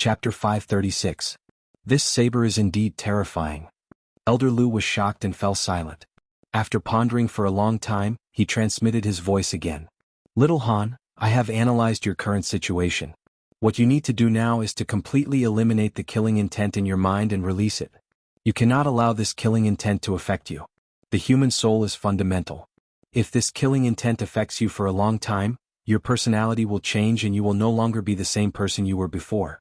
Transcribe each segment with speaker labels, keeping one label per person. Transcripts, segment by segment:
Speaker 1: Chapter 536. This saber is indeed terrifying. Elder Lu was shocked and fell silent. After pondering for a long time, he transmitted his voice again. Little Han, I have analyzed your current situation. What you need to do now is to completely eliminate the killing intent in your mind and release it. You cannot allow this killing intent to affect you. The human soul is fundamental. If this killing intent affects you for a long time, your personality will change and you will no longer be the same person you were before.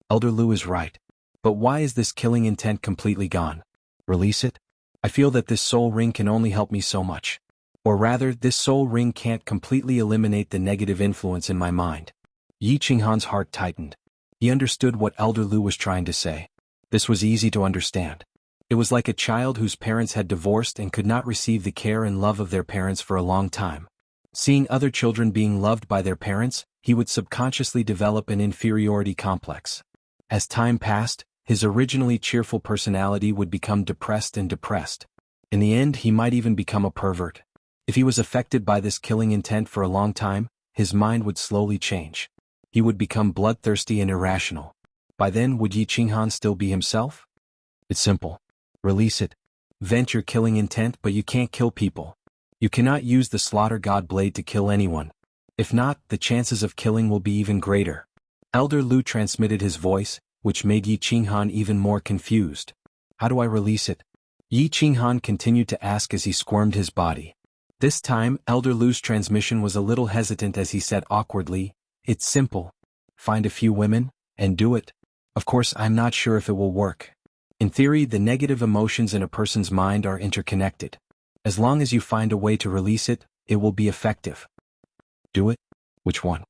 Speaker 1: Elder Lu is right. But why is this killing intent completely gone? Release it? I feel that this soul ring can only help me so much. Or rather, this soul ring can't completely eliminate the negative influence in my mind. Yi Qinghan's heart tightened. He understood what Elder Lu was trying to say. This was easy to understand. It was like a child whose parents had divorced and could not receive the care and love of their parents for a long time. Seeing other children being loved by their parents, he would subconsciously develop an inferiority complex. As time passed, his originally cheerful personality would become depressed and depressed. In the end, he might even become a pervert. If he was affected by this killing intent for a long time, his mind would slowly change. He would become bloodthirsty and irrational. By then, would Yi Qinghan still be himself? It's simple. Release it. Vent your killing intent, but you can't kill people. You cannot use the slaughter god blade to kill anyone. If not, the chances of killing will be even greater. Elder Lu transmitted his voice, which made Yi Qinghan even more confused. How do I release it? Yi Qinghan continued to ask as he squirmed his body. This time, Elder Lu's transmission was a little hesitant as he said awkwardly, "It's simple. Find a few women, and do it. Of course, I'm not sure if it will work. In theory, the negative emotions in a person's mind are interconnected. As long as you find a way to release it, it will be effective." Do it? Which one?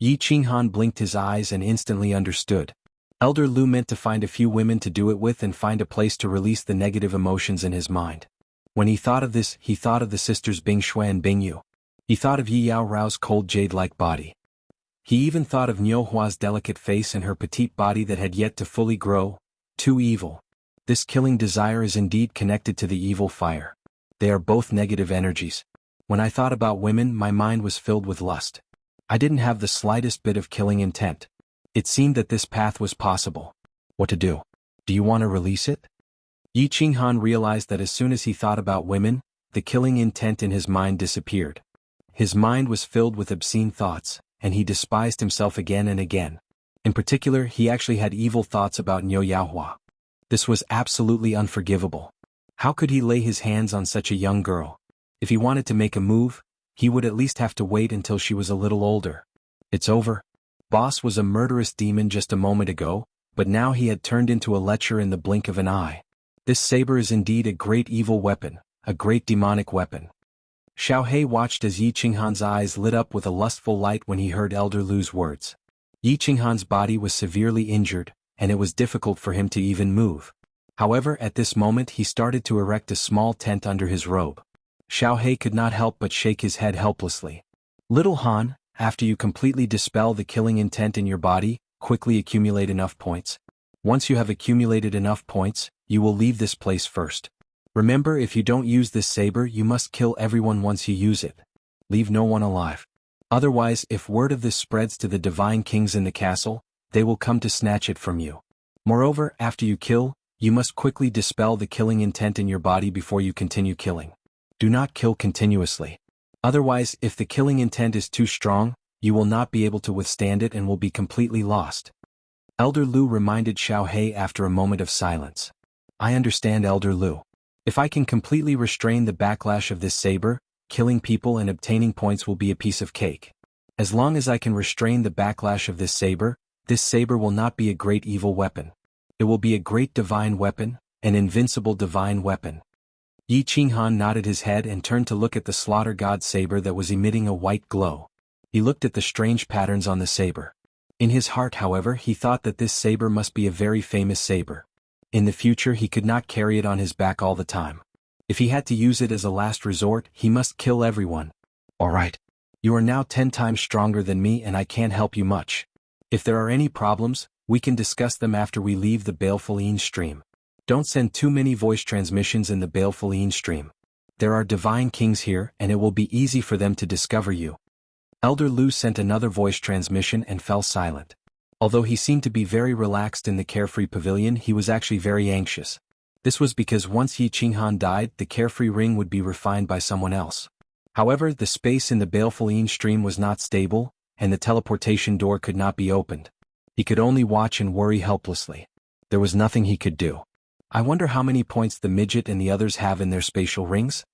Speaker 1: Yi Qinghan blinked his eyes and instantly understood. Elder Lu meant to find a few women to do it with and find a place to release the negative emotions in his mind. When he thought of this, he thought of the sisters Bingshui and Bingyu. He thought of Yi Yao Rao's cold jade-like body. He even thought of Niu Hua's delicate face and her petite body that had yet to fully grow. Too evil. This killing desire is indeed connected to the evil fire. They are both negative energies. When I thought about women, my mind was filled with lust. I didn't have the slightest bit of killing intent. It seemed that this path was possible. What to do? Do you want to release it? Yi Qinghan realized that as soon as he thought about women, the killing intent in his mind disappeared. His mind was filled with obscene thoughts, and he despised himself again and again. In particular, he actually had evil thoughts about Niu Yaohua. This was absolutely unforgivable. How could he lay his hands on such a young girl? If he wanted to make a move, he would at least have to wait until she was a little older. It's over. Boss was a murderous demon just a moment ago, but now he had turned into a lecher in the blink of an eye. This saber is indeed a great evil weapon, a great demonic weapon. Xiaohei watched as Yi Qinghan's eyes lit up with a lustful light when he heard Elder Lu's words. Yi Qinghan's body was severely injured, and it was difficult for him to even move. However, at this moment he started to erect a small tent under his robe. Xiaohei could not help but shake his head helplessly. Little Han, after you completely dispel the killing intent in your body, quickly accumulate enough points. Once you have accumulated enough points, you will leave this place first. Remember, if you don't use this saber, you must kill everyone once you use it. Leave no one alive. Otherwise, if word of this spreads to the divine kings in the castle, they will come to snatch it from you. Moreover, after you kill, you must quickly dispel the killing intent in your body before you continue killing. Do not kill continuously. Otherwise, if the killing intent is too strong, you will not be able to withstand it and will be completely lost. Elder Lu reminded Xiaohei after a moment of silence. I understand, Elder Lu. If I can completely restrain the backlash of this saber, killing people and obtaining points will be a piece of cake. As long as I can restrain the backlash of this saber will not be a great evil weapon. It will be a great divine weapon, an invincible divine weapon. Yi Qinghan nodded his head and turned to look at the slaughter god saber that was emitting a white glow. He looked at the strange patterns on the saber. In his heart, however, he thought that this saber must be a very famous saber. In the future he could not carry it on his back all the time. If he had to use it as a last resort, he must kill everyone. Alright. You are now 10 times stronger than me and I can't help you much. If there are any problems, we can discuss them after we leave the Baleful Yin stream. Don't send too many voice transmissions in the Baleful Yin stream. There are divine kings here and it will be easy for them to discover you. Elder Lu sent another voice transmission and fell silent. Although he seemed to be very relaxed in the carefree pavilion, he was actually very anxious. This was because once Yi Qinghan died, the carefree ring would be refined by someone else. However, the space in the baleful Yin stream was not stable, and the teleportation door could not be opened. He could only watch and worry helplessly. There was nothing he could do. I wonder how many points the midget and the others have in their spatial rings?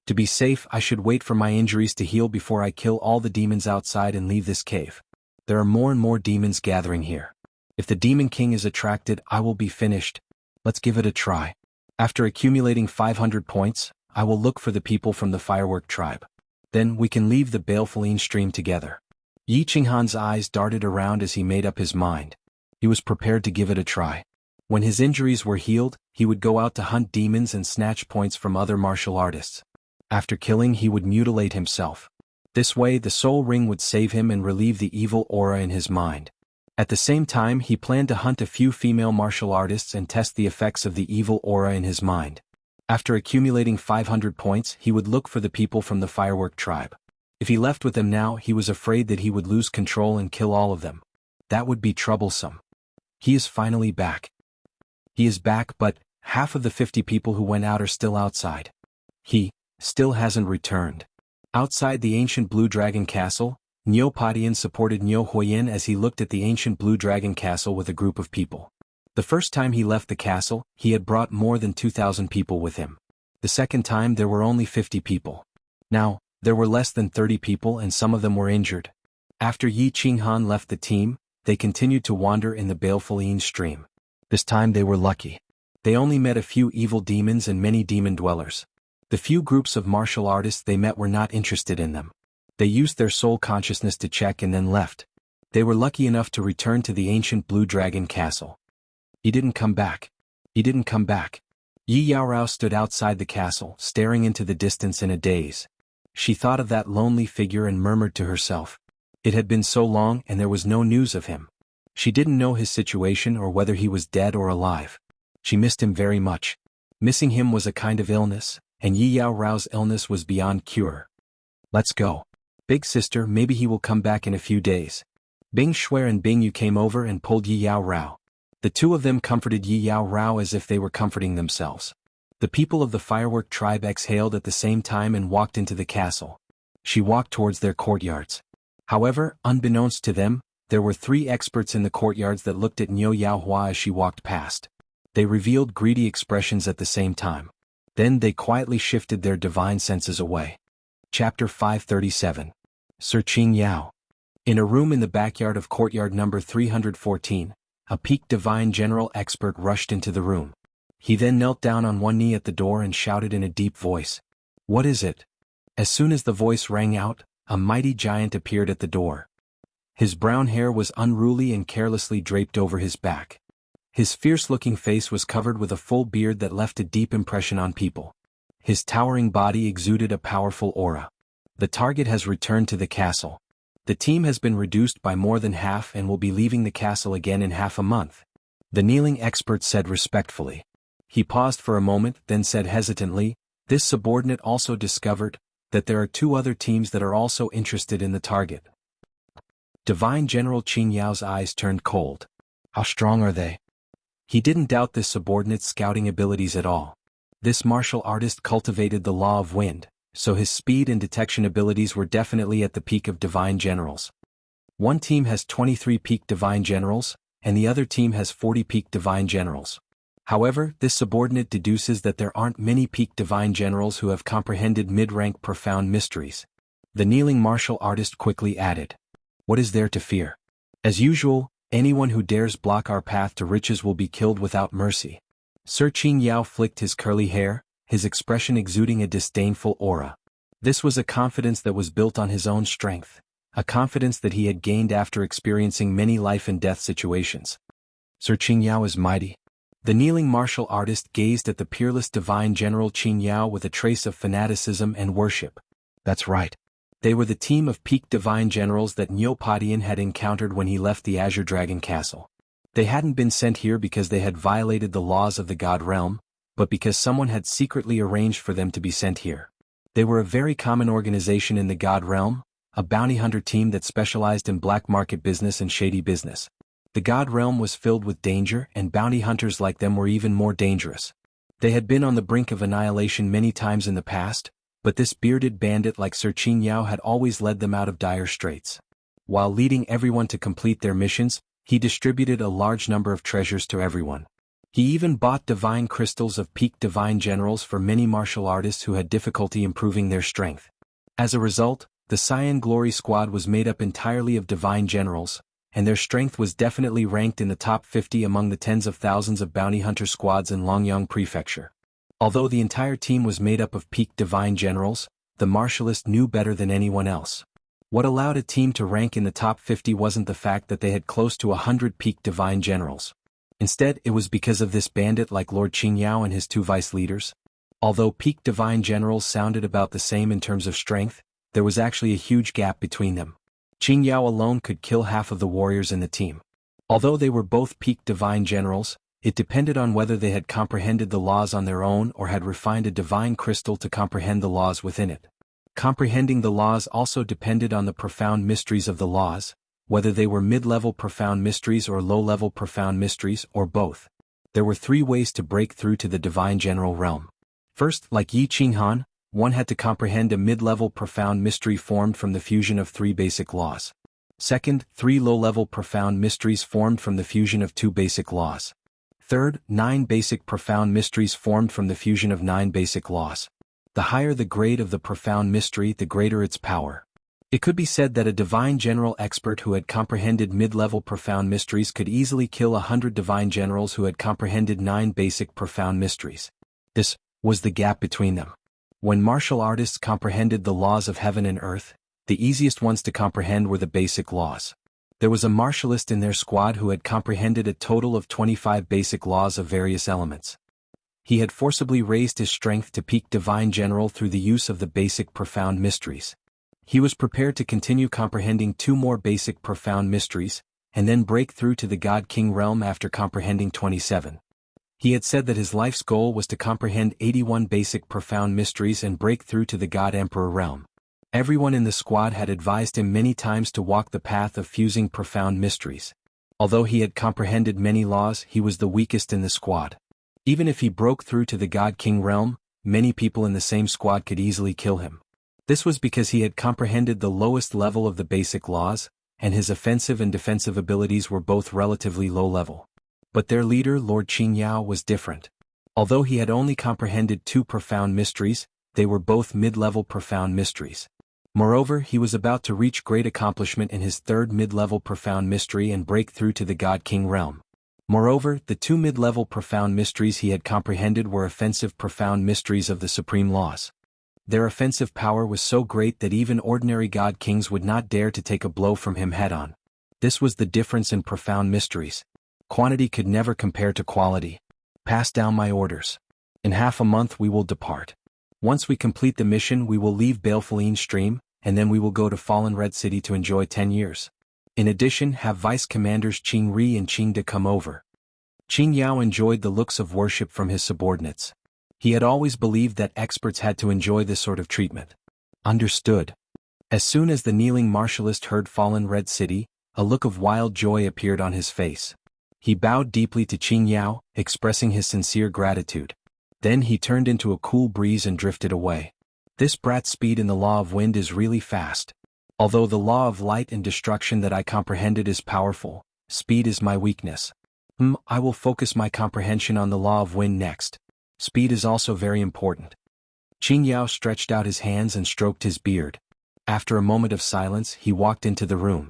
Speaker 1: To be safe, I should wait for my injuries to heal before I kill all the demons outside and leave this cave. There are more and more demons gathering here. If the Demon King is attracted, I will be finished. Let's give it a try. After accumulating 500 points, I will look for the people from the firework tribe. Then we can leave the baleful Yin stream together. Yi Qinghan's eyes darted around as he made up his mind. He was prepared to give it a try. When his injuries were healed, he would go out to hunt demons and snatch points from other martial artists. After killing, he would mutilate himself. This way, the soul ring would save him and relieve the evil aura in his mind. At the same time, he planned to hunt a few female martial artists and test the effects of the evil aura in his mind. After accumulating 500 points, he would look for the people from the firework tribe. If he left with them now, he was afraid that he would lose control and kill all of them. That would be troublesome. He is finally back. He is back, but half of the 50 people who went out are still outside. He still hasn't returned. Outside the ancient Blue Dragon Castle, Niu Padian supported Niu Huoyan as he looked at the ancient Blue Dragon Castle with a group of people. The first time he left the castle, he had brought more than 2,000 people with him. The second time there were only 50 people. Now, there were less than 30 people and some of them were injured. After Yi Qinghan left the team, they continued to wander in the baleful Yin stream. This time they were lucky. They only met a few evil demons and many demon dwellers. The few groups of martial artists they met were not interested in them. They used their soul consciousness to check and then left. They were lucky enough to return to the ancient Blue Dragon Castle. He didn't come back. He didn't come back. Yi Yaorao stood outside the castle, staring into the distance in a daze. She thought of that lonely figure and murmured to herself. It had been so long and there was no news of him. She didn't know his situation or whether he was dead or alive. She missed him very much. Missing him was a kind of illness, and Yi Yaorao's illness was beyond cure. Let's go. Big sister, maybe he will come back in a few days. Bing Shuai and Bing Yu came over and pulled Yi Yaorao. The two of them comforted Yi Yaorao as if they were comforting themselves. The people of the firework tribe exhaled at the same time and walked into the castle. She walked towards their courtyards. However, unbeknownst to them, there were 3 experts in the courtyards that looked at Niu Yaohua as she walked past. They revealed greedy expressions at the same time. Then they quietly shifted their divine senses away. Chapter 537. Searching Yao. In a room in the backyard of courtyard number 314, a peaked divine general expert rushed into the room. He then knelt down on one knee at the door and shouted in a deep voice. What is it? As soon as the voice rang out, a mighty giant appeared at the door. His brown hair was unruly and carelessly draped over his back. His fierce-looking face was covered with a full beard that left a deep impression on people. His towering body exuded a powerful aura. The target has returned to the castle. The team has been reduced by more than half and will be leaving the castle again in half a month. The kneeling expert said respectfully. He paused for a moment, then said hesitantly, this subordinate also discovered that there are 2 other teams that are also interested in the target. Divine General Qin Yao's eyes turned cold. How strong are they? He didn't doubt this subordinate's scouting abilities at all. This martial artist cultivated the law of wind, so his speed and detection abilities were definitely at the peak of divine generals. One team has 23 peak divine generals, and the other team has 40 peak divine generals. However, this subordinate deduces that there aren't many peak divine generals who have comprehended mid-rank profound mysteries. The kneeling martial artist quickly added. What is there to fear? As usual, anyone who dares block our path to riches will be killed without mercy. Sir Qin Yao flicked his curly hair, his expression exuding a disdainful aura. This was a confidence that was built on his own strength, a confidence that he had gained after experiencing many life-and-death situations. Sir Qin Yao is mighty. The kneeling martial artist gazed at the peerless divine general Qin Yao with a trace of fanaticism and worship. That's right. They were the team of peak divine generals that Niu Padian had encountered when he left the Azure Dragon Castle. They hadn't been sent here because they had violated the laws of the God Realm, but because someone had secretly arranged for them to be sent here. They were a very common organization in the God Realm, a bounty hunter team that specialized in black market business and shady business. The God Realm was filled with danger, and bounty hunters like them were even more dangerous. They had been on the brink of annihilation many times in the past, but this bearded bandit like Sir Qingyao had always led them out of dire straits. While leading everyone to complete their missions, he distributed a large number of treasures to everyone. He even bought divine crystals of peak divine generals for many martial artists who had difficulty improving their strength. As a result, the Cyan Glory Squad was made up entirely of divine generals, and their strength was definitely ranked in the top 50 among the tens of thousands of bounty hunter squads in Longyang Prefecture. Although the entire team was made up of peak divine generals, the martialists knew better than anyone else. What allowed a team to rank in the top 50 wasn't the fact that they had close to 100 peak divine generals. Instead, it was because of this bandit like Lord Qingyao and his two vice leaders. Although peak divine generals sounded about the same in terms of strength, there was actually a huge gap between them. Qingyao alone could kill half of the warriors in the team. Although they were both peak divine generals, it depended on whether they had comprehended the laws on their own or had refined a divine crystal to comprehend the laws within it. Comprehending the laws also depended on the profound mysteries of the laws, whether they were mid-level profound mysteries or low-level profound mysteries, or both. There were 3 ways to break through to the divine general realm. First, like Yi Qinghan, one had to comprehend a mid-level profound mystery formed from the fusion of 3 basic laws. Second, 3 low-level profound mysteries formed from the fusion of 2 basic laws. Third, 9 basic profound mysteries formed from the fusion of 9 basic laws. The higher the grade of the profound mystery, the greater its power. It could be said that a divine general expert who had comprehended mid-level profound mysteries could easily kill 100 divine generals who had comprehended 9 basic profound mysteries. This was the gap between them. When martial artists comprehended the laws of heaven and earth, the easiest ones to comprehend were the basic laws. There was a martialist in their squad who had comprehended a total of 25 basic laws of various elements. He had forcibly raised his strength to peak divine general through the use of the basic profound mysteries. He was prepared to continue comprehending 2 more basic profound mysteries, and then break through to the God King realm after comprehending 27. He had said that his life's goal was to comprehend 81 basic profound mysteries and break through to the God Emperor realm. Everyone in the squad had advised him many times to walk the path of fusing profound mysteries. Although he had comprehended many laws, he was the weakest in the squad. Even if he broke through to the God King realm, many people in the same squad could easily kill him. This was because he had comprehended the lowest level of the basic laws, and his offensive and defensive abilities were both relatively low level. But their leader, Lord Qingyao, was different. Although he had only comprehended 2 profound mysteries, they were both mid-level profound mysteries. Moreover, he was about to reach great accomplishment in his 3rd mid-level profound mystery and break through to the God King realm. Moreover, the 2 mid-level profound mysteries he had comprehended were offensive profound mysteries of the supreme laws. Their offensive power was so great that even ordinary God Kings would not dare to take a blow from him head-on. This was the difference in profound mysteries. Quantity could never compare to quality. Pass down my orders. In half a month we will depart. Once we complete the mission we will leave Balefulline Stream, and then we will go to Fallen Red City to enjoy 10 years. In addition, have Vice Commanders Qing Ri and Qing De come over. Qing Yao enjoyed the looks of worship from his subordinates. He had always believed that experts had to enjoy this sort of treatment. Understood. As soon as the kneeling martialist heard Fallen Red City, a look of wild joy appeared on his face. He bowed deeply to Qing Yao, expressing his sincere gratitude. Then he turned into a cool breeze and drifted away. This brat's speed in the law of wind is really fast. Although the law of light and destruction that I comprehended is powerful, speed is my weakness. I will focus my comprehension on the law of wind next. Speed is also very important. Qing Yao stretched out his hands and stroked his beard. After a moment of silence, he walked into the room.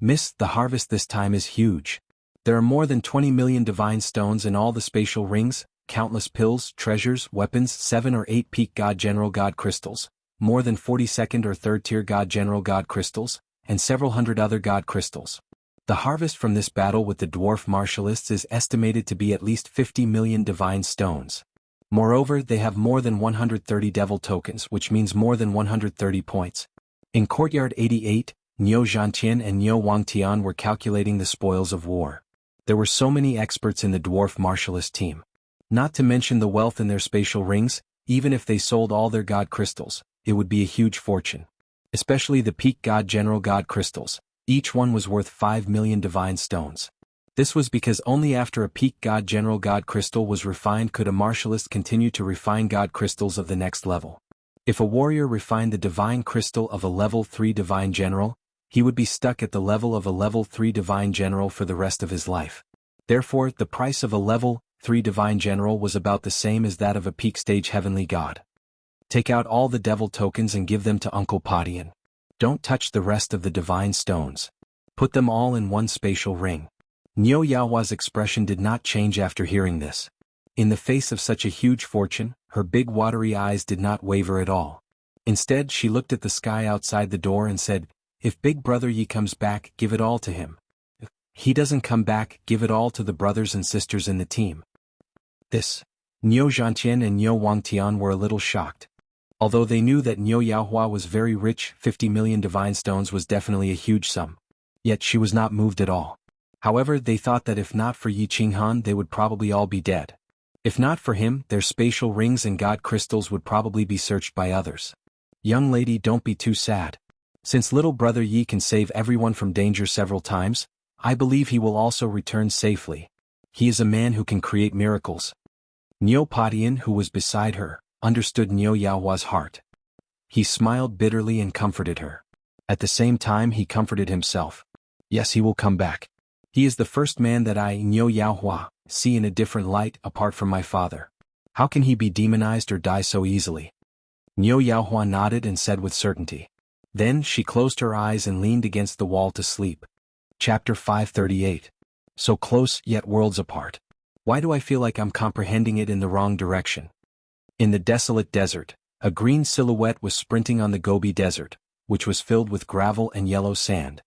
Speaker 1: Miss, the harvest this time is huge. There are more than 20 million divine stones in all the spatial rings, countless pills, treasures, weapons, 7 or 8 peak God General God crystals, more than 40 second or 3rd tier God General God crystals, and several hundred other God crystals. The harvest from this battle with the dwarf martialists is estimated to be at least 50 million divine stones. Moreover, they have more than 130 devil tokens, which means more than 130 points. In Courtyard 88, Niu Zhantian and Niu Wangtian were calculating the spoils of war. There were so many experts in the dwarf martialist team. Not to mention the wealth in their spatial rings, even if they sold all their god crystals, it would be a huge fortune. especially the peak God General God crystals. Each one was worth 5 million divine stones. This was because only after a peak God General God crystal was refined could a martialist continue to refine God crystals of the next level. If a warrior refined the divine crystal of a level 3 divine general, he would be stuck at the level of a level 3 divine general for the rest of his life. Therefore, the price of a level 3 divine general was about the same as that of a peak stage heavenly god. Take out all the devil tokens and give them to Uncle Padian. Don't touch the rest of the divine stones. Put them all in one spatial ring. Niu Yaohua's expression did not change after hearing this. In the face of such a huge fortune, her big watery eyes did not waver at all. Instead, she looked at the sky outside the door and said, "If Big Brother Yi comes back, give it all to him. If he doesn't come back, give it all to the brothers and sisters in the team." This. Niu Zhantian and Niu Wangtian were a little shocked. Although they knew that Niu Yaohua was very rich, 50 million divine stones was definitely a huge sum. Yet she was not moved at all. However, they thought that if not for Yi Qinghan they would probably all be dead. If not for him, their spatial rings and god crystals would probably be searched by others. Young lady, don't be too sad. Since little brother Yi can save everyone from danger several times, I believe he will also return safely. He is a man who can create miracles. Niu Padian, who was beside her, understood Niu Yaohua's heart. He smiled bitterly and comforted her. At the same time he comforted himself. Yes, he will come back. He is the first man that I, Niu Yaohua, see in a different light apart from my father. How can he be demonized or die so easily? Niu Yaohua nodded and said with certainty. Then she closed her eyes and leaned against the wall to sleep. Chapter 538. So close yet worlds apart. Why do I feel like I'm comprehending it in the wrong direction? In the desolate desert, a green silhouette was sprinting on the Gobi Desert, which was filled with gravel and yellow sand.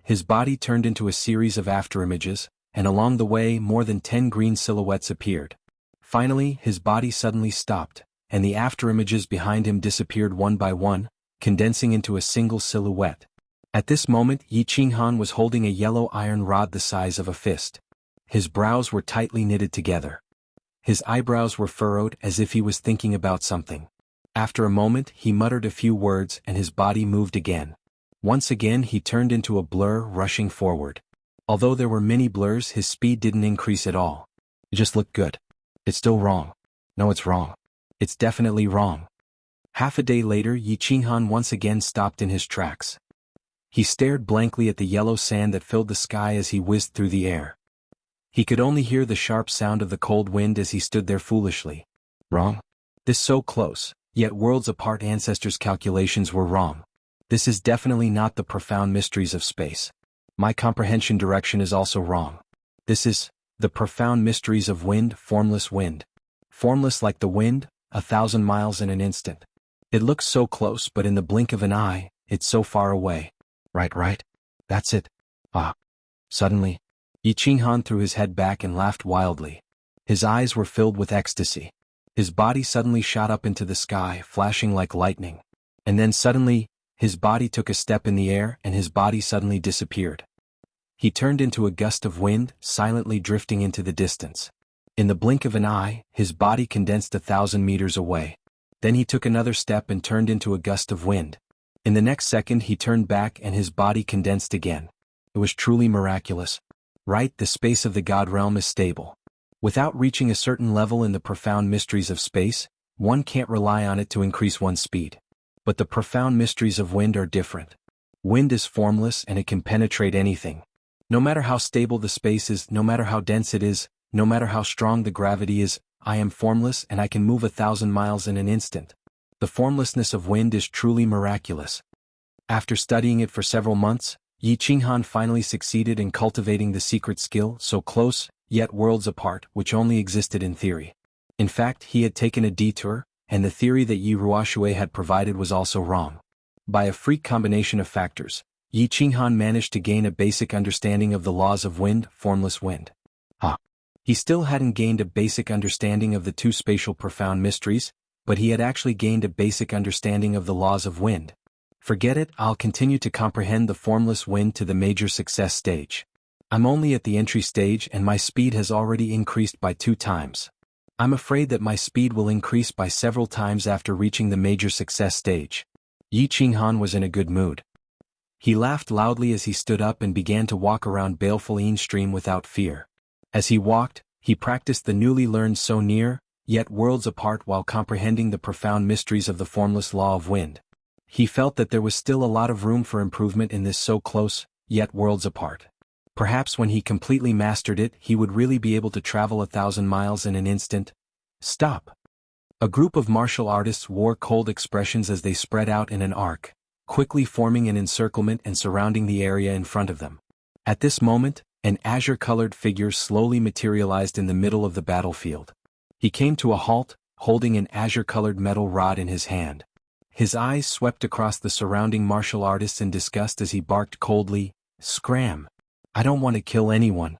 Speaker 1: His body turned into a series of afterimages, and along the way more than 10 green silhouettes appeared. Finally, his body suddenly stopped, and the afterimages behind him disappeared one by one, condensing into a single silhouette. At this moment Yi Qinghan was holding a yellow iron rod the size of a fist. His brows were tightly knitted together. His eyebrows were furrowed as if he was thinking about something. After a moment he muttered a few words and his body moved again. Once again he turned into a blur rushing forward. Although there were many blurs, his speed didn't increase at all. It just looked good. It's still wrong. No, it's wrong. It's definitely wrong. Half a day later Yi Qinghan once again stopped in his tracks. He stared blankly at the yellow sand that filled the sky as he whizzed through the air. He could only hear the sharp sound of the cold wind as he stood there foolishly. Wrong? This so close, yet worlds apart. Ancestors' calculations were wrong. This is definitely not the profound mysteries of space. My comprehension direction is also wrong. This is the profound mysteries of wind, formless wind. Formless like the wind, 1,000 miles in an instant. It looks so close, but in the blink of an eye, it's so far away. Right. That's it. Ah. Suddenly, Yi Qinghan threw his head back and laughed wildly. His eyes were filled with ecstasy. His body suddenly shot up into the sky, flashing like lightning. And then suddenly, his body took a step in the air and his body suddenly disappeared. He turned into a gust of wind, silently drifting into the distance. In the blink of an eye, his body condensed 1,000 meters away. Then he took another step and turned into a gust of wind. In the next second he turned back and his body condensed again. It was truly miraculous. Right, the space of the God realm is stable. Without reaching a certain level in the profound mysteries of space, one can't rely on it to increase one's speed. But the profound mysteries of wind are different. Wind is formless and it can penetrate anything. No matter how stable the space is, no matter how dense it is, no matter how strong the gravity is, I am formless and I can move 1,000 miles in an instant. The formlessness of wind is truly miraculous. After studying it for several months, Yi Qinghan finally succeeded in cultivating the secret skill, so close, yet worlds apart, which only existed in theory. In fact, he had taken a detour, and the theory that Yi Ruoxue had provided was also wrong. By a freak combination of factors, Yi Qinghan managed to gain a basic understanding of the laws of wind, formless wind. He still hadn't gained a basic understanding of the two spatial profound mysteries, but he had actually gained a basic understanding of the laws of wind. Forget it, I'll continue to comprehend the formless wind to the major success stage. I'm only at the entry stage and my speed has already increased by 2 times. I'm afraid that my speed will increase by several times after reaching the major success stage. Yi Qinghan was in a good mood. He laughed loudly as he stood up and began to walk around baleful stream without fear. As he walked, he practiced the newly learned so near, yet worlds apart while comprehending the profound mysteries of the formless law of wind. He felt that there was still a lot of room for improvement in this so close, yet worlds apart. Perhaps when he completely mastered it, he would really be able to travel 1,000 miles in an instant. Stop! A group of martial artists wore cold expressions as they spread out in an arc, quickly forming an encirclement and surrounding the area in front of them. At this moment, an azure-colored figure slowly materialized in the middle of the battlefield. He came to a halt, holding an azure-colored metal rod in his hand. His eyes swept across the surrounding martial artists in disgust as he barked coldly, "Scram! I don't want to kill anyone."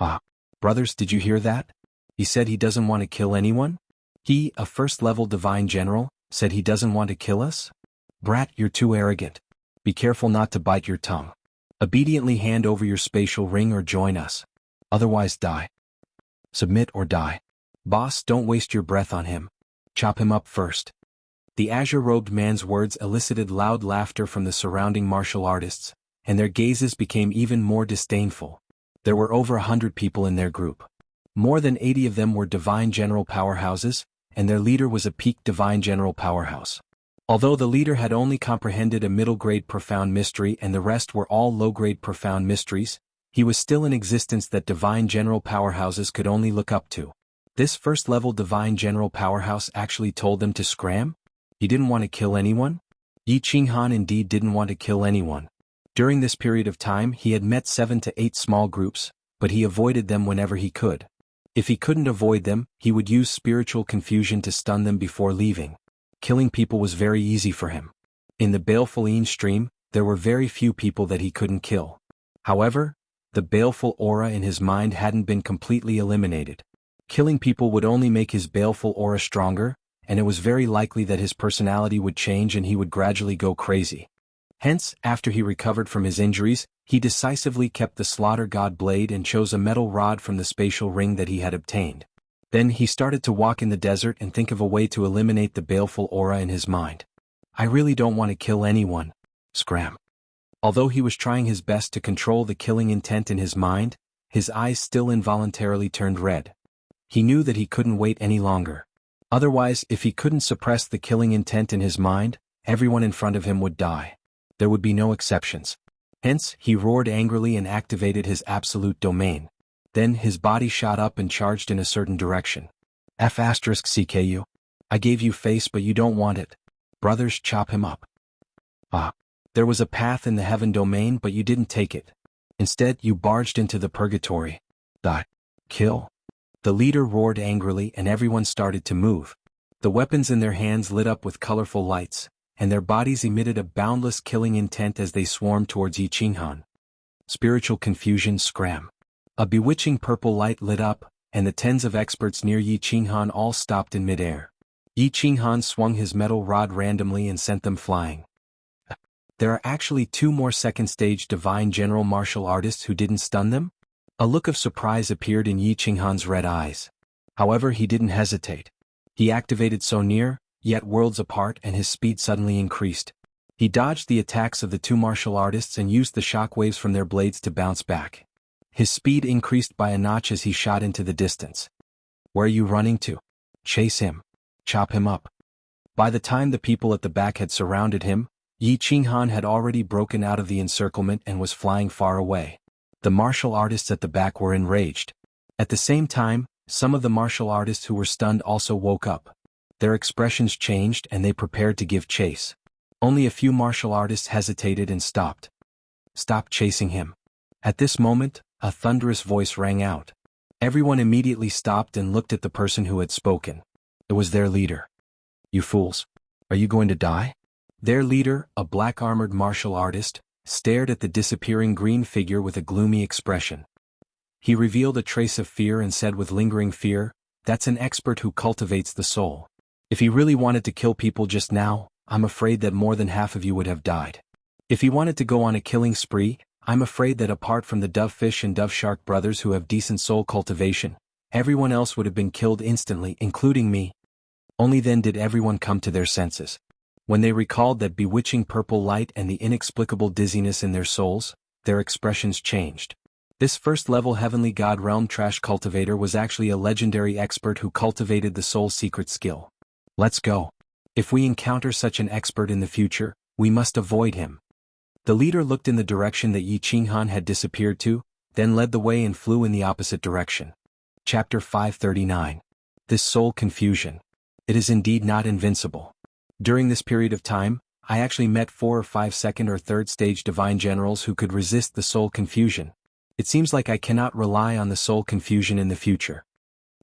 Speaker 1: "Ah, brothers, did you hear that? He said he doesn't want to kill anyone? He, a first-level divine general, said he doesn't want to kill us? Brat, you're too arrogant. Be careful not to bite your tongue. Obediently hand over your spatial ring or join us. Otherwise die. Submit or die. Boss, don't waste your breath on him. Chop him up first." The azure-robed man's words elicited loud laughter from the surrounding martial artists, and their gazes became even more disdainful. There were over 100 people in their group. More than 80 of them were divine general powerhouses, and their leader was a peak divine general powerhouse. Although the leader had only comprehended a middle-grade profound mystery and the rest were all low-grade profound mysteries, he was still in existence that divine general powerhouses could only look up to. This first-level divine general powerhouse actually told them to scram? He didn't want to kill anyone? Yi Qinghan indeed didn't want to kill anyone. During this period of time he had met 7 to 8 small groups, but he avoided them whenever he could. If he couldn't avoid them, he would use spiritual confusion to stun them before leaving. Killing people was very easy for him. In the baleful stream, there were very few people that he couldn't kill. However, the baleful aura in his mind hadn't been completely eliminated. Killing people would only make his baleful aura stronger, and it was very likely that his personality would change and he would gradually go crazy. Hence, after he recovered from his injuries, he decisively kept the slaughter god blade and chose a metal rod from the spatial ring that he had obtained. Then he started to walk in the desert and think of a way to eliminate the baleful aura in his mind. "I really don't want to kill anyone." Scram. Although he was trying his best to control the killing intent in his mind, his eyes still involuntarily turned red. He knew that he couldn't wait any longer. Otherwise, if he couldn't suppress the killing intent in his mind, everyone in front of him would die. There would be no exceptions. Hence, he roared angrily and activated his absolute domain. Then his body shot up and charged in a certain direction. F*CKU. I gave you face but you don't want it. Brothers, chop him up. Ah. There was a path in the heaven domain but you didn't take it. Instead, you barged into the purgatory. Die. Kill. The leader roared angrily and everyone started to move. The weapons in their hands lit up with colorful lights, and their bodies emitted a boundless killing intent as they swarmed towards Yi Qinghan. Spiritual confusion. Scram. A bewitching purple light lit up, and the tens of experts near Yi Qinghan all stopped in midair. Yi Qinghan swung his metal rod randomly and sent them flying. There are actually 2 more second-stage divine general martial artists who didn't stun them? A look of surprise appeared in Yi Qinghan's red eyes. However, he didn't hesitate. He activated so near, yet worlds apart, and his speed suddenly increased. He dodged the attacks of the 2 martial artists and used the shockwaves from their blades to bounce back. His speed increased by a notch as he shot into the distance. Where are you running to? Chase him. Chop him up. By the time the people at the back had surrounded him, Yi Qinghan had already broken out of the encirclement and was flying far away. The martial artists at the back were enraged. At the same time, some of the martial artists who were stunned also woke up. Their expressions changed and they prepared to give chase. Only a few martial artists hesitated and stopped. Stop chasing him. At this moment, a thunderous voice rang out. Everyone immediately stopped and looked at the person who had spoken. It was their leader. You fools. Are you going to die? Their leader, a black-armored martial artist, stared at the disappearing green figure with a gloomy expression. He revealed a trace of fear and said with lingering fear, "That's an expert who cultivates the soul. If he really wanted to kill people just now, I'm afraid that more than half of you would have died. If he wanted to go on a killing spree, I'm afraid that apart from the Dovefish and Doveshark brothers who have decent soul cultivation, everyone else would have been killed instantly, including me." Only then did everyone come to their senses. When they recalled that bewitching purple light and the inexplicable dizziness in their souls, their expressions changed. This first-level heavenly god realm trash cultivator was actually a legendary expert who cultivated the soul's secret skill. Let's go. If we encounter such an expert in the future, we must avoid him. The leader looked in the direction that Yi Qinghan had disappeared to, then led the way and flew in the opposite direction. Chapter 539. This soul confusion. It is indeed not invincible. During this period of time, I actually met 4 or 5 second or third stage divine generals who could resist the soul confusion. It seems like I cannot rely on the soul confusion in the future.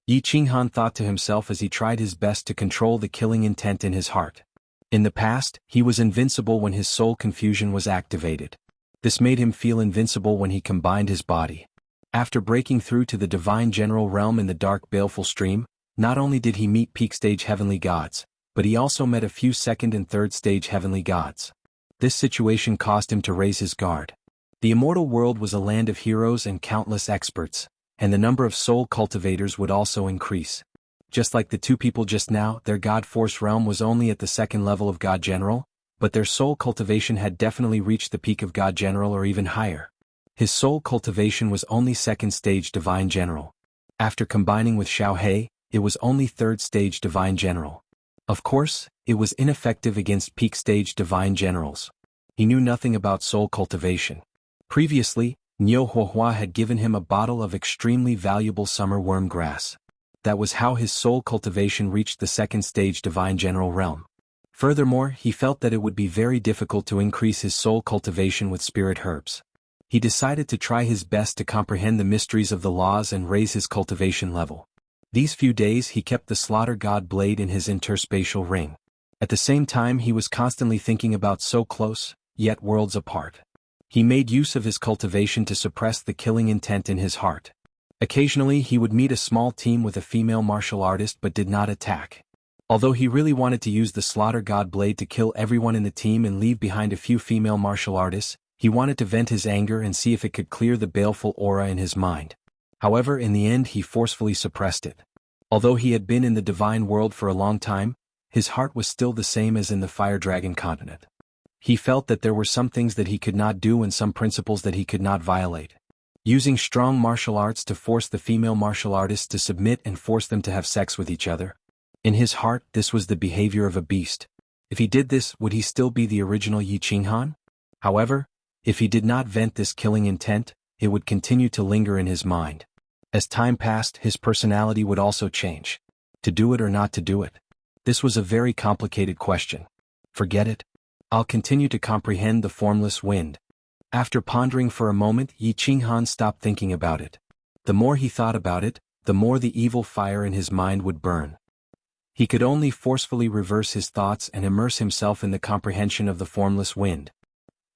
Speaker 1: Yi Qinghan thought to himself as he tried his best to control the killing intent in his heart. In the past, he was invincible when his soul confusion was activated. This made him feel invincible when he combined his body. After breaking through to the divine general realm in the dark baleful stream, not only did he meet peak stage heavenly gods, but he also met a few second and third stage heavenly gods. This situation caused him to raise his guard. The immortal world was a land of heroes and countless experts, and the number of soul cultivators would also increase. Just like the two people just now, their god force realm was only at the second level of god general, but their soul cultivation had definitely reached the peak of god general or even higher. His soul cultivation was only second stage divine general. After combining with Xiao, it was only third stage divine general. Of course, it was ineffective against peak stage divine generals. He knew nothing about soul cultivation. Previously, Niu Huohua had given him a bottle of extremely valuable summer worm grass. That was how his soul cultivation reached the second stage divine general realm. Furthermore, he felt that it would be very difficult to increase his soul cultivation with spirit herbs. He decided to try his best to comprehend the mysteries of the laws and raise his cultivation level. These few days he kept the slaughter god blade in his interspatial ring. At the same time he was constantly thinking about so close, yet worlds apart. He made use of his cultivation to suppress the killing intent in his heart. Occasionally he would meet a small team with a female martial artist but did not attack. Although he really wanted to use the slaughter god blade to kill everyone in the team and leave behind a few female martial artists, he wanted to vent his anger and see if it could clear the baleful aura in his mind. However, in the end he forcefully suppressed it. Although he had been in the divine world for a long time, his heart was still the same as in the Fire Dragon continent. He felt that there were some things that he could not do and some principles that he could not violate. Using strong martial arts to force the female martial artists to submit and force them to have sex with each other. In his heart, this was the behavior of a beast. If he did this, would he still be the original Yi Qinghan? However, if he did not vent this killing intent, it would continue to linger in his mind. As time passed, his personality would also change. To do it or not to do it? This was a very complicated question. Forget it. I'll continue to comprehend the formless wind. After pondering for a moment, Yi Qinghan stopped thinking about it. The more he thought about it, the more the evil fire in his mind would burn. He could only forcefully reverse his thoughts and immerse himself in the comprehension of the formless wind.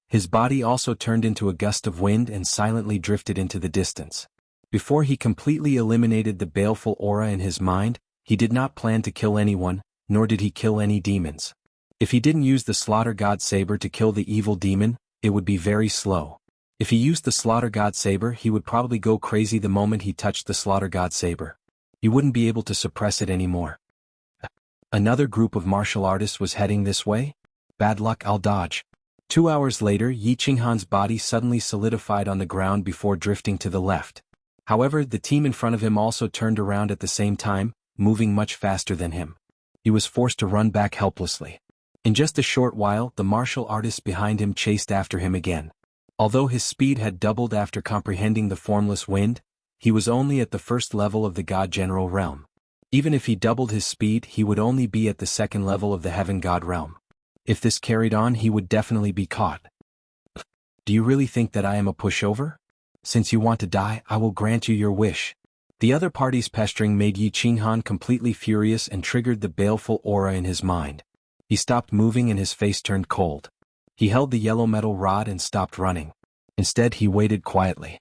Speaker 1: His body also turned into a gust of wind and silently drifted into the distance. Before he completely eliminated the baleful aura in his mind, he did not plan to kill anyone, nor did he kill any demons. If he didn't use the Slaughter God Saber to kill the evil demon, it would be very slow. If he used the Slaughter God Saber, he would probably go crazy the moment he touched the Slaughter God Saber. He wouldn't be able to suppress it anymore. Another group of martial artists was heading this way? Bad luck, I'll dodge. 2 hours later, Yi Qinghan's body suddenly solidified on the ground before drifting to the left. However, the team in front of him also turned around at the same time, moving much faster than him. He was forced to run back helplessly. In just a short while, the martial artists behind him chased after him again. Although his speed had doubled after comprehending the formless wind, he was only at the first level of the God General realm. Even if he doubled his speed, he would only be at the second level of the Heaven God realm. If this carried on, he would definitely be caught. Do you really think that I am a pushover? Since you want to die, I will grant you your wish. The other party's pestering made Yi Qinghan completely furious and triggered the baleful aura in his mind. He stopped moving and his face turned cold. He held the yellow metal rod and stopped running. Instead, he waited quietly.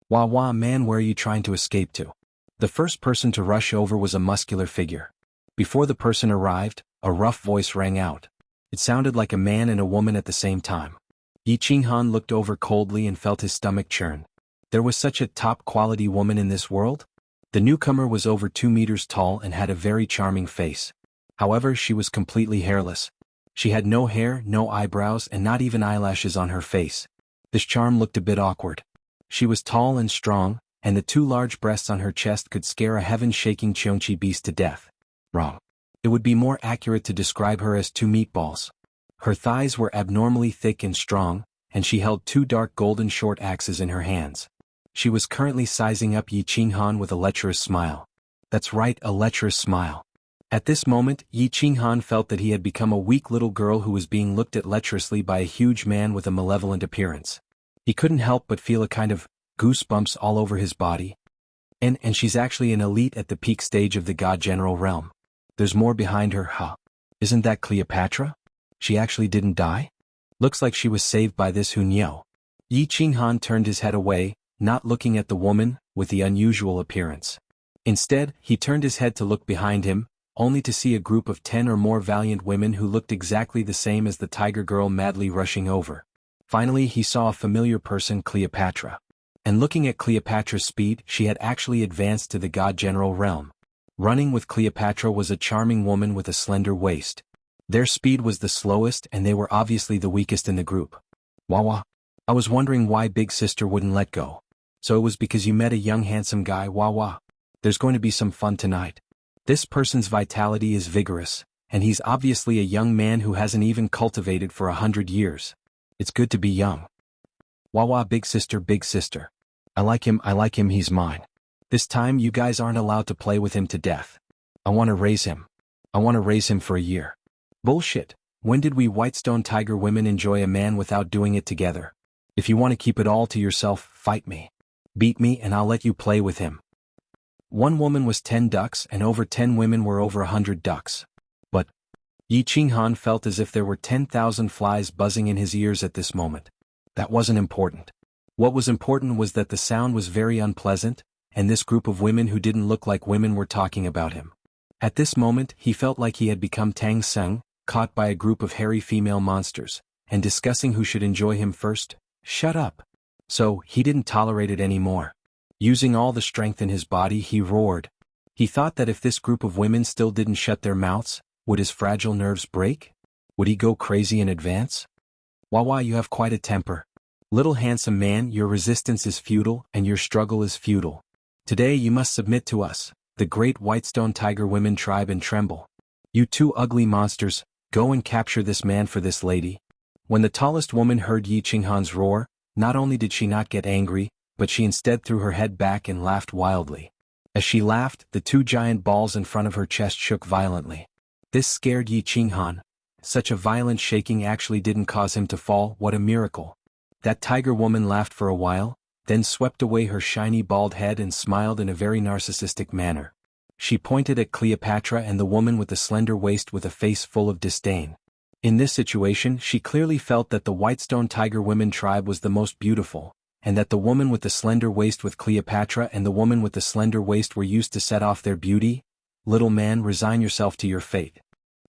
Speaker 1: Wah man, where are you trying to escape to? The first person to rush over was a muscular figure. Before the person arrived, a rough voice rang out. It sounded like a man and a woman at the same time. Yi Qinghan looked over coldly and felt his stomach churn. There was such a top-quality woman in this world? The newcomer was over 2 meters tall and had a very charming face. However, she was completely hairless. She had no hair, no eyebrows, and not even eyelashes on her face. This charm looked a bit awkward. She was tall and strong, and the two large breasts on her chest could scare a heaven-shaking Xianxia beast to death. Wrong. It would be more accurate to describe her as two meatballs. Her thighs were abnormally thick and strong, and she held two dark golden short axes in her hands. She was currently sizing up Yi Qinghan with a lecherous smile. That's right, a lecherous smile. At this moment, Yi Qinghan felt that he had become a weak little girl who was being looked at lecherously by a huge man with a malevolent appearance. He couldn't help but feel a kind of goosebumps all over his body. And she's actually an elite at the peak stage of the God General realm. There's more behind her, huh? Isn't that Cleopatra? She actually didn't die? Looks like she was saved by this Hunyeo. Yi Qinghan turned his head away, not looking at the woman with the unusual appearance. Instead, he turned his head to look behind him, only to see a group of 10 or more valiant women who looked exactly the same as the tiger girl madly rushing over. Finally, he saw a familiar person, Cleopatra. And looking at Cleopatra's speed, she had actually advanced to the God General realm. Running with Cleopatra was a charming woman with a slender waist. Their speed was the slowest and they were obviously the weakest in the group. Wawa. I was wondering why Big Sister wouldn't let go. So it was because you met a young handsome guy, Wawa. There's going to be some fun tonight. This person's vitality is vigorous, and he's obviously a young man who hasn't even cultivated for 100 years. It's good to be young. Wawa, Big Sister, Big Sister. I like him, he's mine. This time you guys aren't allowed to play with him to death. I want to raise him. I want to raise him for a year. Bullshit. When did we Whitestone Tiger women enjoy a man without doing it together? If you want to keep it all to yourself, fight me. Beat me and I'll let you play with him. One woman was 10 ducks and over 10 women were over 100 ducks. But Yi Qinghan felt as if there were 10,000 flies buzzing in his ears at this moment. That wasn't important. What was important was that the sound was very unpleasant, and this group of women who didn't look like women were talking about him. At this moment, he felt like he had become Tang Seng, caught by a group of hairy female monsters, and discussing who should enjoy him first. Shut up. So, he didn't tolerate it anymore. Using all the strength in his body, he roared. He thought that if this group of women still didn't shut their mouths, would his fragile nerves break? Would he go crazy in advance? Wawa, you have quite a temper. Little handsome man, your resistance is futile, and your struggle is futile. Today you must submit to us, the great Whitestone Tiger women tribe, and tremble. You two ugly monsters, go and capture this man for this lady. When the tallest woman heard Yi Qinghan's roar, not only did she not get angry, but she instead threw her head back and laughed wildly. As she laughed, the two giant balls in front of her chest shook violently. This scared Yi Qinghan. Such a violent shaking actually didn't cause him to fall. What a miracle. That tiger woman laughed for a while, then swept away her shiny bald head and smiled in a very narcissistic manner. She pointed at Cleopatra and the woman with the slender waist with a face full of disdain. In this situation, she clearly felt that the Whitestone Tiger women tribe was the most beautiful, and that the woman with the slender waist with Cleopatra and the woman with the slender waist were used to set off their beauty. Little man, resign yourself to your fate.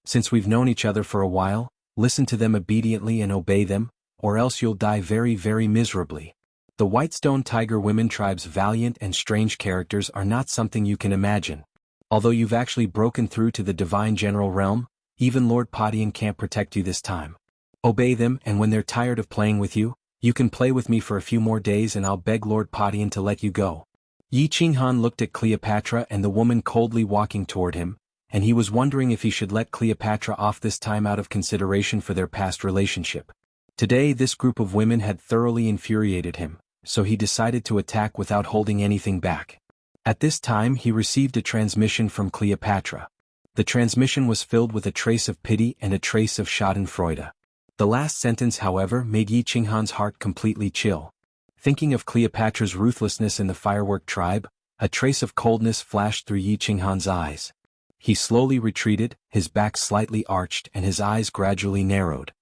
Speaker 1: Since we've known each other for a while, listen to them obediently and obey them, or else you'll die very, very miserably. The Whitestone Tiger women tribe's valiant and strange characters are not something you can imagine. Although you've actually broken through to the divine general realm, even Lord Padian can't protect you this time. Obey them, and when they're tired of playing with you, you can play with me for a few more days and I'll beg Lord Padian to let you go. Yi Qinghan looked at Cleopatra and the woman coldly walking toward him, and he was wondering if he should let Cleopatra off this time out of consideration for their past relationship. Today this group of women had thoroughly infuriated him, so he decided to attack without holding anything back. At this time he received a transmission from Cleopatra. The transmission was filled with a trace of pity and a trace of schadenfreude. The last sentence, however, made Yi Qinghan's heart completely chill. Thinking of Cleopatra's ruthlessness in the firework tribe, a trace of coldness flashed through Yi Qinghan's eyes. He slowly retreated, his back slightly arched and his eyes gradually narrowed.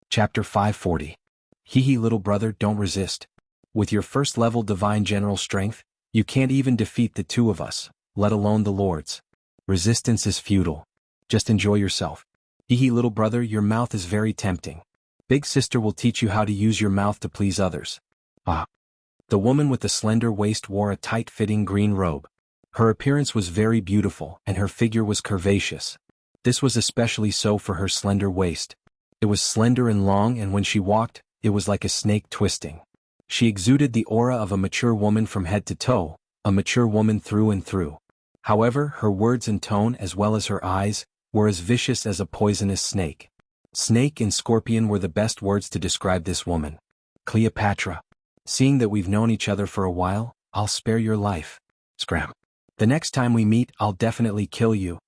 Speaker 1: Chapter 540. Hee little brother, don't resist. With your first level divine general strength, you can't even defeat the two of us, let alone the lords. Resistance is futile. Just enjoy yourself. Hee little brother, your mouth is very tempting. Big sister will teach you how to use your mouth to please others. Ah. The woman with the slender waist wore a tight-fitting green robe. Her appearance was very beautiful and her figure was curvaceous. This was especially so for her slender waist. It was slender and long, and when she walked, it was like a snake twisting. She exuded the aura of a mature woman from head to toe, a mature woman through and through. However, her words and tone as well as her eyes were as vicious as a poisonous snake. Snake and scorpion were the best words to describe this woman. Cleopatra. Seeing that we've known each other for a while, I'll spare your life. Scram. The next time we meet, I'll definitely kill you.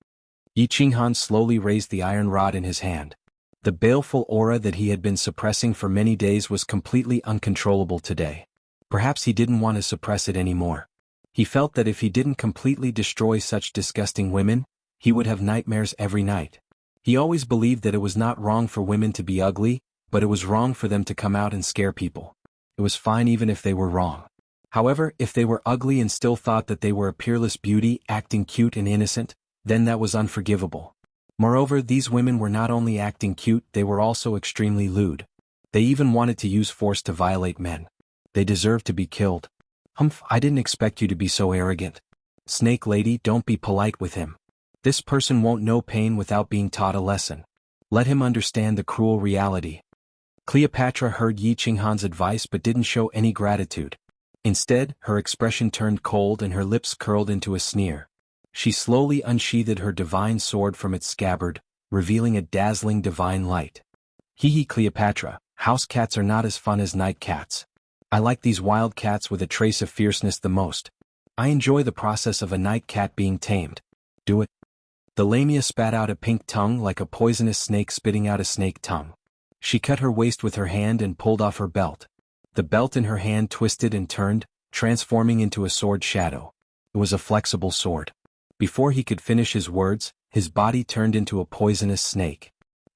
Speaker 1: Yi Qinghan slowly raised the iron rod in his hand. The baleful aura that he had been suppressing for many days was completely uncontrollable today. Perhaps he didn't want to suppress it anymore. He felt that if he didn't completely destroy such disgusting women, he would have nightmares every night. He always believed that it was not wrong for women to be ugly, but it was wrong for them to come out and scare people. It was fine even if they were wrong. However, if they were ugly and still thought that they were a peerless beauty, acting cute and innocent, then that was unforgivable. Moreover, these women were not only acting cute, they were also extremely lewd. They even wanted to use force to violate men. They deserved to be killed. Humph, I didn't expect you to be so arrogant. Snake lady, don't be polite with him. This person won't know pain without being taught a lesson. Let him understand the cruel reality. Cleopatra heard Yi Qinghan's advice but didn't show any gratitude. Instead, her expression turned cold and her lips curled into a sneer. She slowly unsheathed her divine sword from its scabbard, revealing a dazzling divine light. Hee Cleopatra, house cats are not as fun as night cats. I like these wild cats with a trace of fierceness the most. I enjoy the process of a night cat being tamed. Do it. The Lamia spat out a pink tongue like a poisonous snake spitting out a snake tongue. She cut her waist with her hand and pulled off her belt. The belt in her hand twisted and turned, transforming into a sword shadow. It was a flexible sword. Before he could finish his words, his body turned into a poisonous snake.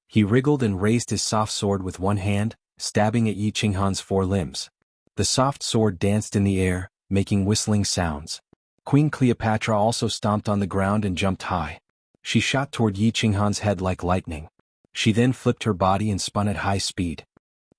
Speaker 1: He wriggled and raised his soft sword with one hand, stabbing at Yi Qinghan's four limbs. The soft sword danced in the air, making whistling sounds. Queen Cleopatra also stomped on the ground and jumped high. She shot toward Yi Qinghan's head like lightning. She then flipped her body and spun at high speed.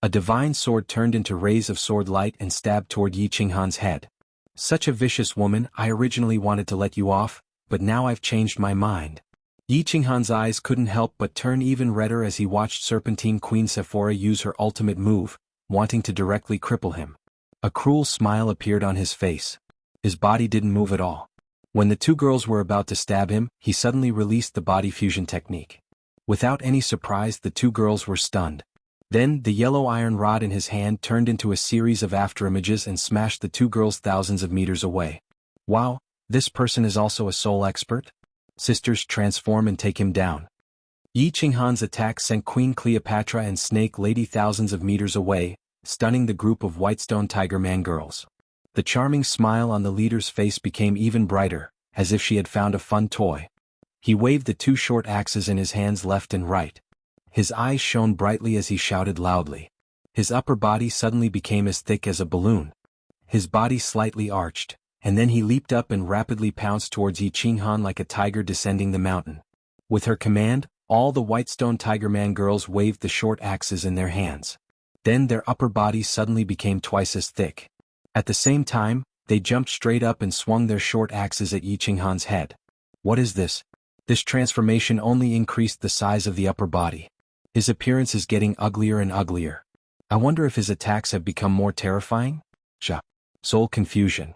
Speaker 1: A divine sword turned into rays of sword light and stabbed toward Yi Qinghan's head. Such a vicious woman, I originally wanted to let you off, but now I've changed my mind. Yi Qinghan's eyes couldn't help but turn even redder as he watched Serpentine Queen Sephora use her ultimate move, wanting to directly cripple him. A cruel smile appeared on his face. His body didn't move at all. When the two girls were about to stab him, he suddenly released the body fusion technique. Without any surprise, the two girls were stunned. Then, the yellow iron rod in his hand turned into a series of afterimages and smashed the two girls thousands of meters away. Wow, this person is also a soul expert? Sisters, transform and take him down. Yi Qinghan's attack sent Queen Cleopatra and Snake Lady thousands of meters away, stunning the group of Whitestone Tiger Man girls. The charming smile on the leader's face became even brighter, as if she had found a fun toy. He waved the two short axes in his hands left and right. His eyes shone brightly as he shouted loudly. His upper body suddenly became as thick as a balloon. His body slightly arched, and then he leaped up and rapidly pounced towards Yi Qinghan like a tiger descending the mountain. With her command, all the Whitestone Tiger Man girls waved the short axes in their hands. Then their upper bodies suddenly became twice as thick. At the same time, they jumped straight up and swung their short axes at Yi Qinghan's head. What is this? This transformation only increased the size of the upper body. His appearance is getting uglier and uglier. I wonder if his attacks have become more terrifying? Soul confusion.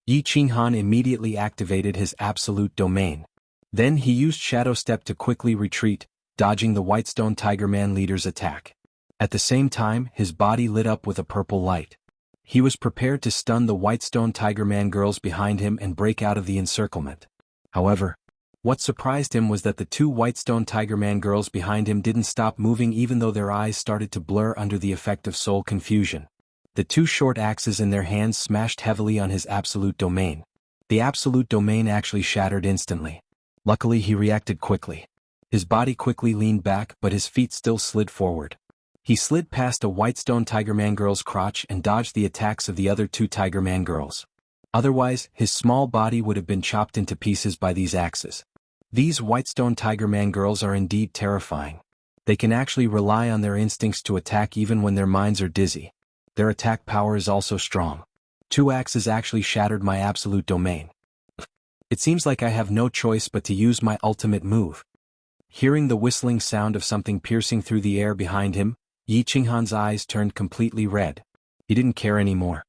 Speaker 1: Yi Qinghan immediately activated his absolute domain. Then he used Shadow Step to quickly retreat, dodging the Whitestone Tiger Man leader's attack. At the same time, his body lit up with a purple light. He was prepared to stun the Whitestone Tiger Man girls behind him and break out of the encirclement. However, what surprised him was that the two Whitestone Tiger Man girls behind him didn't stop moving even though their eyes started to blur under the effect of soul confusion. The two short axes in their hands smashed heavily on his absolute domain. The absolute domain actually shattered instantly. Luckily, he reacted quickly. His body quickly leaned back, but his feet still slid forward. He slid past a Whitestone Tiger Man girl's crotch and dodged the attacks of the other two Tiger Man girls. Otherwise, his small body would have been chopped into pieces by these axes. These Whitestone Tiger Man girls are indeed terrifying. They can actually rely on their instincts to attack even when their minds are dizzy. Their attack power is also strong. Two axes actually shattered my absolute domain. It seems like I have no choice but to use my ultimate move. Hearing the whistling sound of something piercing through the air behind him, Yi Qinghan's eyes turned completely red. He didn't care anymore.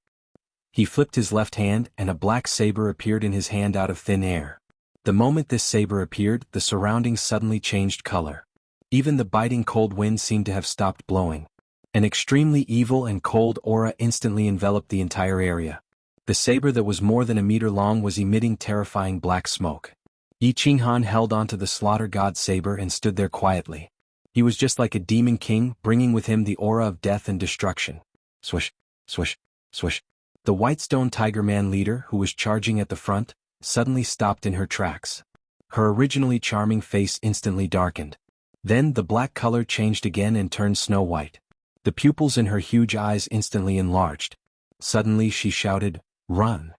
Speaker 1: He flipped his left hand and a black saber appeared in his hand out of thin air. The moment this saber appeared, the surroundings suddenly changed color. Even the biting cold wind seemed to have stopped blowing. An extremely evil and cold aura instantly enveloped the entire area. The saber that was more than a meter long was emitting terrifying black smoke. Yi Qinghan held onto the slaughter god saber and stood there quietly. He was just like a demon king, bringing with him the aura of death and destruction. Swish, swish, swish. The Whitestone Tiger Man leader, who was charging at the front, suddenly stopped in her tracks. Her originally charming face instantly darkened. Then the black color changed again and turned snow white. The pupils in her huge eyes instantly enlarged. Suddenly she shouted, "Run!"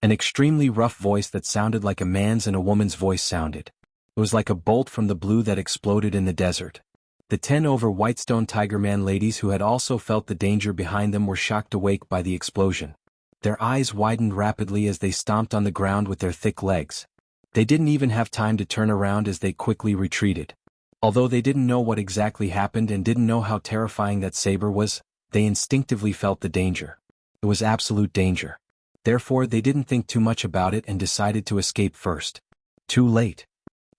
Speaker 1: An extremely rough voice that sounded like a man's and a woman's voice sounded. It was like a bolt from the blue that exploded in the desert. The 10 over Whitestone Tiger Man ladies who had also felt the danger behind them were shocked awake by the explosion. Their eyes widened rapidly as they stomped on the ground with their thick legs. They didn't even have time to turn around as they quickly retreated. Although they didn't know what exactly happened and didn't know how terrifying that saber was, they instinctively felt the danger. It was absolute danger. Therefore they didn't think too much about it and decided to escape first. Too late.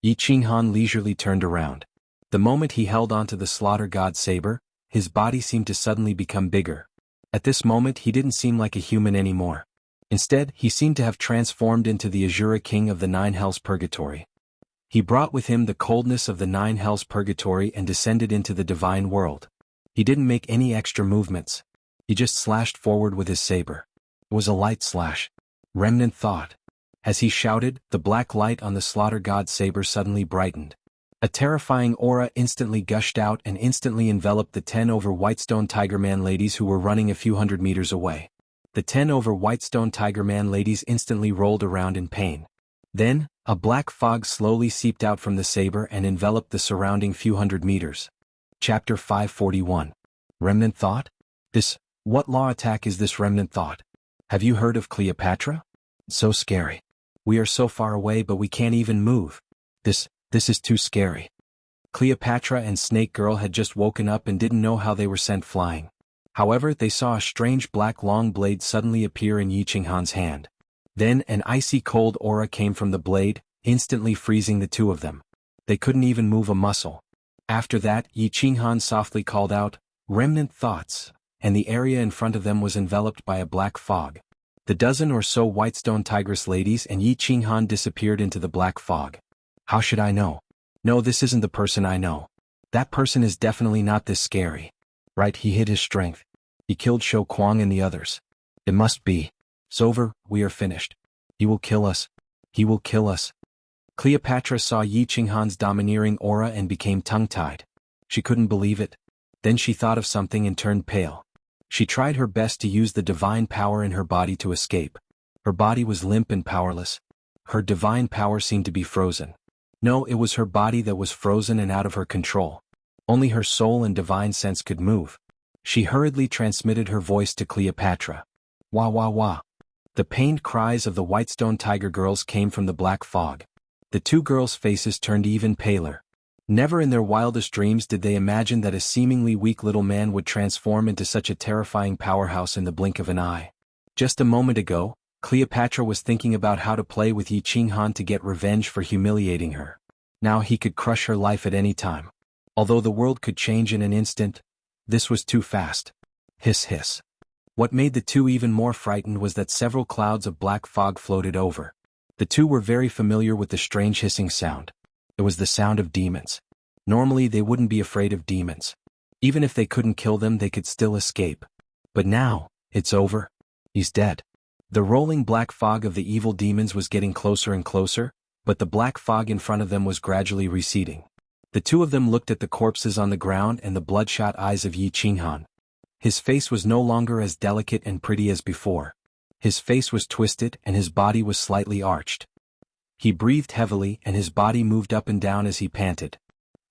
Speaker 1: Yi Qinghan leisurely turned around. The moment he held onto the slaughter god saber, his body seemed to suddenly become bigger. At this moment he didn't seem like a human anymore. Instead, he seemed to have transformed into the Azura King of the Nine Hells Purgatory. He brought with him the coldness of the Nine Hells Purgatory and descended into the divine world. He didn't make any extra movements. He just slashed forward with his saber. It was a light slash. Remnant thought. As he shouted, the black light on the slaughter god saber suddenly brightened. A terrifying aura instantly gushed out and instantly enveloped the 10 over Whitestone Tiger Man ladies who were running a few hundred meters away. The 10 over Whitestone Tiger Man ladies instantly rolled around in pain. Then, a black fog slowly seeped out from the saber and enveloped the surrounding few hundred meters. Chapter 541. Remnant Thought? What law attack is this Remnant Thought? Have you heard of Cleopatra? So scary. We are so far away but we can't even move. This is too scary. Cleopatra and Snake Girl had just woken up and didn't know how they were sent flying. However, they saw a strange black long blade suddenly appear in Yi Qinghan's hand. Then an icy cold aura came from the blade, instantly freezing the two of them. They couldn't even move a muscle. After that, Yi Qinghan softly called out, "Remnant Thoughts," and the area in front of them was enveloped by a black fog. The dozen or so Whitestone Tigress ladies and Yi Qinghan disappeared into the black fog. How should I know? No, this isn't the person I know. That person is definitely not this scary. Right, he hid his strength. He killed Shou Kuang and the others. It must be. It's over, we are finished. He will kill us. He will kill us. Cleopatra saw Yi Qinghan's domineering aura and became tongue-tied. She couldn't believe it. Then she thought of something and turned pale. She tried her best to use the divine power in her body to escape. Her body was limp and powerless. Her divine power seemed to be frozen. No, it was her body that was frozen and out of her control. Only her soul and divine sense could move. She hurriedly transmitted her voice to Cleopatra. Wah wah wah. The pained cries of the Whitestone Tiger girls came from the black fog. The two girls' faces turned even paler. Never in their wildest dreams did they imagine that a seemingly weak little man would transform into such a terrifying powerhouse in the blink of an eye. Just a moment ago, Cleopatra was thinking about how to play with Yi Qinghan to get revenge for humiliating her. Now he could crush her life at any time. Although the world could change in an instant, this was too fast. Hiss hiss. What made the two even more frightened was that several clouds of black fog floated over. The two were very familiar with the strange hissing sound. It was the sound of demons. Normally they wouldn't be afraid of demons. Even if they couldn't kill them, they could still escape. But now, it's over. He's dead. The rolling black fog of the evil demons was getting closer and closer, but the black fog in front of them was gradually receding. The two of them looked at the corpses on the ground and the bloodshot eyes of Yi Qinghan. His face was no longer as delicate and pretty as before. His face was twisted and his body was slightly arched. He breathed heavily and his body moved up and down as he panted.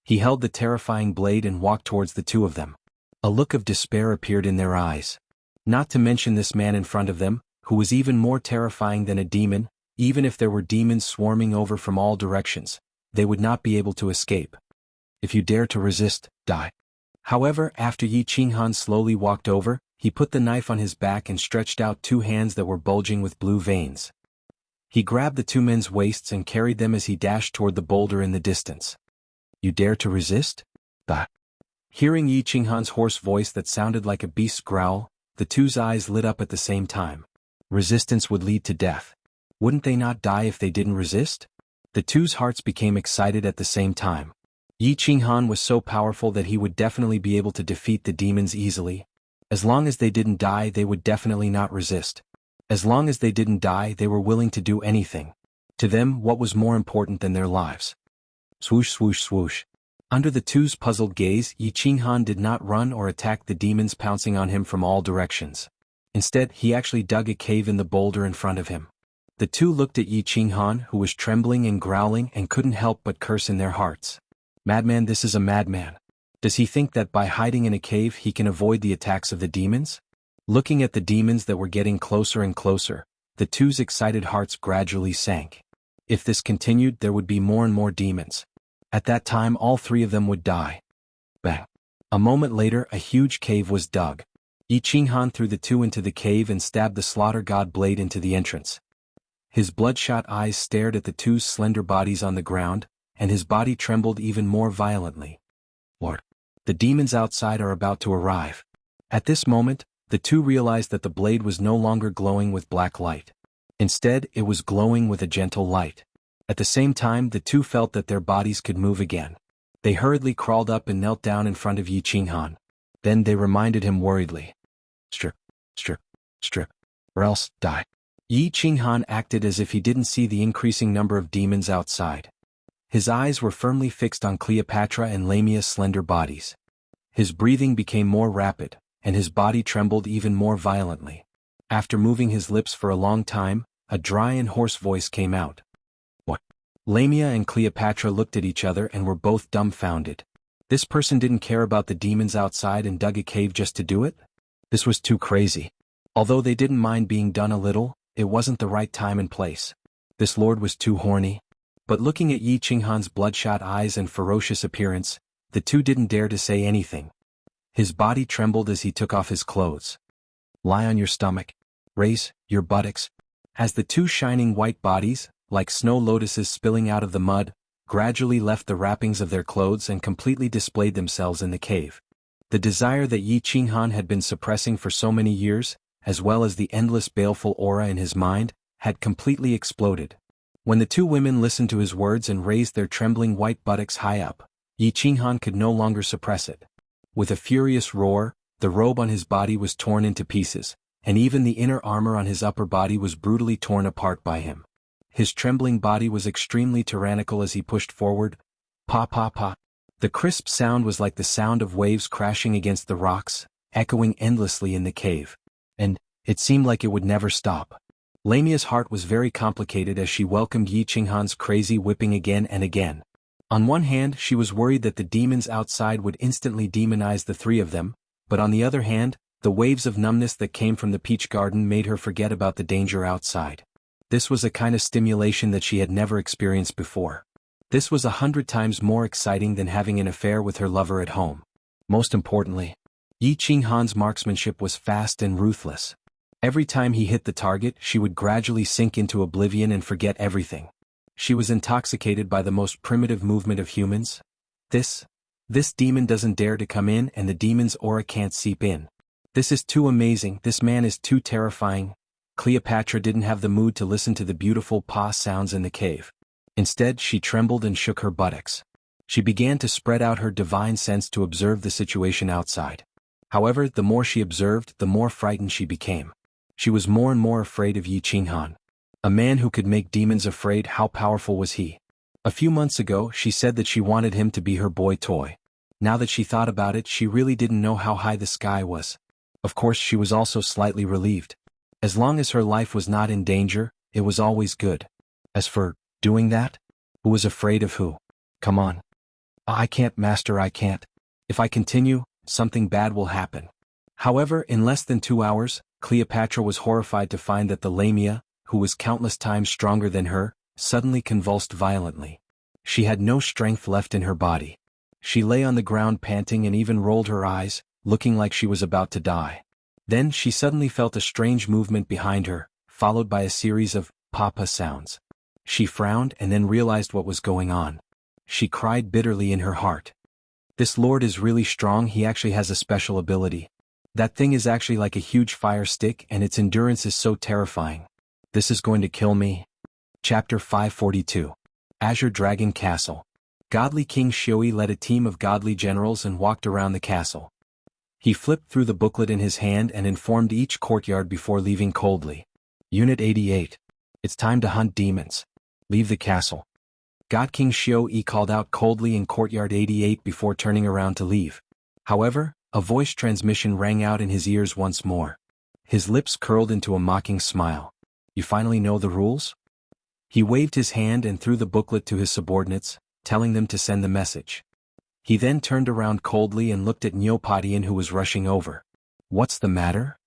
Speaker 1: He held the terrifying blade and walked towards the two of them. A look of despair appeared in their eyes. Not to mention this man in front of them, who was even more terrifying than a demon. Even if there were demons swarming over from all directions, they would not be able to escape. If you dare to resist, die. However, after Yi Qinghan slowly walked over, he put the knife on his back and stretched out two hands that were bulging with blue veins. He grabbed the two men's waists and carried them as he dashed toward the boulder in the distance. You dare to resist? Die. Hearing Yi Qinghan's hoarse voice that sounded like a beast's growl, the two's eyes lit up at the same time. Resistance would lead to death. Wouldn't they not die if they didn't resist? The two's hearts became excited at the same time. Yi Qinghan was so powerful that he would definitely be able to defeat the demons easily. As long as they didn't die, they would definitely not resist. As long as they didn't die, they were willing to do anything. To them, what was more important than their lives? Swoosh, swoosh, swoosh. Under the two's puzzled gaze, Yi Qinghan did not run or attack the demons pouncing on him from all directions. Instead, he actually dug a cave in the boulder in front of him. The two looked at Yi Qinghan, who was trembling and growling and couldn't help but curse in their hearts. Madman, this is a madman. Does he think that by hiding in a cave he can avoid the attacks of the demons? Looking at the demons that were getting closer and closer, the two's excited hearts gradually sank. If this continued, there would be more and more demons. At that time, all three of them would die. Bang. A moment later, a huge cave was dug. Yi Qinghan threw the two into the cave and stabbed the slaughter god blade into the entrance. His bloodshot eyes stared at the two's slender bodies on the ground, and his body trembled even more violently. Lord, the demons outside are about to arrive. At this moment, the two realized that the blade was no longer glowing with black light. Instead, it was glowing with a gentle light. At the same time, the two felt that their bodies could move again. They hurriedly crawled up and knelt down in front of Yi Qinghan. Then they reminded him worriedly. Strip, strip, strip, or else die. Yi Qinghan acted as if he didn't see the increasing number of demons outside. His eyes were firmly fixed on Cleopatra and Lamia's slender bodies. His breathing became more rapid, and his body trembled even more violently. After moving his lips for a long time, a dry and hoarse voice came out. What? Lamia and Cleopatra looked at each other and were both dumbfounded. This person didn't care about the demons outside and dug a cave just to do it? This was too crazy. Although they didn't mind being done a little, it wasn't the right time and place. This lord was too horny. But looking at Yi Qinghan's bloodshot eyes and ferocious appearance, the two didn't dare to say anything. His body trembled as he took off his clothes. Lie on your stomach. Raise your buttocks. As the two shining white bodies, like snow lotuses spilling out of the mud, gradually left the wrappings of their clothes and completely displayed themselves in the cave. The desire that Yi Qinghan had been suppressing for so many years, as well as the endless baleful aura in his mind, had completely exploded. When the two women listened to his words and raised their trembling white buttocks high up, Yi Qinghan could no longer suppress it. With a furious roar, the robe on his body was torn into pieces, and even the inner armor on his upper body was brutally torn apart by him. His trembling body was extremely tyrannical as he pushed forward. Pa pa pa. The crisp sound was like the sound of waves crashing against the rocks, echoing endlessly in the cave. And it seemed like it would never stop. Lamia's heart was very complicated as she welcomed Yi Qinghan's crazy whipping again and again. On one hand, she was worried that the demons outside would instantly demonize the three of them, but on the other hand, the waves of numbness that came from the peach garden made her forget about the danger outside. This was a kind of stimulation that she had never experienced before. This was 100 times more exciting than having an affair with her lover at home. Most importantly, Yi Qinghan's marksmanship was fast and ruthless. Every time he hit the target, she would gradually sink into oblivion and forget everything. She was intoxicated by the most primitive movement of humans. This demon doesn't dare to come in and the demon's aura can't seep in. This is too amazing, this man is too terrifying. Cleopatra didn't have the mood to listen to the beautiful pa sounds in the cave. Instead, she trembled and shook her buttocks. She began to spread out her divine sense to observe the situation outside. However, the more she observed, the more frightened she became. She was more and more afraid of Yi Qinghan. A man who could make demons afraid, how powerful was he? A few months ago, she said that she wanted him to be her boy toy. Now that she thought about it, she really didn't know how high the sky was. Of course, she was also slightly relieved. As long as her life was not in danger, it was always good. As for doing that? Who was afraid of who? Come on. I can't, master, I can't. If I continue, something bad will happen. However, in less than 2 hours, Cleopatra was horrified to find that the Lamia, who was countless times stronger than her, suddenly convulsed violently. She had no strength left in her body. She lay on the ground panting and even rolled her eyes, looking like she was about to die. Then she suddenly felt a strange movement behind her, followed by a series of papa sounds. She frowned and then realized what was going on. She cried bitterly in her heart. This lord is really strong. He actually has a special ability. That thing is actually like a huge fire stick and its endurance is so terrifying. This is going to kill me. Chapter 542. Azure Dragon Castle. Godly King Xiui led a team of godly generals and walked around the castle. He flipped through the booklet in his hand and informed each courtyard before leaving coldly. Unit 88. It's time to hunt demons. Leave the castle. God King Xiui called out coldly in courtyard 88 before turning around to leave. However, a voice transmission rang out in his ears once more. His lips curled into a mocking smile. You finally know the rules? He waved his hand and threw the booklet to his subordinates, telling them to send the message. He then turned around coldly and looked at Neopodian, who was rushing over. What's the matter?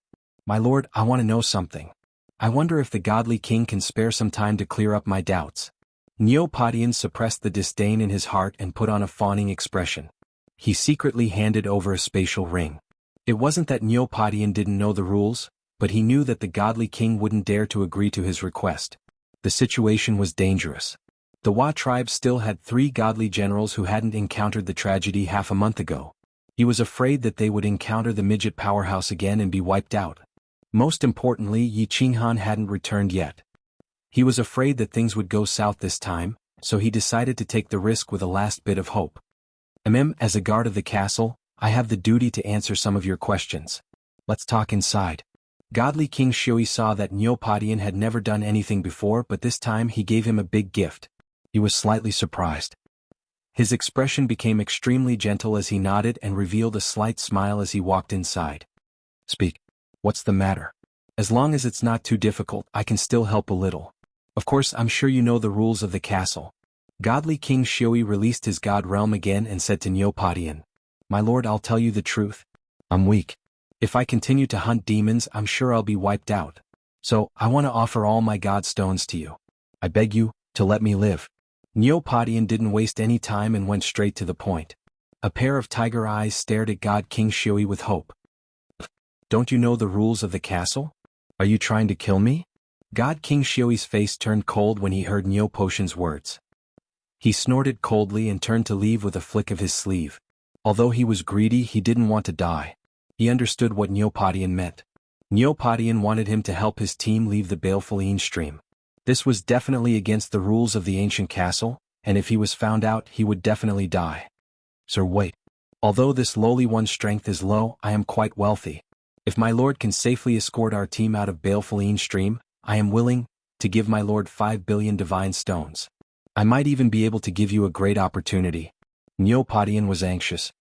Speaker 1: My lord, I want to know something. I wonder if the godly king can spare some time to clear up my doubts. Neopodian suppressed the disdain in his heart and put on a fawning expression. He secretly handed over a spatial ring. It wasn't that Neopodian didn't know the rules, but he knew that the godly king wouldn't dare to agree to his request. The situation was dangerous. The Wa tribe still had 3 godly generals who hadn't encountered the tragedy half a month ago. He was afraid that they would encounter the midget powerhouse again and be wiped out. Most importantly, Yi Qinghan hadn't returned yet. He was afraid that things would go south this time, so he decided to take the risk with a last bit of hope. As a guard of the castle, I have the duty to answer some of your questions. Let's talk inside. Godly King Xiui saw that Neopodian had never done anything before, but this time he gave him a big gift. He was slightly surprised. His expression became extremely gentle as he nodded and revealed a slight smile as he walked inside. Speak. What's the matter? As long as it's not too difficult, I can still help a little. Of course, I'm sure you know the rules of the castle. Godly King Xiui released his god realm again and said to Neopodian, My lord, I'll tell you the truth. I'm weak. If I continue to hunt demons, I'm sure I'll be wiped out. So, I want to offer all my god stones to you. I beg you, to let me live. Neopodian didn't waste any time and went straight to the point. A pair of tiger eyes stared at God King Xiui with hope. Don't you know the rules of the castle? Are you trying to kill me? God King Xiui's face turned cold when he heard Neopodian's words. He snorted coldly and turned to leave with a flick of his sleeve. Although he was greedy, he didn't want to die. He understood what Neopodian meant. Neopodian wanted him to help his team leave the baleful stream. This was definitely against the rules of the ancient castle, and if he was found out, he would definitely die. Sir, wait. Although this lowly one's strength is low, I am quite wealthy. If my lord can safely escort our team out of baleful stream, I am willing to give my lord 5 billion divine stones. I might even be able to give you a great opportunity. Neopodian was anxious.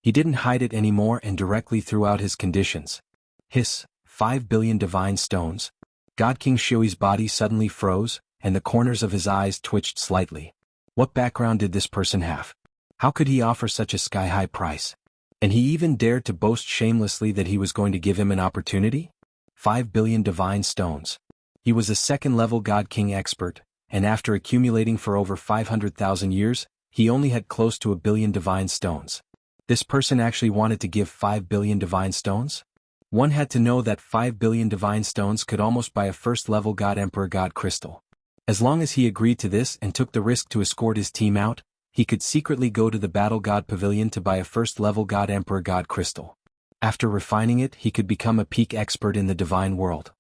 Speaker 1: He didn't hide it anymore and directly threw out his conditions. Hiss, 5 billion divine stones. God King Xiui's body suddenly froze, and the corners of his eyes twitched slightly. What background did this person have? How could he offer such a sky-high price? And he even dared to boast shamelessly that he was going to give him an opportunity? 5 billion divine stones. He was a second-level God King expert, and after accumulating for over 500,000 years, he only had close to 1 billion divine stones. This person actually wanted to give 5 billion divine stones? One had to know that 5 billion divine stones could almost buy a first-level God Emperor God Crystal. As long as he agreed to this and took the risk to escort his team out, he could secretly go to the Battle God Pavilion to buy a first-level God Emperor God Crystal. After refining it, he could become a peak expert in the divine world.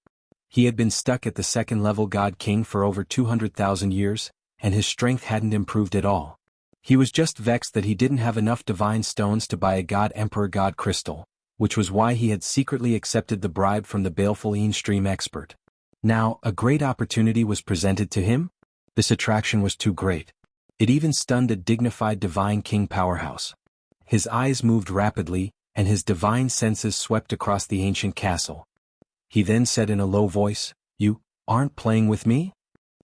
Speaker 1: He had been stuck at the second-level God King for over 200,000 years, and his strength hadn't improved at all. He was just vexed that he didn't have enough divine stones to buy a God Emperor God Crystal, which was why he had secretly accepted the bribe from the baleful stream expert. Now, a great opportunity was presented to him? This attraction was too great. It even stunned a dignified divine king powerhouse. His eyes moved rapidly, and his divine senses swept across the ancient castle. He then said in a low voice, You aren't playing with me?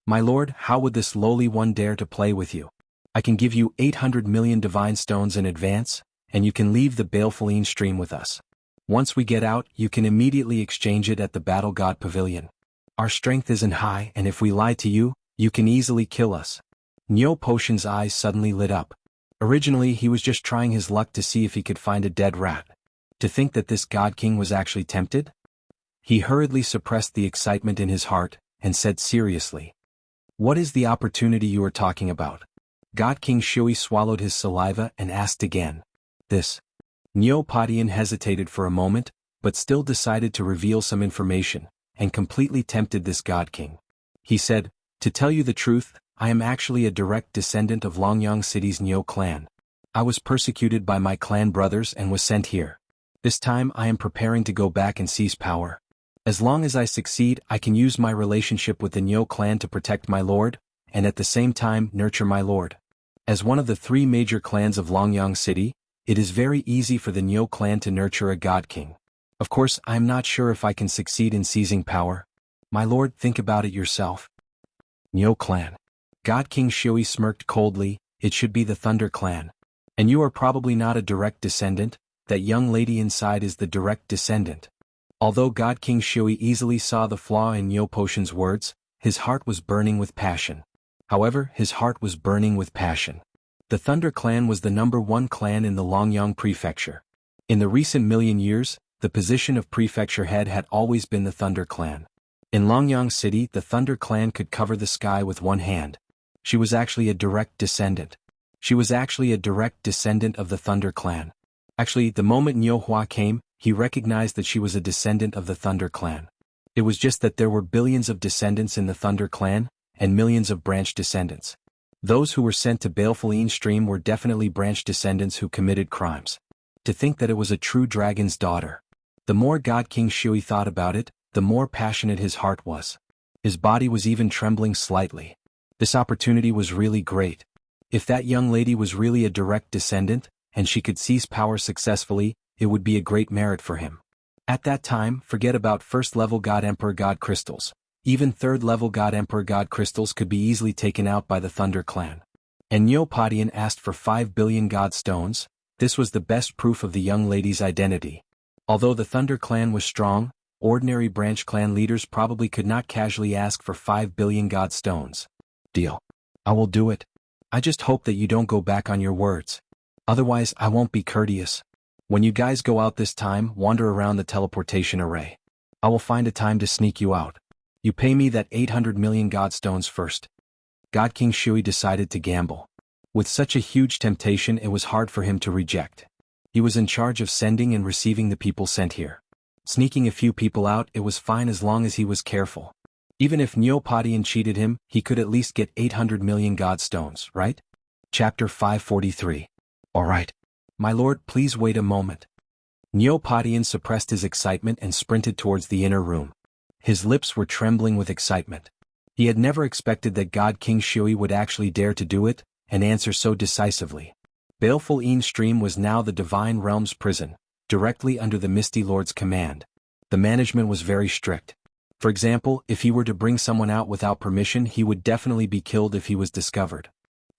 Speaker 1: My lord, how would this lowly one dare to play with you? I can give you 800 million divine stones in advance, and you can leave the baleful stream with us. Once we get out, you can immediately exchange it at the Battle God Pavilion. Our strength isn't high, and if we lie to you, you can easily kill us. Neopodian's eyes suddenly lit up. Originally he was just trying his luck to see if he could find a dead rat. To think that this God King was actually tempted? He hurriedly suppressed the excitement in his heart, and said seriously, "What is the opportunity you are talking about?" God King Shui swallowed his saliva and asked again. This. Neo Padian hesitated for a moment, but still decided to reveal some information, and completely tempted this God King. He said, "To tell you the truth, I am actually a direct descendant of Longyang City's Neo clan. I was persecuted by my clan brothers and was sent here. This time I am preparing to go back and seize power. As long as I succeed, I can use my relationship with the Neo clan to protect my lord, and at the same time nurture my lord. As one of the three major clans of Longyang City, it is very easy for the Neo clan to nurture a God King. Of course, I am not sure if I can succeed in seizing power. My lord, think about it yourself." Neo clan. God King Shui smirked coldly. "It should be the Thunder clan. And you are probably not a direct descendant. That young lady inside is the direct descendant." Although God King Shui easily saw the flaw in Neo Potion's words, his heart was burning with passion. However, his heart was burning with passion. The Thunder clan was the #1 clan in the Longyang prefecture. In the recent million years, the position of prefecture head had always been the Thunder clan. In Longyang City, the Thunder clan could cover the sky with one hand. She was actually a direct descendant. She was actually a direct descendant of the Thunder clan. Actually, the moment Niu Hua came, he recognized that she was a descendant of the Thunder clan. It was just that there were billions of descendants in the Thunder clan, and millions of branch descendants. Those who were sent to Baleful Stream were definitely branch descendants who committed crimes. To think that it was a true dragon's daughter. The more God King Shui thought about it, the more passionate his heart was. His body was even trembling slightly. This opportunity was really great. If that young lady was really a direct descendant, and she could seize power successfully, it would be a great merit for him. At that time, forget about first-level God Emperor God crystals. Even third-level God Emperor God crystals could be easily taken out by the Thunder clan. And Neopodian asked for 5 billion God stones. This was the best proof of the young lady's identity. Although the Thunder clan was strong, ordinary branch clan leaders probably could not casually ask for 5 billion God stones. Deal. I will do it. I just hope that you don't go back on your words. Otherwise, I won't be courteous. When you guys go out this time, wander around the teleportation array. I will find a time to sneak you out. You pay me that 800 million God stones first. God King Shui decided to gamble. With such a huge temptation, it was hard for him to reject. He was in charge of sending and receiving the people sent here. Sneaking a few people out, it was fine as long as he was careful. Even if Neopodian cheated him, he could at least get 800 million God stones, right? Chapter 543. Alright. My lord, please wait a moment. Neopodian suppressed his excitement and sprinted towards the inner room. His lips were trembling with excitement. He had never expected that God King Shui would actually dare to do it, and answer so decisively. Baleful Stream was now the Divine Realm's prison, directly under the Misty Lord's command. The management was very strict. For example, if he were to bring someone out without permission, he would definitely be killed if he was discovered.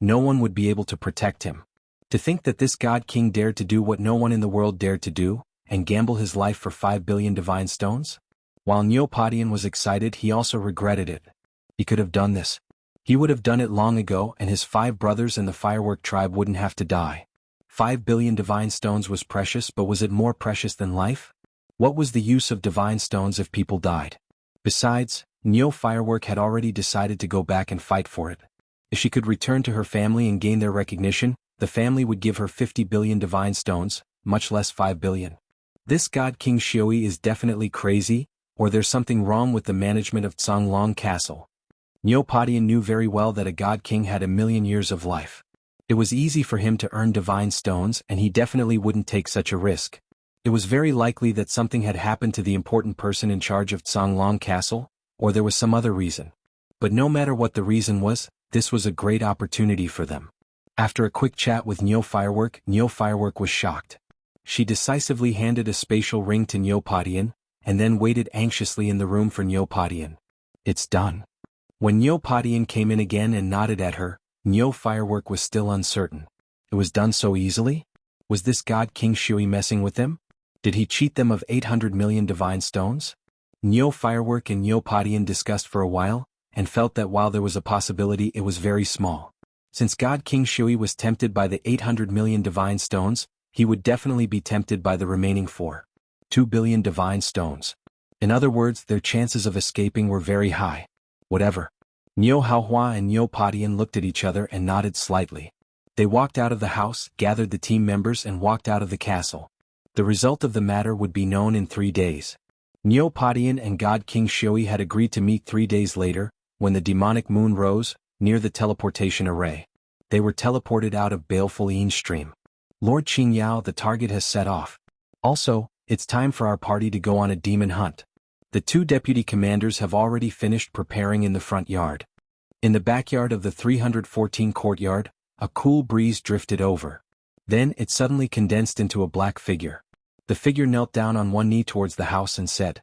Speaker 1: No one would be able to protect him. To think that this God King dared to do what no one in the world dared to do, and gamble his life for 5 billion divine stones? While Neopodian was excited, he also regretted it. He could have done this. He would have done it long ago, and his 5 brothers and the Firework tribe wouldn't have to die. 5 billion divine stones was precious, but was it more precious than life? What was the use of divine stones if people died? Besides, Neo Firework had already decided to go back and fight for it. If she could return to her family and gain their recognition, the family would give her 50 billion divine stones, much less 5 billion. This God King Shui is definitely crazy, or there's something wrong with the management of Zonglong Castle. Neopodian knew very well that a God King had a million years of life. It was easy for him to earn divine stones, and he definitely wouldn't take such a risk. It was very likely that something had happened to the important person in charge of Zonglong Castle, or there was some other reason. But no matter what the reason was, this was a great opportunity for them. After a quick chat with Neo Firework was shocked. She decisively handed a spatial ring to Neopodian, and then waited anxiously in the room for Neopodian. It's done. When Neopodian came in again and nodded at her, Neo Firework was still uncertain. It was done so easily? Was this God King Shui messing with them? Did he cheat them of 800 million divine stones? Neo Firework and Neopodian discussed for a while, and felt that while there was a possibility, it was very small. Since God King Shui was tempted by the 800 million divine stones, he would definitely be tempted by the remaining 2 billion divine stones. In other words, their chances of escaping were very high. Whatever. Niu Haohua and Niu Padian looked at each other and nodded slightly. They walked out of the house, gathered the team members and walked out of the castle. The result of the matter would be known in 3 days. Niu Padian and God King Shui had agreed to meet 3 days later, when the demonic moon rose, near the teleportation array. They were teleported out of baleful Yin stream. Lord Qingyao, the target has set off. Also, it's time for our party to go on a demon hunt. The 2 deputy commanders have already finished preparing in the front yard. In the backyard of the 314 courtyard, a cool breeze drifted over. Then it suddenly condensed into a black figure. The figure knelt down on one knee towards the house and said,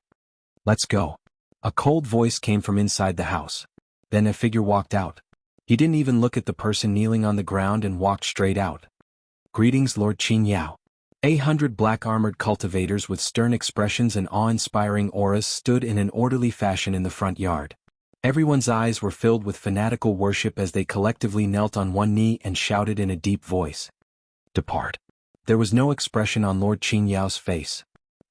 Speaker 1: "Let's go." A cold voice came from inside the house. Then a figure walked out. He didn't even look at the person kneeling on the ground and walked straight out. "Greetings, Lord Qingyao." 100 black-armored cultivators with stern expressions and awe-inspiring auras stood in an orderly fashion in the front yard. Everyone's eyes were filled with fanatical worship as they collectively knelt on one knee and shouted in a deep voice, "Depart." There was no expression on Lord Qingyao's face.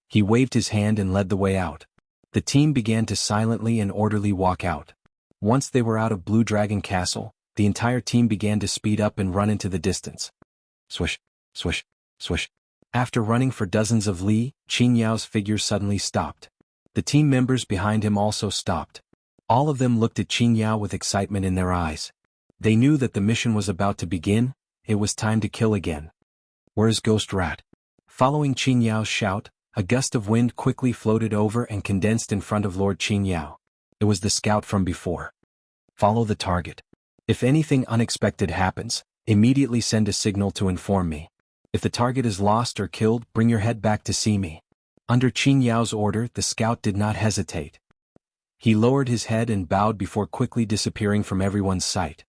Speaker 1: He waved his hand and led the way out. The team began to silently and orderly walk out. Once they were out of Blue Dragon Castle, the entire team began to speed up and run into the distance. Swish, swish, swish. After running for dozens of li, Qingyao's figure suddenly stopped. The team members behind him also stopped. All of them looked at Qingyao with excitement in their eyes. They knew that the mission was about to begin. It was time to kill again. "Where's Ghost Rat?" Following Qingyao's shout, a gust of wind quickly floated over and condensed in front of Lord Qingyao. It was the scout from before. "Follow the target. If anything unexpected happens, immediately send a signal to inform me. If the target is lost or killed, bring your head back to see me." Under Qingyao's order, the scout did not hesitate. He lowered his head and bowed before quickly disappearing from everyone's sight.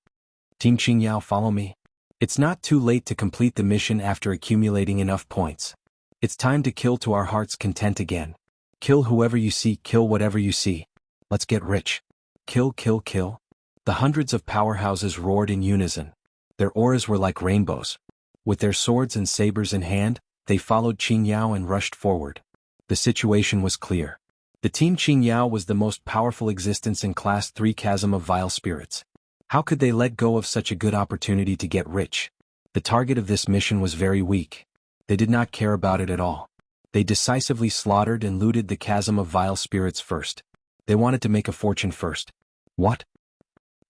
Speaker 1: "Team Qingyao, follow me. It's not too late to complete the mission after accumulating enough points. It's time to kill to our heart's content again. Kill whoever you see, kill whatever you see. Let's get rich. Kill, kill, kill." The hundreds of powerhouses roared in unison. Their auras were like rainbows. With their swords and sabers in hand, they followed Qingyao and rushed forward. The situation was clear. The team Qingyao was the most powerful existence in Class 3 Chasm of Vile Spirits. How could they let go of such a good opportunity to get rich? The target of this mission was very weak. They did not care about it at all. They decisively slaughtered and looted the Chasm of Vile Spirits first. They wanted to make a fortune first. What?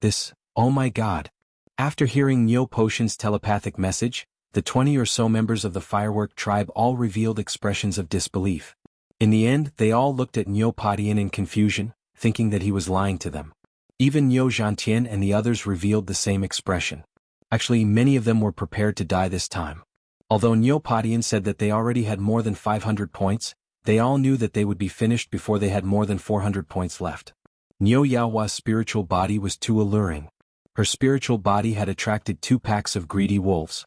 Speaker 1: This, oh my god. After hearing Neo Potion's telepathic message, the 20 or so members of the Firework tribe all revealed expressions of disbelief. In the end, they all looked at Neo Padian in confusion, thinking that he was lying to them. Even Neo Zhantian and the others revealed the same expression. Actually, many of them were prepared to die this time. Although Neo Padian said that they already had more than 500 points, they all knew that they would be finished before they had more than 400 points left. Neo Yaohua's spiritual body was too alluring. Her spiritual body had attracted 2 packs of greedy wolves.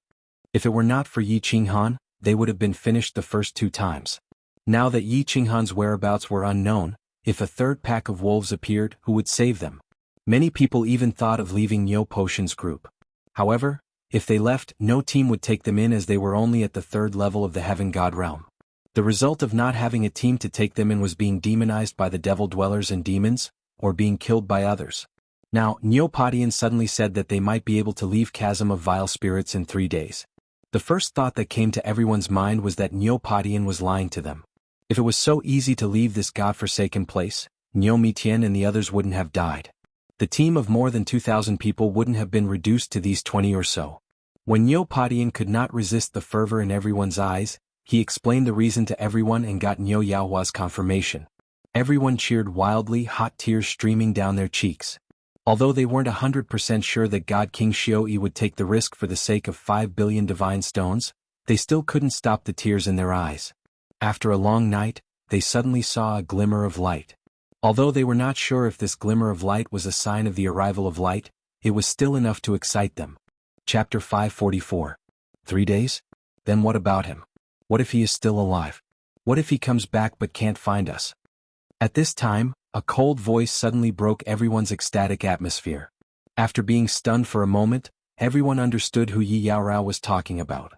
Speaker 1: If it were not for Yi Qinghan, they would have been finished the first 2 times. Now that Yi Qinghan's whereabouts were unknown, if a 3rd pack of wolves appeared, who would save them? Many people even thought of leaving Neo Potion's group. However, if they left, no team would take them in as they were only at the 3rd level of the Heaven God realm. The result of not having a team to take them in was being demonized by the devil dwellers and demons, or being killed by others. Now, Neo Padian suddenly said that they might be able to leave Chasm of Vile Spirits in 3 days. The first thought that came to everyone's mind was that Neo Padian was lying to them. If it was so easy to leave this godforsaken place, Neo Mitian and the others wouldn't have died. The team of more than 2,000 people wouldn't have been reduced to these 20 or so. When Neo Padian could not resist the fervor in everyone's eyes, he explained the reason to everyone and got Neo Yaohua's confirmation. Everyone cheered wildly, hot tears streaming down their cheeks. Although they weren't 100% sure that God King Xioi would take the risk for the sake of 5 billion divine stones, they still couldn't stop the tears in their eyes. After a long night, they suddenly saw a glimmer of light. Although they were not sure if this glimmer of light was a sign of the arrival of light, it was still enough to excite them. Chapter 544. 3 days? Then what about him? What if he is still alive? What if he comes back but can't find us? At this time, a cold voice suddenly broke everyone's ecstatic atmosphere. After being stunned for a moment, everyone understood who Yi Yaorao was talking about.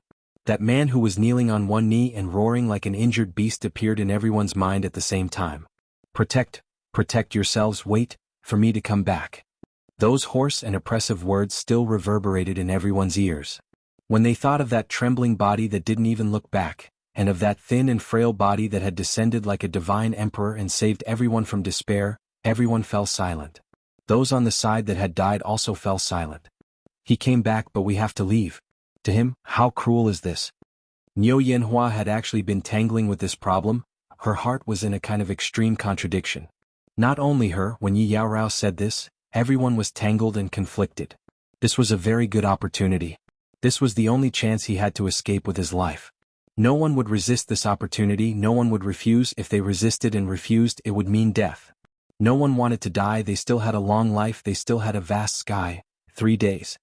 Speaker 1: That man who was kneeling on one knee and roaring like an injured beast appeared in everyone's mind at the same time. Protect yourselves, wait for me to come back. Those hoarse and oppressive words still reverberated in everyone's ears. When they thought of that trembling body that didn't even look back, and of that thin and frail body that had descended like a divine emperor and saved everyone from despair, everyone fell silent. Those on the side that had died also fell silent. He came back, but we have to leave. To him, how cruel is this? Niu Yanhua had actually been tangling with this problem. Her heart was in a kind of extreme contradiction. Not only her, when Yi Yaorao said this, everyone was tangled and conflicted. This was a very good opportunity. This was the only chance he had to escape with his life. No one would resist this opportunity, no one would refuse. If they resisted and refused, it would mean death. No one wanted to die, they still had a long life, they still had a vast sky. 3 days.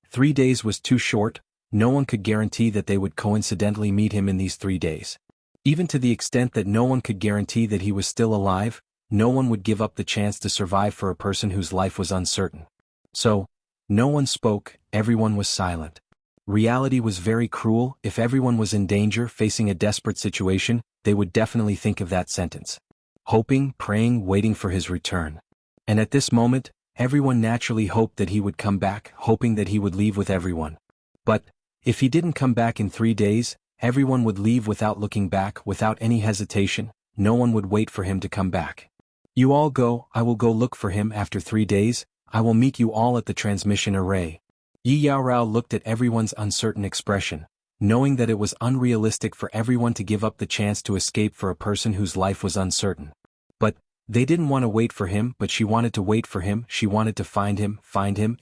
Speaker 1: 3 days was too short. No one could guarantee that they would coincidentally meet him in these 3 days. Even to the extent that no one could guarantee that he was still alive, no one would give up the chance to survive for a person whose life was uncertain. So, no one spoke, everyone was silent. Reality was very cruel. If everyone was in danger, facing a desperate situation, they would definitely think of that sentence. Hoping, praying, waiting for his return. And at this moment, everyone naturally hoped that he would come back, hoping that he would leave with everyone. But, if he didn't come back in 3 days, everyone would leave without looking back, without any hesitation. No one would wait for him to come back. You all go, I will go look for him after 3 days, I will meet you all at the transmission array. Yi Yaorao looked at everyone's uncertain expression, knowing that it was unrealistic for everyone to give up the chance to escape for a person whose life was uncertain. But, they didn't want to wait for him, but she wanted to wait for him, she wanted to find him,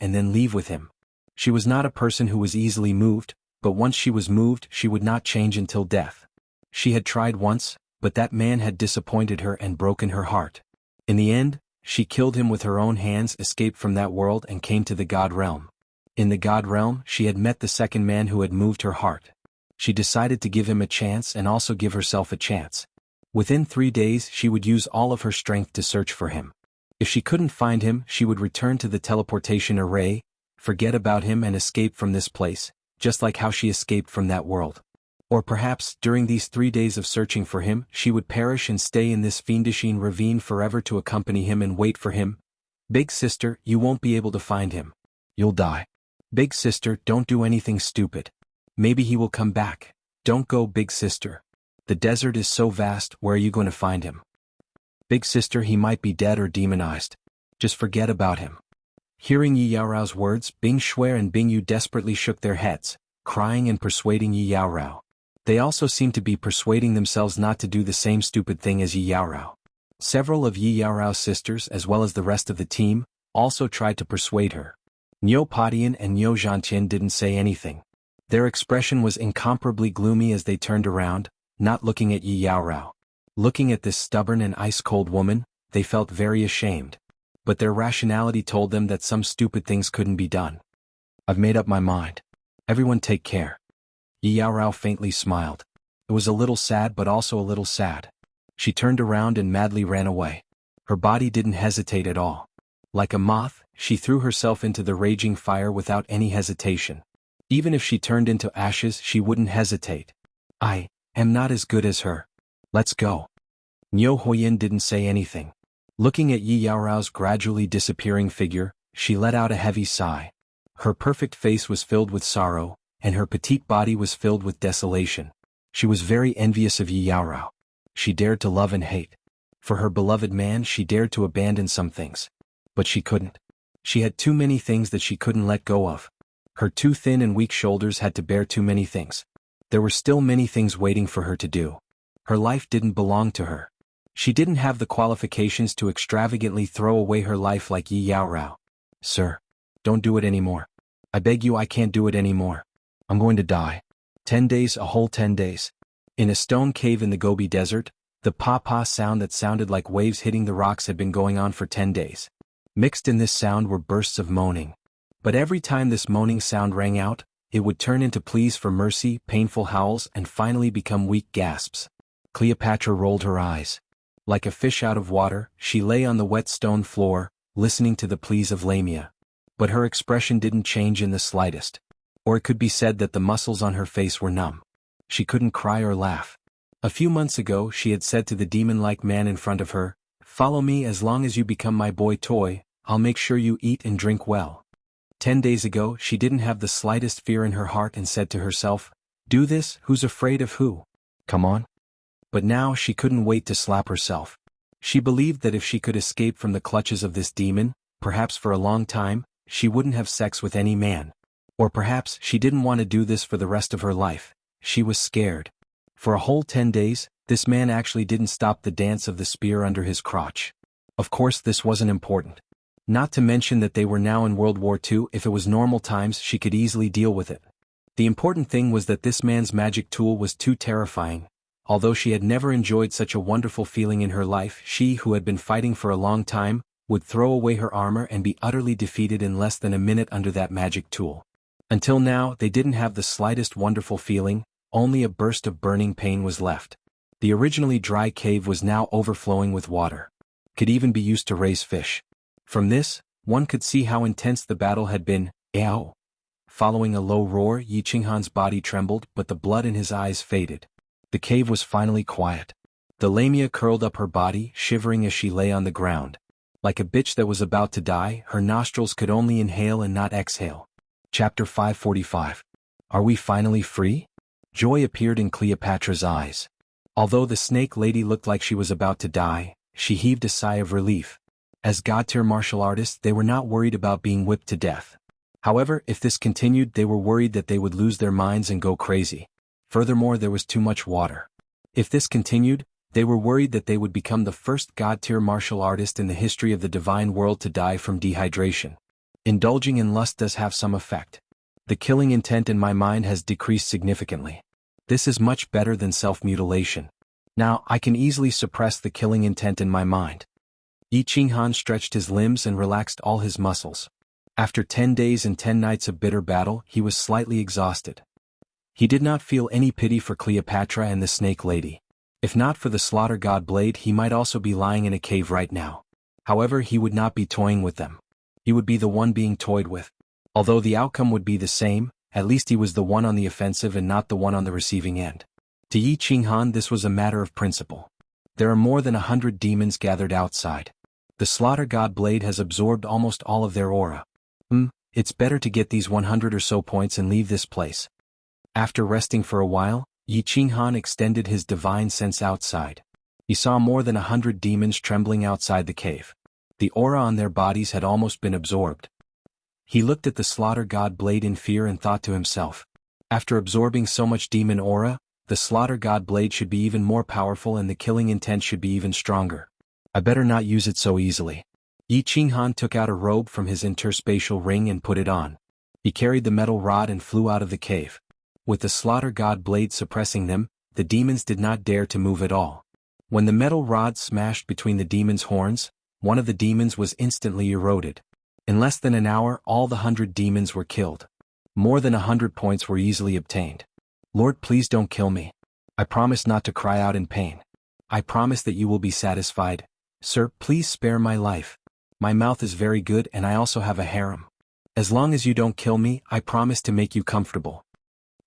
Speaker 1: and then leave with him. She was not a person who was easily moved, but once she was moved, she would not change until death. She had tried once, but that man had disappointed her and broken her heart. In the end, she killed him with her own hands, escaped from that world and came to the God realm. In the God realm, she had met the second man who had moved her heart. She decided to give him a chance and also give herself a chance. Within 3 days, she would use all of her strength to search for him. If she couldn't find him, she would return to the teleportation array, forget about him and escape from this place, just like how she escaped from that world. Or perhaps, during these 3 days of searching for him, she would perish and stay in this fiendish ravine forever to accompany him and wait for him. Big sister, you won't be able to find him. You'll die. Big sister, don't do anything stupid. Maybe he will come back. Don't go, big sister. The desert is so vast, where are you going to find him? Big sister, he might be dead or demonized. Just forget about him. Hearing Yi Yaorao's words, Bing Shui and Bing Yu desperately shook their heads, crying and persuading Yi Yaorao. They also seemed to be persuading themselves not to do the same stupid thing as Yi Yaorao. Several of Yi Yaorao's sisters, as well as the rest of the team, also tried to persuade her. Niu Padian and Niu Zhantian didn't say anything. Their expression was incomparably gloomy as they turned around, not looking at Yi Yaorao. Looking at this stubborn and ice-cold woman, they felt very ashamed. But their rationality told them that some stupid things couldn't be done. I've made up my mind. Everyone take care. Yi Yaorao faintly smiled. It was a little sad but also a little sad. She turned around and madly ran away. Her body didn't hesitate at all. Like a moth, she threw herself into the raging fire without any hesitation. Even if she turned into ashes, she wouldn't hesitate. I am not as good as her. Let's go. Niu Huoyin didn't say anything. Looking at Yi Yaorao's gradually disappearing figure, she let out a heavy sigh. Her perfect face was filled with sorrow, and her petite body was filled with desolation. She was very envious of Yi Yaorao. She dared to love and hate. For her beloved man, she dared to abandon some things. But she couldn't. She had too many things that she couldn't let go of. Her too thin and weak shoulders had to bear too many things. There were still many things waiting for her to do. Her life didn't belong to her. She didn't have the qualifications to extravagantly throw away her life like Yi Yaorao. Sir, don't do it anymore. I beg you, I can't do it anymore. I'm going to die. 10 days, a whole 10 days. In a stone cave in the Gobi Desert, the pa-pa sound that sounded like waves hitting the rocks had been going on for 10 days. Mixed in this sound were bursts of moaning. But every time this moaning sound rang out, it would turn into pleas for mercy, painful howls, and finally become weak gasps. Cleopatra rolled her eyes. Like a fish out of water, she lay on the wet stone floor, listening to the pleas of Lamia. but her expression didn't change in the slightest. Or it could be said that the muscles on her face were numb. She couldn't cry or laugh. A few months ago she had said to the demon-like man in front of her, "Follow me as long as you become my boy toy, I'll make sure you eat and drink well." 10 days ago she didn't have the slightest fear in her heart and said to herself, "Do this, who's afraid of who? Come on." But now she couldn't wait to slap herself. She believed that if she could escape from the clutches of this demon, perhaps for a long time, she wouldn't have sex with any man. Or perhaps she didn't want to do this for the rest of her life. She was scared. For a whole 10 days, this man actually didn't stop the dance of the spear under his crotch. Of course this wasn't important. Not to mention that they were now in World War II. If it was normal times she could easily deal with it. The important thing was that this man's magic tool was too terrifying. Although she had never enjoyed such a wonderful feeling in her life, she who had been fighting for a long time, would throw away her armor and be utterly defeated in less than a minute under that magic tool. Until now they didn't have the slightest wonderful feeling, only a burst of burning pain was left. The originally dry cave was now overflowing with water. Could even be used to raise fish. From this, one could see how intense the battle had been. Ow! Following a low roar, Yi Qinghan's body trembled but the blood in his eyes faded. The cave was finally quiet. The lamia curled up her body, shivering as she lay on the ground. Like a bitch that was about to die, her nostrils could only inhale and not exhale. Chapter 545. Are we finally free? Joy appeared in Cleopatra's eyes. Although the snake lady looked like she was about to die, she heaved a sigh of relief. As god-tier martial artists they were not worried about being whipped to death. However, if this continued they were worried that they would lose their minds and go crazy. Furthermore, there was too much water. If this continued, they were worried that they would become the first god-tier martial artist in the history of the divine world to die from dehydration. Indulging in lust does have some effect. The killing intent in my mind has decreased significantly. This is much better than self-mutilation. Now I can easily suppress the killing intent in my mind. Yi Qinghan stretched his limbs and relaxed all his muscles. After 10 days and 10 nights of bitter battle, he was slightly exhausted. He did not feel any pity for Cleopatra and the snake lady. If not for the slaughter god blade, he might also be lying in a cave right now. However, he would not be toying with them. He would be the one being toyed with. Although the outcome would be the same, at least he was the one on the offensive and not the one on the receiving end. To Yi Qinghan this was a matter of principle. There are more than 100 demons gathered outside. The slaughter god blade has absorbed almost all of their aura. It's better to get these 100 or so points and leave this place. After resting for a while, Yi Qinghan extended his divine sense outside. He saw more than 100 demons trembling outside the cave. The aura on their bodies had almost been absorbed. He looked at the slaughter god blade in fear and thought to himself, after absorbing so much demon aura, the slaughter god blade should be even more powerful and the killing intent should be even stronger. I better not use it so easily. Yi Qinghan took out a robe from his interspatial ring and put it on. He carried the metal rod and flew out of the cave. With the slaughter god blade suppressing them, the demons did not dare to move at all. When the metal rod smashed between the demon's horns, one of the demons was instantly eroded. In less than an hour, all the 100 demons were killed. More than 100 points were easily obtained. Lord, please don't kill me. I promise not to cry out in pain. I promise that you will be satisfied. Sir, please spare my life. My mouth is very good and I also have a harem. As long as you don't kill me, I promise to make you comfortable.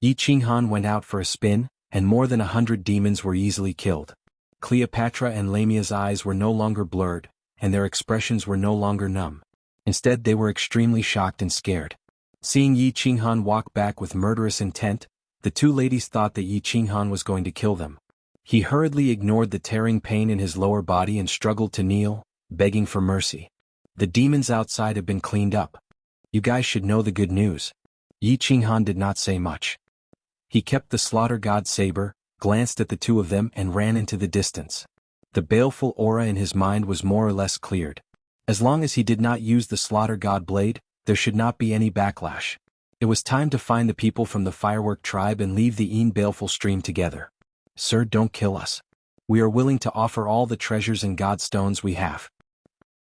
Speaker 1: Yi Qinghan went out for a spin, and more than 100 demons were easily killed. Cleopatra and Lamia's eyes were no longer blurred, and their expressions were no longer numb. Instead they were extremely shocked and scared. Seeing Yi Qinghan walk back with murderous intent, the two ladies thought that Yi Qinghan was going to kill them. He hurriedly ignored the tearing pain in his lower body and struggled to kneel, begging for mercy. The demons outside have been cleaned up. You guys should know the good news. Yi Qinghan did not say much. He kept the slaughter god saber, glanced at the two of them and ran into the distance. The baleful aura in his mind was more or less cleared. As long as he did not use the slaughter god blade, there should not be any backlash. It was time to find the people from the firework tribe and leave the baleful stream together. Sir, don't kill us. We are willing to offer all the treasures and god stones we have.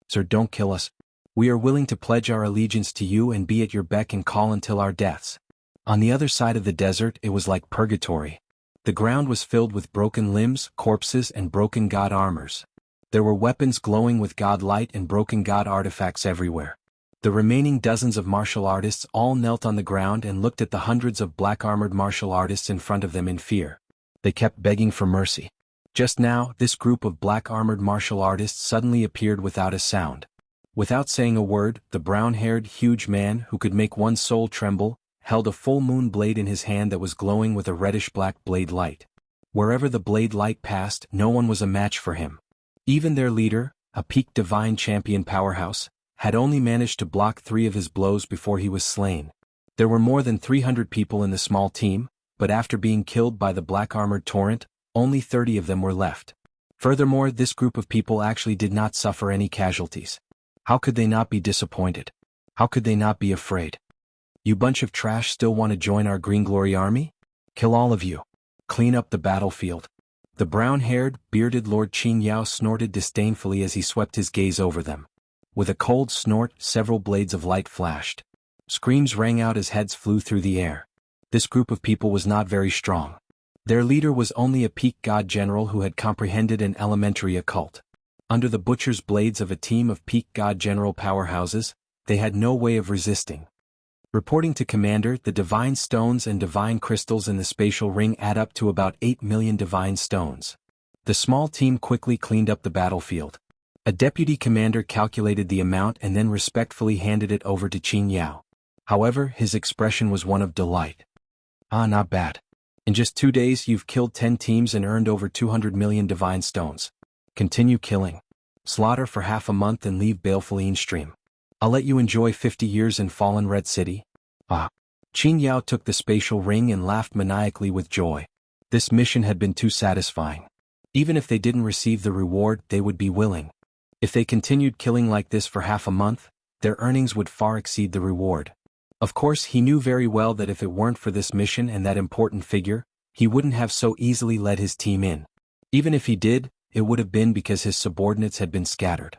Speaker 1: Sir, don't kill us. We are willing to pledge our allegiance to you and be at your beck and call until our deaths. On the other side of the desert it was like purgatory. The ground was filled with broken limbs, corpses and broken god armors. There were weapons glowing with god light and broken god artifacts everywhere. The remaining dozens of martial artists all knelt on the ground and looked at the hundreds of black-armored martial artists in front of them in fear. They kept begging for mercy. Just now, this group of black-armored martial artists suddenly appeared without a sound. Without saying a word, the brown-haired, huge man who could make one's soul tremble, held a full moon blade in his hand that was glowing with a reddish-black blade light. Wherever the blade light passed, no one was a match for him. Even their leader, a peak divine champion powerhouse, had only managed to block 3 of his blows before he was slain. There were more than 300 people in the small team, but after being killed by the black-armored torrent, only 30 of them were left. Furthermore, this group of people actually did not suffer any casualties. How could they not be disappointed? How could they not be afraid? You bunch of trash still want to join our Green Glory army? Kill all of you. Clean up the battlefield. The brown-haired, bearded Lord Xianxia snorted disdainfully as he swept his gaze over them. With a cold snort, several blades of light flashed. Screams rang out as heads flew through the air. This group of people was not very strong. Their leader was only a peak god general who had comprehended an elementary occult. Under the butcher's blades of a team of peak god general powerhouses, they had no way of resisting. Reporting to Commander, the divine stones and divine crystals in the spatial ring add up to about 8 million divine stones. The small team quickly cleaned up the battlefield. A deputy commander calculated the amount and then respectfully handed it over to Xianxia. However, his expression was one of delight. Ah, not bad. In just 2 days you've killed 10 teams and earned over 200 million divine stones. Continue killing. Slaughter for half a month and leave balefully stream. I'll let you enjoy 50 years in Fallen Red City. Ah. Xianxia took the spatial ring and laughed maniacally with joy. This mission had been too satisfying. Even if they didn't receive the reward, they would be willing. If they continued killing like this for half a month, their earnings would far exceed the reward. Of course, he knew very well that if it weren't for this mission and that important figure, he wouldn't have so easily let his team in. Even if he did, it would have been because his subordinates had been scattered.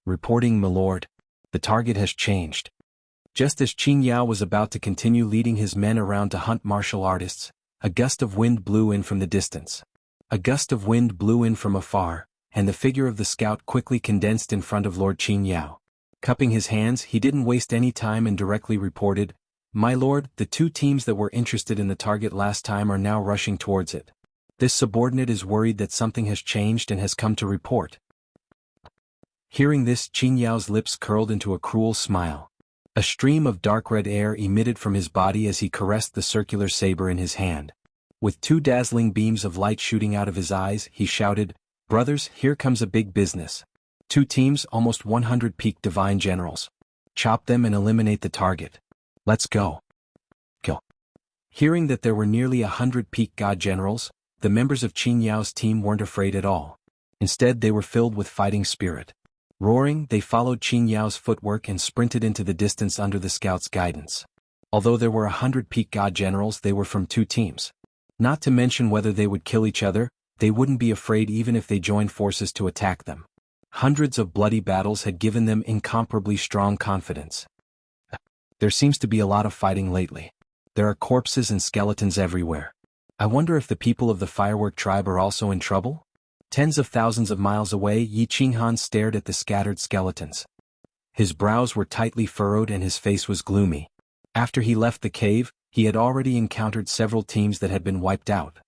Speaker 1: Reporting, my lord. The target has changed. Just as Xianxia was about to continue leading his men around to hunt martial artists, a gust of wind blew in from the distance. A gust of wind blew in from afar, and the figure of the scout quickly condensed in front of Lord Xianxia. Cupping his hands, he didn't waste any time and directly reported, "My lord, the 2 teams that were interested in the target last time are now rushing towards it. This subordinate is worried that something has changed and has come to report." Hearing this, Xianxia's lips curled into a cruel smile. A stream of dark red air emitted from his body as he caressed the circular saber in his hand. With 2 dazzling beams of light shooting out of his eyes, he shouted, "Brothers, here comes a big business. 2 teams, almost 100 peak divine generals. Chop them and eliminate the target. Let's go." Kill. Hearing that there were nearly 100 peak god generals, the members of Xianxia's team weren't afraid at all. Instead, they were filled with fighting spirit. Roaring, they followed Xianxia's footwork and sprinted into the distance under the scout's guidance. Although there were 100 peak god generals, they were from 2 teams. Not to mention whether they would kill each other, they wouldn't be afraid even if they joined forces to attack them. Hundreds of bloody battles had given them incomparably strong confidence. There seems to be a lot of fighting lately. There are corpses and skeletons everywhere. I wonder if the people of the firework tribe are also in trouble? Tens of thousands of miles away, Yi Qinghan stared at the scattered skeletons. His brows were tightly furrowed and his face was gloomy. After he left the cave, he had already encountered several teams that had been wiped out.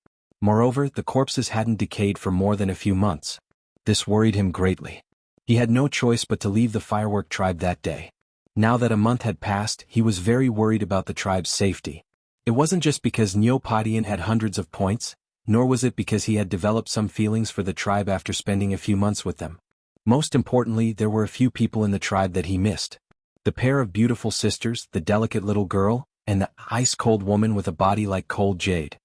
Speaker 1: Moreover, the corpses hadn't decayed for more than a few months. This worried him greatly. He had no choice but to leave the firework tribe that day. Now that a month had passed, he was very worried about the tribe's safety. It wasn't just because Neopodian had hundreds of points, nor was it because he had developed some feelings for the tribe after spending a few months with them. Most importantly, there were a few people in the tribe that he missed. The pair of beautiful sisters, the delicate little girl, and the ice-cold woman with a body like cold jade.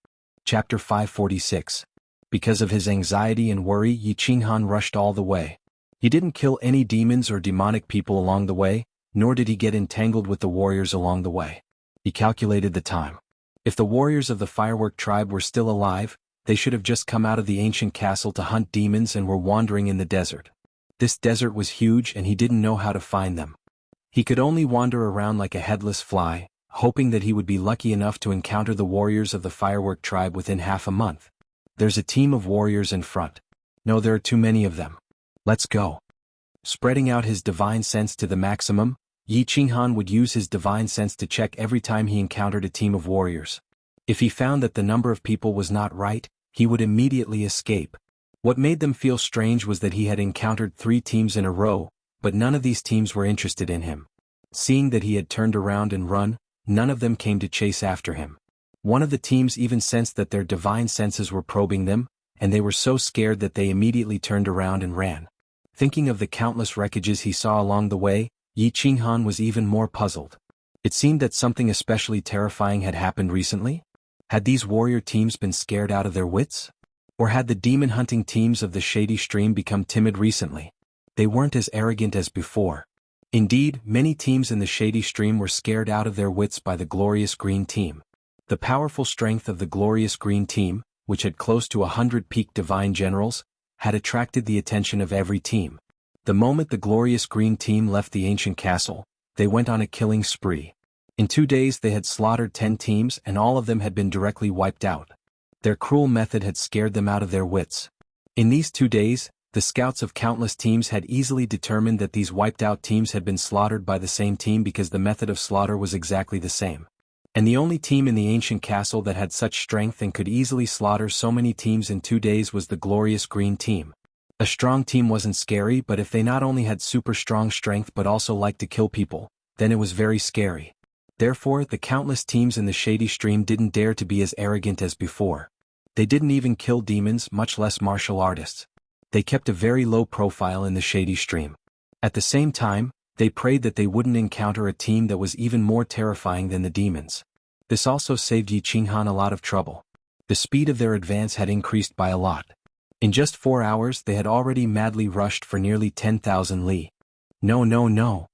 Speaker 1: Chapter 546. Because of his anxiety and worry, Yi Qinghan rushed all the way. He didn't kill any demons or demonic people along the way, nor did he get entangled with the warriors along the way. He calculated the time. If the warriors of the firework tribe were still alive, they should have just come out of the ancient castle to hunt demons and were wandering in the desert. This desert was huge and he didn't know how to find them. He could only wander around like a headless fly, hoping that he would be lucky enough to encounter the warriors of the firework tribe within half a month. There's a team of warriors in front. No, there are too many of them. Let's go. Spreading out his divine sense to the maximum, Yi Qinghan would use his divine sense to check every time he encountered a team of warriors. If he found that the number of people was not right, he would immediately escape. What made them feel strange was that he had encountered 3 teams in a row, but none of these teams were interested in him. Seeing that he had turned around and run, none of them came to chase after him. One of the teams even sensed that their divine senses were probing them, and they were so scared that they immediately turned around and ran. Thinking of the countless wreckages he saw along the way, Yi Qinghan was even more puzzled. It seemed that something especially terrifying had happened recently. Had these warrior teams been scared out of their wits? Or had the demon-hunting teams of the Shady Stream become timid recently? They weren't as arrogant as before. Indeed, many teams in the Shady Stream were scared out of their wits by the Glorious Green Team. The powerful strength of the Glorious Green Team, which had close to 100 peak divine generals, had attracted the attention of every team. The moment the Glorious Green Team left the ancient castle, they went on a killing spree. In 2 days they had slaughtered 10 teams and all of them had been directly wiped out. Their cruel method had scared them out of their wits. In these 2 days, the scouts of countless teams had easily determined that these wiped-out teams had been slaughtered by the same team because the method of slaughter was exactly the same. And the only team in the ancient castle that had such strength and could easily slaughter so many teams in 2 days was the Glorious Green Team. A strong team wasn't scary, but if they not only had super strong strength but also liked to kill people, then it was very scary. Therefore, the countless teams in the Shady Stream didn't dare to be as arrogant as before. They didn't even kill demons, much less martial artists. They kept a very low profile in the Shady Stream. At the same time, they prayed that they wouldn't encounter a team that was even more terrifying than the demons. This also saved Yi Qinghan a lot of trouble. The speed of their advance had increased by a lot. In just 4 hours they had already madly rushed for nearly 10,000 li. No.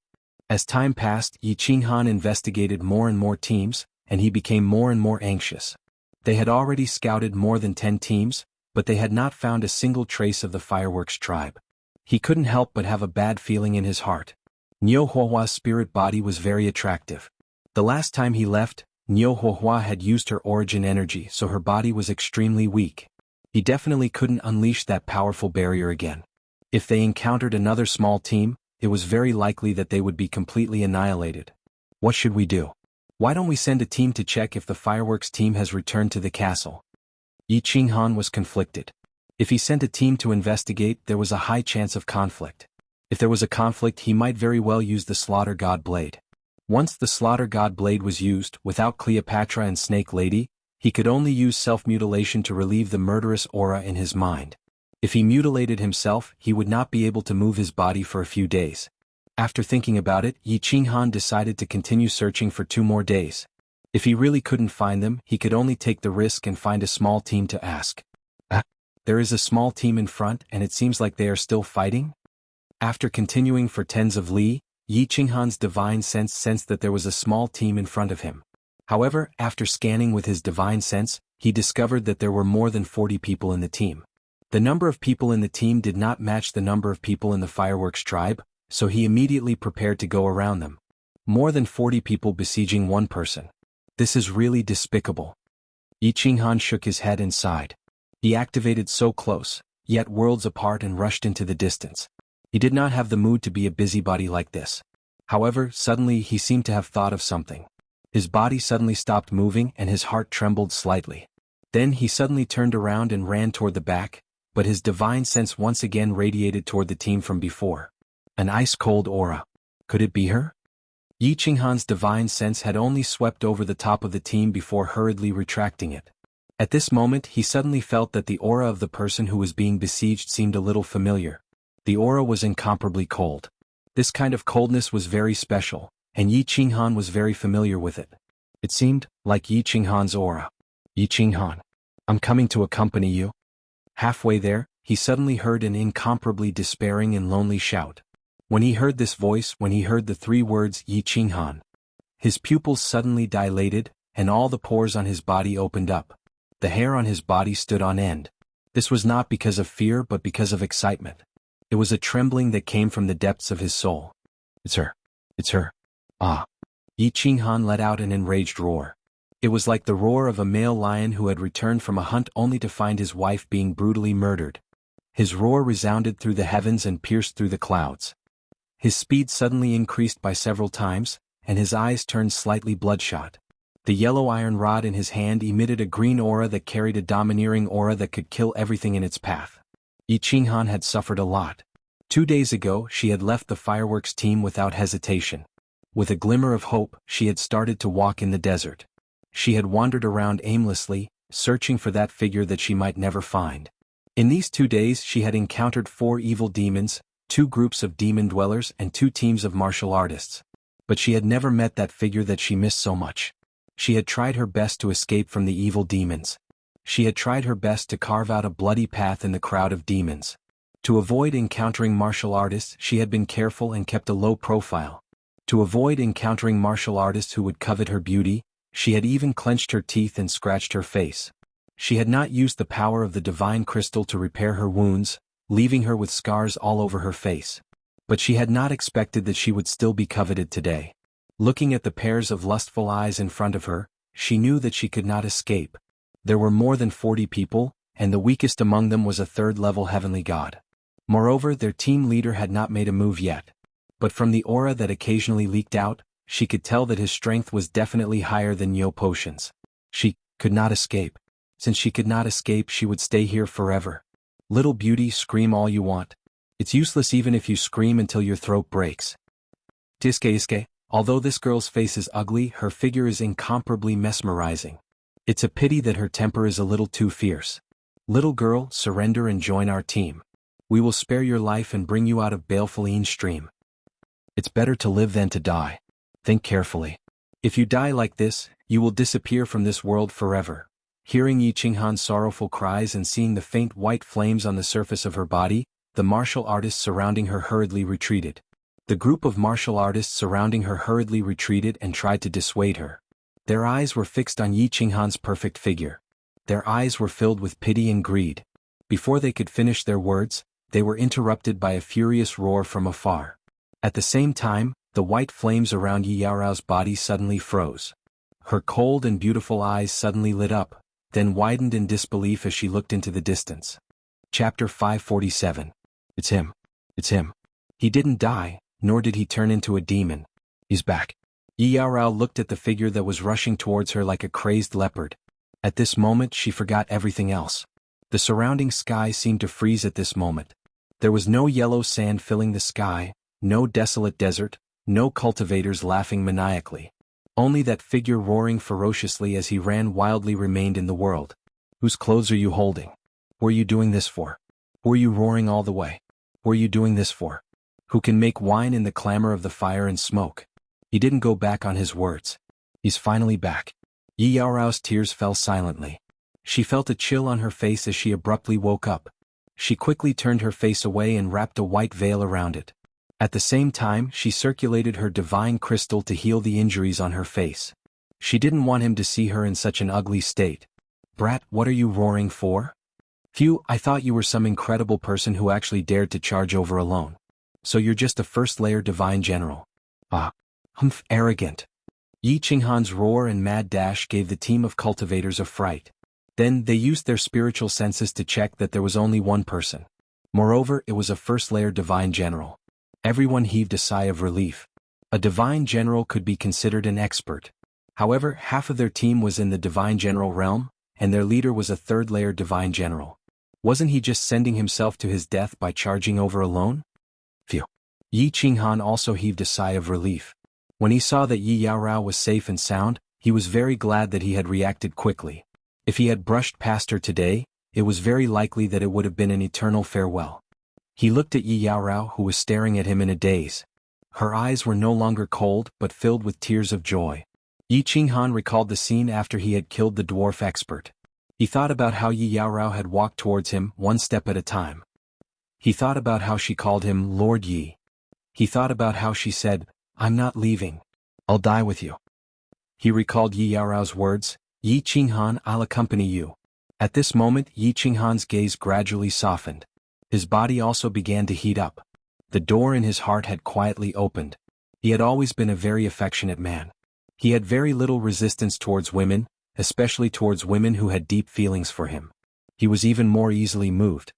Speaker 1: As time passed, Yi Qinghan investigated more and more teams, and he became more and more anxious. They had already scouted more than 10 teams, but they had not found a single trace of the fireworks tribe. He couldn't help but have a bad feeling in his heart. Niu Huahua's spirit body was very attractive. The last time he left, Niu Huahua had used her origin energy, so her body was extremely weak. He definitely couldn't unleash that powerful barrier again. If they encountered another small team, it was very likely that they would be completely annihilated. What should we do? Why don't we send a team to check if the fireworks team has returned to the castle? Yi Qinghan was conflicted. If he sent a team to investigate, there was a high chance of conflict. If there was a conflict, he might very well use the Slaughter God Blade. Once the Slaughter God Blade was used, without Cleopatra and Snake Lady, he could only use self-mutilation to relieve the murderous aura in his mind. If he mutilated himself, he would not be able to move his body for a few days. After thinking about it, Yi Qinghan decided to continue searching for 2 more days. If he really couldn't find them, he could only take the risk and find a small team to ask. There is a small team in front and it seems like they are still fighting? After continuing for tens of li, Yi Qinghan's divine sense sensed that there was a small team in front of him. However, after scanning with his divine sense, he discovered that there were more than 40 people in the team. The number of people in the team did not match the number of people in the fireworks tribe, so he immediately prepared to go around them. More than 40 people besieging one person. This is really despicable. Yi Qinghan shook his head and sighed. He activated so close, yet worlds apart, and rushed into the distance. He did not have the mood to be a busybody like this. However, suddenly he seemed to have thought of something. His body suddenly stopped moving and his heart trembled slightly. Then he suddenly turned around and ran toward the back, but his divine sense once again radiated toward the team from before. An ice-cold aura. Could it be her? Yi Qinghan's divine sense had only swept over the top of the team before hurriedly retracting it. At this moment he suddenly felt that the aura of the person who was being besieged seemed a little familiar. The aura was incomparably cold. This kind of coldness was very special, and Yi Qinghan was very familiar with it. It seemed like Yi Qinghan's aura. Yi Qinghan, I'm coming to accompany you. Halfway there, he suddenly heard an incomparably despairing and lonely shout. When he heard this voice, when he heard the 3 words Yi Qinghan, his pupils suddenly dilated, and all the pores on his body opened up. The hair on his body stood on end. This was not because of fear but because of excitement. It was a trembling that came from the depths of his soul. It's her. It's her. Ah. Yi Qinghan let out an enraged roar. It was like the roar of a male lion who had returned from a hunt only to find his wife being brutally murdered. His roar resounded through the heavens and pierced through the clouds. His speed suddenly increased by several times, and his eyes turned slightly bloodshot. The yellow iron rod in his hand emitted a green aura that carried a domineering aura that could kill everything in its path. Yi Qinghan had suffered a lot. 2 days ago she had left the fireworks team without hesitation. With a glimmer of hope, she had started to walk in the desert. She had wandered around aimlessly, searching for that figure that she might never find. In these 2 days she had encountered 4 evil demons, 2 groups of demon dwellers and 2 teams of martial artists. But she had never met that figure that she missed so much. She had tried her best to escape from the evil demons. She had tried her best to carve out a bloody path in the crowd of demons. To avoid encountering martial artists, she had been careful and kept a low profile. To avoid encountering martial artists who would covet her beauty, she had even clenched her teeth and scratched her face. She had not used the power of the divine crystal to repair her wounds, leaving her with scars all over her face. But she had not expected that she would still be coveted today. Looking at the pairs of lustful eyes in front of her, she knew that she could not escape. There were more than 40 people, and the weakest among them was a 3rd-level heavenly god. Moreover, their team leader had not made a move yet. But from the aura that occasionally leaked out, she could tell that his strength was definitely higher than Yo Potion's. She could not escape. Since she could not escape, she would stay here forever. Little beauty, scream all you want. It's useless even if you scream until your throat breaks. Tiske, although this girl's face is ugly, her figure is incomparably mesmerizing. It's a pity that her temper is a little too fierce. Little girl, surrender and join our team. We will spare your life and bring you out of baleful stream. It's better to live than to die. Think carefully. If you die like this, you will disappear from this world forever. Hearing Yi Qinghan's sorrowful cries and seeing the faint white flames on the surface of her body, the martial artists surrounding her hurriedly retreated. The group of martial artists surrounding her hurriedly retreated and tried to dissuade her. Their eyes were fixed on Yi Qinghan's perfect figure. Their eyes were filled with pity and greed. Before they could finish their words, they were interrupted by a furious roar from afar. At the same time, the white flames around Yi Yaorao's body suddenly froze. Her cold and beautiful eyes suddenly lit up, then widened in disbelief as she looked into the distance. Chapter 547. It's him. It's him. He didn't die, nor did he turn into a demon. He's back. Yi Yaorao looked at the figure that was rushing towards her like a crazed leopard. At this moment she forgot everything else. The surrounding sky seemed to freeze at this moment. There was no yellow sand filling the sky, no desolate desert, no cultivators laughing maniacally. Only that figure roaring ferociously as he ran wildly remained in the world. Whose clothes are you holding? Who are you doing this for? Who are you roaring all the way? Who are you doing this for? Who can make wine in the clamor of the fire and smoke? He didn't go back on his words. He's finally back. Yi Yaorao's tears fell silently. She felt a chill on her face as she abruptly woke up. She quickly turned her face away and wrapped a white veil around it. At the same time, she circulated her divine crystal to heal the injuries on her face. She didn't want him to see her in such an ugly state. Brat, what are you roaring for? Phew, I thought you were some incredible person who actually dared to charge over alone. So you're just a first-layer divine general. Ah. Humph, arrogant. Yi Qinghan's roar and mad dash gave the team of cultivators a fright. Then, they used their spiritual senses to check that there was only one person. Moreover, it was a first-layer divine general. Everyone heaved a sigh of relief. A divine general could be considered an expert. However, half of their team was in the divine general realm, and their leader was a 3rd-layer divine general. Wasn't he just sending himself to his death by charging over alone? Phew. Yi Qinghan also heaved a sigh of relief. When he saw that Yi Yaorao was safe and sound, he was very glad that he had reacted quickly. If he had brushed past her today, it was very likely that it would have been an eternal farewell. He looked at Yi Yaorao, who was staring at him in a daze. Her eyes were no longer cold but filled with tears of joy. Yi Qinghan recalled the scene after he had killed the dwarf expert. He thought about how Yi Yaorao had walked towards him, one step at a time. He thought about how she called him Lord Yi. He thought about how she said, "I'm not leaving. I'll die with you." He recalled Yi Yaorao's words, "Yi Qinghan, I'll accompany you." At this moment, Yi Qinghan's gaze gradually softened. His body also began to heat up. The door in his heart had quietly opened. He had always been a very affectionate man. He had very little resistance towards women, especially towards women who had deep feelings for him. He was even more easily moved.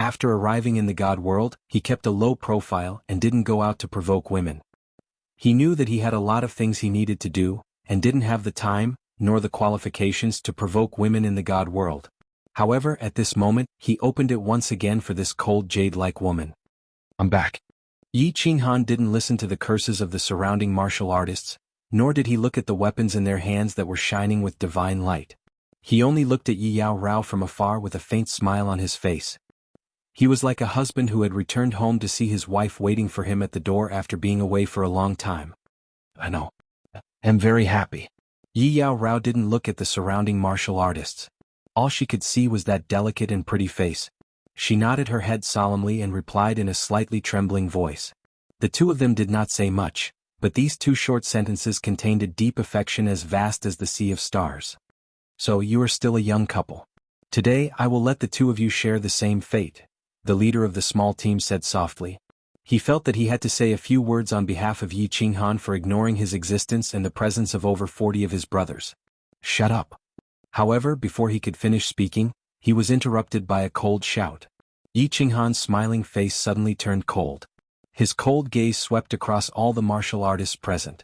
Speaker 1: After arriving in the god world, he kept a low profile and didn't go out to provoke women. He knew that he had a lot of things he needed to do, and didn't have the time, nor the qualifications to provoke women in the god world. However, at this moment, he opened it once again for this cold jade-like woman. "I'm back." Yi Qinghan didn't listen to the curses of the surrounding martial artists, nor did he look at the weapons in their hands that were shining with divine light. He only looked at Yi Yao Rao from afar with a faint smile on his face. He was like a husband who had returned home to see his wife waiting for him at the door after being away for a long time. "I know. I'm very happy." Yi Yao Rao didn't look at the surrounding martial artists. All she could see was that delicate and pretty face. She nodded her head solemnly and replied in a slightly trembling voice. The two of them did not say much, but these two short sentences contained a deep affection as vast as the sea of stars. "So you are still a young couple. Today I will let the two of you share the same fate," the leader of the small team said softly. He felt that he had to say a few words on behalf of Yi Qinghan for ignoring his existence and the presence of over 40 of his brothers. "Shut up." However, before he could finish speaking, he was interrupted by a cold shout. Yi Qinghan's smiling face suddenly turned cold. His cold gaze swept across all the martial artists present.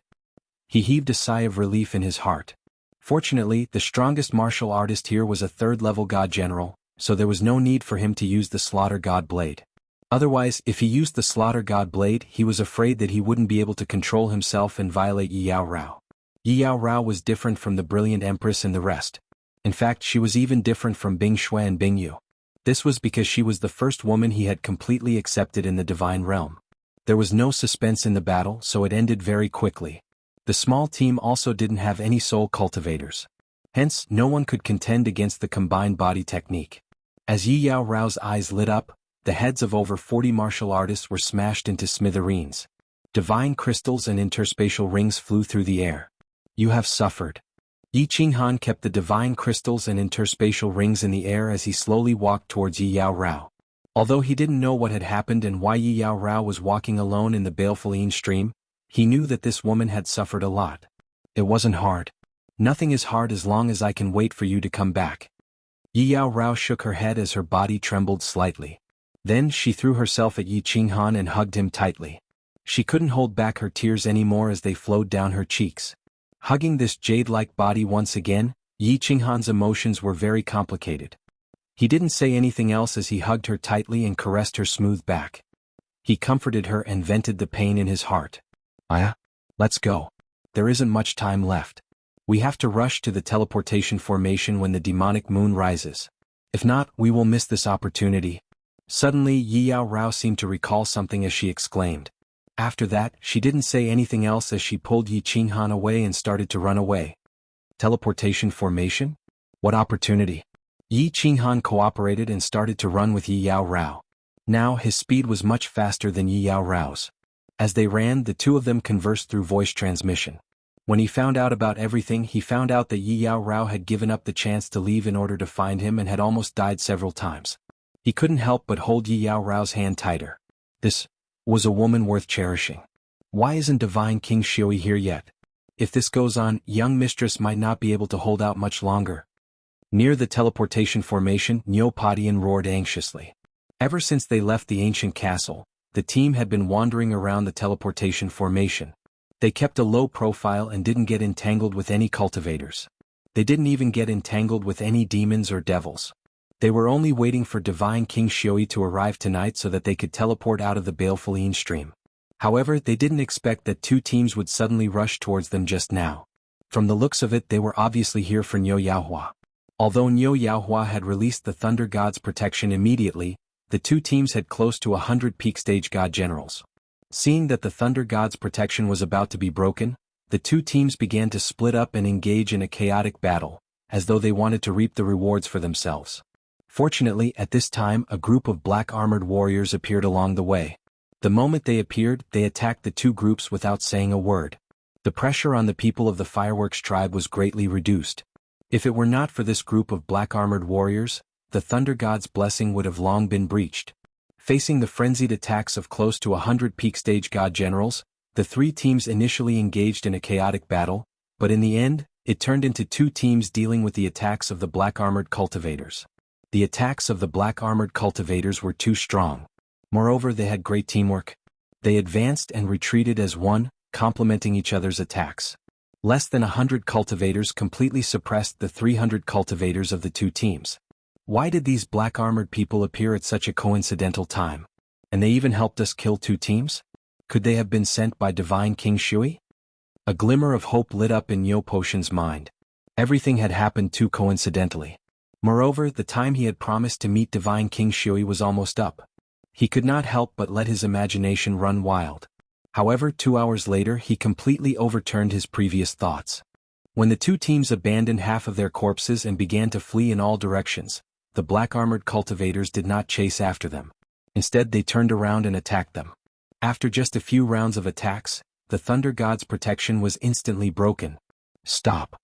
Speaker 1: He heaved a sigh of relief in his heart. Fortunately, the strongest martial artist here was a third-level god general, so there was no need for him to use the Slaughter God Blade. Otherwise, if he used the Slaughter God Blade, he was afraid that he wouldn't be able to control himself and violate Yi Yao Rao. Yi Yao Rao was different from the brilliant empress and the rest. In fact, she was even different from Bing Shui and Bing Yu. This was because she was the first woman he had completely accepted in the divine realm. There was no suspense in the battle, so it ended very quickly. The small team also didn't have any soul cultivators. Hence, no one could contend against the combined body technique. As Yi Yao Rao's eyes lit up, the heads of over 40 martial artists were smashed into smithereens. Divine crystals and interspatial rings flew through the air. "You have suffered." Yi Qinghan kept the divine crystals and interspatial rings in the air as he slowly walked towards Yi Yao Rao. Although he didn't know what had happened and why Yi Yao Rao was walking alone in the baleful Yin stream, he knew that this woman had suffered a lot. "It wasn't hard. Nothing is hard as long as I can wait for you to come back." Yi Yao Rao shook her head as her body trembled slightly. Then she threw herself at Yi Qinghan and hugged him tightly. She couldn't hold back her tears anymore as they flowed down her cheeks. Hugging this jade-like body once again, Yi Qinghan's emotions were very complicated. He didn't say anything else as he hugged her tightly and caressed her smooth back. He comforted her and vented the pain in his heart. "Aya, let's go. There isn't much time left. We have to rush to the teleportation formation when the demonic moon rises. If not, we will miss this opportunity." Suddenly, Yi Yao Rao seemed to recall something as she exclaimed. After that, she didn't say anything else as she pulled Yi Qinghan away and started to run away. Teleportation formation? What opportunity? Yi Qinghan cooperated and started to run with Yi Yao Rao. Now his speed was much faster than Yi Yao Rao's. As they ran, the two of them conversed through voice transmission. When he found out about everything, he found out that Yi Yao Rao had given up the chance to leave in order to find him and had almost died several times. He couldn't help but hold Yi Yao Rao's hand tighter. This was a woman worth cherishing. Why isn't Divine King Xiui here yet? If this goes on, young mistress might not be able to hold out much longer. Near the teleportation formation, Neopodian roared anxiously. Ever since they left the ancient castle, the team had been wandering around the teleportation formation. They kept a low profile and didn't get entangled with any cultivators. They didn't even get entangled with any demons or devils. They were only waiting for Divine King Xiui to arrive tonight so that they could teleport out of the baleful Yin stream. However, they didn't expect that two teams would suddenly rush towards them just now. From the looks of it, they were obviously here for Niu Yaohua. Although Niu Yaohua had released the Thunder God's protection immediately, the two teams had close to 100 peak stage god generals. Seeing that the Thunder God's protection was about to be broken, the two teams began to split up and engage in a chaotic battle, as though they wanted to reap the rewards for themselves. Fortunately, at this time, a group of black-armored warriors appeared along the way. The moment they appeared, they attacked the two groups without saying a word. The pressure on the people of the Fireworks tribe was greatly reduced. If it were not for this group of black-armored warriors, the Thunder God's blessing would have long been breached. Facing the frenzied attacks of close to 100 peak stage god generals, the three teams initially engaged in a chaotic battle, but in the end, it turned into two teams dealing with the attacks of the black-armored cultivators. The attacks of the black-armored cultivators were too strong. Moreover, they had great teamwork. They advanced and retreated as one, complementing each other's attacks. Less than 100 cultivators completely suppressed the 300 cultivators of the two teams. Why did these black-armored people appear at such a coincidental time? And they even helped us kill two teams? Could they have been sent by Divine King Shui? A glimmer of hope lit up in Niu Potion's mind. Everything had happened too coincidentally. Moreover, the time he had promised to meet Divine King Shui was almost up. He could not help but let his imagination run wild. However, 2 hours later he completely overturned his previous thoughts. When the two teams abandoned half of their corpses and began to flee in all directions, the black-armored cultivators did not chase after them. Instead, they turned around and attacked them. After just a few rounds of attacks, the Thunder God's protection was instantly broken. Stop.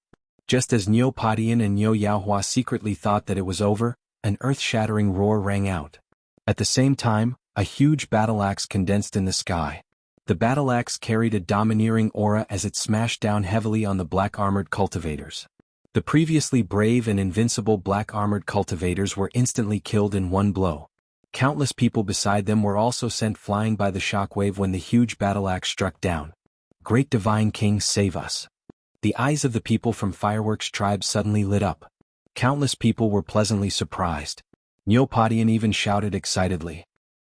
Speaker 1: Just as Niu Padian and Niu Yaohua secretly thought that it was over, an earth-shattering roar rang out. At the same time, a huge battle axe condensed in the sky. The battle axe carried a domineering aura as it smashed down heavily on the black-armored cultivators. The previously brave and invincible black-armored cultivators were instantly killed in one blow. Countless people beside them were also sent flying by the shockwave when the huge battle axe struck down. Great Divine King, save us. The eyes of the people from Fireworks Tribe suddenly lit up. Countless people were pleasantly surprised. Niu Padian even shouted excitedly.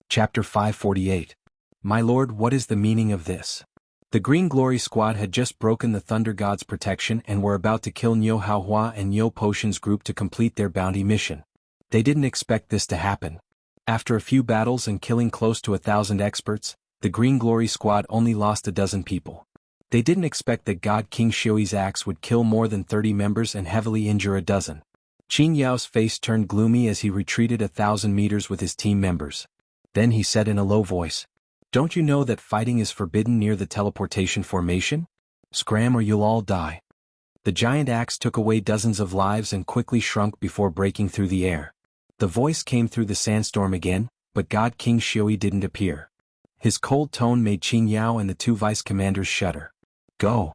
Speaker 1: Chapter 548. My lord, what is the meaning of this? The Green Glory Squad had just broken the Thunder God's protection and were about to kill Niu Haohua and Niu Potion's group to complete their bounty mission. They didn't expect this to happen. After a few battles and killing close to 1,000 experts, the Green Glory Squad only lost a dozen people. They didn't expect that God King Shui's axe would kill more than 30 members and heavily injure a dozen. Qin Yao's face turned gloomy as he retreated 1,000 meters with his team members. Then he said in a low voice, "Don't you know that fighting is forbidden near the teleportation formation? Scram or you'll all die." The giant axe took away dozens of lives and quickly shrunk before breaking through the air. The voice came through the sandstorm again, but God King Shui didn't appear. His cold tone made Qin Yao and the two vice commanders shudder. Go.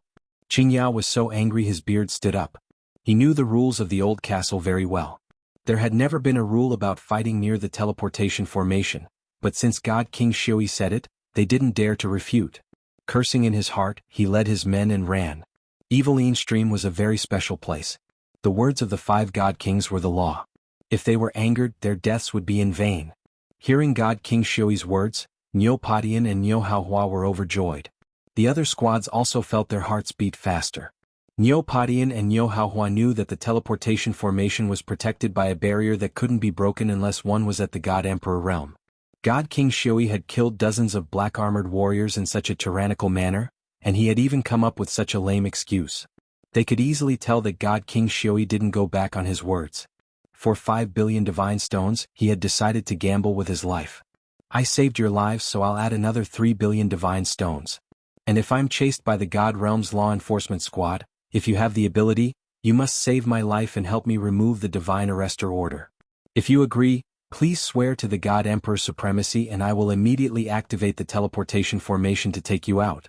Speaker 1: Qin Yao was so angry his beard stood up. He knew the rules of the old castle very well. There had never been a rule about fighting near the teleportation formation, but since God King Shui said it, they didn't dare to refute. Cursing in his heart, he led his men and ran. Eveline Stream was a very special place. The words of the 5 God Kings were the law. If they were angered, their deaths would be in vain. Hearing God King Shui's words, Niu Padian and Niu Haohua were overjoyed. The other squads also felt their hearts beat faster. Niu Padian and Niu Haohua knew that the teleportation formation was protected by a barrier that couldn't be broken unless one was at the God Emperor realm. God King Shui had killed dozens of black-armored warriors in such a tyrannical manner, and he had even come up with such a lame excuse. They could easily tell that God King Shui didn't go back on his words. For 5 billion divine stones, he had decided to gamble with his life. I saved your lives, so I'll add another 3 billion divine stones. And if I'm chased by the God Realm's law enforcement squad, if you have the ability, you must save my life and help me remove the divine arrestor order. If you agree, please swear to the God Emperor's supremacy and I will immediately activate the teleportation formation to take you out.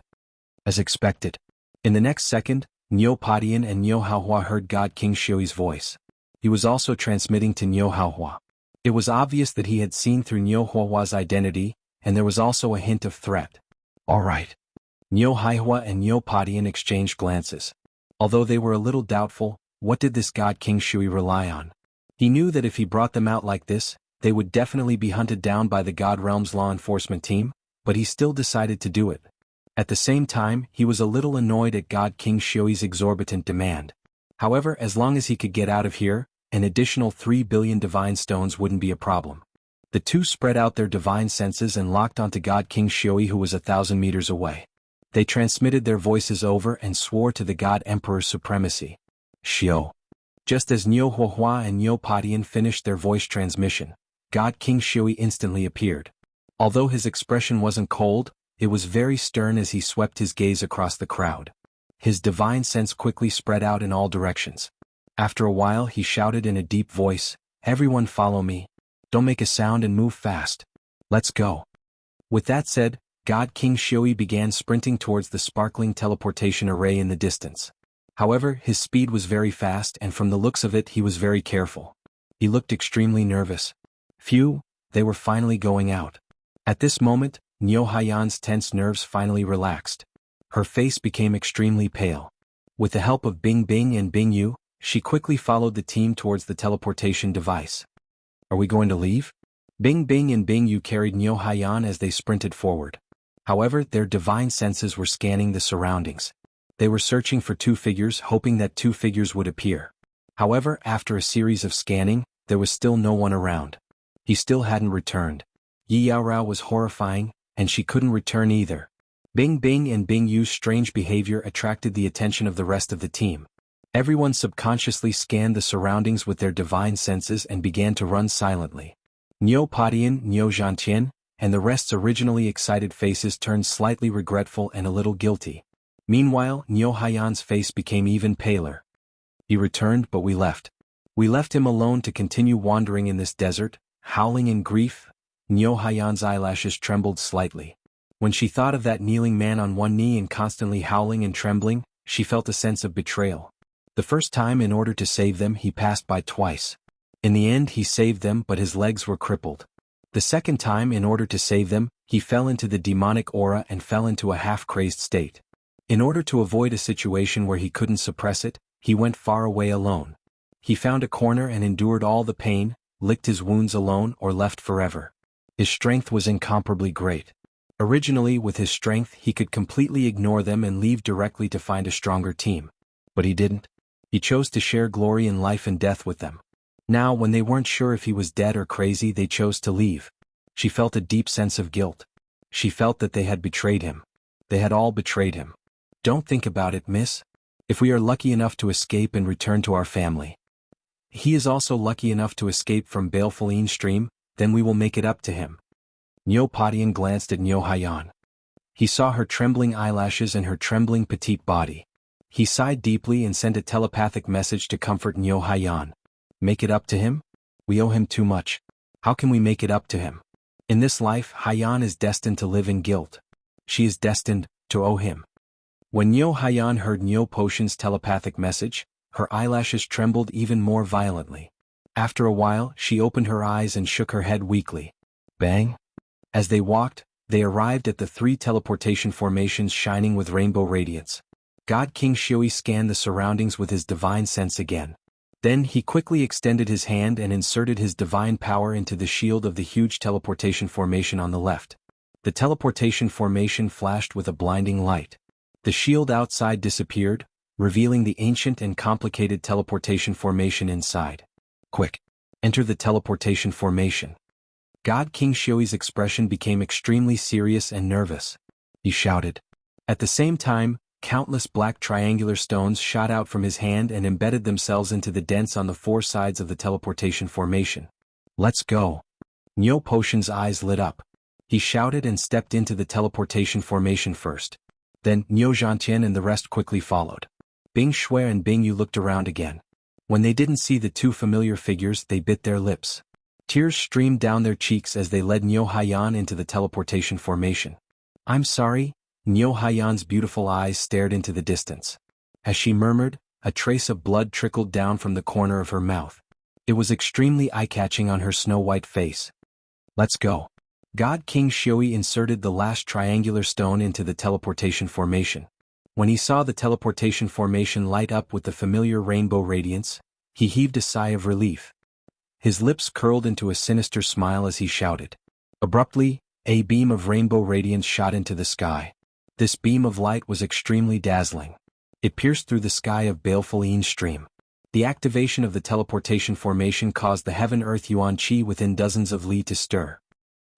Speaker 1: As expected. In the next second, Niu Padian and Niu Haohua heard God King Shui's voice. He was also transmitting to Niu Haohua. It was obvious that he had seen through Niu Haohua's identity, and there was also a hint of threat. All right. Niu Haohua and Niu Padian exchanged glances. Although they were a little doubtful, what did this God King Shui rely on? He knew that if he brought them out like this, they would definitely be hunted down by the God Realm's law enforcement team, but he still decided to do it. At the same time, he was a little annoyed at God King Shui's exorbitant demand. However, as long as he could get out of here, an additional 3 billion divine stones wouldn't be a problem. The two spread out their divine senses and locked onto God King Shui, who was 1,000 meters away. They transmitted their voices over and swore to the God Emperor's supremacy. Xiao. Just as Niu Haohua and Niu Padian finished their voice transmission, God King Shui instantly appeared. Although his expression wasn't cold, it was very stern as he swept his gaze across the crowd. His divine sense quickly spread out in all directions. After a while he shouted in a deep voice, "Everyone follow me. Don't make a sound and move fast. Let's go." With that said, God King Shui began sprinting towards the sparkling teleportation array in the distance. However, his speed was very fast and from the looks of it he was very careful. He looked extremely nervous. Phew, they were finally going out. At this moment, Niu Haiyan's tense nerves finally relaxed. Her face became extremely pale. With the help of Bing Bing and Bing Yu, she quickly followed the team towards the teleportation device. Are we going to leave? Bing Bing and Bing Yu carried Niu Haiyan as they sprinted forward. However, their divine senses were scanning the surroundings. They were searching for two figures, hoping that two figures would appear. However, after a series of scanning, there was still no one around. He still hadn't returned. Yi Yaorao was horrifying, and she couldn't return either. Bing Bing and Bing Yu's strange behavior attracted the attention of the rest of the team. Everyone subconsciously scanned the surroundings with their divine senses and began to run silently. Niu Padian, Niu Zhantian, and the rest's originally excited faces turned slightly regretful and a little guilty. Meanwhile, Niu Haiyan's face became even paler. He returned, but we left. We left him alone to continue wandering in this desert, howling in grief. Niu Haiyan's eyelashes trembled slightly. When she thought of that kneeling man on one knee and constantly howling and trembling, she felt a sense of betrayal. The first time, in order to save them, he passed by twice. In the end, he saved them, but his legs were crippled. The second time, in order to save them, he fell into the demonic aura and fell into a half-crazed state. In order to avoid a situation where he couldn't suppress it, he went far away alone. He found a corner and endured all the pain, licked his wounds alone or left forever. His strength was incomparably great. Originally, with his strength, he could completely ignore them and leave directly to find a stronger team. But he didn't. He chose to share glory in life and death with them. Now, when they weren't sure if he was dead or crazy, they chose to leave. She felt a deep sense of guilt. She felt that they had betrayed him. They had all betrayed him. Don't think about it, miss. If we are lucky enough to escape and return to our family, he is also lucky enough to escape from baleful stream, then we will make it up to him. Niu Padian glanced at Niu Haiyan. He saw her trembling eyelashes and her trembling petite body. He sighed deeply and sent a telepathic message to comfort Niu Haiyan. Make it up to him? We owe him too much. How can we make it up to him? In this life, Haiyan is destined to live in guilt. She is destined to owe him. When Niu Haiyan heard Niu Potion's telepathic message, her eyelashes trembled even more violently. After a while, she opened her eyes and shook her head weakly. Bang! As they walked, they arrived at the three teleportation formations shining with rainbow radiance. God King Shui scanned the surroundings with his divine sense again. Then he quickly extended his hand and inserted his divine power into the shield of the huge teleportation formation on the left. The teleportation formation flashed with a blinding light. The shield outside disappeared, revealing the ancient and complicated teleportation formation inside. Quick! Enter the teleportation formation. God King Shui's expression became extremely serious and nervous. He shouted. At the same time, countless black triangular stones shot out from his hand and embedded themselves into the dents on the four sides of the teleportation formation. Let's go! Niu Potion's eyes lit up. He shouted and stepped into the teleportation formation first. Then, Niu Zhantian and the rest quickly followed. Bing Shui and Bing Yu looked around again. When they didn't see the two familiar figures, they bit their lips. Tears streamed down their cheeks as they led Niu Haiyan into the teleportation formation. I'm sorry? Niu Haiyan's beautiful eyes stared into the distance. As she murmured, a trace of blood trickled down from the corner of her mouth. It was extremely eye-catching on her snow-white face. Let's go. God King Shui inserted the last triangular stone into the teleportation formation. When he saw the teleportation formation light up with the familiar rainbow radiance, he heaved a sigh of relief. His lips curled into a sinister smile as he shouted. Abruptly, a beam of rainbow radiance shot into the sky. This beam of light was extremely dazzling. It pierced through the sky of baleful stream. The activation of the teleportation formation caused the heaven-earth yuan qi within dozens of li to stir.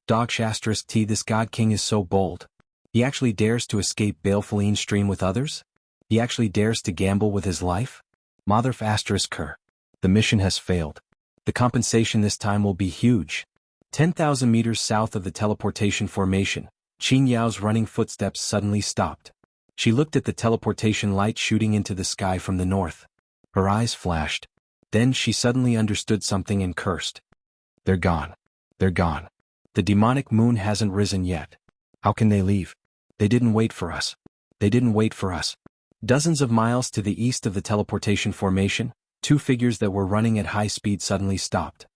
Speaker 1: Dog T, this God King is so bold. He actually dares to escape baleful stream with others? He actually dares to gamble with his life? Mother Ker. The mission has failed. The compensation this time will be huge. 10,000 meters south of the teleportation formation, Qin Yao's running footsteps suddenly stopped. She looked at the teleportation light shooting into the sky from the north. Her eyes flashed. Then she suddenly understood something and cursed. They're gone. They're gone. The demonic moon hasn't risen yet. How can they leave? They didn't wait for us. They didn't wait for us. Dozens of miles to the east of the teleportation formation, Two figures that were running at high speed suddenly stopped.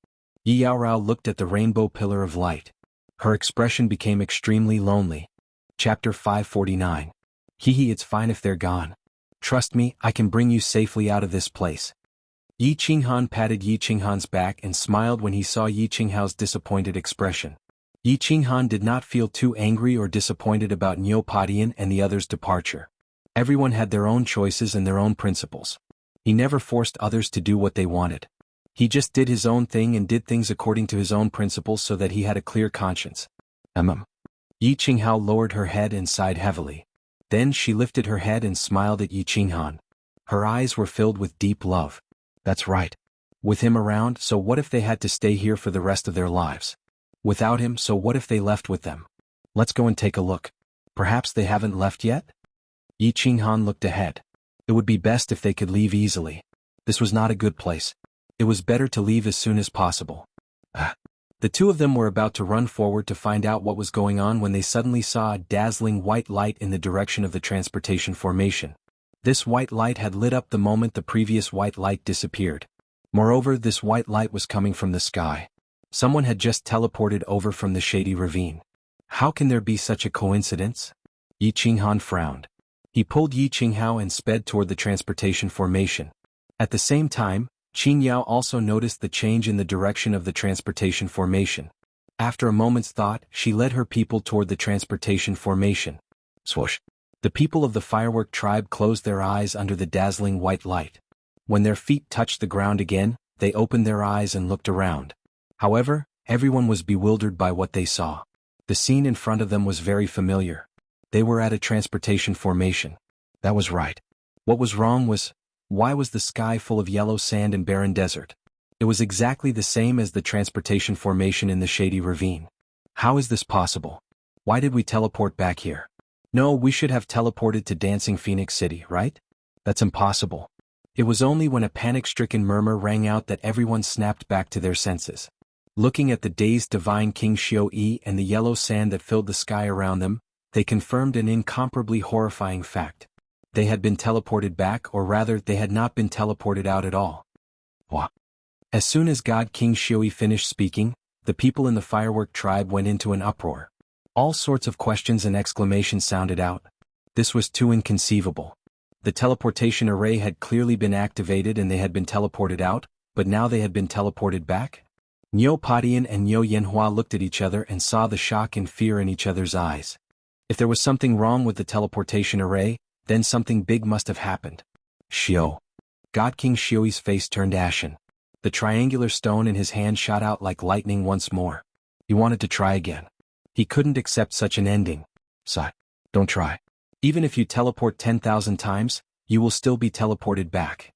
Speaker 1: Yi Yaorao looked at the rainbow pillar of light. Her expression became extremely lonely. Chapter 549. Hee, it's fine if they're gone. Trust me, I can bring you safely out of this place. Yi Qinghan patted Yi Qinghan's back and smiled when he saw Yi Qinghao's disappointed expression. Yi Qinghan did not feel too angry or disappointed about Niu Padian and the others' departure. Everyone had their own choices and their own principles. He never forced others to do what they wanted. He just did his own thing and did things according to his own principles so that he had a clear conscience. Yi Qinghao lowered her head and sighed heavily. Then she lifted her head and smiled at Yi Qinghan. Her eyes were filled with deep love. That's right. With him around, so what if they had to stay here for the rest of their lives? Without him, so what if they left with them? Let's go and take a look. Perhaps they haven't left yet? Yi Qinghan looked ahead. It would be best if they could leave easily. This was not a good place. It was better to leave as soon as possible. The two of them were about to run forward to find out what was going on when they suddenly saw a dazzling white light in the direction of the transportation formation. This white light had lit up the moment the previous white light disappeared. Moreover, this white light was coming from the sky. Someone had just teleported over from the shady ravine. How can there be such a coincidence? Yi Qinghan frowned. He pulled Yi Qinghao and sped toward the transportation formation. At the same time, Qin Yao also noticed the change in the direction of the transportation formation. After a moment's thought, she led her people toward the transportation formation. Swoosh! The people of the firework tribe closed their eyes under the dazzling white light. When their feet touched the ground again, they opened their eyes and looked around. However, everyone was bewildered by what they saw. The scene in front of them was very familiar. They were at a transportation formation. That was right. What was wrong was, why was the sky full of yellow sand and barren desert? It was exactly the same as the transportation formation in the shady ravine. How is this possible? Why did we teleport back here? No, we should have teleported to Dancing Phoenix City, right? That's impossible. It was only when a panic-stricken murmur rang out that everyone snapped back to their senses. Looking at the dazed divine King Xiu and the yellow sand that filled the sky around them, they confirmed an incomparably horrifying fact. They had been teleported back, or rather, they had not been teleported out at all. What? As soon as God King Xiu finished speaking, the people in the firework tribe went into an uproar. All sorts of questions and exclamations sounded out. This was too inconceivable. The teleportation array had clearly been activated and they had been teleported out, but now they had been teleported back? Niu Padian and Niu Yanhua looked at each other and saw the shock and fear in each other's eyes. If there was something wrong with the teleportation array, then something big must have happened. Xiu. God King Xiu's face turned ashen. The triangular stone in his hand shot out like lightning once more. He wanted to try again. He couldn't accept such an ending. Sigh. Don't try. Even if you teleport 10,000 times, you will still be teleported back.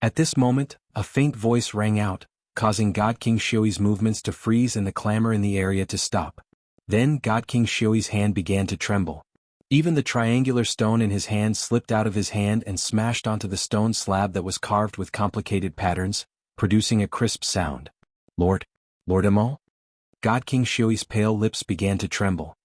Speaker 1: At this moment, a faint voice rang out, causing God King Xiu's movements to freeze and the clamor in the area to stop. Then God King Xiu's hand began to tremble. Even the triangular stone in his hand slipped out of his hand and smashed onto the stone slab that was carved with complicated patterns, producing a crisp sound. Lord Emo? God King Xiu's pale lips began to tremble.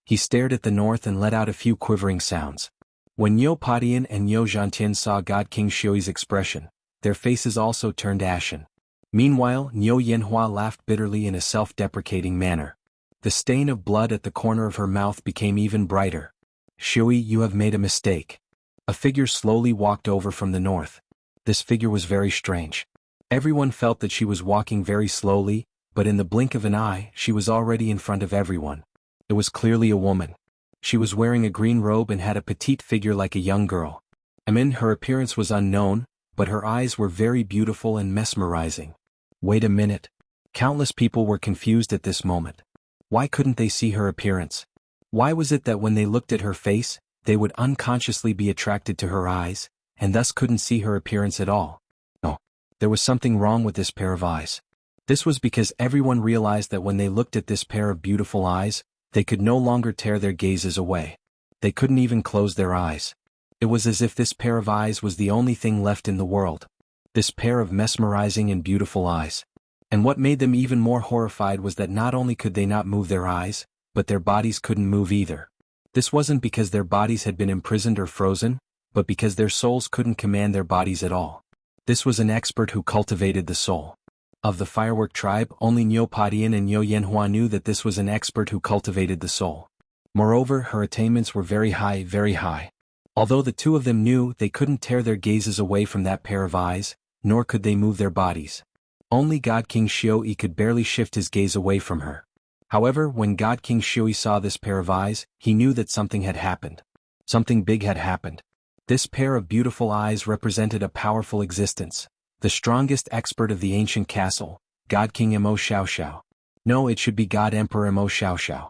Speaker 1: He stared at the north and let out a few quivering sounds. When Niu Padian and Niu Zhantian saw God King Xiu's expression, their faces also turned ashen. Meanwhile, Niu Yanhua laughed bitterly in a self-deprecating manner. The stain of blood at the corner of her mouth became even brighter. Xiu, you have made a mistake. A figure slowly walked over from the north. This figure was very strange. Everyone felt that she was walking very slowly, but in the blink of an eye, she was already in front of everyone. It was clearly a woman. She was wearing a green robe and had a petite figure like a young girl. Her appearance was unknown, but her eyes were very beautiful and mesmerizing. Wait a minute. Countless people were confused at this moment. Why couldn't they see her appearance? Why was it that when they looked at her face, they would unconsciously be attracted to her eyes, and thus couldn't see her appearance at all? No. There was something wrong with this pair of eyes. This was because everyone realized that when they looked at this pair of beautiful eyes, they could no longer tear their gazes away. They couldn't even close their eyes. It was as if this pair of eyes was the only thing left in the world. This pair of mesmerizing and beautiful eyes. And what made them even more horrified was that not only could they not move their eyes, but their bodies couldn't move either. This wasn't because their bodies had been imprisoned or frozen, but because their souls couldn't command their bodies at all. This was an expert who cultivated the soul. Of the firework tribe, only Niu Padian and Niu Yanhua knew that this was an expert who cultivated the soul. Moreover, her attainments were very high, very high. Although the two of them knew, they couldn't tear their gazes away from that pair of eyes, nor could they move their bodies. Only God King Xiui could barely shift his gaze away from her. However, when God King Xiui saw this pair of eyes, he knew that something had happened. Something big had happened. This pair of beautiful eyes represented a powerful existence. The strongest expert of the ancient castle, God King Mo Xiaoxiao. No, it should be God Emperor Mo Xiaoxiao.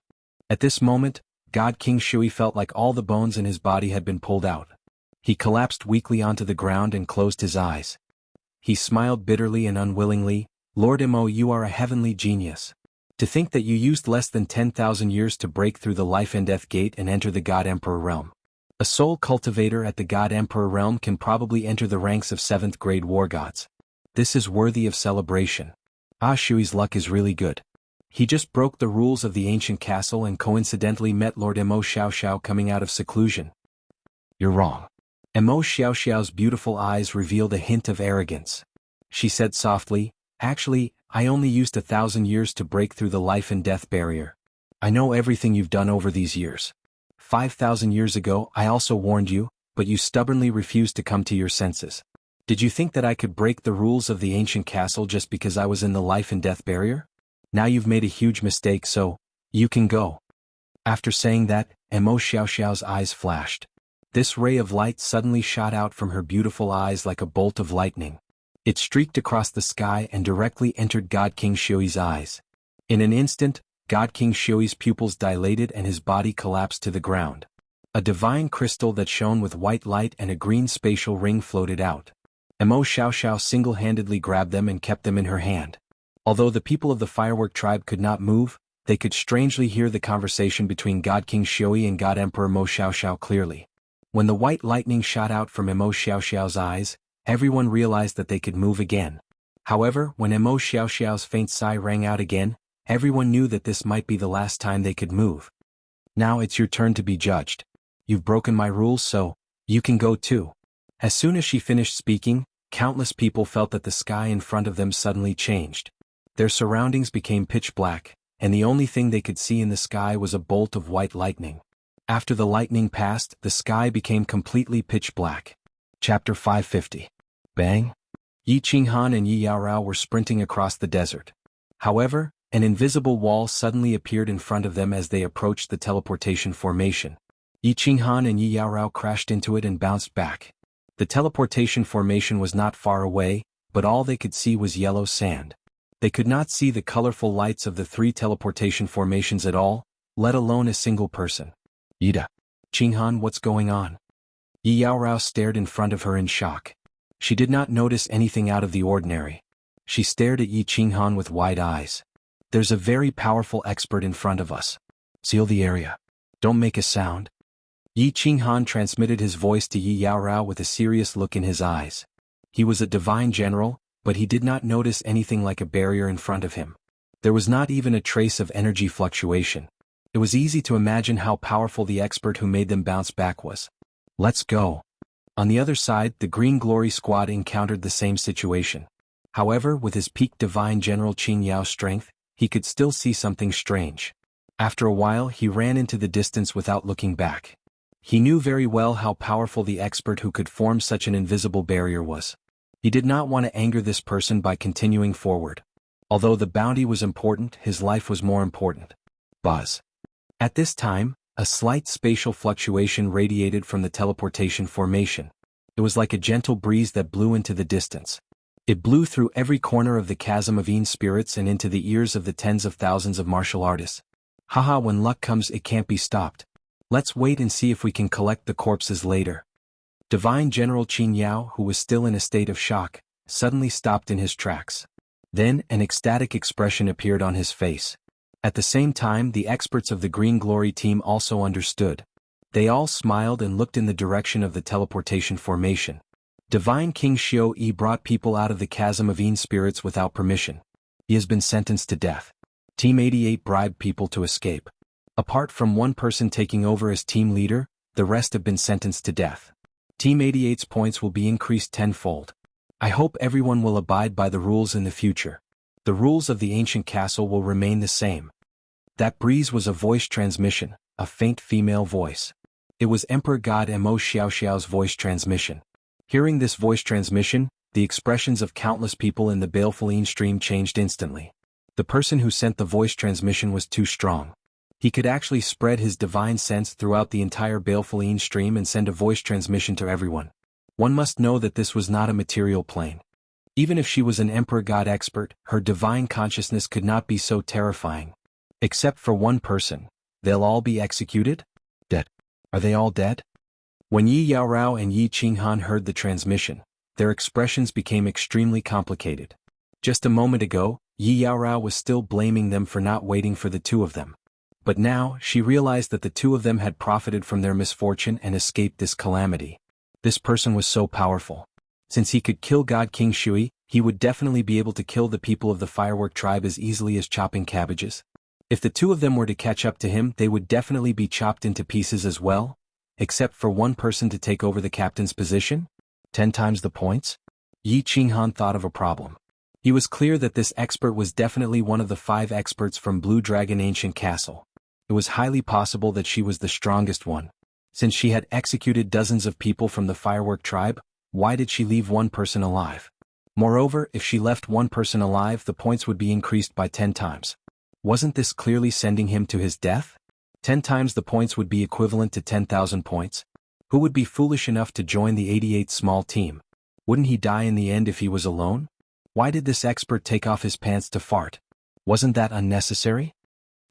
Speaker 1: At this moment, God King Xiui felt like all the bones in his body had been pulled out. He collapsed weakly onto the ground and closed his eyes. He smiled bitterly and unwillingly. Lord Mo, you are a heavenly genius. To think that you used less than 10,000 years to break through the life and death gate and enter the God Emperor realm. A soul cultivator at the God Emperor realm can probably enter the ranks of 7th grade war gods. This is worthy of celebration. Xui's luck is really good. He just broke the rules of the ancient castle and coincidentally met Lord Mo Xiaoxiao coming out of seclusion. You're wrong. Mo Xiaoxiao's beautiful eyes revealed a hint of arrogance. She said softly, actually, I only used 1,000 years to break through the life and death barrier. I know everything you've done over these years. 5,000 years ago, I also warned you, but you stubbornly refused to come to your senses. Did you think that I could break the rules of the ancient castle just because I was in the life and death barrier? Now you've made a huge mistake, so you can go. After saying that, Mo Xiaoxiao's eyes flashed. This ray of light suddenly shot out from her beautiful eyes like a bolt of lightning. It streaked across the sky and directly entered God King Xiui's eyes. In an instant, God King Xiui's pupils dilated and his body collapsed to the ground. A divine crystal that shone with white light and a green spatial ring floated out. Mo Xiaoxiao single-handedly grabbed them and kept them in her hand. Although the people of the firework tribe could not move, they could strangely hear the conversation between God King Xiui and God Emperor Mo Xiaoxiao clearly. When the white lightning shot out from Mo Xiaoxiao's eyes, everyone realized that they could move again. However, when Mo Xiaoxiao's faint sigh rang out again, everyone knew that this might be the last time they could move. Now it's your turn to be judged. You've broken my rules, so you can go too. As soon as she finished speaking, countless people felt that the sky in front of them suddenly changed. Their surroundings became pitch black, and the only thing they could see in the sky was a bolt of white lightning. After the lightning passed, the sky became completely pitch black. Chapter 550. Bang! Yi Qinghan and Yi Yaorao were sprinting across the desert. However, an invisible wall suddenly appeared in front of them as they approached the teleportation formation. Yi Qinghan and Yi Yaorao crashed into it and bounced back. The teleportation formation was not far away, but all they could see was yellow sand. They could not see the colorful lights of the 3 teleportation formations at all, let alone a single person. Yida. Qinghan, what's going on? Yi Yaorao stared in front of her in shock. She did not notice anything out of the ordinary. She stared at Yi Qinghan with wide eyes. There's a very powerful expert in front of us. Seal the area. Don't make a sound. Yi Qinghan transmitted his voice to Yi Yaorao with a serious look in his eyes. He was a divine general, but he did not notice anything like a barrier in front of him. There was not even a trace of energy fluctuation. It was easy to imagine how powerful the expert who made them bounce back was. Let's go. On the other side, the Green Glory Squad encountered the same situation. However, with his peak divine general Qing Yao's strength, he could still see something strange. After a while, he ran into the distance without looking back. He knew very well how powerful the expert who could form such an invisible barrier was. He did not want to anger this person by continuing forward. Although the bounty was important, his life was more important. Buzz. At this time, a slight spatial fluctuation radiated from the teleportation formation. It was like a gentle breeze that blew into the distance. It blew through every corner of the chasm of Yin spirits and into the ears of the tens of thousands of martial artists. Haha, when luck comes it can't be stopped. Let's wait and see if we can collect the corpses later. Divine General Qin Yao, who was still in a state of shock, suddenly stopped in his tracks. Then, an ecstatic expression appeared on his face. At the same time, the experts of the Green Glory team also understood. They all smiled and looked in the direction of the teleportation formation. Divine King Xiu Yi brought people out of the chasm of Yin spirits without permission. He has been sentenced to death. Team 88 bribed people to escape. Apart from one person taking over as team leader, the rest have been sentenced to death. Team 88's points will be increased tenfold. I hope everyone will abide by the rules in the future. The rules of the ancient castle will remain the same. That breeze was a voice transmission, a faint female voice. It was Emperor God Mo Xiaoxiao's voice transmission. Hearing this voice transmission, the expressions of countless people in the baleful stream changed instantly. The person who sent the voice transmission was too strong. He could actually spread his divine sense throughout the entire baleful stream and send a voice transmission to everyone. One must know that this was not a material plane. Even if she was an Emperor God expert, her divine consciousness could not be so terrifying. Except for one person. They'll all be executed? Dead. Are they all dead? When Yi Yaorao and Yi Qinghan heard the transmission, their expressions became extremely complicated. Just a moment ago, Yi Yaorao was still blaming them for not waiting for the two of them. But now, she realized that the two of them had profited from their misfortune and escaped this calamity. This person was so powerful. Since he could kill God King Shui, he would definitely be able to kill the people of the firework tribe as easily as chopping cabbages. If the two of them were to catch up to him, they would definitely be chopped into pieces as well, except for one person to take over the captain's position? 10 times the points? Yi Qinghan thought of a problem. He was clear that this expert was definitely one of the 5 experts from Blue Dragon Ancient Castle. It was highly possible that she was the strongest one. Since she had executed dozens of people from the firework tribe, why did she leave one person alive? Moreover, if she left one person alive, the points would be increased by 10 times. Wasn't this clearly sending him to his death? 10 times the points would be equivalent to 10,000 points. Who would be foolish enough to join the 88th small team? Wouldn't he die in the end if he was alone? Why did this expert take off his pants to fart? Wasn't that unnecessary?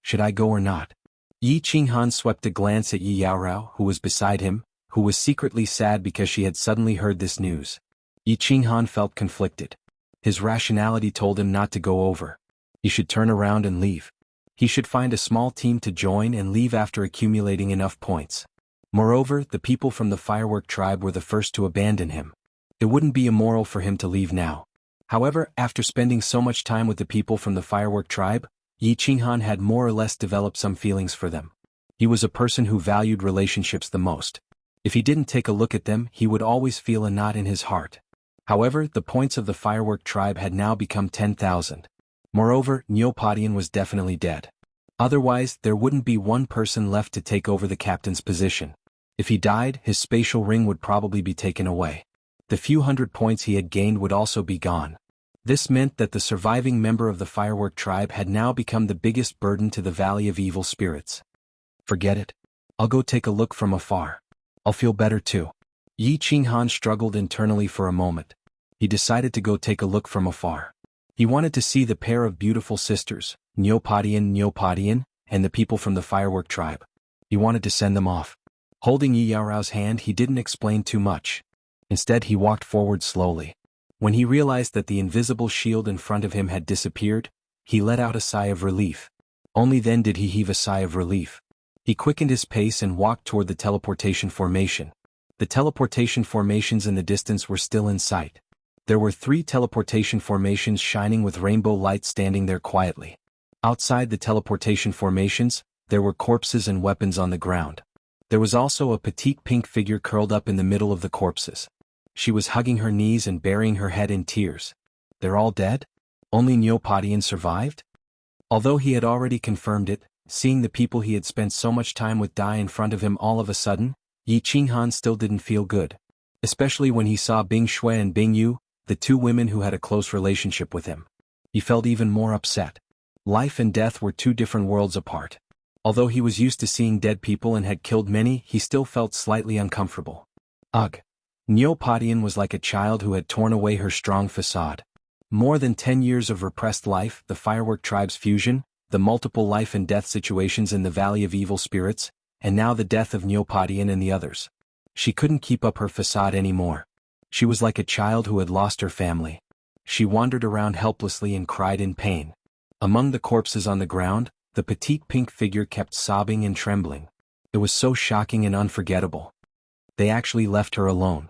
Speaker 1: Should I go or not? Yi Qinghan swept a glance at Yi Yaorao, who was beside him, who was secretly sad because she had suddenly heard this news. Yi Qinghan felt conflicted. His rationality told him not to go over. He should turn around and leave. He should find a small team to join and leave after accumulating enough points. Moreover, the people from the firework tribe were the first to abandon him. It wouldn't be immoral for him to leave now. However, after spending so much time with the people from the firework tribe, Yi Qinghan had more or less developed some feelings for them. He was a person who valued relationships the most. If he didn't take a look at them, he would always feel a knot in his heart. However, the points of the firework tribe had now become 10,000. Moreover, Neopodian was definitely dead. Otherwise, there wouldn't be one person left to take over the captain's position. If he died, his spatial ring would probably be taken away. The few hundred points he had gained would also be gone. This meant that the surviving member of the firework tribe had now become the biggest burden to the Valley of Evil Spirits. Forget it. I'll go take a look from afar. I'll feel better too. Yi Qinghan struggled internally for a moment. He decided to go take a look from afar. He wanted to see the pair of beautiful sisters, Neopodian, and the people from the firework tribe. He wanted to send them off. Holding Yi Yaorao's hand, he didn't explain too much. Instead, he walked forward slowly. When he realized that the invisible shield in front of him had disappeared, he let out a sigh of relief. Only then did he heave a sigh of relief. He quickened his pace and walked toward the teleportation formation. The teleportation formations in the distance were still in sight. There were 3 teleportation formations shining with rainbow light standing there quietly. Outside the teleportation formations, there were corpses and weapons on the ground. There was also a petite pink figure curled up in the middle of the corpses. She was hugging her knees and burying her head in tears. They're all dead? Only Neopodian survived? Although he had already confirmed it, seeing the people he had spent so much time with die in front of him all of a sudden, Yi Qinghan still didn't feel good. Especially when he saw Bing Shui and Bing Yu, the 2 women who had a close relationship with him. He felt even more upset. Life and death were 2 different worlds apart. Although he was used to seeing dead people and had killed many, he still felt slightly uncomfortable. Ugh. Neopodian was like a child who had torn away her strong facade. More than 10 years of repressed life, the firework tribe's fusion, the multiple life and death situations in the Valley of Evil Spirits, and now the death of Neopodian and the others. She couldn't keep up her facade anymore. She was like a child who had lost her family. She wandered around helplessly and cried in pain. Among the corpses on the ground, the petite pink figure kept sobbing and trembling. It was so shocking and unforgettable. They actually left her alone.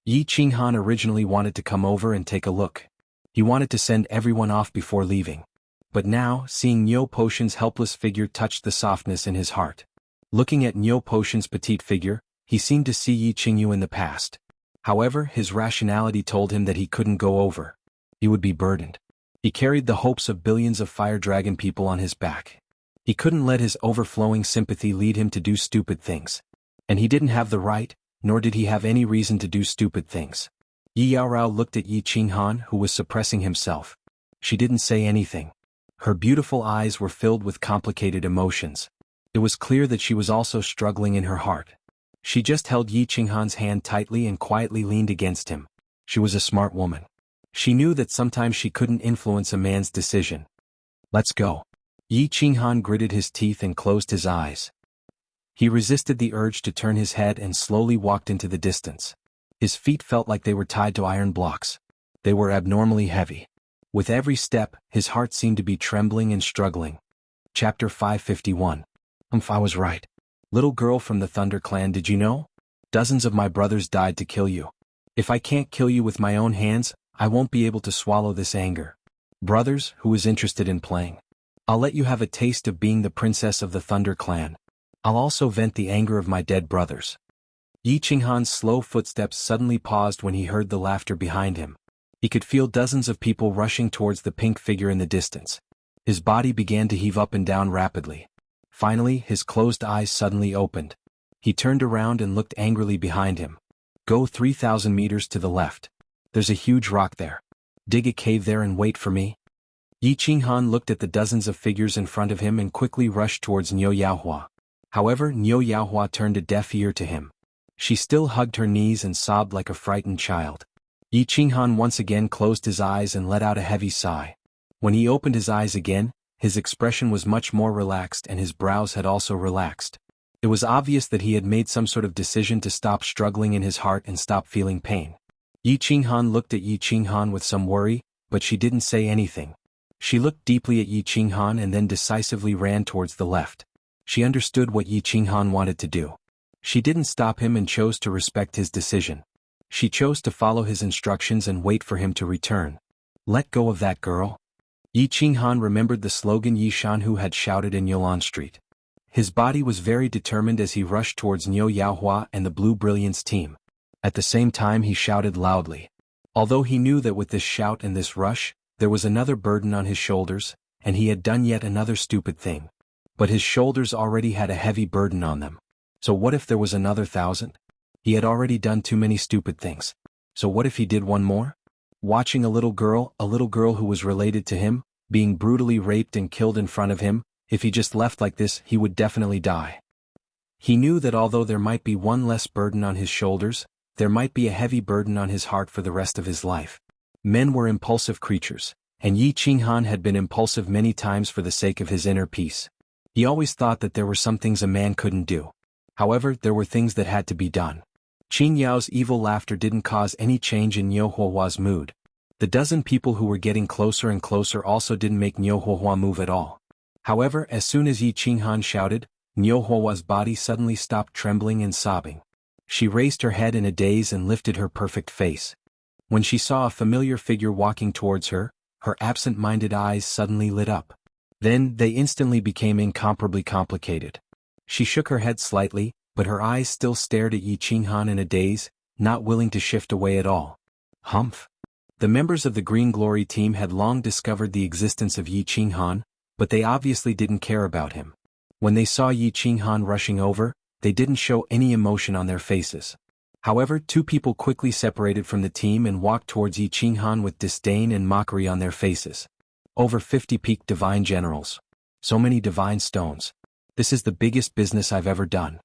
Speaker 1: Yi Qinghan originally wanted to come over and take a look. He wanted to send everyone off before leaving. But now, seeing Neo Potion's helpless figure touched the softness in his heart. Looking at Neo Potion's petite figure, he seemed to see Yi Qingyu in the past. However, his rationality told him that he couldn't go over. He would be burdened. He carried the hopes of billions of fire dragon people on his back. He couldn't let his overflowing sympathy lead him to do stupid things. And he didn't have the right, nor did he have any reason to do stupid things. Yi Yaorao looked at Yi Qinghan, who was suppressing himself. She didn't say anything. Her beautiful eyes were filled with complicated emotions. It was clear that she was also struggling in her heart. She just held Yi Qinghan's hand tightly and quietly leaned against him. She was a smart woman. She knew that sometimes she couldn't influence a man's decision. Let's go. Yi Qinghan gritted his teeth and closed his eyes. He resisted the urge to turn his head and slowly walked into the distance. His feet felt like they were tied to iron blocks. They were abnormally heavy. With every step, his heart seemed to be trembling and struggling. Chapter 551. I was right. Little girl from the Thunder Clan, did you know? Dozens of my brothers died to kill you. If I can't kill you with my own hands, I won't be able to swallow this anger. Brothers, who is interested in playing? I'll let you have a taste of being the princess of the Thunder Clan. I'll also vent the anger of my dead brothers. Yi Qinghan's slow footsteps suddenly paused when he heard the laughter behind him. He could feel dozens of people rushing towards the pink figure in the distance. His body began to heave up and down rapidly. Finally, his closed eyes suddenly opened. He turned around and looked angrily behind him. Go 3,000 meters to the left. There's a huge rock there. Dig a cave there and wait for me. Yi Qinghan looked at the dozens of figures in front of him and quickly rushed towards Niu Yaohua. However, Niu Yaohua turned a deaf ear to him. She still hugged her knees and sobbed like a frightened child. Yi Qinghan once again closed his eyes and let out a heavy sigh. When he opened his eyes again, his expression was much more relaxed and his brows had also relaxed. It was obvious that he had made some sort of decision to stop struggling in his heart and stop feeling pain. Yi Qinghan looked at Yi Qinghan with some worry, but she didn't say anything. She looked deeply at Yi Qinghan and then decisively ran towards the left. She understood what Yi Qinghan wanted to do. She didn't stop him and chose to respect his decision. She chose to follow his instructions and wait for him to return. Let go of that girl. Yi Qinghan remembered the slogan Yi Shanhu had shouted in Yolan Street. His body was very determined as he rushed towards Niu Yaohua and the Blue Brilliance team. At the same time he shouted loudly. Although he knew that with this shout and this rush, there was another burden on his shoulders, and he had done yet another stupid thing. But his shoulders already had a heavy burden on them. So what if there was another 1,000? He had already done too many stupid things. So what if he did one more? Watching a little girl who was related to him, being brutally raped and killed in front of him, if he just left like this, he would definitely die. He knew that although there might be one less burden on his shoulders, there might be a heavy burden on his heart for the rest of his life. Men were impulsive creatures, and Yi Qinghan had been impulsive many times for the sake of his inner peace. He always thought that there were some things a man couldn't do. However, there were things that had to be done. Qin Yao's evil laughter didn't cause any change in Niu Huahua's mood. The dozen people who were getting closer and closer also didn't make Niu Huahua move at all. However, as soon as Yi Qinghan shouted, Niu Huahua's body suddenly stopped trembling and sobbing. She raised her head in a daze and lifted her perfect face. When she saw a familiar figure walking towards her, her absent-minded eyes suddenly lit up. Then, they instantly became incomparably complicated. She shook her head slightly, but her eyes still stared at Yi Qinghan in a daze, not willing to shift away at all. Humph. The members of the Green Glory team had long discovered the existence of Yi Qinghan, but they obviously didn't care about him. When they saw Yi Qinghan rushing over, they didn't show any emotion on their faces. However, two people quickly separated from the team and walked towards Yi Qinghan with disdain and mockery on their faces. Over 50 peaked divine generals. So many divine stones. This is the biggest business I've ever done.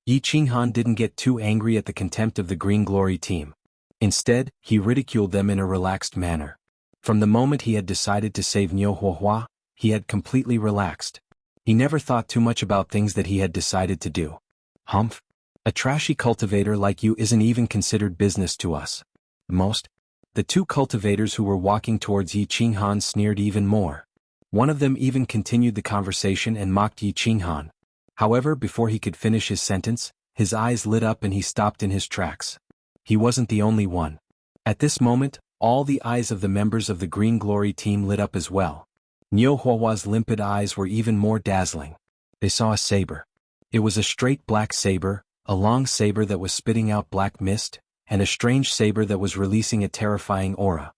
Speaker 1: Yi Qinghan didn't get too angry at the contempt of the Green Glory team. Instead, he ridiculed them in a relaxed manner. From the moment he had decided to save Niu Huahua, he had completely relaxed. He never thought too much about things that he had decided to do. Humph. A trashy cultivator like you isn't even considered business to us. The two cultivators who were walking towards Yi Qinghan sneered even more. One of them even continued the conversation and mocked Yi Qinghan. However, before he could finish his sentence, his eyes lit up and he stopped in his tracks. He wasn't the only one. At this moment, all the eyes of the members of the Green Glory team lit up as well. Niu Huahua's limpid eyes were even more dazzling. They saw a saber. It was a straight black saber, a long saber that was spitting out black mist, and a strange saber that was releasing a terrifying aura.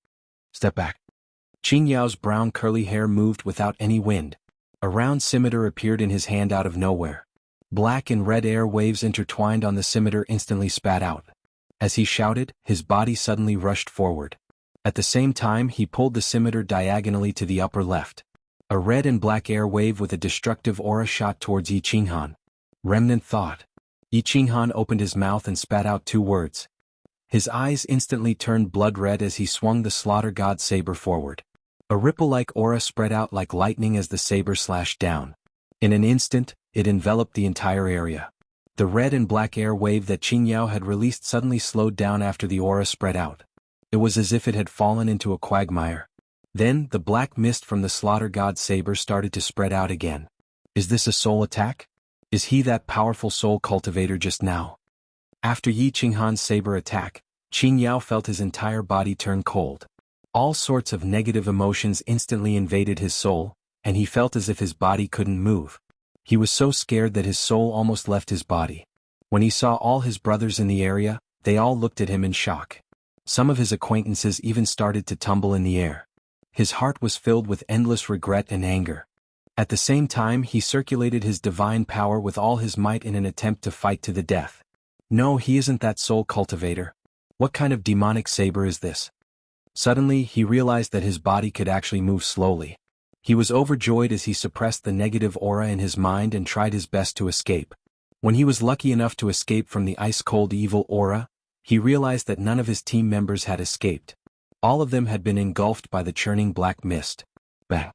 Speaker 1: Step back. Qing Yao's brown curly hair moved without any wind. A round scimitar appeared in his hand out of nowhere. Black and red air waves intertwined on the scimitar instantly spat out. As he shouted, his body suddenly rushed forward. At the same time he pulled the scimitar diagonally to the upper left. A red and black air wave with a destructive aura shot towards Yi Qinghan. Remnant thought. Yi Qinghan opened his mouth and spat out 2 words. His eyes instantly turned blood red as he swung the slaughter god saber forward. A ripple-like aura spread out like lightning as the saber slashed down. In an instant, it enveloped the entire area. The red and black air wave that Qing Yao had released suddenly slowed down after the aura spread out. It was as if it had fallen into a quagmire. Then, the black mist from the slaughter god saber started to spread out again. Is this a soul attack? Is he that powerful soul cultivator just now? After Yi Qinghan's saber attack, Qing Yao felt his entire body turn cold. All sorts of negative emotions instantly invaded his soul, and he felt as if his body couldn't move. He was so scared that his soul almost left his body. When he saw all his brothers in the area, they all looked at him in shock. Some of his acquaintances even started to tumble in the air. His heart was filled with endless regret and anger. At the same time he circulated his divine power with all his might in an attempt to fight to the death. No, he isn't that soul cultivator. What kind of demonic saber is this? Suddenly he realized that his body could actually move slowly. He was overjoyed as he suppressed the negative aura in his mind and tried his best to escape. When he was lucky enough to escape from the ice-cold evil aura, he realized that none of his team members had escaped. All of them had been engulfed by the churning black mist. Bang!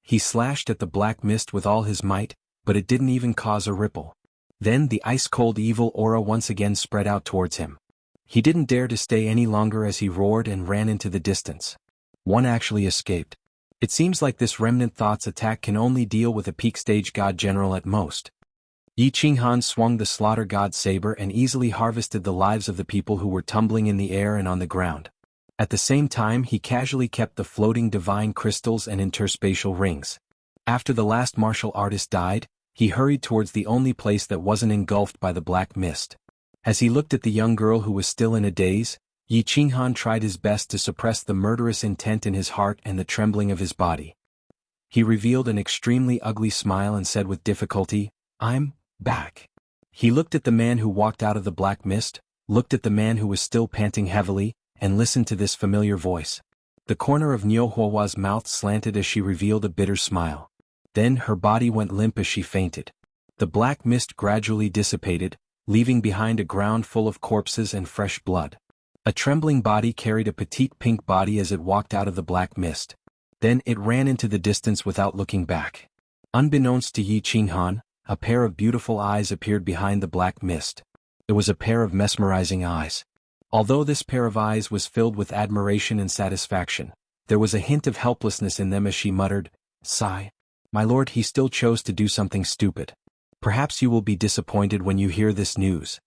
Speaker 1: He slashed at the black mist with all his might, but it didn't even cause a ripple. Then the ice-cold evil aura once again spread out towards him. He didn't dare to stay any longer as he roared and ran into the distance. One actually escaped. It seems like this Remnant Thought's attack can only deal with a peak stage god general at most. Yi Qinghan swung the slaughter god saber and easily harvested the lives of the people who were tumbling in the air and on the ground. At the same time he casually kept the floating divine crystals and interspatial rings. After the last martial artist died, he hurried towards the only place that wasn't engulfed by the black mist. As he looked at the young girl who was still in a daze, Yi Qinghan tried his best to suppress the murderous intent in his heart and the trembling of his body. He revealed an extremely ugly smile and said with difficulty, "I'm back." He looked at the man who walked out of the black mist, looked at the man who was still panting heavily, and listened to this familiar voice. The corner of Niu Huahua's mouth slanted as she revealed a bitter smile. Then her body went limp as she fainted. The black mist gradually dissipated, leaving behind a ground full of corpses and fresh blood. A trembling body carried a petite pink body as it walked out of the black mist. Then it ran into the distance without looking back. Unbeknownst to Yi Qinghan, a pair of beautiful eyes appeared behind the black mist. It was a pair of mesmerizing eyes. Although this pair of eyes was filled with admiration and satisfaction, there was a hint of helplessness in them as she muttered, "Sigh. My lord, he still chose to do something stupid. Perhaps you will be disappointed when you hear this news."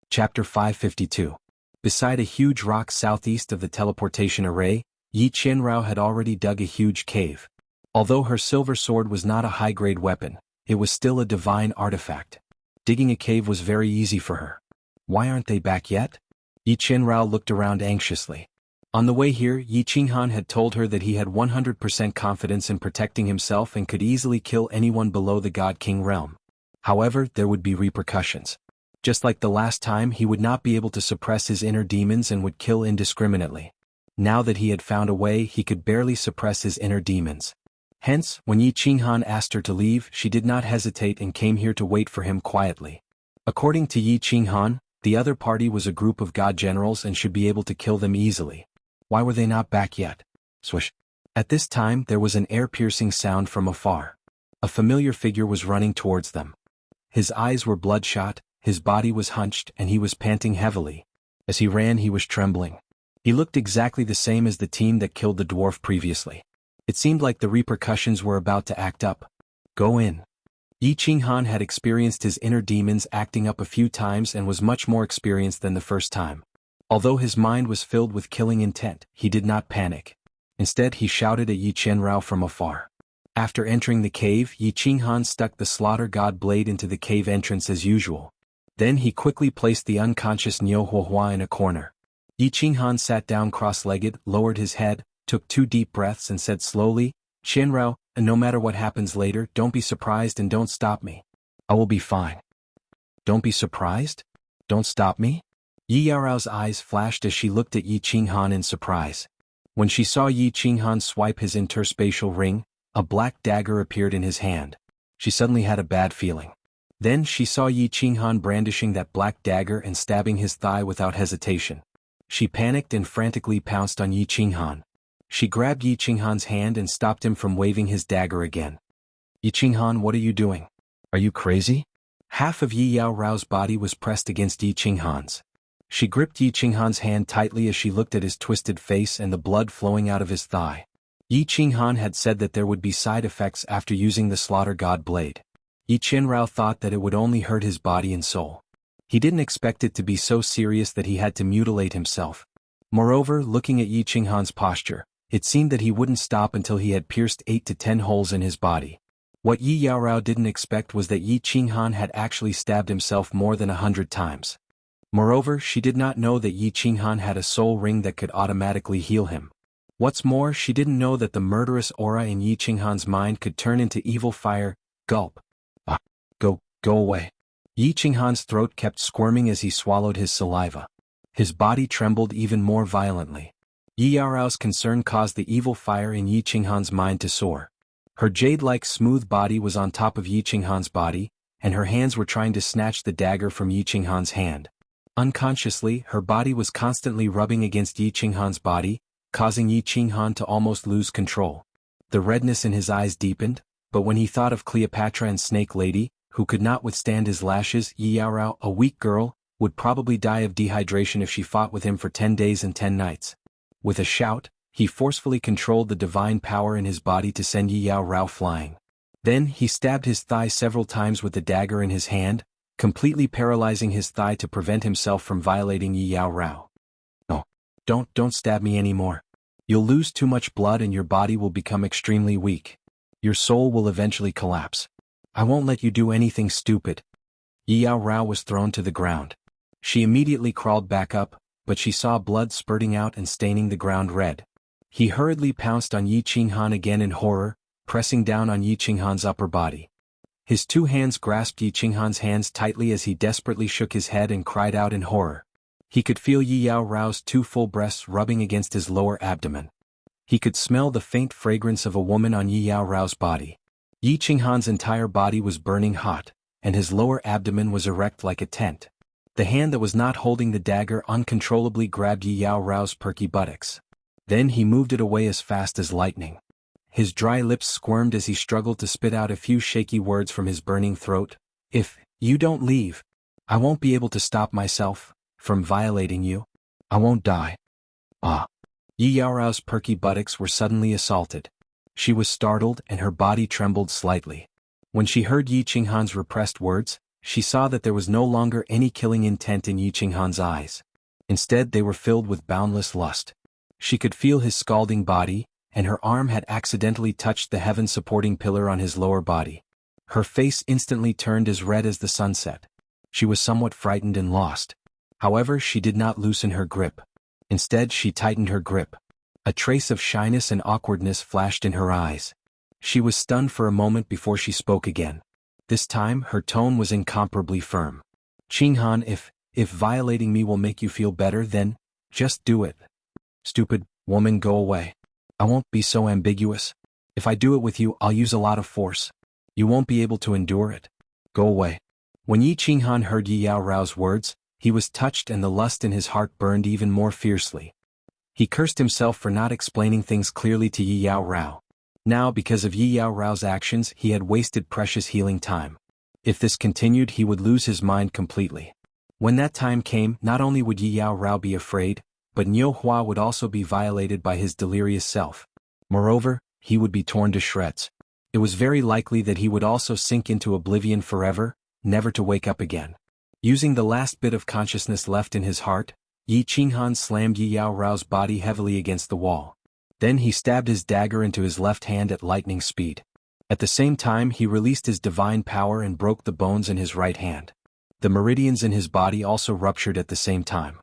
Speaker 1: Chapter 552. Beside a huge rock southeast of the teleportation array, Yi Qianrao had already dug a huge cave. Although her silver sword was not a high-grade weapon, it was still a divine artifact. Digging a cave was very easy for her. Why aren't they back yet? Yi Qianrao looked around anxiously. On the way here, Yi Qinghan had told her that he had 100% confidence in protecting himself and could easily kill anyone below the God King realm. However, there would be repercussions. Just like the last time, he would not be able to suppress his inner demons and would kill indiscriminately. Now that he had found a way, he could barely suppress his inner demons. Hence, when Yi Qinghan asked her to leave, she did not hesitate and came here to wait for him quietly. According to Yi Qinghan, the other party was a group of god generals and should be able to kill them easily. Why were they not back yet? Swish. At this time there was an ear-piercing sound from afar. A familiar figure was running towards them. His eyes were bloodshot, his body was hunched, and he was panting heavily. As he ran he was trembling. He looked exactly the same as the team that killed the dwarf previously. It seemed like the repercussions were about to act up. Go in. Yi Qinghan had experienced his inner demons acting up a few times and was much more experienced than the first time. Although his mind was filled with killing intent, he did not panic. Instead he shouted at Yi Qianrao from afar. After entering the cave, Yi Qinghan stuck the slaughter god blade into the cave entrance as usual. Then he quickly placed the unconscious Niu Huahua in a corner. Yi Qinghan sat down cross-legged, lowered his head, took 2 deep breaths and said slowly, "Qianrao, and no matter what happens later, don't be surprised and don't stop me. I will be fine." "Don't be surprised? Don't stop me?" Yi Yaorao's eyes flashed as she looked at Yi Qinghan in surprise. When she saw Yi Qinghan swipe his interspatial ring, a black dagger appeared in his hand. She suddenly had a bad feeling. Then she saw Yi Qinghan brandishing that black dagger and stabbing his thigh without hesitation. She panicked and frantically pounced on Yi Qinghan. She grabbed Yi Qinghan's hand and stopped him from waving his dagger again. "Yi Qinghan, what are you doing? Are you crazy?" Half of Yi Yaorao's body was pressed against Yi Qinghan's. She gripped Yi Qinghan's hand tightly as she looked at his twisted face and the blood flowing out of his thigh. Yi Qinghan had said that there would be side effects after using the Slaughter God blade. Yi Qianrao thought that it would only hurt his body and soul. He didn't expect it to be so serious that he had to mutilate himself. Moreover, looking at Yi Qinghan's posture, it seemed that he wouldn't stop until he had pierced 8 to 10 holes in his body. What Yi Yaorao didn't expect was that Yi Qinghan had actually stabbed himself more than 100 times. Moreover, she did not know that Yi Qinghan had a soul ring that could automatically heal him. What's more, she didn't know that the murderous aura in Yi Qinghan's mind could turn into evil fire. Gulp. "Ah, go away." Yi Qinghan's throat kept squirming as he swallowed his saliva. His body trembled even more violently. Yi Yaorao's concern caused the evil fire in Yi Qinghan's mind to soar. Her jade-like smooth body was on top of Yi Qinghan's body, and her hands were trying to snatch the dagger from Yi Qinghan's hand. Unconsciously, her body was constantly rubbing against Yi Qinghan's body, causing Yi Qinghan to almost lose control. The redness in his eyes deepened, but when he thought of Cleopatra and Snake Lady, who could not withstand his lashes, Yi Yaorao, a weak girl, would probably die of dehydration if she fought with him for 10 days and 10 nights. With a shout, he forcefully controlled the divine power in his body to send Yi Yaorao flying. Then he stabbed his thigh several times with the dagger in his hand, completely paralyzing his thigh to prevent himself from violating Yi Yaorao. "No. Don't stab me anymore. You'll lose too much blood and your body will become extremely weak. Your soul will eventually collapse. I won't let you do anything stupid." Yi Yaorao was thrown to the ground. She immediately crawled back up, but she saw blood spurting out and staining the ground red. He hurriedly pounced on Yi Qinghan again in horror, pressing down on Yi Qinghan's upper body. His 2 hands grasped Yi Qinghan's hands tightly as he desperately shook his head and cried out in horror. He could feel Yi Yaorao's 2 full breasts rubbing against his lower abdomen. He could smell the faint fragrance of a woman on Yi Yaorao's body. Yi Qinghan's entire body was burning hot, and his lower abdomen was erect like a tent. The hand that was not holding the dagger uncontrollably grabbed Yi Yaorao's perky buttocks. Then he moved it away as fast as lightning. His dry lips squirmed as he struggled to spit out a few shaky words from his burning throat. "If you don't leave, I won't be able to stop myself from violating you. I won't die." "Ah." Yi Yaorao's perky buttocks were suddenly assaulted. She was startled and her body trembled slightly. When she heard Yi Qinghan's repressed words, she saw that there was no longer any killing intent in Yi Qinghan's eyes. Instead, they were filled with boundless lust. She could feel his scalding body, and her arm had accidentally touched the heaven-supporting pillar on his lower body. Her face instantly turned as red as the sunset. She was somewhat frightened and lost. However, she did not loosen her grip. Instead, she tightened her grip. A trace of shyness and awkwardness flashed in her eyes. She was stunned for a moment before she spoke again. This time, her tone was incomparably firm. "Qinghan, if violating me will make you feel better, then just do it. Stupid woman, go away. I won't be so ambiguous. If I do it with you, I'll use a lot of force. You won't be able to endure it. Go away." When Yi Qinghan heard Yi Yaorao's words, he was touched and the lust in his heart burned even more fiercely. He cursed himself for not explaining things clearly to Yi Yaorao. Now, because of Yi Yaorao's actions, he had wasted precious healing time. If this continued, he would lose his mind completely. When that time came, not only would Yi Yaorao be afraid, but Niu Hua would also be violated by his delirious self. Moreover, he would be torn to shreds. It was very likely that he would also sink into oblivion forever, never to wake up again. Using the last bit of consciousness left in his heart, Yi Qinghan slammed Yi Yaorao's body heavily against the wall. Then he stabbed his dagger into his left hand at lightning speed. At the same time, he released his divine power and broke the bones in his right hand. The meridians in his body also ruptured at the same time.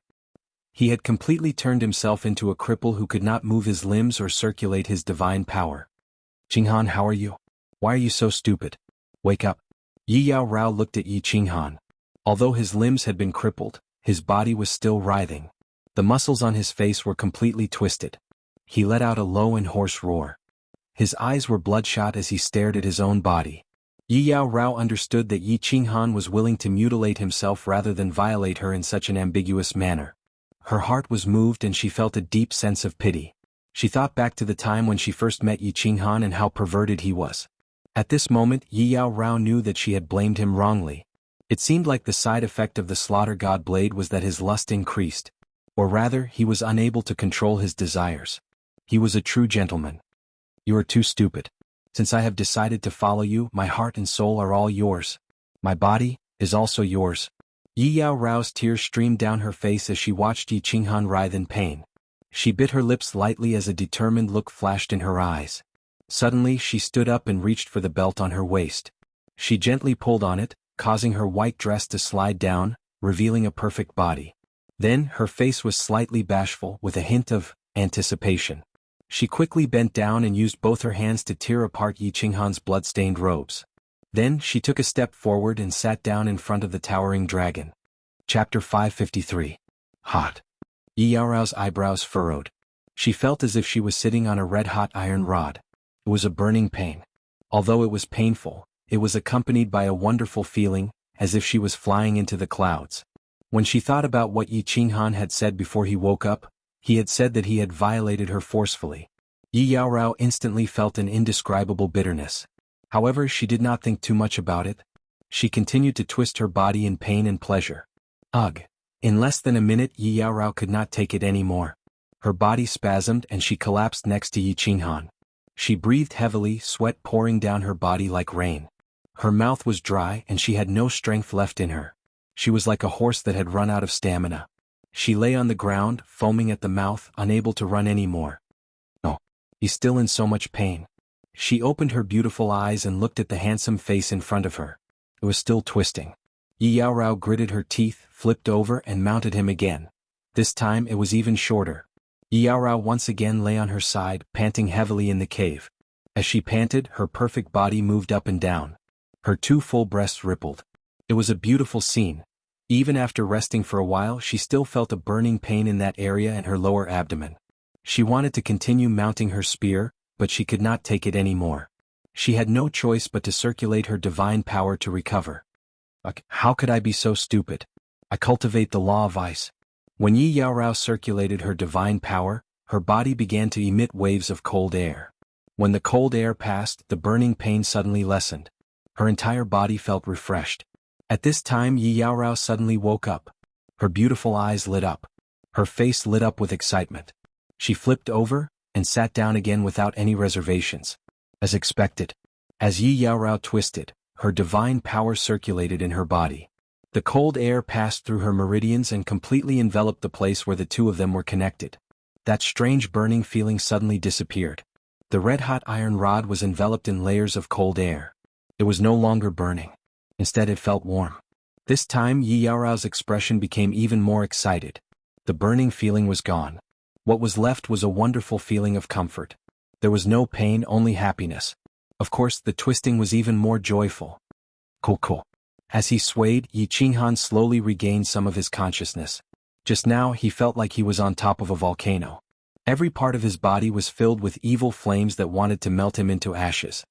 Speaker 1: He had completely turned himself into a cripple who could not move his limbs or circulate his divine power. Qinghan, how are you? Why are you so stupid? Wake up. Yi Yao Rao looked at Yi Qinghan. Although his limbs had been crippled, his body was still writhing. The muscles on his face were completely twisted. He let out a low and hoarse roar. His eyes were bloodshot as he stared at his own body. Yi Yao Rao understood that Yi Qinghan was willing to mutilate himself rather than violate her in such an ambiguous manner. Her heart was moved and she felt a deep sense of pity. She thought back to the time when she first met Yi Qinghan and how perverted he was. At this moment, Yi Yao Rao knew that she had blamed him wrongly. It seemed like the side effect of the slaughter god blade was that his lust increased. Or rather, he was unable to control his desires. He was a true gentleman. You are too stupid. Since I have decided to follow you, my heart and soul are all yours. My body is also yours. Yi Yao Rao's tears streamed down her face as she watched Yi Qinghan writhe in pain. She bit her lips lightly as a determined look flashed in her eyes. Suddenly she stood up and reached for the belt on her waist. She gently pulled on it, causing her white dress to slide down, revealing a perfect body. Then her face was slightly bashful with a hint of anticipation. She quickly bent down and used both her hands to tear apart Yi Qinghan's blood-stained robes. Then she took a step forward and sat down in front of the towering dragon. Chapter 553. Hot. Yi Yao Rao's eyebrows furrowed. She felt as if she was sitting on a red-hot iron rod. It was a burning pain. Although it was painful, it was accompanied by a wonderful feeling, as if she was flying into the clouds. When she thought about what Yi Qinghan had said before he woke up, he had said that he had violated her forcefully. Yi Yao Rao instantly felt an indescribable bitterness. However, she did not think too much about it. She continued to twist her body in pain and pleasure. Ugh! In less than a minute, Yi Yao Rao could not take it anymore. Her body spasmed and she collapsed next to Yi Qinghan. She breathed heavily, sweat pouring down her body like rain. Her mouth was dry and she had no strength left in her. She was like a horse that had run out of stamina. She lay on the ground, foaming at the mouth, unable to run anymore. Oh, he's still in so much pain. She opened her beautiful eyes and looked at the handsome face in front of her. It was still twisting. Yi Yao Rao gritted her teeth, flipped over and mounted him again. This time it was even shorter. Yi Yao Rao once again lay on her side, panting heavily in the cave. As she panted, her perfect body moved up and down. Her two full breasts rippled. It was a beautiful scene. Even after resting for a while, she still felt a burning pain in that area and her lower abdomen. She wanted to continue mounting her spear, but she could not take it anymore. She had no choice but to circulate her divine power to recover. How could I be so stupid? I cultivate the law of ice. When Yi Yao Rao circulated her divine power, her body began to emit waves of cold air. When the cold air passed, the burning pain suddenly lessened. Her entire body felt refreshed. At this time Yi Yao Rao suddenly woke up. Her beautiful eyes lit up. Her face lit up with excitement. She flipped over and sat down again without any reservations. As expected. As Yi Yao Rao twisted, her divine power circulated in her body. The cold air passed through her meridians and completely enveloped the place where the two of them were connected. That strange burning feeling suddenly disappeared. The red-hot iron rod was enveloped in layers of cold air. It was no longer burning. Instead it felt warm. This time Yi Yao Rao's expression became even more excited. The burning feeling was gone. What was left was a wonderful feeling of comfort. There was no pain, only happiness. Of course, the twisting was even more joyful. Cool. As he swayed, Yi Qinghan slowly regained some of his consciousness. Just now he felt like he was on top of a volcano. Every part of his body was filled with evil flames that wanted to melt him into ashes.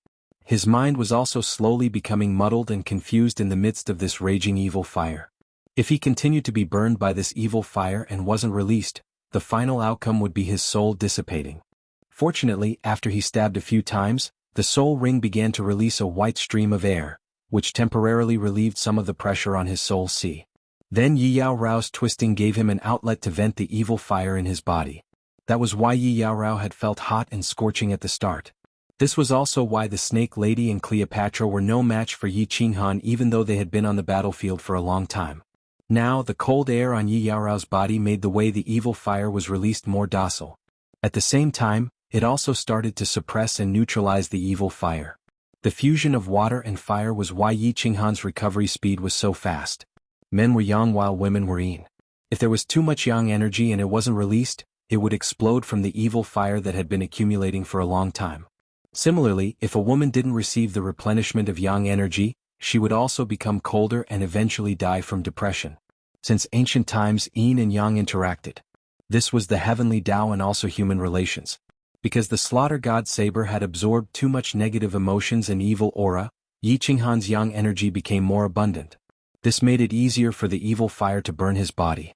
Speaker 1: His mind was also slowly becoming muddled and confused in the midst of this raging evil fire. If he continued to be burned by this evil fire and wasn't released, the final outcome would be his soul dissipating. Fortunately, after he stabbed a few times, the soul ring began to release a white stream of air, which temporarily relieved some of the pressure on his soul sea. Then Yi Yao Rao's twisting gave him an outlet to vent the evil fire in his body. That was why Yi Yao Rao had felt hot and scorching at the start. This was also why the Snake Lady and Cleopatra were no match for Yi Qinghan even though they had been on the battlefield for a long time. Now, the cold air on Yi Yao Rao's body made the way the evil fire was released more docile. At the same time, it also started to suppress and neutralize the evil fire. The fusion of water and fire was why Yi Qinghan's recovery speed was so fast. Men were yang while women were yin. If there was too much yang energy and it wasn't released, it would explode from the evil fire that had been accumulating for a long time. Similarly, if a woman didn't receive the replenishment of yang energy, she would also become colder and eventually die from depression. Since ancient times, yin and yang interacted. This was the heavenly Tao and also human relations. Because the slaughter god saber had absorbed too much negative emotions and evil aura, Yi Qinghan's yang energy became more abundant. This made it easier for the evil fire to burn his body.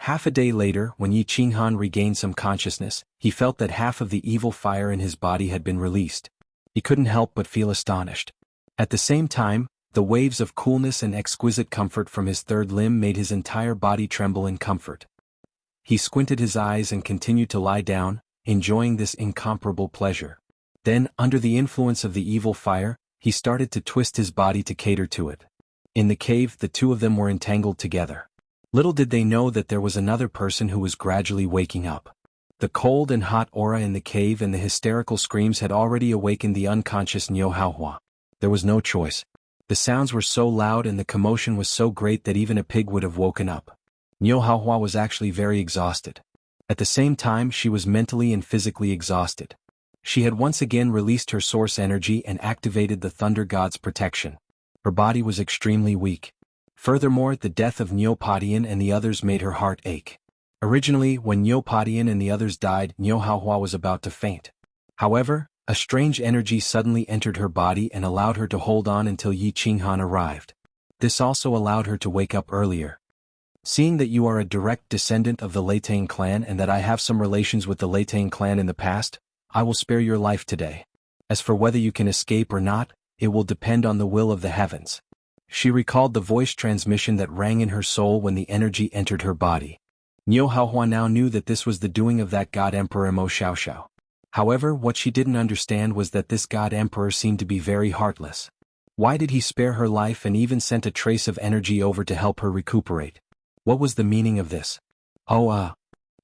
Speaker 1: Half a day later, when Yi Qinghan regained some consciousness, he felt that half of the evil fire in his body had been released. He couldn't help but feel astonished. At the same time, the waves of coolness and exquisite comfort from his third limb made his entire body tremble in comfort. He squinted his eyes and continued to lie down, enjoying this incomparable pleasure. Then, under the influence of the evil fire, he started to twist his body to cater to it. In the cave, the two of them were entangled together. Little did they know that there was another person who was gradually waking up. The cold and hot aura in the cave and the hysterical screams had already awakened the unconscious Niu Haohua. There was no choice. The sounds were so loud and the commotion was so great that even a pig would have woken up. Niu Haohua was actually very exhausted. At the same time, she was mentally and physically exhausted. She had once again released her source energy and activated the thunder god's protection. Her body was extremely weak. Furthermore, the death of Neopodian and the others made her heart ache. Originally, when Neopodian and the others died, Niu Haohua was about to faint. However, a strange energy suddenly entered her body and allowed her to hold on until Yi Qinghan arrived. This also allowed her to wake up earlier. Seeing that you are a direct descendant of the Leitang clan and that I have some relations with the Leitang clan in the past, I will spare your life today. As for whether you can escape or not, it will depend on the will of the heavens. She recalled the voice transmission that rang in her soul when the energy entered her body. Niu Haohua now knew that this was the doing of that god emperor Mo Xiaoxiao. However, what she didn't understand was that this god emperor seemed to be very heartless. Why did he spare her life and even sent a trace of energy over to help her recuperate? What was the meaning of this?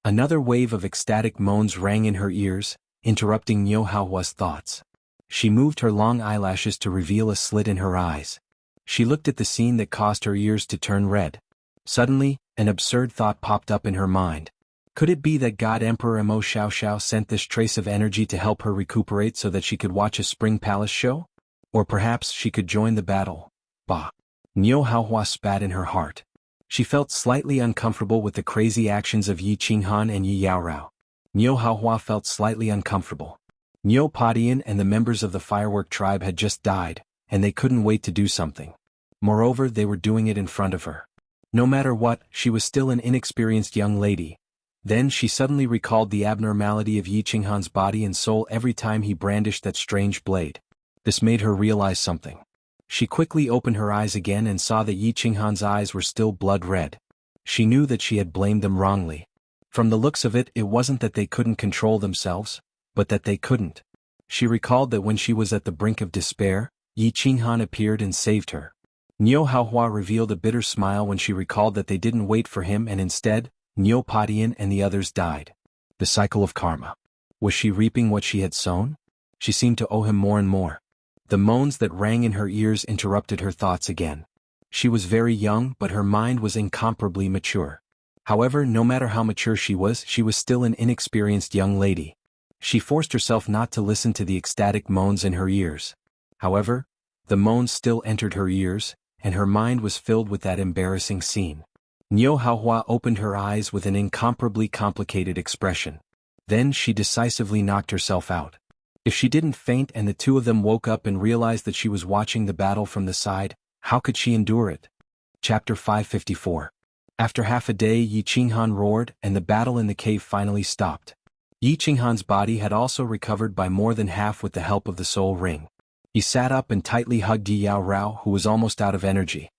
Speaker 1: Another wave of ecstatic moans rang in her ears, interrupting Niu Haohua's thoughts. She moved her long eyelashes to reveal a slit in her eyes. She looked at the scene that caused her ears to turn red. Suddenly, an absurd thought popped up in her mind. Could it be that God Emperor Mo Xiaoxiao sent this trace of energy to help her recuperate so that she could watch a Spring Palace show? Or perhaps she could join the battle. Bah! Niu Haohua spat in her heart. She felt slightly uncomfortable with the crazy actions of Yi Qinghan and Yi Yaorao. Niu Haohua felt slightly uncomfortable. Neopodian and the members of the firework tribe had just died, and they couldn't wait to do something. Moreover, they were doing it in front of her. No matter what, she was still an inexperienced young lady. Then she suddenly recalled the abnormality of Yi Qinghan's body and soul every time he brandished that strange blade. This made her realize something. She quickly opened her eyes again and saw that Yi Qinghan's eyes were still blood red. She knew that she had blamed them wrongly. From the looks of it, it wasn't that they couldn't control themselves, but that they couldn't. She recalled that when she was at the brink of despair, Yi Qinghan appeared and saved her. Niu Haohua revealed a bitter smile when she recalled that they didn't wait for him and instead, Neopodian and the others died. The cycle of karma. Was she reaping what she had sown? She seemed to owe him more and more. The moans that rang in her ears interrupted her thoughts again. She was very young, but her mind was incomparably mature. However, no matter how mature she was still an inexperienced young lady. She forced herself not to listen to the ecstatic moans in her ears. However, the moans still entered her ears, and her mind was filled with that embarrassing scene. Niu Haohua opened her eyes with an incomparably complicated expression. Then she decisively knocked herself out. If she didn't faint and the two of them woke up and realized that she was watching the battle from the side, how could she endure it? Chapter 554. After half a day, Yi Qinghan roared, and the battle in the cave finally stopped. Yi Qinghan's body had also recovered by more than half with the help of the soul ring. He sat up and tightly hugged Yi Yaorao, who was almost out of energy.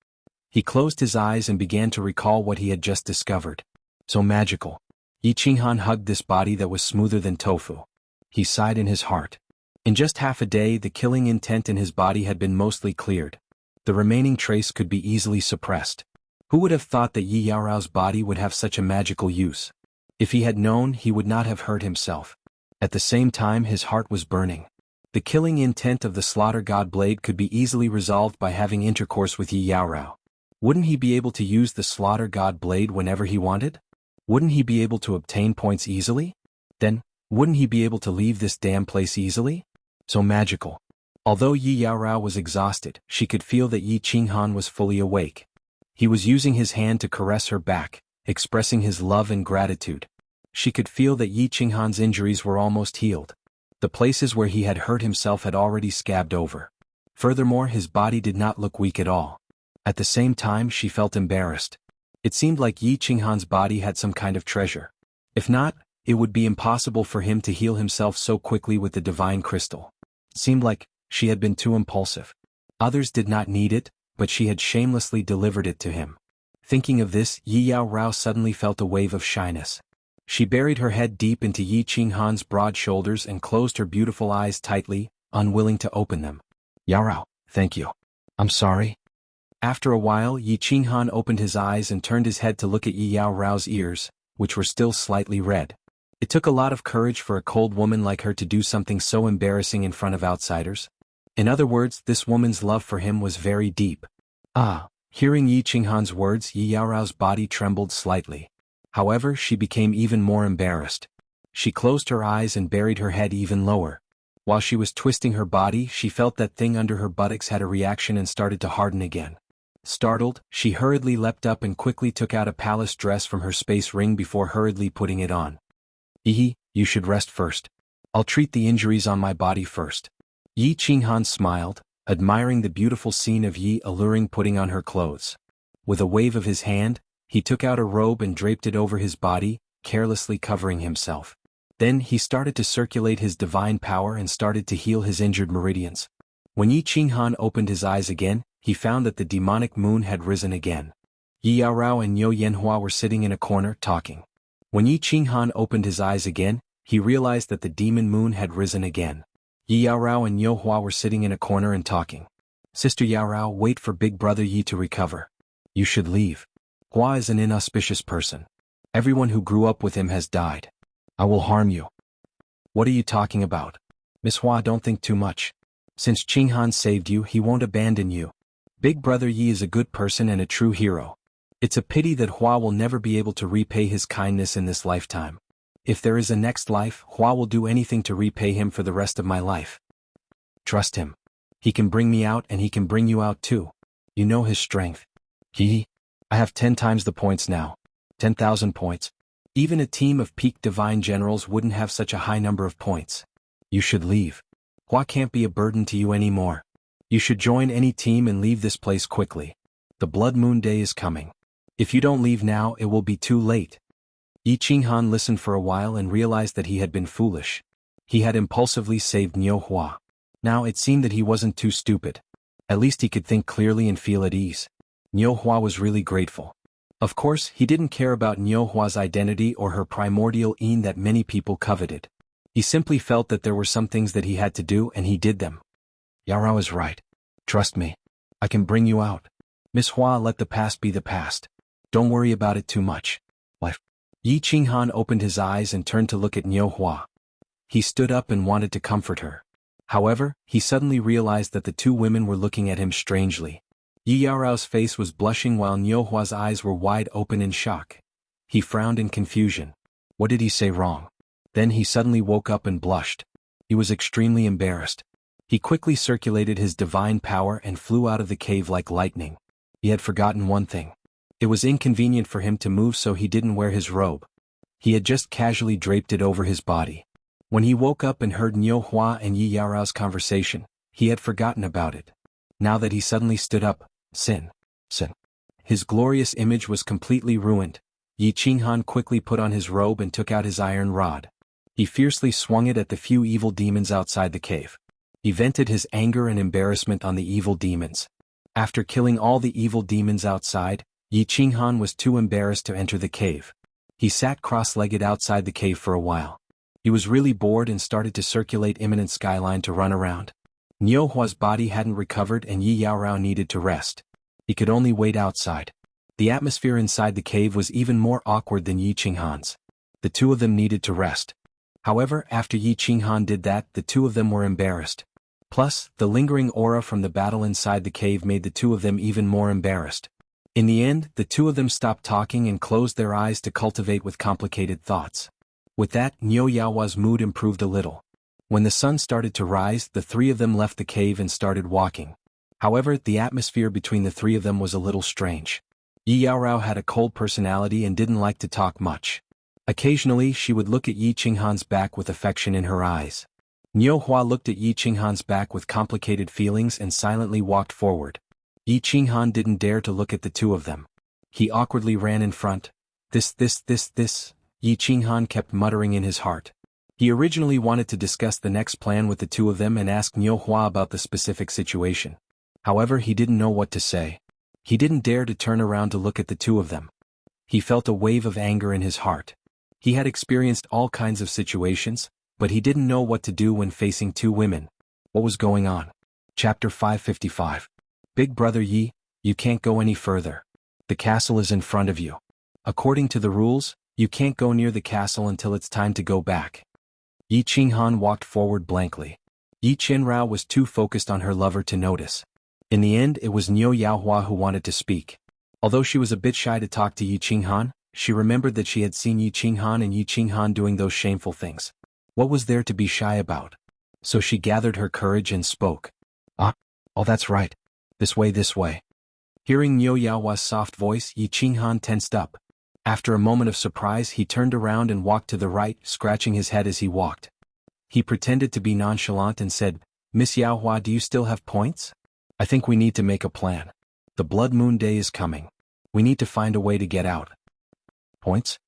Speaker 1: He closed his eyes and began to recall what he had just discovered. So magical. Yi Qinghan hugged this body that was smoother than tofu. He sighed in his heart. In just half a day, the killing intent in his body had been mostly cleared. The remaining trace could be easily suppressed. Who would have thought that Yi Yaorao's body would have such a magical use? If he had known, he would not have hurt himself. At the same time, his heart was burning. The killing intent of the slaughter god blade could be easily resolved by having intercourse with Yi Yaorao. Wouldn't he be able to use the slaughter god blade whenever he wanted? Wouldn't he be able to obtain points easily? Then, wouldn't he be able to leave this damn place easily? So magical. Although Yi Yaorao was exhausted, she could feel that Yi Qinghan was fully awake. He was using his hand to caress her back, expressing his love and gratitude. She could feel that Yi Qinghan's injuries were almost healed. The places where he had hurt himself had already scabbed over. Furthermore, his body did not look weak at all. At the same time, she felt embarrassed. It seemed like Yi Qinghan's body had some kind of treasure. If not, it would be impossible for him to heal himself so quickly with the divine crystal. It seemed like she had been too impulsive. Others did not need it, but she had shamelessly delivered it to him. Thinking of this, Yi Yaorao suddenly felt a wave of shyness. She buried her head deep into Yi Qinghan's broad shoulders and closed her beautiful eyes tightly, unwilling to open them. Yaorao, thank you. I'm sorry. After a while, Yi Qinghan opened his eyes and turned his head to look at Yi Yaorao's ears, which were still slightly red. It took a lot of courage for a cold woman like her to do something so embarrassing in front of outsiders. In other words, this woman's love for him was very deep. Hearing Yi Qinghan's words, Yi Yaorao's body trembled slightly. However, she became even more embarrassed. She closed her eyes and buried her head even lower. While she was twisting her body, she felt that thing under her buttocks had a reaction and started to harden again. Startled, she hurriedly leapt up and quickly took out a palace dress from her space ring before hurriedly putting it on. You should rest first. I'll treat the injuries on my body first. Yi Qinghan smiled, admiring the beautiful scene of Yi alluring putting on her clothes. With a wave of his hand, he took out a robe and draped it over his body, carelessly covering himself. Then he started to circulate his divine power and started to heal his injured meridians. When Yi Qinghan opened his eyes again, he found that the demonic moon had risen again. Yi Yaorao and Niu Yanhua were sitting in a corner, talking. When Yi Qinghan opened his eyes again, he realized that the demon moon had risen again. Yi Yaorao and Niu Hua were sitting in a corner and talking. Sister Yaorao, wait for big brother Yi to recover. You should leave. Hua is an inauspicious person. Everyone who grew up with him has died. I will harm you. What are you talking about? Miss Hua, don't think too much. Since Qinghan saved you, he won't abandon you. Big brother Yi is a good person and a true hero. It's a pity that Hua will never be able to repay his kindness in this lifetime. If there is a next life, Hua will do anything to repay him for the rest of my life. Trust him. He can bring me out and he can bring you out too. You know his strength. I have 10 times the points now. 10,000 points. Even a team of peak divine generals wouldn't have such a high number of points. You should leave. Hua can't be a burden to you anymore. You should join any team and leave this place quickly. The Blood Moon Day is coming. If you don't leave now, it will be too late. Yi Qinghan listened for a while and realized that he had been foolish. He had impulsively saved Niu Hua. Now it seemed that he wasn't too stupid. At least he could think clearly and feel at ease. Niu Hua was really grateful. Of course, he didn't care about Niu Hua's identity or her primordial yin that many people coveted. He simply felt that there were some things that he had to do and he did them. Yaorao is right. Trust me. I can bring you out. Miss Hua, let the past be the past. Don't worry about it too much. Life. Yi Qinghan opened his eyes and turned to look at Niu Hua. He stood up and wanted to comfort her. However, he suddenly realized that the two women were looking at him strangely. Yi Yaorao's face was blushing while Niu Hua's eyes were wide open in shock. He frowned in confusion. What did he say wrong? Then he suddenly woke up and blushed. He was extremely embarrassed. He quickly circulated his divine power and flew out of the cave like lightning. He had forgotten one thing. It was inconvenient for him to move, so he didn't wear his robe. He had just casually draped it over his body. When he woke up and heard Niu Hua and Yi Yaorao's conversation, he had forgotten about it. Now that he suddenly stood up, Sin. His glorious image was completely ruined. Yi Qinghan quickly put on his robe and took out his iron rod. He fiercely swung it at the few evil demons outside the cave. He vented his anger and embarrassment on the evil demons. After killing all the evil demons outside, Yi Qinghan was too embarrassed to enter the cave. He sat cross-legged outside the cave for a while. He was really bored and started to circulate imminent skyline to run around. Niu Hua's body hadn't recovered and Yi Yaorao needed to rest. He could only wait outside. The atmosphere inside the cave was even more awkward than Yi Qinghan's. The two of them needed to rest. However, after Yi Qinghan did that, the two of them were embarrassed. Plus, the lingering aura from the battle inside the cave made the two of them even more embarrassed. In the end, the two of them stopped talking and closed their eyes to cultivate with complicated thoughts. With that, Niu Yaohua's mood improved a little. When the sun started to rise, the three of them left the cave and started walking. However, the atmosphere between the three of them was a little strange. Yi Yaorao had a cold personality and didn't like to talk much. Occasionally, she would look at Yi Qinghan's back with affection in her eyes. Niu Hua looked at Yi Qinghan's back with complicated feelings and silently walked forward. Yi Qinghan didn't dare to look at the two of them. He awkwardly ran in front. This, Yi Qinghan kept muttering in his heart. He originally wanted to discuss the next plan with the two of them and ask Niu Hua about the specific situation. However, he didn't know what to say. He didn't dare to turn around to look at the two of them. He felt a wave of anger in his heart. He had experienced all kinds of situations, but he didn't know what to do when facing two women. What was going on? Chapter 555. Big Brother Yi, you can't go any further. The castle is in front of you. According to the rules, you can't go near the castle until it's time to go back. Yi Qinghan walked forward blankly. Yi Qinrao was too focused on her lover to notice. In the end, it was Niu Yaohua who wanted to speak. Although she was a bit shy to talk to Yi Qinghan, she remembered that she had seen Yi Qinghan and Yi Qinghan doing those shameful things. What was there to be shy about? So she gathered her courage and spoke. Oh, that's right. This way. Hearing Niu Yaohua's soft voice, Yi Qinghan tensed up. After a moment of surprise, he turned around and walked to the right, scratching his head as he walked. He pretended to be nonchalant and said, Miss Yaohua, do you still have points? I think we need to make a plan. The Blood Moon Day is coming. We need to find a way to get out. Points?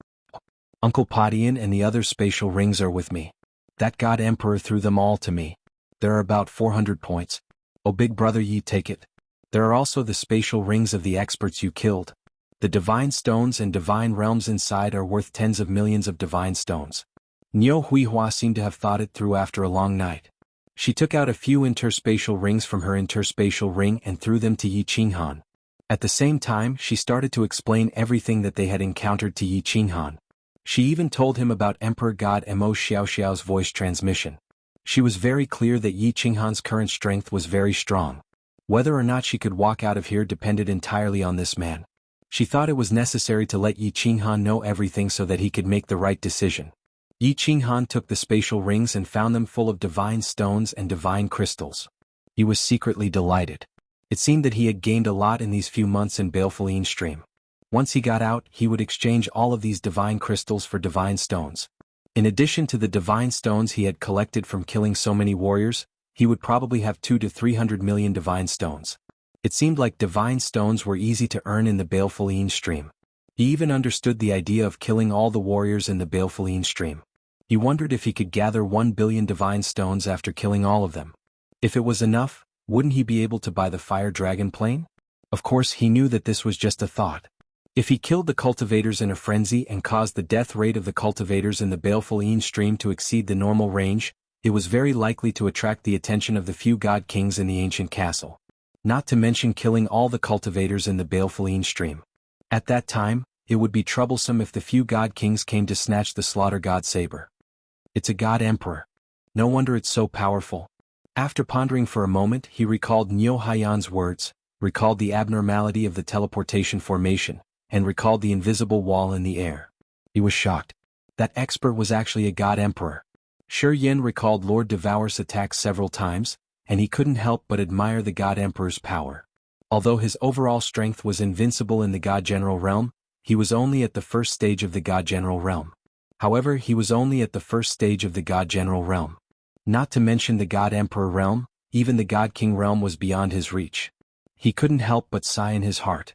Speaker 1: Uncle Padian and the other spatial rings are with me. That God Emperor threw them all to me. There are about 400 points. Oh, Big Brother Yi, take it. There are also the spatial rings of the experts you killed. The divine stones and divine realms inside are worth tens of millions of divine stones. Niu Huihua seemed to have thought it through after a long night. She took out a few interspatial rings from her interspatial ring and threw them to Yi Qinghan. At the same time, she started to explain everything that they had encountered to Yi Qinghan. She even told him about Emperor God Mo Xiaoxiao's voice transmission. She was very clear that Yi Qinghan's current strength was very strong. Whether or not she could walk out of here depended entirely on this man. She thought it was necessary to let Yi Qinghan know everything so that he could make the right decision. Yi Qinghan took the spatial rings and found them full of divine stones and divine crystals. He was secretly delighted. It seemed that he had gained a lot in these few months in Baleful Stream. Once he got out, he would exchange all of these divine crystals for divine stones. In addition to the divine stones he had collected from killing so many warriors, he would probably have 200 to 300 million divine stones. It seemed like divine stones were easy to earn in the Baleful Stream. He even understood the idea of killing all the warriors in the Baleful Stream. He wondered if he could gather 1 billion divine stones after killing all of them. If it was enough, wouldn't he be able to buy the Fire Dragon plane? Of course, he knew that this was just a thought. If he killed the cultivators in a frenzy and caused the death rate of the cultivators in the Baleful Stream to exceed the normal range, it was very likely to attract the attention of the few god kings in the ancient castle. Not to mention killing all the cultivators in the Baleful Stream. At that time, it would be troublesome if the few god kings came to snatch the slaughter god saber. It's a god emperor. No wonder it's so powerful. After pondering for a moment, he recalled Niu Haiyan's words, recalled the abnormality of the teleportation formation, and recalled the invisible wall in the air. He was shocked. That expert was actually a god emperor. Shi Yin recalled Lord Devour's attacks several times, and he couldn't help but admire the god emperor's power. Although his overall strength was invincible in the god general realm, he was only at the first stage of the god general realm. However, he was only at the first stage of the god general realm. Not to mention the god emperor realm, even the god king realm was beyond his reach. He couldn't help but sigh in his heart.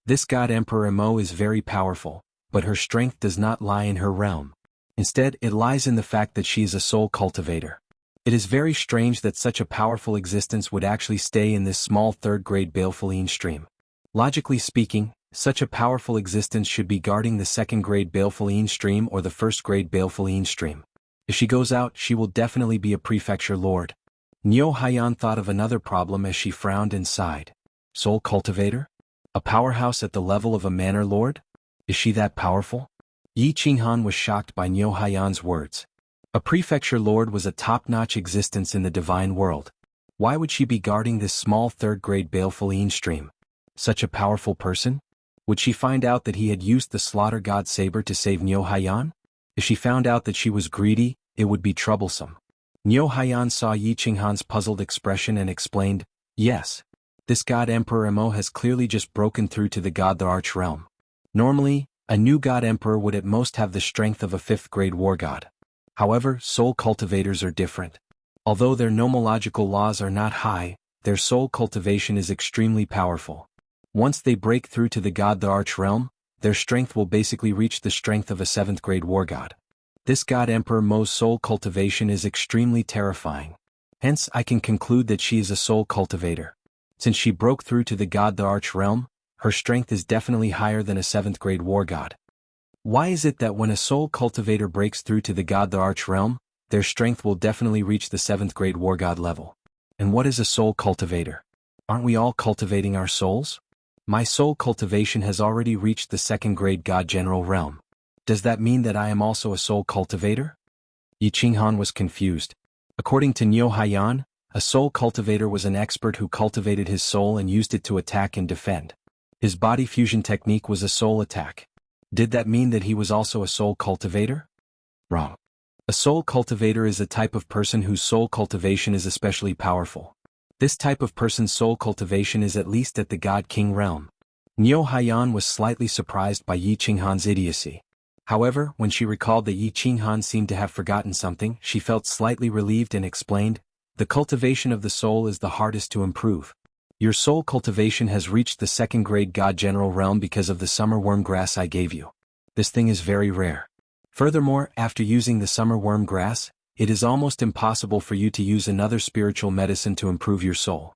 Speaker 1: This god emperor Mo is very powerful, but her strength does not lie in her realm. Instead, it lies in the fact that she is a soul cultivator. It is very strange that such a powerful existence would actually stay in this small third-grade Baleful Stream. Logically speaking, such a powerful existence should be guarding the second-grade Baleful Stream or the first-grade Baleful Stream. If she goes out, she will definitely be a prefecture lord. Niu Haiyan thought of another problem as she frowned and sighed. Soul cultivator? A powerhouse at the level of a manor lord? Is she that powerful? Yi Qinghan was shocked by Niu Haiyan's words. A prefecture lord was a top-notch existence in the divine world. Why would she be guarding this small third-grade Baleful Stream? Such a powerful person? Would she find out that he had used the slaughter god saber to save Niu Haiyan? If she found out that she was greedy, it would be troublesome. Niu Haiyan saw Yi Qinghan's puzzled expression and explained, yes. This god Emperor Mo has clearly just broken through to the god the Arch Realm. Normally, a new god emperor would at most have the strength of a 5th-grade war god. However, soul cultivators are different. Although their nomological laws are not high, their soul cultivation is extremely powerful. Once they break through to the god the Arch Realm, their strength will basically reach the strength of a 7th-grade war god. This god Emperor Mo's soul cultivation is extremely terrifying. Hence, I can conclude that she is a soul cultivator. Since she broke through to the god the Arch Realm, her strength is definitely higher than a 7th-grade war god. Why is it that when a soul cultivator breaks through to the god the Arch Realm, their strength will definitely reach the 7th-grade war god level? And what is a soul cultivator? Aren't we all cultivating our souls? My soul cultivation has already reached the 2nd-grade god general realm. Does that mean that I am also a soul cultivator? Yi Qinghan was confused. According to Niu Haiyan, a soul cultivator was an expert who cultivated his soul and used it to attack and defend. His body fusion technique was a soul attack. Did that mean that he was also a soul cultivator? Wrong. A soul cultivator is a type of person whose soul cultivation is especially powerful. This type of person's soul cultivation is at least at the God King realm. Niu Haiyan was slightly surprised by Yi Qinghan's idiocy. However, when she recalled that Yi Qinghan seemed to have forgotten something, she felt slightly relieved and explained, the cultivation of the soul is the hardest to improve. Your soul cultivation has reached the 2nd-grade God General realm because of the summer worm grass I gave you. This thing is very rare. Furthermore, after using the summer worm grass, it is almost impossible for you to use another spiritual medicine to improve your soul.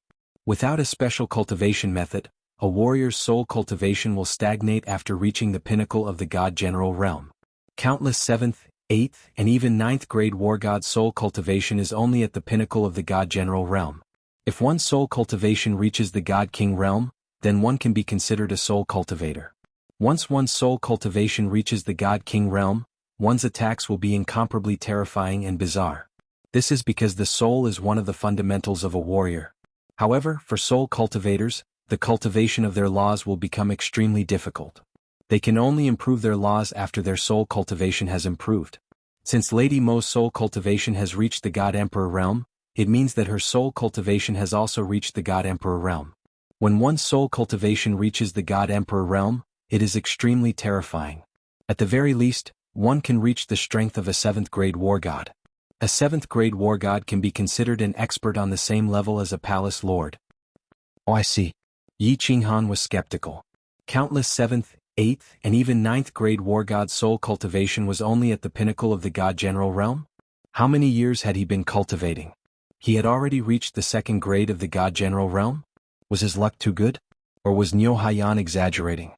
Speaker 1: Without a special cultivation method, a warrior's soul cultivation will stagnate after reaching the pinnacle of the God General realm. Countless 7th, 8th, and even 9th-grade war god soul cultivation is only at the pinnacle of the God General realm. If one's soul cultivation reaches the God King realm, then one can be considered a soul cultivator. Once one's soul cultivation reaches the God King realm, one's attacks will be incomparably terrifying and bizarre. This is because the soul is one of the fundamentals of a warrior. However, for soul cultivators, the cultivation of their laws will become extremely difficult. They can only improve their laws after their soul cultivation has improved. Since Lady Mo's soul cultivation has reached the God Emperor realm, it means that her soul cultivation has also reached the God Emperor realm. When one's soul cultivation reaches the God Emperor realm, it is extremely terrifying. At the very least, one can reach the strength of a 7th-grade war god. A 7th-grade war god can be considered an expert on the same level as a palace lord. Oh, I see. Yi Qinghan was skeptical. Countless 7th, 8th, and even 9th-grade war god soul cultivation was only at the pinnacle of the God General realm? How many years had he been cultivating? He had already reached the 2nd grade of the God General realm? Was his luck too good? Or was Niu Haiyan exaggerating?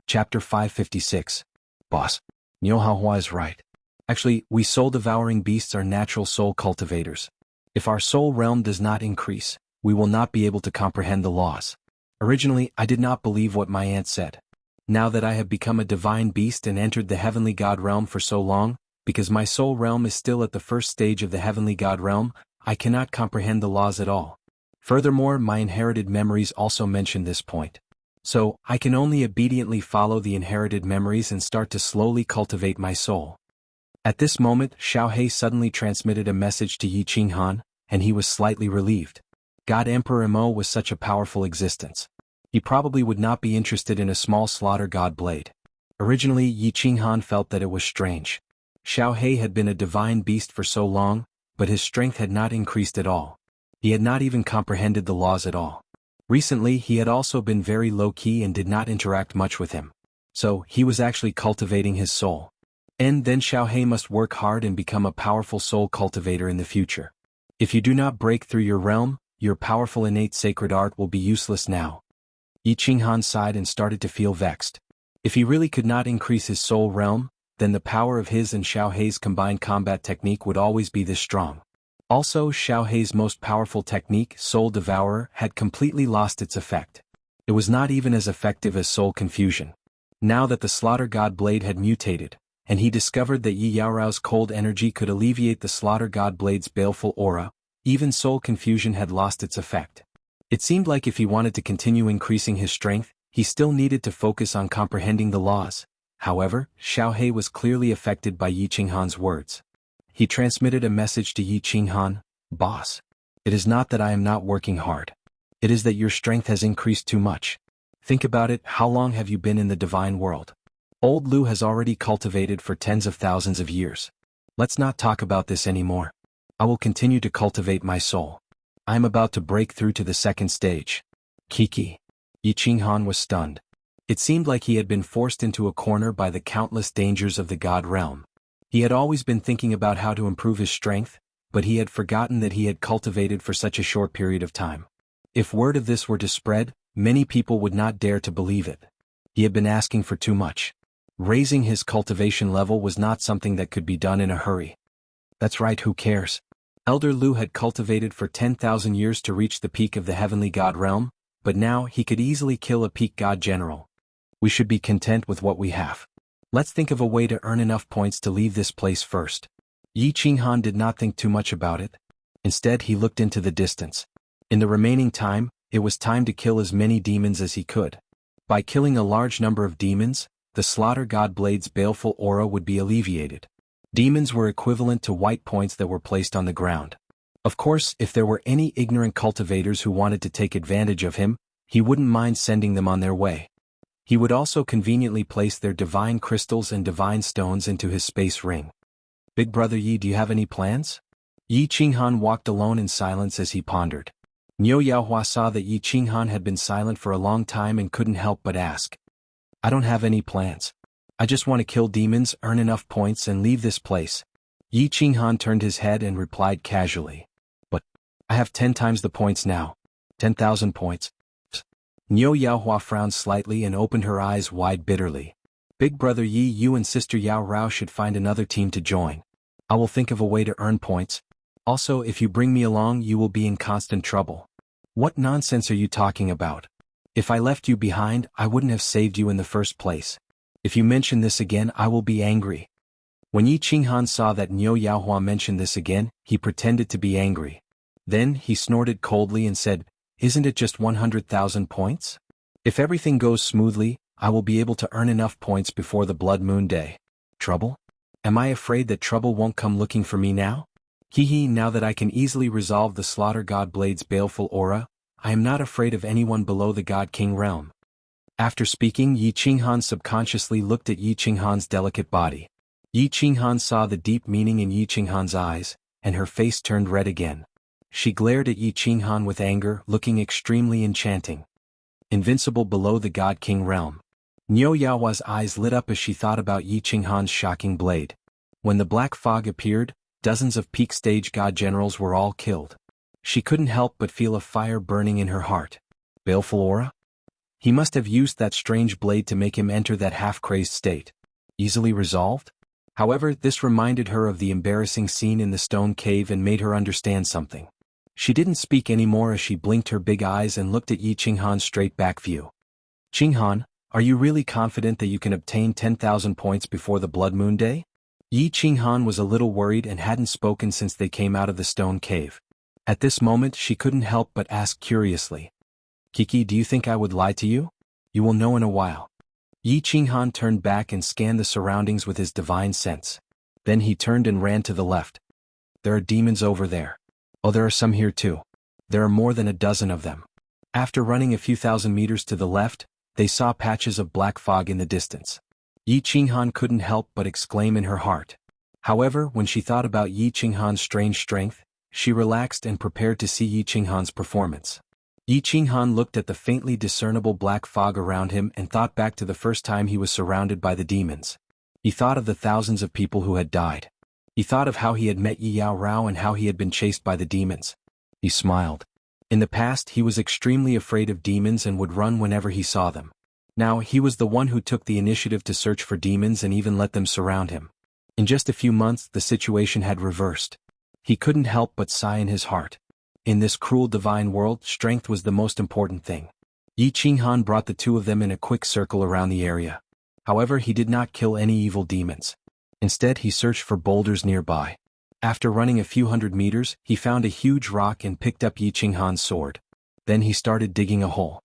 Speaker 1: Chapter 556. Boss, Niu Haiyan is right. Actually, we soul-devouring beasts are natural soul cultivators. If our soul realm does not increase, we will not be able to comprehend the laws. Originally, I did not believe what my aunt said. Now that I have become a divine beast and entered the heavenly God realm for so long, because my soul realm is still at the first stage of the heavenly God realm, I cannot comprehend the laws at all. Furthermore, my inherited memories also mention this point. So, I can only obediently follow the inherited memories and start to slowly cultivate my soul. At this moment, Xiaohe suddenly transmitted a message to Yi Qinghan, and he was slightly relieved. God Emperor Mo was such a powerful existence. He probably would not be interested in a small slaughter god blade. Originally, Yi Qinghan felt that it was strange. Xiaohe had been a divine beast for so long, but his strength had not increased at all. He had not even comprehended the laws at all. Recently, he had also been very low-key and did not interact much with him. So, he was actually cultivating his soul. And then Xiaohe must work hard and become a powerful soul cultivator in the future. If you do not break through your realm, your powerful innate sacred art will be useless now. Yi Qinghan sighed and started to feel vexed. If he really could not increase his soul realm, then the power of his and Xiaohe's combined combat technique would always be this strong. Also, Xiaohe's most powerful technique, Soul Devourer, had completely lost its effect. It was not even as effective as Soul Confusion. Now that the Slaughter God Blade had mutated, and he discovered that Yi Yaorao's cold energy could alleviate the Slaughter God Blade's baleful aura, even Soul Confusion had lost its effect. It seemed like if he wanted to continue increasing his strength, he still needed to focus on comprehending the laws. However, Xiaohe was clearly affected by Yi Qinghan's words. He transmitted a message to Yi Qinghan, "Boss. It is not that I am not working hard. It is that your strength has increased too much. Think about it, how long have you been in the divine world? Old Lu has already cultivated for tens of thousands of years. Let's not talk about this anymore. I will continue to cultivate my soul. I am about to break through to the second stage." Kiki. Yi Qinghan was stunned. It seemed like he had been forced into a corner by the countless dangers of the God realm. He had always been thinking about how to improve his strength, but he had forgotten that he had cultivated for such a short period of time. If word of this were to spread, many people would not dare to believe it. He had been asking for too much. Raising his cultivation level was not something that could be done in a hurry. That's right, who cares? Elder Lu had cultivated for 10,000 years to reach the peak of the heavenly god realm, but now he could easily kill a peak god general. We should be content with what we have. Let's think of a way to earn enough points to leave this place first. Yi Qinghan did not think too much about it. Instead, he looked into the distance. In the remaining time, it was time to kill as many demons as he could. By killing a large number of demons, the slaughter god blade's baleful aura would be alleviated. Demons were equivalent to white points that were placed on the ground. Of course, if there were any ignorant cultivators who wanted to take advantage of him, he wouldn't mind sending them on their way. He would also conveniently place their divine crystals and divine stones into his space ring. Big brother Yi, do you have any plans? Yi Qinghan walked alone in silence as he pondered. Niu Yaohua saw that Yi Qinghan had been silent for a long time and couldn't help but ask. I don't have any plans. I just want to kill demons, earn enough points and leave this place. Yi Qinghan turned his head and replied casually. But I have 10 times the points now. 10,000 points. Niu Yaohua frowned slightly and opened her eyes wide bitterly. Big brother Yi, you and sister Yao Rao should find another team to join. I will think of a way to earn points. Also, if you bring me along, you will be in constant trouble. What nonsense are you talking about? If I left you behind, I wouldn't have saved you in the first place. If you mention this again, I will be angry. When Yi Qinghan saw that Niu Yaohua mentioned this again, he pretended to be angry. Then, he snorted coldly and said, Isn't it just 100,000 points? If everything goes smoothly, I will be able to earn enough points before the Blood Moon Day. Trouble? Am I afraid that trouble won't come looking for me now? Now that I can easily resolve the Slaughter God Blade's baleful aura, I am not afraid of anyone below the God King realm. After speaking, Yi Qinghan subconsciously looked at Yi Qinghan's delicate body. Yi Qinghan saw the deep meaning in Yi Qinghan's eyes, and her face turned red again. She glared at Yi Qinghan with anger, looking extremely enchanting. Invincible below the God King realm. Niu Yaohua's eyes lit up as she thought about Yi Qinghan's shocking blade. When the black fog appeared, dozens of peak stage god generals were all killed. She couldn't help but feel a fire burning in her heart. Baleful aura? He must have used that strange blade to make him enter that half-crazed state. Easily resolved? However, this reminded her of the embarrassing scene in the stone cave and made her understand something. She didn't speak anymore as she blinked her big eyes and looked at Yi Qinghan's straight-back view. Qinghan, are you really confident that you can obtain 10,000 points before the Blood Moon Day? Yi Qinghan was a little worried and hadn't spoken since they came out of the stone cave. At this moment she couldn't help but ask curiously. Kiki, do you think I would lie to you? You will know in a while. Yi Qinghan turned back and scanned the surroundings with his divine sense. Then he turned and ran to the left. There are demons over there. Oh, there are some here too. There are more than a dozen of them. After running a few thousand meters to the left, they saw patches of black fog in the distance. Yi Qinghan couldn't help but exclaim in her heart. However, when she thought about Yi Qinghan's strange strength, she relaxed and prepared to see Yi Qinghan's performance. Yi Qinghan looked at the faintly discernible black fog around him and thought back to the first time he was surrounded by the demons. He thought of the thousands of people who had died. He thought of how he had met Yi Yao Rao and how he had been chased by the demons. He smiled. In the past he was extremely afraid of demons and would run whenever he saw them. Now he was the one who took the initiative to search for demons and even let them surround him. In just a few months the situation had reversed. He couldn't help but sigh in his heart. In this cruel divine world, strength was the most important thing. Yi Qinghan brought the two of them in a quick circle around the area. However, he did not kill any evil demons. Instead, he searched for boulders nearby. After running a few hundred meters, he found a huge rock and picked up Yi Qinghan's sword. Then he started digging a hole.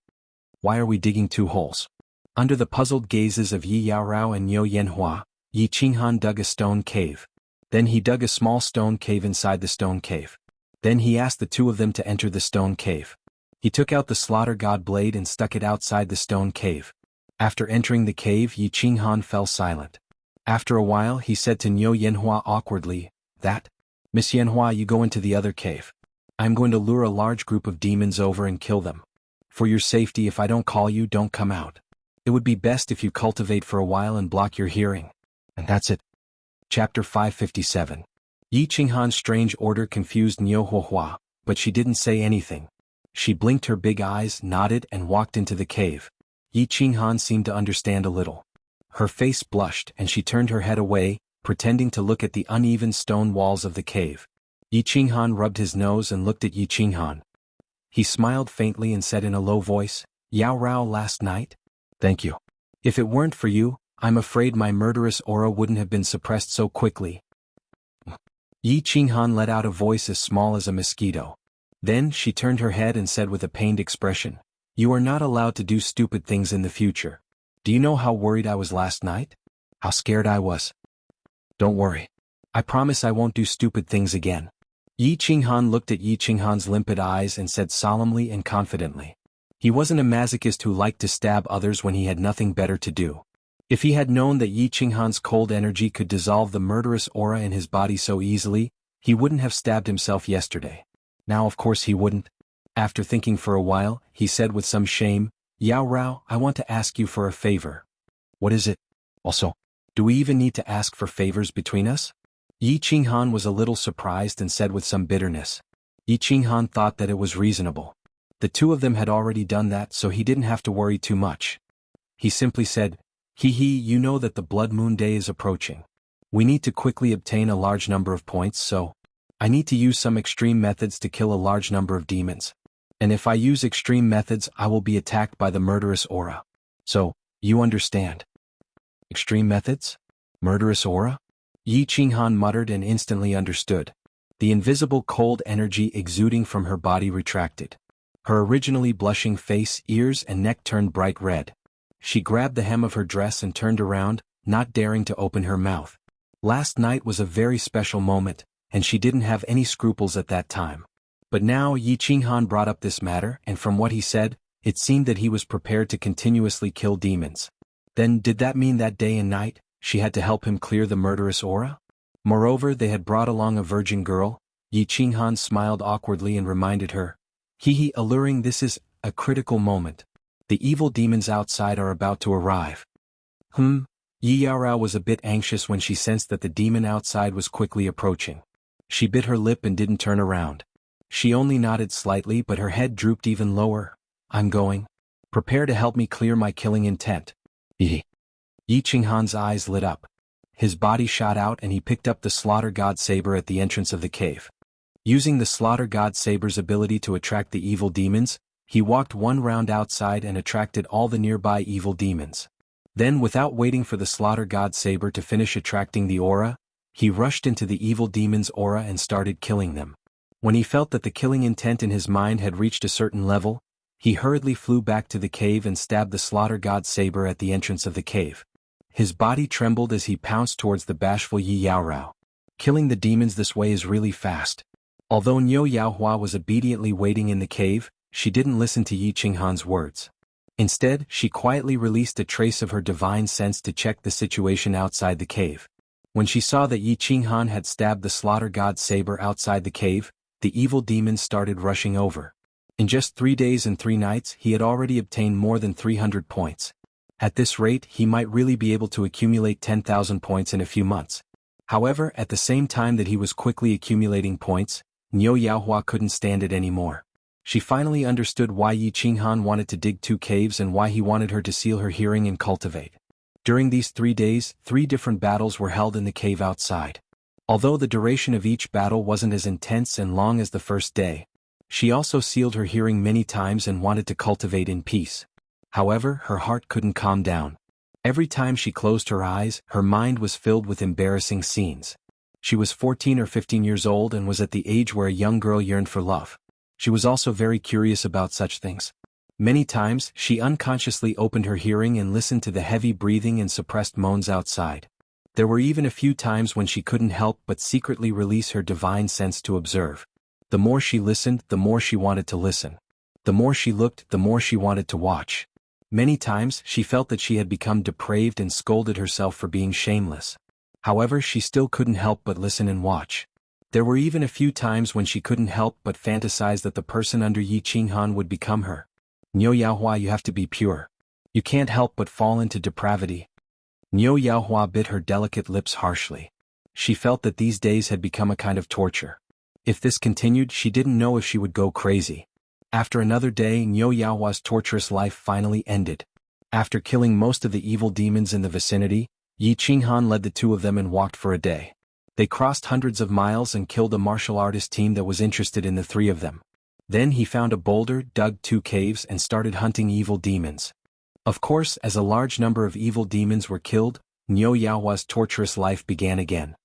Speaker 1: Why are we digging 2 holes? Under the puzzled gazes of Yi Yaorao and Niu Yanhua, Yi Qinghan dug a stone cave. Then he dug a small stone cave inside the stone cave. Then he asked the 2 of them to enter the stone cave. He took out the slaughter god blade and stuck it outside the stone cave. After entering the cave, Yi Qinghan fell silent. After a while he said to Niu Yanhua awkwardly, Miss Yanhua, you go into the other cave. I'm going to lure a large group of demons over and kill them. For your safety, if I don't call you, don't come out. It would be best if you cultivate for a while and block your hearing. And that's it. Chapter 557. Yi Qinghan's strange order confused Niu Huahua, but she didn't say anything. She blinked her big eyes, nodded, and walked into the cave. Yi Qinghan seemed to understand a little. Her face blushed and she turned her head away, pretending to look at the uneven stone walls of the cave. Yi Qinghan rubbed his nose and looked at Yi Qinghan. He smiled faintly and said in a low voice, Yao Rao last night? Thank you. If it weren't for you, I'm afraid my murderous aura wouldn't have been suppressed so quickly. Yi Qinghan let out a voice as small as a mosquito. Then she turned her head and said with a pained expression, You are not allowed to do stupid things in the future. Do you know how worried I was last night? How scared I was? Don't worry. I promise I won't do stupid things again. Yi Qinghan looked at Yi Qinghan's limpid eyes and said solemnly and confidently. He wasn't a masochist who liked to stab others when he had nothing better to do. If he had known that Yi Qinghan's cold energy could dissolve the murderous aura in his body so easily, he wouldn't have stabbed himself yesterday. Now of course he wouldn't. After thinking for a while, he said with some shame, Yao Rao, I want to ask you for a favor. What is it? Also, do we even need to ask for favors between us? Yi Qinghan was a little surprised and said with some bitterness. Yi Qinghan thought that it was reasonable. The 2 of them had already done that, so he didn't have to worry too much. He simply said, you know that the Blood Moon Day is approaching. We need to quickly obtain a large number of points, so I need to use some extreme methods to kill a large number of demons. And if I use extreme methods, I will be attacked by the murderous aura. So, you understand. Extreme methods? Murderous aura? Yi Qinghan muttered and instantly understood. The invisible cold energy exuding from her body retracted. Her originally blushing face, ears, and neck turned bright red. She grabbed the hem of her dress and turned around, not daring to open her mouth. Last night was a very special moment, and she didn't have any scruples at that time. But now Yi Qinghan brought up this matter, and from what he said, it seemed that he was prepared to continuously kill demons. Then did that mean that day and night, she had to help him clear the murderous aura? Moreover, they had brought along a virgin girl. Yi Qinghan smiled awkwardly and reminded her. Alluring, this is a critical moment. The evil demons outside are about to arrive. Yi Yaorao was a bit anxious when she sensed that the demon outside was quickly approaching. She bit her lip and didn't turn around. She only nodded slightly, but her head drooped even lower. I'm going. Prepare to help me clear my killing intent. Yi Qinghan's eyes lit up. His body shot out and he picked up the Slaughter God Saber at the entrance of the cave. Using the Slaughter God Saber's ability to attract the evil demons, he walked 1 round outside and attracted all the nearby evil demons. Then, without waiting for the Slaughter God Saber to finish attracting the aura, he rushed into the evil demon's aura and started killing them. When he felt that the killing intent in his mind had reached a certain level, he hurriedly flew back to the cave and stabbed the Slaughter God Saber at the entrance of the cave. His body trembled as he pounced towards the bashful Yi Yaorao. Killing the demons this way is really fast. Although Niu Yaohua was obediently waiting in the cave, she didn't listen to Yi Qinghan's words. Instead, she quietly released a trace of her divine sense to check the situation outside the cave. When she saw that Yi Qinghan had stabbed the Slaughter God Saber outside the cave, the evil demons started rushing over. In just 3 days and 3 nights, he had already obtained more than 300 points. At this rate, he might really be able to accumulate 10,000 points in a few months. However, at the same time that he was quickly accumulating points, Niu Yaohua couldn't stand it anymore. She finally understood why Yi Qinghan wanted to dig 2 caves and why he wanted her to seal her hearing and cultivate. During these 3 days, 3 different battles were held in the cave outside. Although the duration of each battle wasn't as intense and long as the first day, she also sealed her hearing many times and wanted to cultivate in peace. However, her heart couldn't calm down. Every time she closed her eyes, her mind was filled with embarrassing scenes. She was 14 or 15 years old and was at the age where a young girl yearned for love. She was also very curious about such things. Many times, she unconsciously opened her hearing and listened to the heavy breathing and suppressed moans outside. There were even a few times when she couldn't help but secretly release her divine sense to observe. The more she listened, the more she wanted to listen. The more she looked, the more she wanted to watch. Many times, she felt that she had become depraved and scolded herself for being shameless. However, she still couldn't help but listen and watch. There were even a few times when she couldn't help but fantasize that the person under Yi Qinghan would become her. Niu Yaohua, you have to be pure. You can't help but fall into depravity. Niu Yaohua bit her delicate lips harshly. She felt that these days had become a kind of torture. If this continued, she didn't know if she would go crazy. After another day, Niu Yaohua's torturous life finally ended. After killing most of the evil demons in the vicinity, Yi Qinghan led the two of them and walked for a day. They crossed hundreds of miles and killed a martial artist team that was interested in the three of them. Then he found a boulder, dug 2 caves and started hunting evil demons. Of course, as a large number of evil demons were killed, Niu Yaohua's torturous life began again.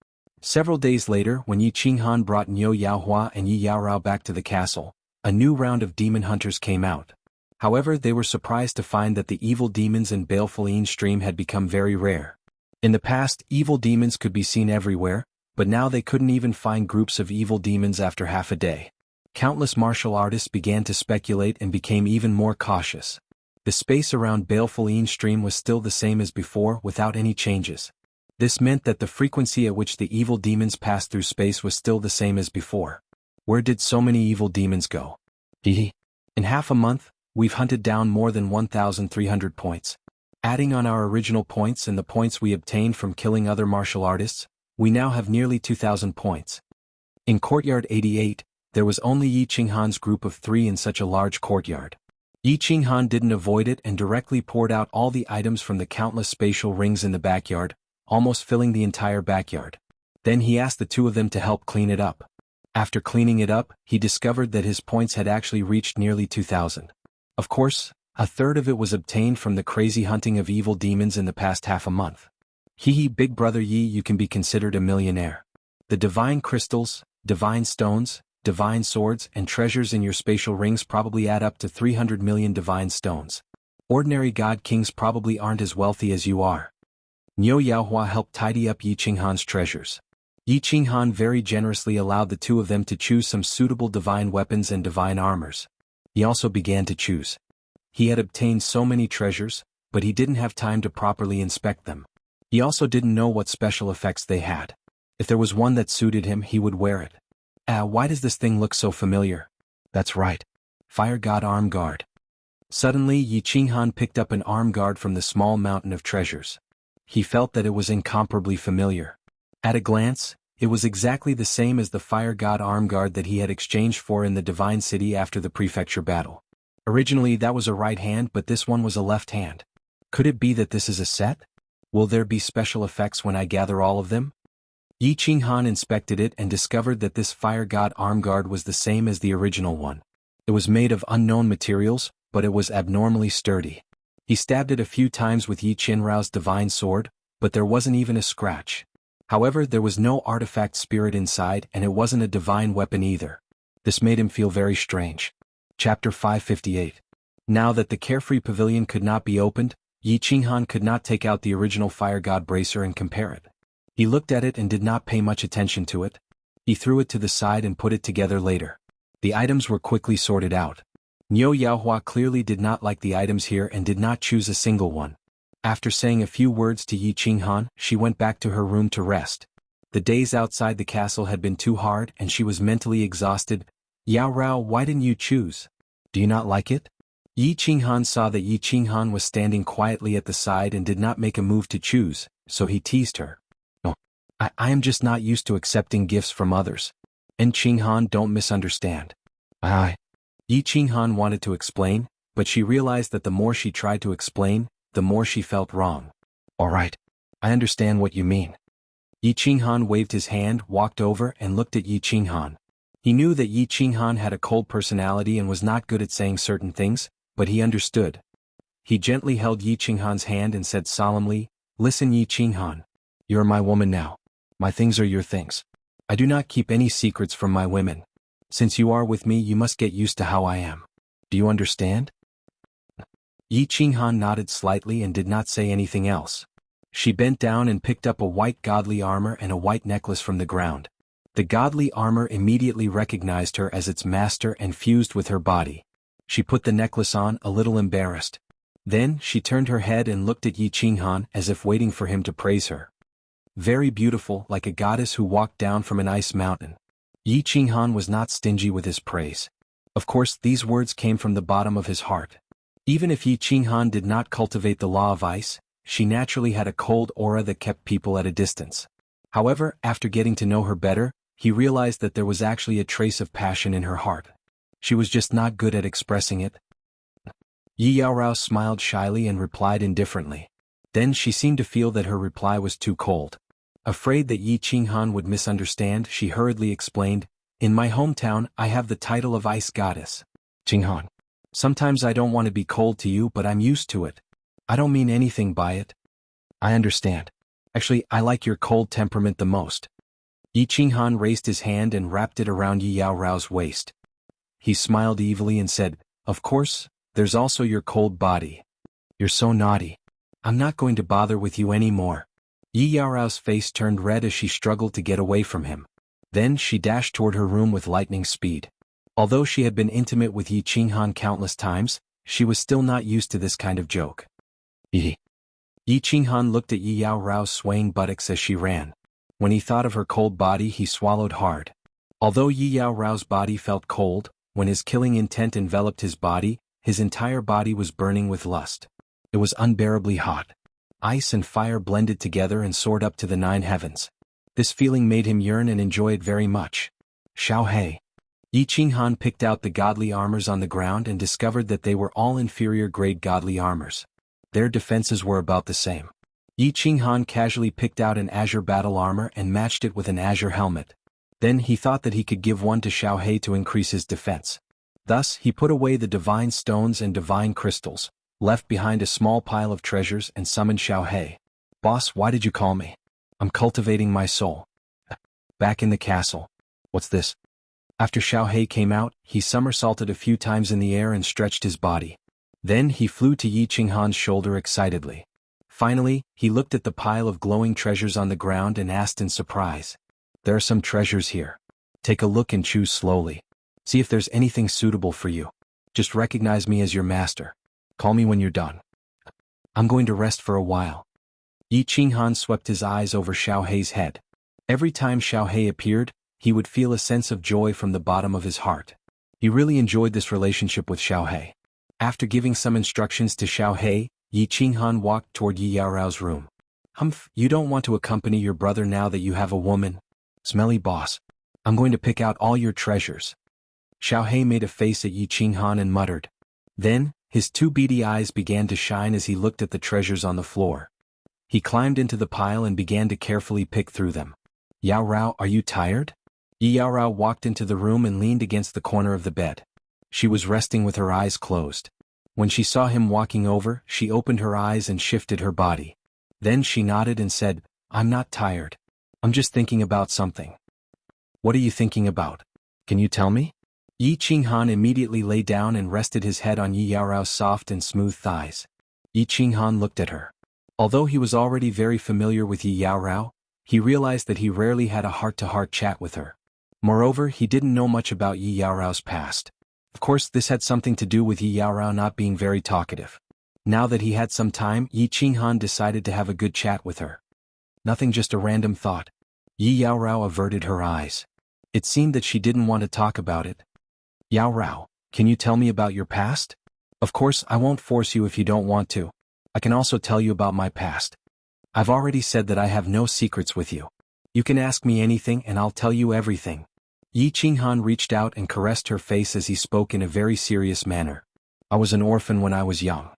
Speaker 1: Several days later, when Yi Qinghan brought Niu Yaohua and Yi Yaorao back to the castle, a new round of demon hunters came out. However, they were surprised to find that the evil demons in baleful stream had become very rare. In the past, evil demons could be seen everywhere, but now they couldn't even find groups of evil demons after half a day. Countless martial artists began to speculate and became even more cautious. The space around baleful stream was still the same as before without any changes. This meant that the frequency at which the evil demons passed through space was still the same as before. Where did so many evil demons go? In half a month, we've hunted down more than 1,300 points. Adding on our original points and the points we obtained from killing other martial artists, we now have nearly 2,000 points. In Courtyard 88, there was only Yi Qinghan's group of 3 in such a large courtyard. Yi Qinghan didn't avoid it and directly poured out all the items from the countless spatial rings in the backyard, almost filling the entire backyard. Then he asked the two of them to help clean it up. After cleaning it up, he discovered that his points had actually reached nearly 2,000. Of course, a third of it was obtained from the crazy hunting of evil demons in the past half a month. Big brother Yi, you can be considered a millionaire. The divine crystals, divine stones, divine swords and treasures in your spatial rings probably add up to 300 million divine stones. Ordinary god kings probably aren't as wealthy as you are. Niu Yaohua helped tidy up Yi Qinghan's treasures. Yi Qinghan very generously allowed the two of them to choose some suitable divine weapons and divine armors. He also began to choose. He had obtained so many treasures, but he didn't have time to properly inspect them. He also didn't know what special effects they had. If there was one that suited him, he would wear it. Why does this thing look so familiar? That's right. Fire God Arm Guard. Suddenly Yi Qinghan picked up an arm guard from the small mountain of treasures. He felt that it was incomparably familiar. At a glance, it was exactly the same as the Fire God Arm Guard that he had exchanged for in the Divine City after the prefecture battle. Originally that was a right hand, but this one was a left hand. Could it be that this is a set? Will there be special effects when I gather all of them? Yi Qinghan inspected it and discovered that this Fire God Arm Guard was the same as the original one. It was made of unknown materials, but it was abnormally sturdy. He stabbed it a few times with Yi Qinrao's divine sword, but there wasn't even a scratch. However, there was no artifact spirit inside and it wasn't a divine weapon either. This made him feel very strange. Chapter 558. Now that the carefree pavilion could not be opened, Yi Qinghan could not take out the original Fire God bracer and compare it. He looked at it and did not pay much attention to it. He threw it to the side and put it together later. The items were quickly sorted out. Niu Yaohua clearly did not like the items here and did not choose a single one. After saying a few words to Yi Qinghan, she went back to her room to rest. The days outside the castle had been too hard and she was mentally exhausted. Yao Rao, why didn't you choose? Do you not like it? Yi Qinghan saw that Yi Qinghan was standing quietly at the side and did not make a move to choose, so he teased her. I am just not used to accepting gifts from others. And Qinghan, don't misunderstand. Yi Qinghan wanted to explain, but she realized that the more she tried to explain, the more she felt wrong. All right. I understand what you mean. Yi Qinghan waved his hand, walked over and looked at Yi Qinghan. He knew that Yi Qinghan had a cold personality and was not good at saying certain things, but he understood. He gently held Yi Qinghan's hand and said solemnly, "Listen, Yi Qinghan. You're my woman now. My things are your things. I do not keep any secrets from my women. Since you are with me, you must get used to how I am. Do you understand? Yi Qinghan nodded slightly and did not say anything else. She bent down and picked up a white godly armor and a white necklace from the ground. The godly armor immediately recognized her as its master and fused with her body. She put the necklace on, a little embarrassed. Then she turned her head and looked at Yi Qinghan as if waiting for him to praise her. Very beautiful, like a goddess who walked down from an ice mountain. Yi Qinghan was not stingy with his praise. Of course, these words came from the bottom of his heart. Even if Yi Qinghan did not cultivate the law of ice, she naturally had a cold aura that kept people at a distance. However, after getting to know her better, he realized that there was actually a trace of passion in her heart. She was just not good at expressing it. Yi Yaorao smiled shyly and replied indifferently. Then she seemed to feel that her reply was too cold. Afraid that Yi Qinghan would misunderstand, she hurriedly explained, "In my hometown, I have the title of Ice Goddess. Qinghan. Sometimes I don't want to be cold to you, but I'm used to it. I don't mean anything by it." "I understand. Actually, I like your cold temperament the most." Yi Qinghan raised his hand and wrapped it around Yi Yaorao's waist. He smiled evilly and said, "Of course, there's also your cold body. You're so naughty. I'm not going to bother with you anymore." Yi Yaorao's face turned red as she struggled to get away from him. Then she dashed toward her room with lightning speed. Although she had been intimate with Yi Qinghan countless times, she was still not used to this kind of joke. Yi Qinghan looked at Yi Yaorao's swaying buttocks as she ran. When he thought of her cold body, he swallowed hard. Although Yi Yaorao's body felt cold, when his killing intent enveloped his body, his entire body was burning with lust. It was unbearably hot. Ice and fire blended together and soared up to the 9 heavens. This feeling made him yearn and enjoy it very much. Xiaohei. Yi Qinghan picked out the godly armors on the ground and discovered that they were all inferior grade godly armors. Their defenses were about the same. Yi Qinghan casually picked out an azure battle armor and matched it with an azure helmet. Then he thought that he could give one to Xiaohei to increase his defense. Thus he put away the divine stones and divine crystals, left behind a small pile of treasures and summoned Xiaohei. "Boss, why did you call me? I'm cultivating my soul." "Back in the castle. What's this?" After Xiaohei came out, he somersaulted a few times in the air and stretched his body. Then he flew to Yi Qinghan's shoulder excitedly. Finally, he looked at the pile of glowing treasures on the ground and asked in surprise, "There are some treasures here. Take a look and choose slowly. See if there's anything suitable for you. Just recognize me as your master. Call me when you're done. I'm going to rest for a while." Yi Qinghan swept his eyes over Xiaohei's head. Every time Xiaohei appeared, he would feel a sense of joy from the bottom of his heart. He really enjoyed this relationship with Xiaohei. After giving some instructions to Xiaohei, Yi Qinghan walked toward Yi Yaorao's room. "Humph, you don't want to accompany your brother now that you have a woman? Smelly boss. I'm going to pick out all your treasures." Xiaohei made a face at Yi Qinghan and muttered. Then, his 2 beady eyes began to shine as he looked at the treasures on the floor. He climbed into the pile and began to carefully pick through them. "Yaorao, are you tired?" Yi Yaorao walked into the room and leaned against the corner of the bed. She was resting with her eyes closed. When she saw him walking over, she opened her eyes and shifted her body. Then she nodded and said, "I'm not tired. I'm just thinking about something." "What are you thinking about? Can you tell me?" Yi Qinghan immediately lay down and rested his head on Yi Yaorao's soft and smooth thighs. Yi Qinghan looked at her. Although he was already very familiar with Yi Yaorao, he realized that he rarely had a heart-to-heart chat with her. Moreover, he didn't know much about Yi Yaorao's past. Of course, this had something to do with Yi Yaorao not being very talkative. Now that he had some time, Yi Qinghan decided to have a good chat with her. Nothing, just a random thought. Yi Yaorao averted her eyes. It seemed that she didn't want to talk about it. "Yaorao, can you tell me about your past?" "Of course, I won't force you if you don't want to. I can also tell you about my past. I've already said that I have no secrets with you. You can ask me anything and I'll tell you everything." Yi Qinghan reached out and caressed her face as he spoke in a very serious manner. "I was an orphan when I was young.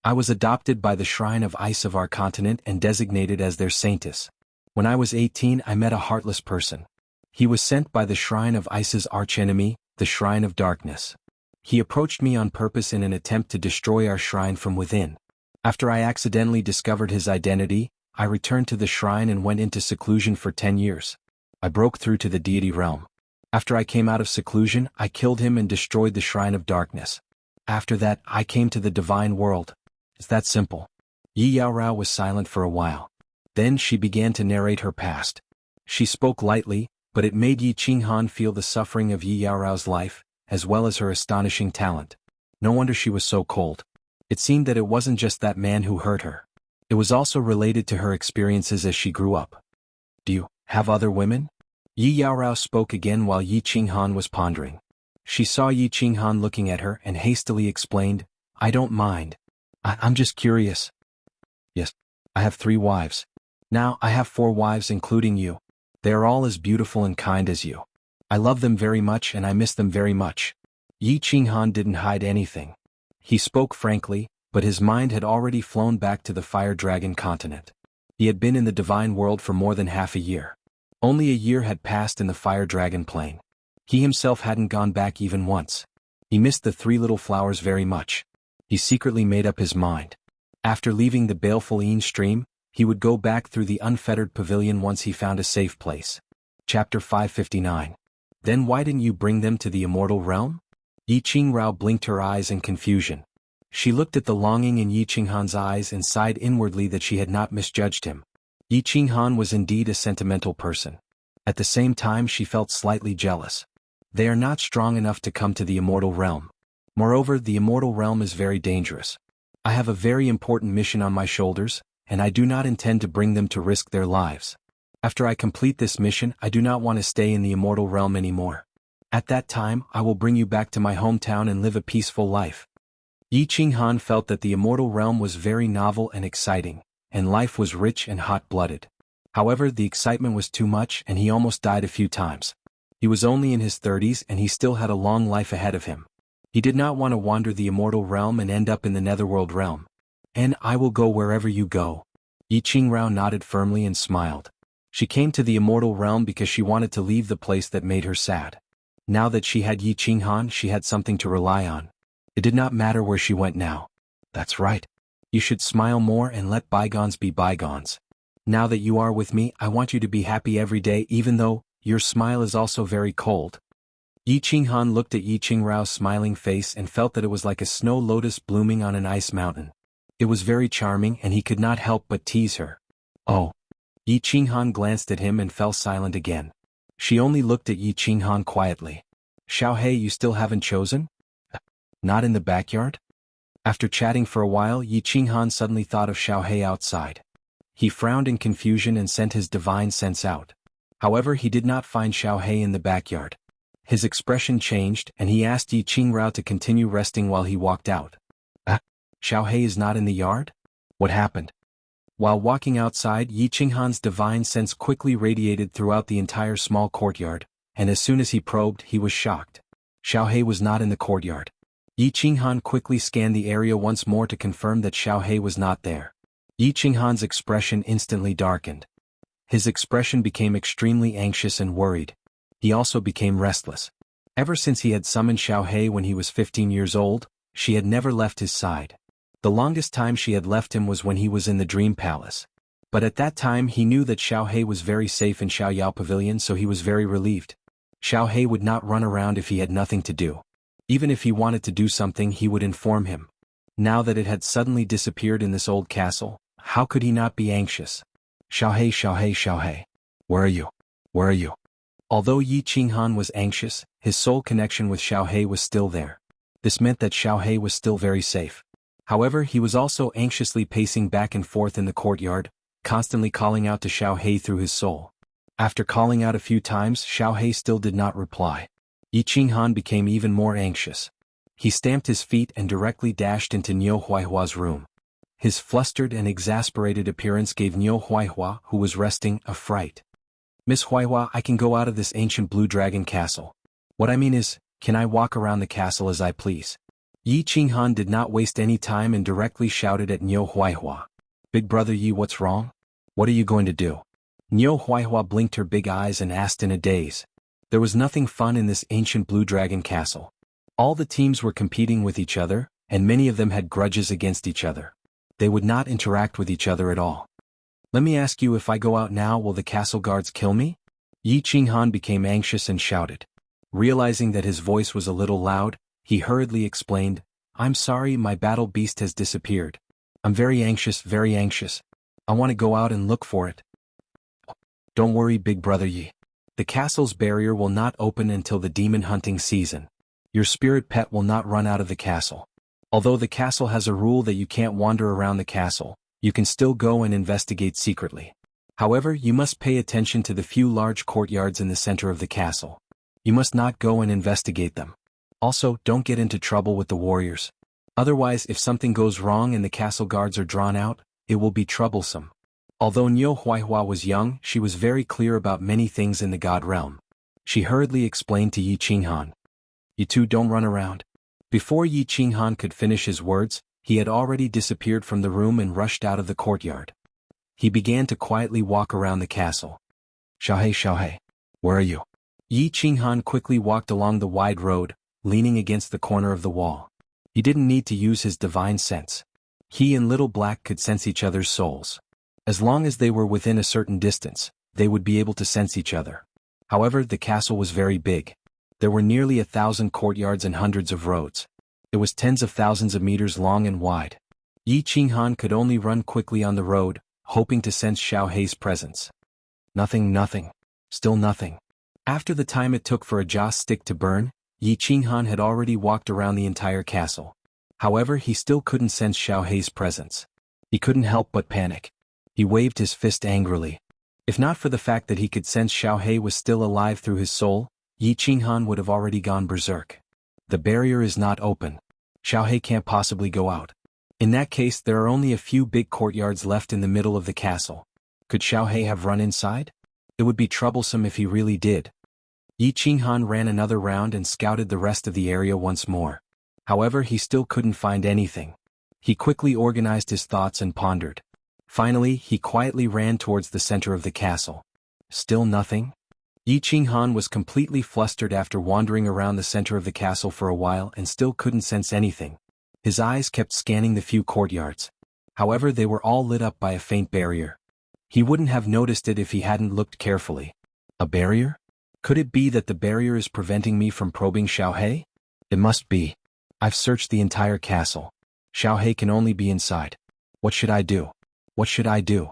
Speaker 1: I was adopted by the Shrine of Ice of our continent and designated as their saintess. When I was 18, I met a heartless person. He was sent by the Shrine of Ice's archenemy, the Shrine of Darkness. He approached me on purpose in an attempt to destroy our shrine from within. After I accidentally discovered his identity, I returned to the shrine and went into seclusion for 10 years. I broke through to the deity realm. After I came out of seclusion, I killed him and destroyed the Shrine of Darkness. After that, I came to the divine world. It's that simple. Yi Yaorao was silent for a while. Then she began to narrate her past. She spoke lightly, but it made Yi Qinghan feel the suffering of Yi Yaorao's life, as well as her astonishing talent. No wonder she was so cold. It seemed that it wasn't just that man who hurt her. It was also related to her experiences as she grew up. Do you have other women? Yi Yaorao spoke again while Yi Qinghan was pondering. She saw Yi Qinghan looking at her and hastily explained, I don't mind. I'm just curious. Yes, I have 3 wives. Now I have 4 wives including you. They are all as beautiful and kind as you. I love them very much and I miss them very much. Yi Qinghan didn't hide anything. He spoke frankly, but his mind had already flown back to the Fire Dragon continent. He had been in the divine world for more than half a year. Only a year had passed in the Fire Dragon plane. He himself hadn't gone back even once. He missed the 3 little flowers very much. He secretly made up his mind. After leaving the baleful Yin stream, he would go back through the unfettered pavilion once he found a safe place. Chapter 559. Then why didn't you bring them to the immortal realm? Yi Qingrao blinked her eyes in confusion. She looked at the longing in Yi Qinghan's eyes and sighed inwardly that she had not misjudged him. Yi Qinghan was indeed a sentimental person. At the same time she felt slightly jealous. They are not strong enough to come to the immortal realm. Moreover, the immortal realm is very dangerous. I have a very important mission on my shoulders, and I do not intend to bring them to risk their lives. After I complete this mission, I do not want to stay in the immortal realm anymore. At that time, I will bring you back to my hometown and live a peaceful life. Yi Qinghan felt that the immortal realm was very novel and exciting, and life was rich and hot-blooded. However, the excitement was too much and he almost died a few times. He was only in his 30s and he still had a long life ahead of him. He did not want to wander the immortal realm and end up in the netherworld realm. And I will go wherever you go. Yi Qingrao nodded firmly and smiled. She came to the immortal realm because she wanted to leave the place that made her sad. Now that she had Yi Qinghan, she had something to rely on. It did not matter where she went now. That's right. You should smile more and let bygones be bygones. Now that you are with me, I want you to be happy every day even though your smile is also very cold. Yi Qinghan looked at Yi Qingrao's smiling face and felt that it was like a snow lotus blooming on an ice mountain. It was very charming and he could not help but tease her. Oh. Yi Qinghan glanced at him and fell silent again. She only looked at Yi Qinghan quietly. Xiaohei, you still haven't chosen? Not in the backyard? After chatting for a while, Yi Qinghan suddenly thought of Xiaohei outside. He frowned in confusion and sent his divine sense out. However, he did not find Xiaohei in the backyard. His expression changed and he asked Yi Qingrao to continue resting while he walked out. Xiaohei is not in the yard? What happened? While walking outside, Yi Qinghan's divine sense quickly radiated throughout the entire small courtyard, and as soon as he probed, he was shocked. Xiaohei was not in the courtyard. Yi Qinghan quickly scanned the area once more to confirm that Xiaohei was not there. Yi Qinghan's expression instantly darkened. His expression became extremely anxious and worried. He also became restless. Ever since he had summoned Xiaohei when he was 15 years old, she had never left his side. The longest time she had left him was when he was in the Dream Palace. But at that time he knew that Xiaohei was very safe in Xiaoyao Pavilion, so he was very relieved. Xiaohei would not run around if he had nothing to do. Even if he wanted to do something, he would inform him. Now that it had suddenly disappeared in this old castle, how could he not be anxious? Xiaohei, Xiaohei, Xiaohei. Where are you? Where are you? Although Yi Qinghan was anxious, his soul connection with Xiaohei was still there. This meant that Xiaohei was still very safe. However, he was also anxiously pacing back and forth in the courtyard, constantly calling out to Xiaohei through his soul. After calling out a few times, Xiaohei still did not reply. Yi Qinghan became even more anxious. He stamped his feet and directly dashed into Niu Huaihua's room. His flustered and exasperated appearance gave Niu Huaihua, who was resting, a fright. Miss Huaihua, I can go out of this ancient blue dragon castle. What I mean is, can I walk around the castle as I please? Yi Qinghan did not waste any time and directly shouted at Niu Huaihua. Big brother Yi, what's wrong? What are you going to do? Niu Huaihua blinked her big eyes and asked in a daze. There was nothing fun in this ancient blue dragon castle. All the teams were competing with each other, and many of them had grudges against each other. They would not interact with each other at all. Let me ask you, if I go out now, will the castle guards kill me? Yi Qinghan became anxious and shouted. Realizing that his voice was a little loud, he hurriedly explained, "I'm sorry, my battle beast has disappeared. I'm very anxious, very anxious. I want to go out and look for it." "Don't worry, big brother Yi. The castle's barrier will not open until the demon hunting season. Your spirit pet will not run out of the castle. Although the castle has a rule that you can't wander around the castle, you can still go and investigate secretly. However, you must pay attention to the few large courtyards in the center of the castle. You must not go and investigate them. Also, don't get into trouble with the warriors. Otherwise, if something goes wrong and the castle guards are drawn out, it will be troublesome." Although Niu Huaihua was young, she was very clear about many things in the god realm. She hurriedly explained to Yi Qinghan, "You two don't run around." Before Yi Qinghan could finish his words, he had already disappeared from the room and rushed out of the courtyard. He began to quietly walk around the castle. Xiaohei, where are you?" Yi Qinghan quickly walked along the wide road, leaning against the corner of the wall. He didn't need to use his divine sense. He and Little Black could sense each other's souls. As long as they were within a certain distance, they would be able to sense each other. However, the castle was very big. There were nearly 1,000 courtyards and hundreds of roads. It was tens of thousands of meters long and wide. Yi Qinghan could only run quickly on the road, hoping to sense Xiaohei's presence. Nothing. Still nothing. After the time it took for a joss stick to burn, Yi Qinghan had already walked around the entire castle. However, he still couldn't sense Xiaohei's presence. He couldn't help but panic. He waved his fist angrily. If not for the fact that he could sense Xiaohei was still alive through his soul, Yi Qinghan would have already gone berserk. The barrier is not open. Xiaohei can't possibly go out. In that case, there are only a few big courtyards left in the middle of the castle. Could Xiaohei have run inside? It would be troublesome if he really did. Yi Qinghan ran another round and scouted the rest of the area once more. However, he still couldn't find anything. He quickly organized his thoughts and pondered. Finally, he quietly ran towards the center of the castle. Still nothing? Yi Qinghan was completely flustered after wandering around the center of the castle for a while and still couldn't sense anything. His eyes kept scanning the few courtyards. However, they were all lit up by a faint barrier. He wouldn't have noticed it if he hadn't looked carefully. A barrier? Could it be that the barrier is preventing me from probing Xiaohei? It must be. I've searched the entire castle. Xiaohei can only be inside. What should I do? What should I do?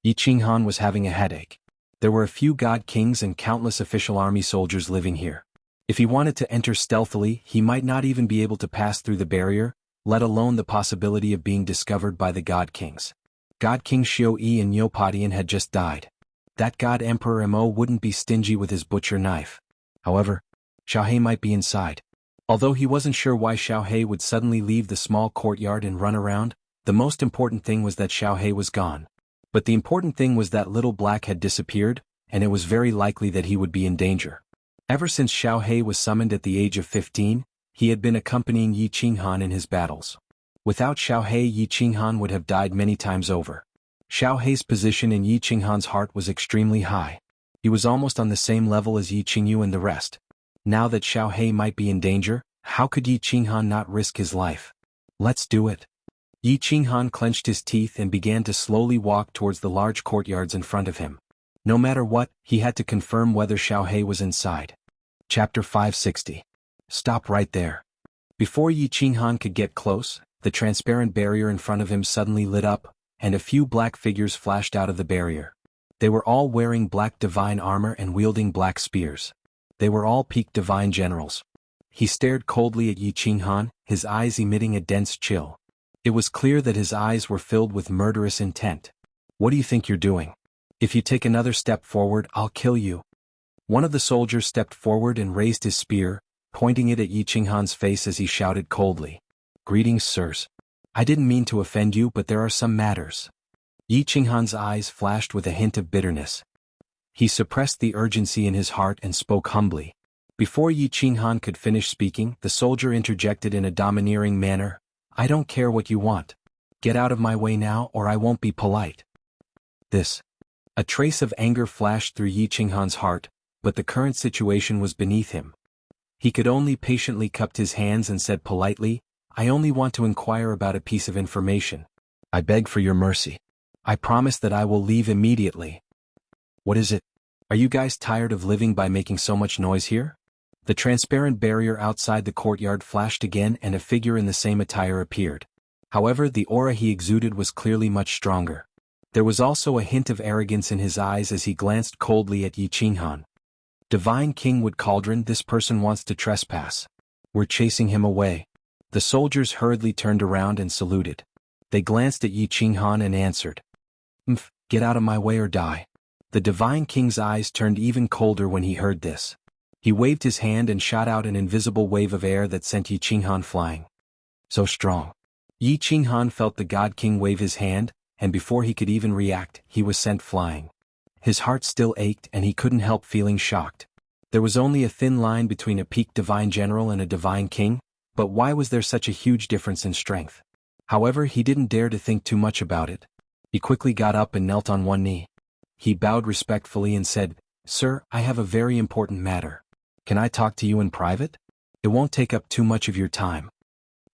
Speaker 1: Yi Qinghan was having a headache. There were a few god kings and countless official army soldiers living here. If he wanted to enter stealthily, he might not even be able to pass through the barrier, let alone the possibility of being discovered by the god kings. God King Xiu Yi and Neopodian had just died. That god Emperor Mo wouldn't be stingy with his butcher knife. However, Xiaohei might be inside. Although he wasn't sure why Xiaohei would suddenly leave the small courtyard and run around, the most important thing was that Xiaohei was gone. But the important thing was that Little Black had disappeared, and it was very likely that he would be in danger. Ever since Xiaohei was summoned at the age of 15, he had been accompanying Yi Qinghan in his battles. Without Xiaohei, Yi Qinghan would have died many times over. Xiaohei's position in Yi Qinghan's heart was extremely high. He was almost on the same level as Yi Qingyu and the rest. Now that Xiaohei might be in danger, how could Yi Qinghan not risk his life? Let's do it. Yi Qinghan clenched his teeth and began to slowly walk towards the large courtyards in front of him. No matter what, he had to confirm whether Xiaohei was inside. Chapter 560. Stop right there. Before Yi Qinghan could get close, the transparent barrier in front of him suddenly lit up, and a few black figures flashed out of the barrier. They were all wearing black divine armor and wielding black spears. They were all peak divine generals. He stared coldly at Yi Qinghan, his eyes emitting a dense chill. It was clear that his eyes were filled with murderous intent. What do you think you're doing? If you take another step forward, I'll kill you. One of the soldiers stepped forward and raised his spear, pointing it at Yi Qinghan's face as he shouted coldly. Greetings, sirs. I didn't mean to offend you, but there are some matters. Yi Qinghan's eyes flashed with a hint of bitterness. He suppressed the urgency in his heart and spoke humbly. Before Yi Qinghan could finish speaking, the soldier interjected in a domineering manner. I don't care what you want. Get out of my way now or I won't be polite. A trace of anger flashed through Yi Qinghan's heart, but the current situation was beneath him. He could only patiently cup his hands and said politely, I only want to inquire about a piece of information. I beg for your mercy. I promise that I will leave immediately. What is it? Are you guys tired of living by making so much noise here? The transparent barrier outside the courtyard flashed again and a figure in the same attire appeared. However, the aura he exuded was clearly much stronger. There was also a hint of arrogance in his eyes as he glanced coldly at Yi Qinghan. Divine King Wood Cauldron, this person wants to trespass. We're chasing him away. The soldiers hurriedly turned around and saluted. They glanced at Yi Qinghan and answered. Get out of my way or die. The Divine King's eyes turned even colder when he heard this. He waved his hand and shot out an invisible wave of air that sent Yi Qinghan flying. So strong. Yi Qinghan felt the God King wave his hand, and before he could even react, he was sent flying. His heart still ached and he couldn't help feeling shocked. There was only a thin line between a peak divine general and a divine king, but why was there such a huge difference in strength? However, he didn't dare to think too much about it. He quickly got up and knelt on one knee. He bowed respectfully and said, "Sir, I have a very important matter. Can I talk to you in private? It won't take up too much of your time."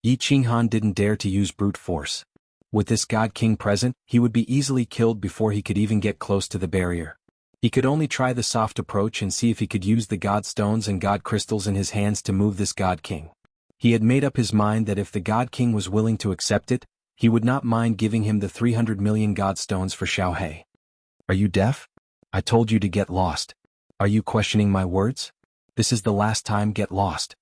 Speaker 1: Yi Qinghan didn't dare to use brute force. With this God King present, he would be easily killed before he could even get close to the barrier. He could only try the soft approach and see if he could use the God Stones and God Crystals in his hands to move this God King. He had made up his mind that if the God King was willing to accept it, he would not mind giving him the 300 million God Stones for Xiaohe. Are you deaf? I told you to get lost. Are you questioning my words? This is the last time, get lost.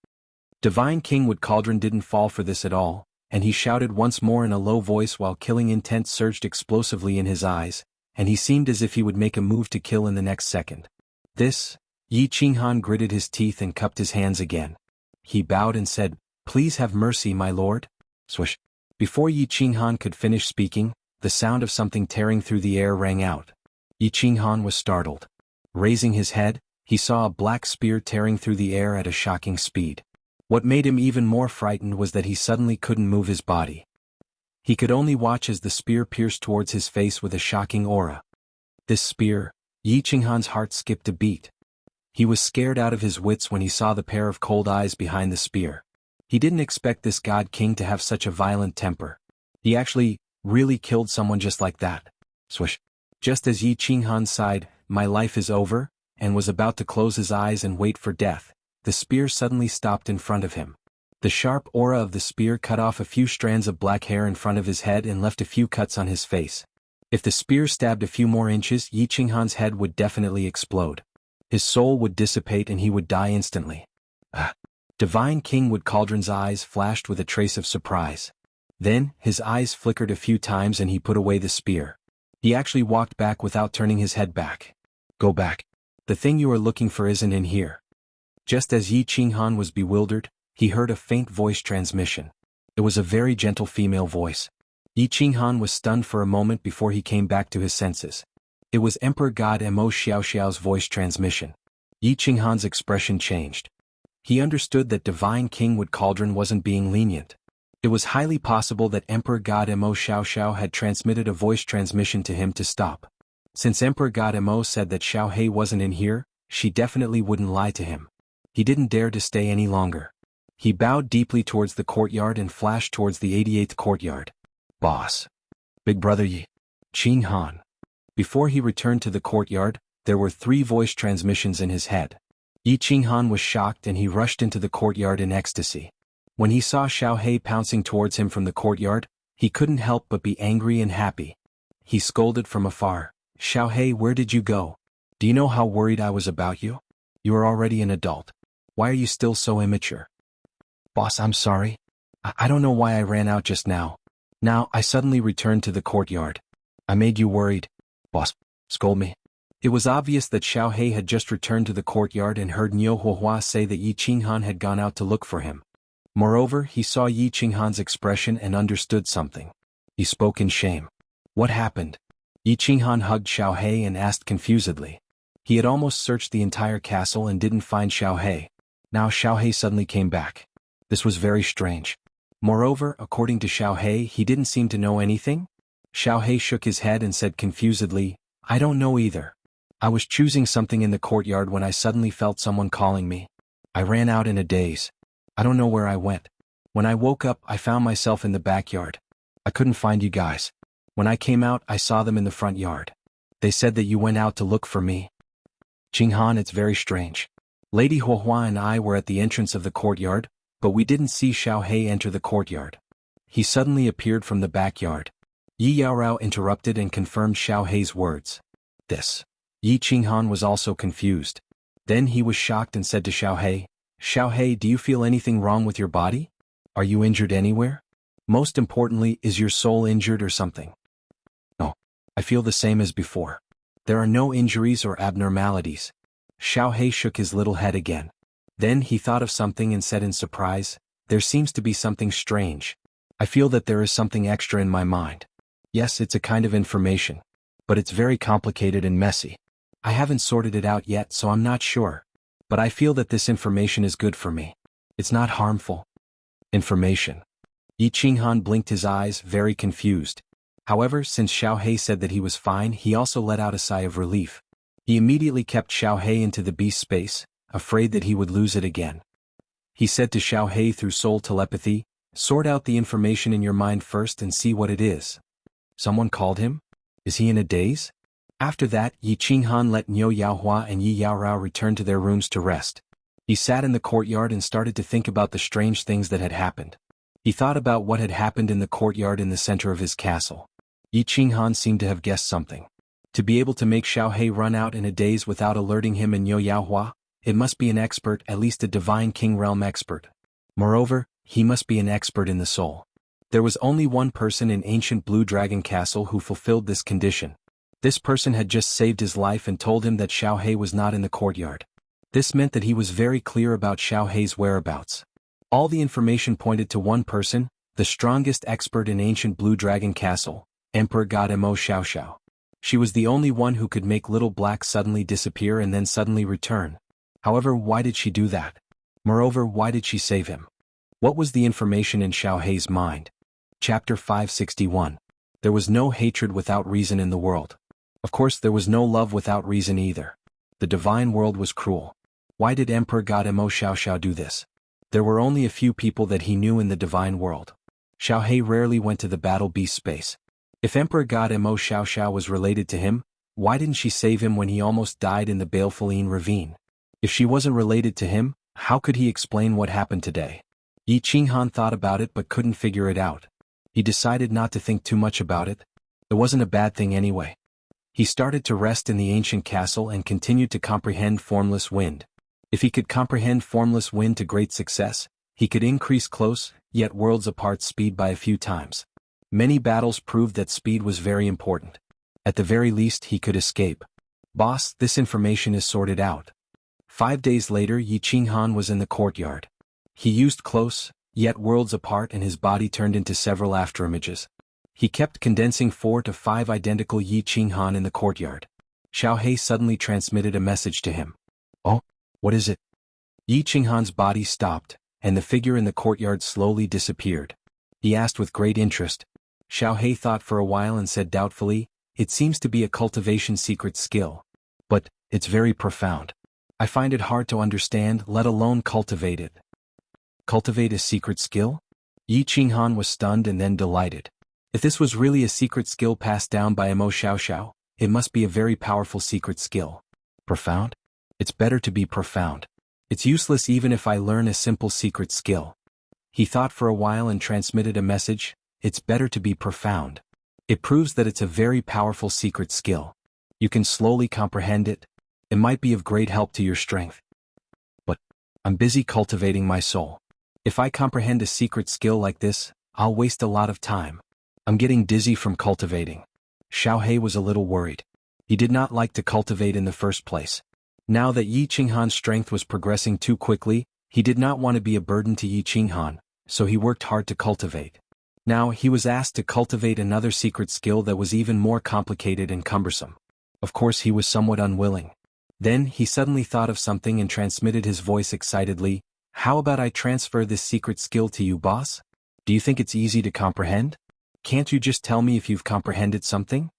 Speaker 1: Divine King Wood Cauldron didn't fall for this at all, and he shouted once more in a low voice while killing intent surged explosively in his eyes, and he seemed as if he would make a move to kill in the next second. Yi Qinghan gritted his teeth and cupped his hands again. He bowed and said, "Please have mercy, my lord." Swish. Before Yi Qinghan could finish speaking, the sound of something tearing through the air rang out. Yi Qinghan was startled. Raising his head, he saw a black spear tearing through the air at a shocking speed. What made him even more frightened was that he suddenly couldn't move his body. He could only watch as the spear pierced towards his face with a shocking aura. This spear, Yi Qinghan's heart skipped a beat. He was scared out of his wits when he saw the pair of cold eyes behind the spear. He didn't expect this God King to have such a violent temper. He actually, really killed someone just like that. Swish. Just as Yi Qinghan sighed, "My life is over," and was about to close his eyes and wait for death, the spear suddenly stopped in front of him. The sharp aura of the spear cut off a few strands of black hair in front of his head and left a few cuts on his face. If the spear stabbed a few more inches, Yi Qinghan's head would definitely explode. His soul would dissipate and he would die instantly. Divine King Wood Cauldron's eyes flashed with a trace of surprise. Then, his eyes flickered a few times and he put away the spear. He actually walked back without turning his head back. "Go back. The thing you are looking for isn't in here." Just as Yi Qinghan was bewildered, he heard a faint voice transmission. It was a very gentle female voice. Yi Qinghan was stunned for a moment before he came back to his senses. It was Emperor God Mo Xiaoxiao's voice transmission. Yi Qinghan's expression changed. He understood that Divine King Wood Cauldron wasn't being lenient. It was highly possible that Emperor God Mo Xiaoxiao had transmitted a voice transmission to him to stop. Since Emperor God Mo said that Xiaohe wasn't in here, she definitely wouldn't lie to him. He didn't dare to stay any longer. He bowed deeply towards the courtyard and flashed towards the 88th courtyard. "Boss. Big brother Yi Qinghan." Before he returned to the courtyard, there were 3 voice transmissions in his head. Yi Qinghan was shocked and he rushed into the courtyard in ecstasy. When he saw Xiaohe pouncing towards him from the courtyard, he couldn't help but be angry and happy. He scolded from afar, "Xiaohe, where did you go? Do you know how worried I was about you? You are already an adult. Why are you still so immature?" "Boss, I'm sorry. I don't know why I ran out just now. Now, I suddenly returned to the courtyard. I made you worried. Boss, scold me." It was obvious that Xiaohe had just returned to the courtyard and heard Niu Huahua say that Yi Qinghan had gone out to look for him. Moreover, he saw Yi Qinghan's expression and understood something. He spoke in shame. "What happened?" Yi Qinghan hugged Xiaohe and asked confusedly. He had almost searched the entire castle and didn't find Xiaohe. Now Xiaohe suddenly came back. This was very strange. Moreover, according to Xiaohe, he didn't seem to know anything. Xiaohe shook his head and said confusedly, "I don't know either. I was choosing something in the courtyard when I suddenly felt someone calling me. I ran out in a daze. I don't know where I went. When I woke up, I found myself in the backyard. I couldn't find you guys. When I came out, I saw them in the front yard. They said that you went out to look for me." "Qinghan, it's very strange. Lady Huohua and I were at the entrance of the courtyard, but we didn't see Xiaohei enter the courtyard. He suddenly appeared from the backyard. Yi Yaorao interrupted and confirmed Xiaohei's words. This. Yi Qinghan was also confused. Then he was shocked and said to Xiaohei, "Xiaohei, do you feel anything wrong with your body? Are you injured anywhere? Most importantly, is your soul injured or something?" "No. I feel the same as before. There are no injuries or abnormalities." Xiaohei shook his little head again. Then he thought of something and said in surprise, "There seems to be something strange. I feel that there is something extra in my mind. Yes, it's a kind of information. But it's very complicated and messy. I haven't sorted it out yet, so I'm not sure. But I feel that this information is good for me. It's not harmful." Information. Yi Qinghan blinked his eyes, very confused. However, since Xiaohei said that he was fine, he also let out a sigh of relief. He immediately kept Xiaohei into the beast space, afraid that he would lose it again. He said to Xiaohei through soul telepathy, "Sort out the information in your mind first and see what it is." Someone called him? Is he in a daze? After that, Yi Qinghan let Niu Yaohua and Yi Yaorao return to their rooms to rest. He sat in the courtyard and started to think about the strange things that had happened. He thought about what had happened in the courtyard in the center of his castle. Yi Qinghan seemed to have guessed something. To be able to make Xiaohei run out in a daze without alerting him and Niu Yaohua, it must be an expert, at least a divine king realm expert. Moreover, he must be an expert in the soul. There was only one person in ancient Blue Dragon Castle who fulfilled this condition. This person had just saved his life and told him that Xiaohei was not in the courtyard. This meant that he was very clear about Xiaohei's whereabouts. All the information pointed to one person, the strongest expert in ancient Blue Dragon Castle, Emperor God Mo Xiaoxiao. She was the only one who could make Little Black suddenly disappear and then suddenly return. However, why did she do that? Moreover, why did she save him? What was the information in Xiaohei's mind? Chapter 561. There was no hatred without reason in the world. Of course, there was no love without reason either. The divine world was cruel. Why did Emperor God Mo Xiaoxiao do this? There were only a few people that he knew in the divine world. Xiaohei rarely went to the battle beast space. If Emperor God Mo Xiaoxiao was related to him, why didn't she save him when he almost died in the Baleful ravine? If she wasn't related to him, how could he explain what happened today? Yi Qinghan thought about it but couldn't figure it out. He decided not to think too much about it. It wasn't a bad thing anyway. He started to rest in the ancient castle and continued to comprehend formless wind. If he could comprehend formless wind to great success, he could increase close, yet worlds apart speed by a few times. Many battles proved that speed was very important. At the very least, he could escape. Boss, this information is sorted out. 5 days later, Yi Qinghan was in the courtyard. He used close, yet worlds apart, and his body turned into several afterimages. He kept condensing 4 to 5 identical Yi Qinghan in the courtyard. Xiaohei suddenly transmitted a message to him. "Oh, what is it?" Yi Qinghan's body stopped, and the figure in the courtyard slowly disappeared. He asked with great interest. Xiaohei thought for a while and said doubtfully, "It seems to be a cultivation secret skill. But, it's very profound. I find it hard to understand, let alone cultivate it." Cultivate a secret skill? Yi Qinghan was stunned and then delighted. If this was really a secret skill passed down by Mo Xiaoxiao, it must be a very powerful secret skill. Profound? It's better to be profound. It's useless even if I learn a simple secret skill. He thought for a while and transmitted a message. It's better to be profound. It proves that it's a very powerful secret skill. You can slowly comprehend it. It might be of great help to your strength. But, I'm busy cultivating my soul. If I comprehend a secret skill like this, I'll waste a lot of time. I'm getting dizzy from cultivating. Xiaohei was a little worried. He did not like to cultivate in the first place. Now that Yi Qinghan's strength was progressing too quickly, he did not want to be a burden to Yi Qinghan, so he worked hard to cultivate. Now he was asked to cultivate another secret skill that was even more complicated and cumbersome. Of course he was somewhat unwilling. Then he suddenly thought of something and transmitted his voice excitedly. "How about I transfer this secret skill to you, boss? Do you think it's easy to comprehend? Can't you just tell me if you've comprehended something?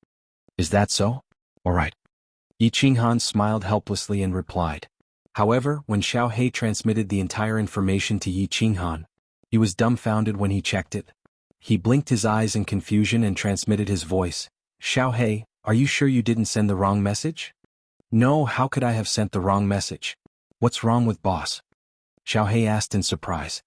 Speaker 1: Is that so? All right." Yi Qinghan smiled helplessly and replied. However, when Xiaohei transmitted the entire information to Yi Qinghan, he was dumbfounded when he checked it. He blinked his eyes in confusion and transmitted his voice. "Xiaohei, are you sure you didn't send the wrong message?" "No, how could I have sent the wrong message? What's wrong with boss? Xiaohei asked in surprise.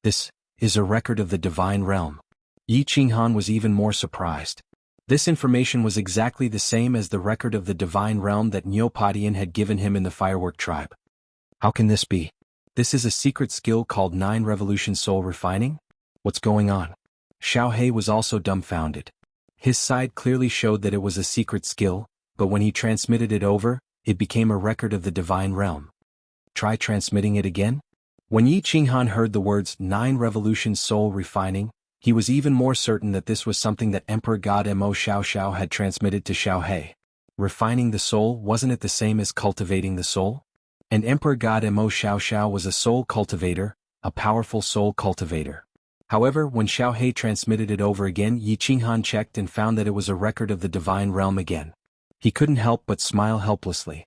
Speaker 1: This is a record of the divine realm. Yi Qinghan was even more surprised. This information was exactly the same as the record of the divine realm that Neopodian had given him in the firework tribe. How can this be? This is a secret skill called 9 Revolution Soul Refining? What's going on? Xiaohei was also dumbfounded. His side clearly showed that it was a secret skill, but when he transmitted it over, it became a record of the divine realm. Try transmitting it again? When Yi Qinghan heard the words 9 Revolution Soul Refining, he was even more certain that this was something that Emperor God Mo Xiaoxiao had transmitted to Xiaohei. Refining the soul, wasn't it the same as cultivating the soul? And Emperor God Mo Xiaoxiao was a soul cultivator, a powerful soul cultivator. However, when Xiaohei transmitted it over again, Yi Qinghan checked and found that it was a record of the divine realm again. He couldn't help but smile helplessly.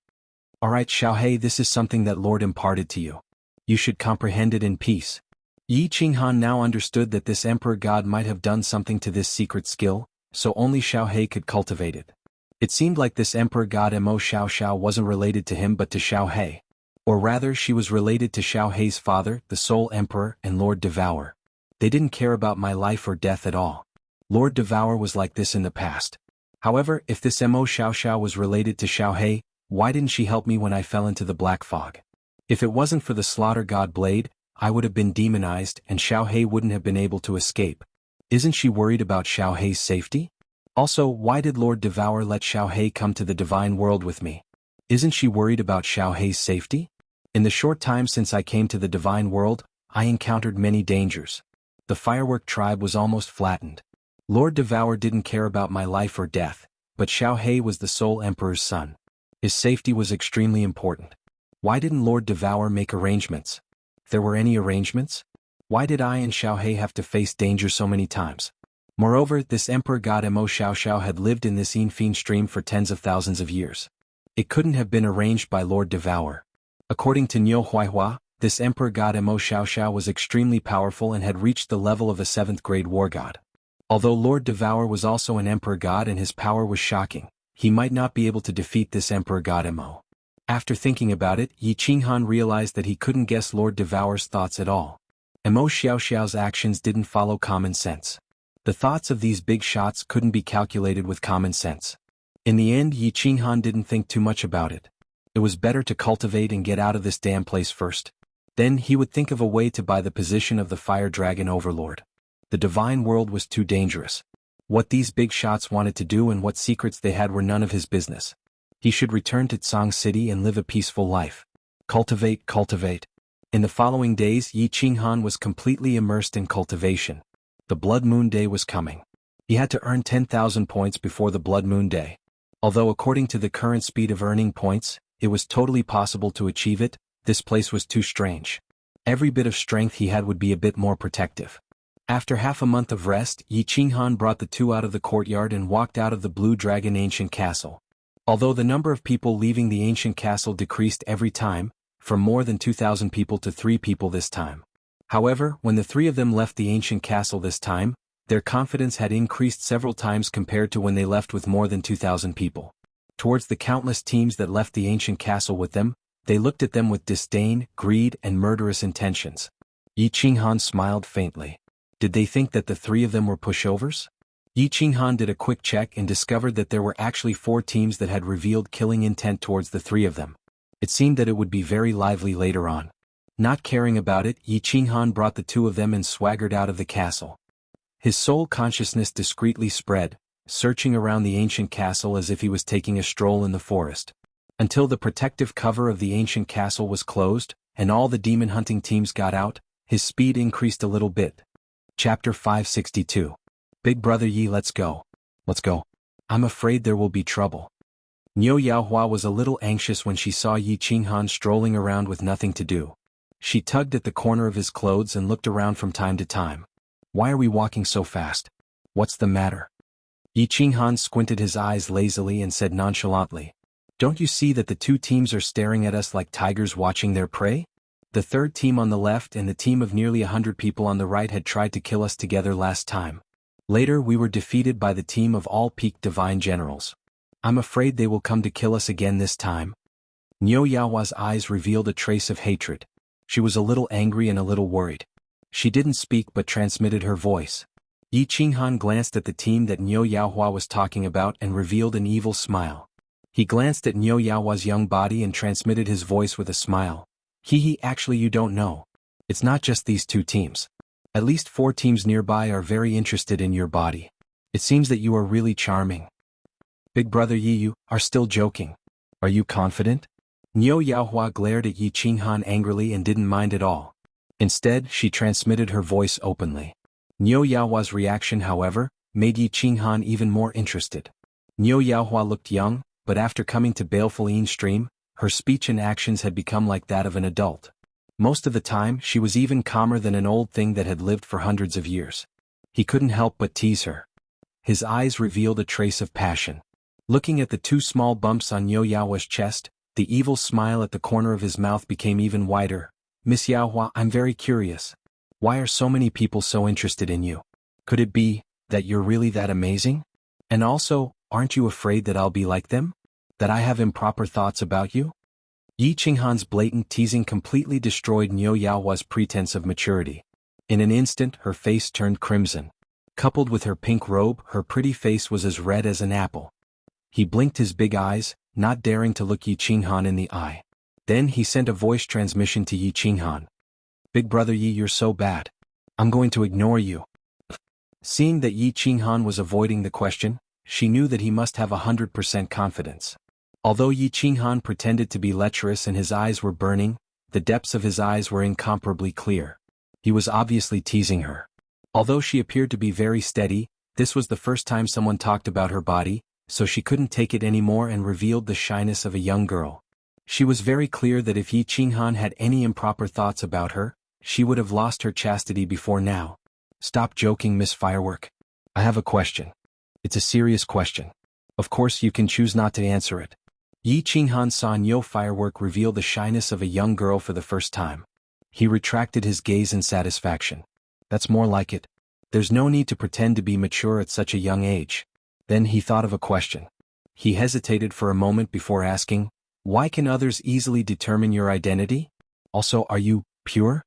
Speaker 1: Alright Xiaohei, this is something that Lord imparted to you. You should comprehend it in peace. Yi Qinghan now understood that this emperor god might have done something to this secret skill, so only Xiaohei could cultivate it. It seemed like this emperor god Mo Xiaoxiao wasn't related to him but to Xiaohei. Or rather, she was related to Xiaohei's father, the Soul Emperor and Lord Devour. They didn't care about my life or death at all. Lord Devour was like this in the past. However, if this Mo Xiaoxiao was related to Xiaohei, why didn't she help me when I fell into the black fog? If it wasn't for the slaughter god blade, I would have been demonized and Xiaohei wouldn't have been able to escape. Isn't she worried about Xiaohei's safety? Also, why did Lord Devour let Xiaohei come to the divine world with me? Isn't she worried about Xiaohei's safety? In the short time since I came to the divine world, I encountered many dangers. The firework tribe was almost flattened. Lord Devour didn't care about my life or death, but Xiaohei was the Soul Emperor's son. His safety was extremely important. Why didn't Lord Devour make arrangements? If there were any arrangements, why did I and Xiaohei have to face danger so many times? Moreover, this emperor god Mo Xiaoxiao had lived in this Yinfin stream for tens of thousands of years. It couldn't have been arranged by Lord Devour. According to Niu Huaihua, this emperor god Mo Xiaoxiao was extremely powerful and had reached the level of a 7th grade war god. Although Lord Devour was also an emperor god and his power was shocking, he might not be able to defeat this emperor god Mo. After thinking about it, Yi Qinghan realized that he couldn't guess Lord Devour's thoughts at all. Mo Xiaoxiao's actions didn't follow common sense. The thoughts of these big shots couldn't be calculated with common sense. In the end, Yi Qinghan didn't think too much about it. It was better to cultivate and get out of this damn place first. Then he would think of a way to buy the position of the Fire Dragon Overlord. The divine world was too dangerous. What these big shots wanted to do and what secrets they had were none of his business. He should return to Tsang City and live a peaceful life. Cultivate, cultivate. In the following days, Yi Qinghan was completely immersed in cultivation. The Blood Moon Day was coming. He had to earn 10,000 points before the Blood Moon Day. Although according to the current speed of earning points, it was totally possible to achieve it, this place was too strange. Every bit of strength he had would be a bit more protective. After half a month of rest, Yi Qinghan brought the two out of the courtyard and walked out of the Blue Dragon Ancient Castle. Although the number of people leaving the ancient castle decreased every time, from more than 2,000 people to 3 people this time. However, when the 3 of them left the ancient castle this time, their confidence had increased several times compared to when they left with more than 2,000 people. Towards the countless teams that left the ancient castle with them, they looked at them with disdain, greed, and murderous intentions. Yi Qinghan smiled faintly. Did they think that the 3 of them were pushovers? Yi Qinghan did a quick check and discovered that there were actually 4 teams that had revealed killing intent towards the 3 of them. It seemed that it would be very lively later on. Not caring about it, Yi Qinghan brought the 2 of them and swaggered out of the castle. His soul consciousness discreetly spread, searching around the ancient castle as if he was taking a stroll in the forest. Until the protective cover of the ancient castle was closed, and all the demon hunting teams got out, his speed increased a little bit. Chapter 562. Big Brother Yi, let's go. Let's go. I'm afraid there will be trouble. Niu Yaohua was a little anxious when she saw Yi Qinghan strolling around with nothing to do. She tugged at the corner of his clothes and looked around from time to time. Why are we walking so fast? What's the matter? Yi Qinghan squinted his eyes lazily and said nonchalantly, "Don't you see that the 2 teams are staring at us like tigers watching their prey? The 3rd team on the left and the team of nearly 100 people on the right had tried to kill us together last time. Later we were defeated by the team of all peaked divine generals. I'm afraid they will come to kill us again this time." Niu Yaohua's eyes revealed a trace of hatred. She was a little angry and a little worried. She didn't speak but transmitted her voice. Yi Qinghan glanced at the team that Niu Yaohua was talking about and revealed an evil smile. He glanced at Niu Yaohua's young body and transmitted his voice with a smile. Actually you don't know. It's not just these two teams. At least 4 teams nearby are very interested in your body. It seems that you are really charming. Big brother Yi, you are still joking. Are you confident? Niu Yaohua glared at Yi Qinghan angrily and didn't mind at all. Instead, she transmitted her voice openly. Niu Yaohua's reaction, however, made Yi Qinghan even more interested. Niu Yaohua looked young, but after coming to Baleful Yin Stream, her speech and actions had become like that of an adult. Most of the time, she was even calmer than an old thing that had lived for hundreds of years. He couldn't help but tease her. His eyes revealed a trace of passion. Looking at the 2 small bumps on Niu Yaohua's chest, the evil smile at the corner of his mouth became even wider. Miss Yaohua, I'm very curious. Why are so many people so interested in you? Could it be that you're really that amazing? And also, aren't you afraid that I'll be like them? That I have improper thoughts about you? Yi Qinghan's blatant teasing completely destroyed Niu Yaohua's pretense of maturity. In an instant, her face turned crimson. Coupled with her pink robe, her pretty face was as red as an apple. He blinked his big eyes, not daring to look Yi Qinghan in the eye. Then he sent a voice transmission to Yi Qinghan. Big brother Yi, you're so bad. I'm going to ignore you. Seeing that Yi Qinghan was avoiding the question, she knew that he must have 100% confidence. Although Yi Qinghan pretended to be lecherous and his eyes were burning, the depths of his eyes were incomparably clear. He was obviously teasing her. Although she appeared to be very steady, this was the first time someone talked about her body, so she couldn't take it anymore and revealed the shyness of a young girl. She was very clear that if Yi Qinghan had any improper thoughts about her, she would have lost her chastity before now. Stop joking, Miss Firework. I have a question. It's a serious question. Of course you can choose not to answer it. Yi Qinghan saw Niu Firework reveal the shyness of a young girl for the first time. He retracted his gaze in satisfaction. That's more like it. There's no need to pretend to be mature at such a young age. Then he thought of a question. He hesitated for a moment before asking, why can others easily determine your identity? Also, are you pure?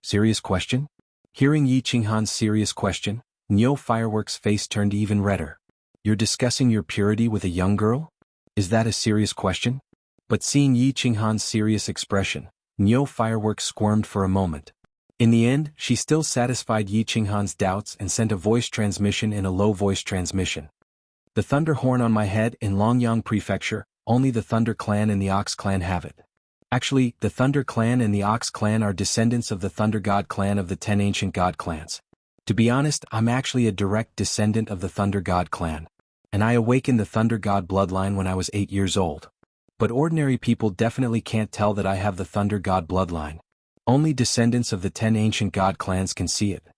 Speaker 1: Serious question? Hearing Yi Qinghan's serious question, Niu Firework's face turned even redder. You're discussing your purity with a young girl? Is that a serious question? But seeing Yi Qinghan's serious expression, Niu Firework squirmed for a moment. In the end, she still satisfied Yi Qinghan's doubts and sent a voice transmission in a low voice transmission. The Thunder Horn on my head in Longyang Prefecture, only the Thunder Clan and the Ox Clan have it. Actually, the Thunder Clan and the Ox Clan are descendants of the Thunder God Clan of the 10 ancient God Clans. To be honest, I'm actually a direct descendant of the Thunder God Clan. And I awakened the Thunder God bloodline when I was 8 years old. But ordinary people definitely can't tell that I have the Thunder God bloodline. Only descendants of the 10 ancient God Clans can see it.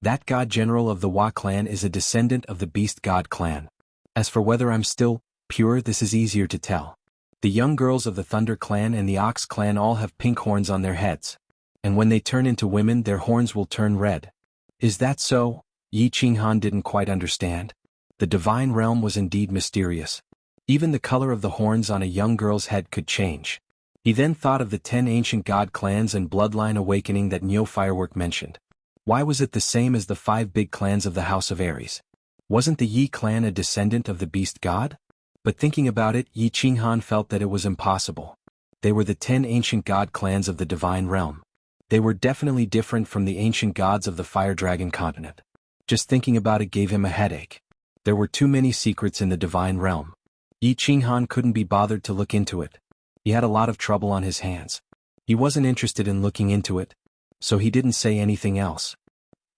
Speaker 1: That God General of the Wa Clan is a descendant of the Beast God Clan. As for whether I'm still pure, this is easier to tell. The young girls of the Thunder Clan and the Ox Clan all have pink horns on their heads. And when they turn into women, their horns will turn red. Is that so? Yi Qinghan didn't quite understand. The divine realm was indeed mysterious. Even the color of the horns on a young girl's head could change. He then thought of the 10 ancient god clans and bloodline awakening that Niu Firework mentioned. Why was it the same as the 5 big clans of the House of Aries? Wasn't the Yi clan a descendant of the beast god? But thinking about it, Yi Qinghan felt that it was impossible. They were the 10 ancient god clans of the divine realm. They were definitely different from the ancient gods of the Fire Dragon continent. Just thinking about it gave him a headache. There were too many secrets in the divine realm. Yi Qinghan couldn't be bothered to look into it. He had a lot of trouble on his hands. He wasn't interested in looking into it, so he didn't say anything else.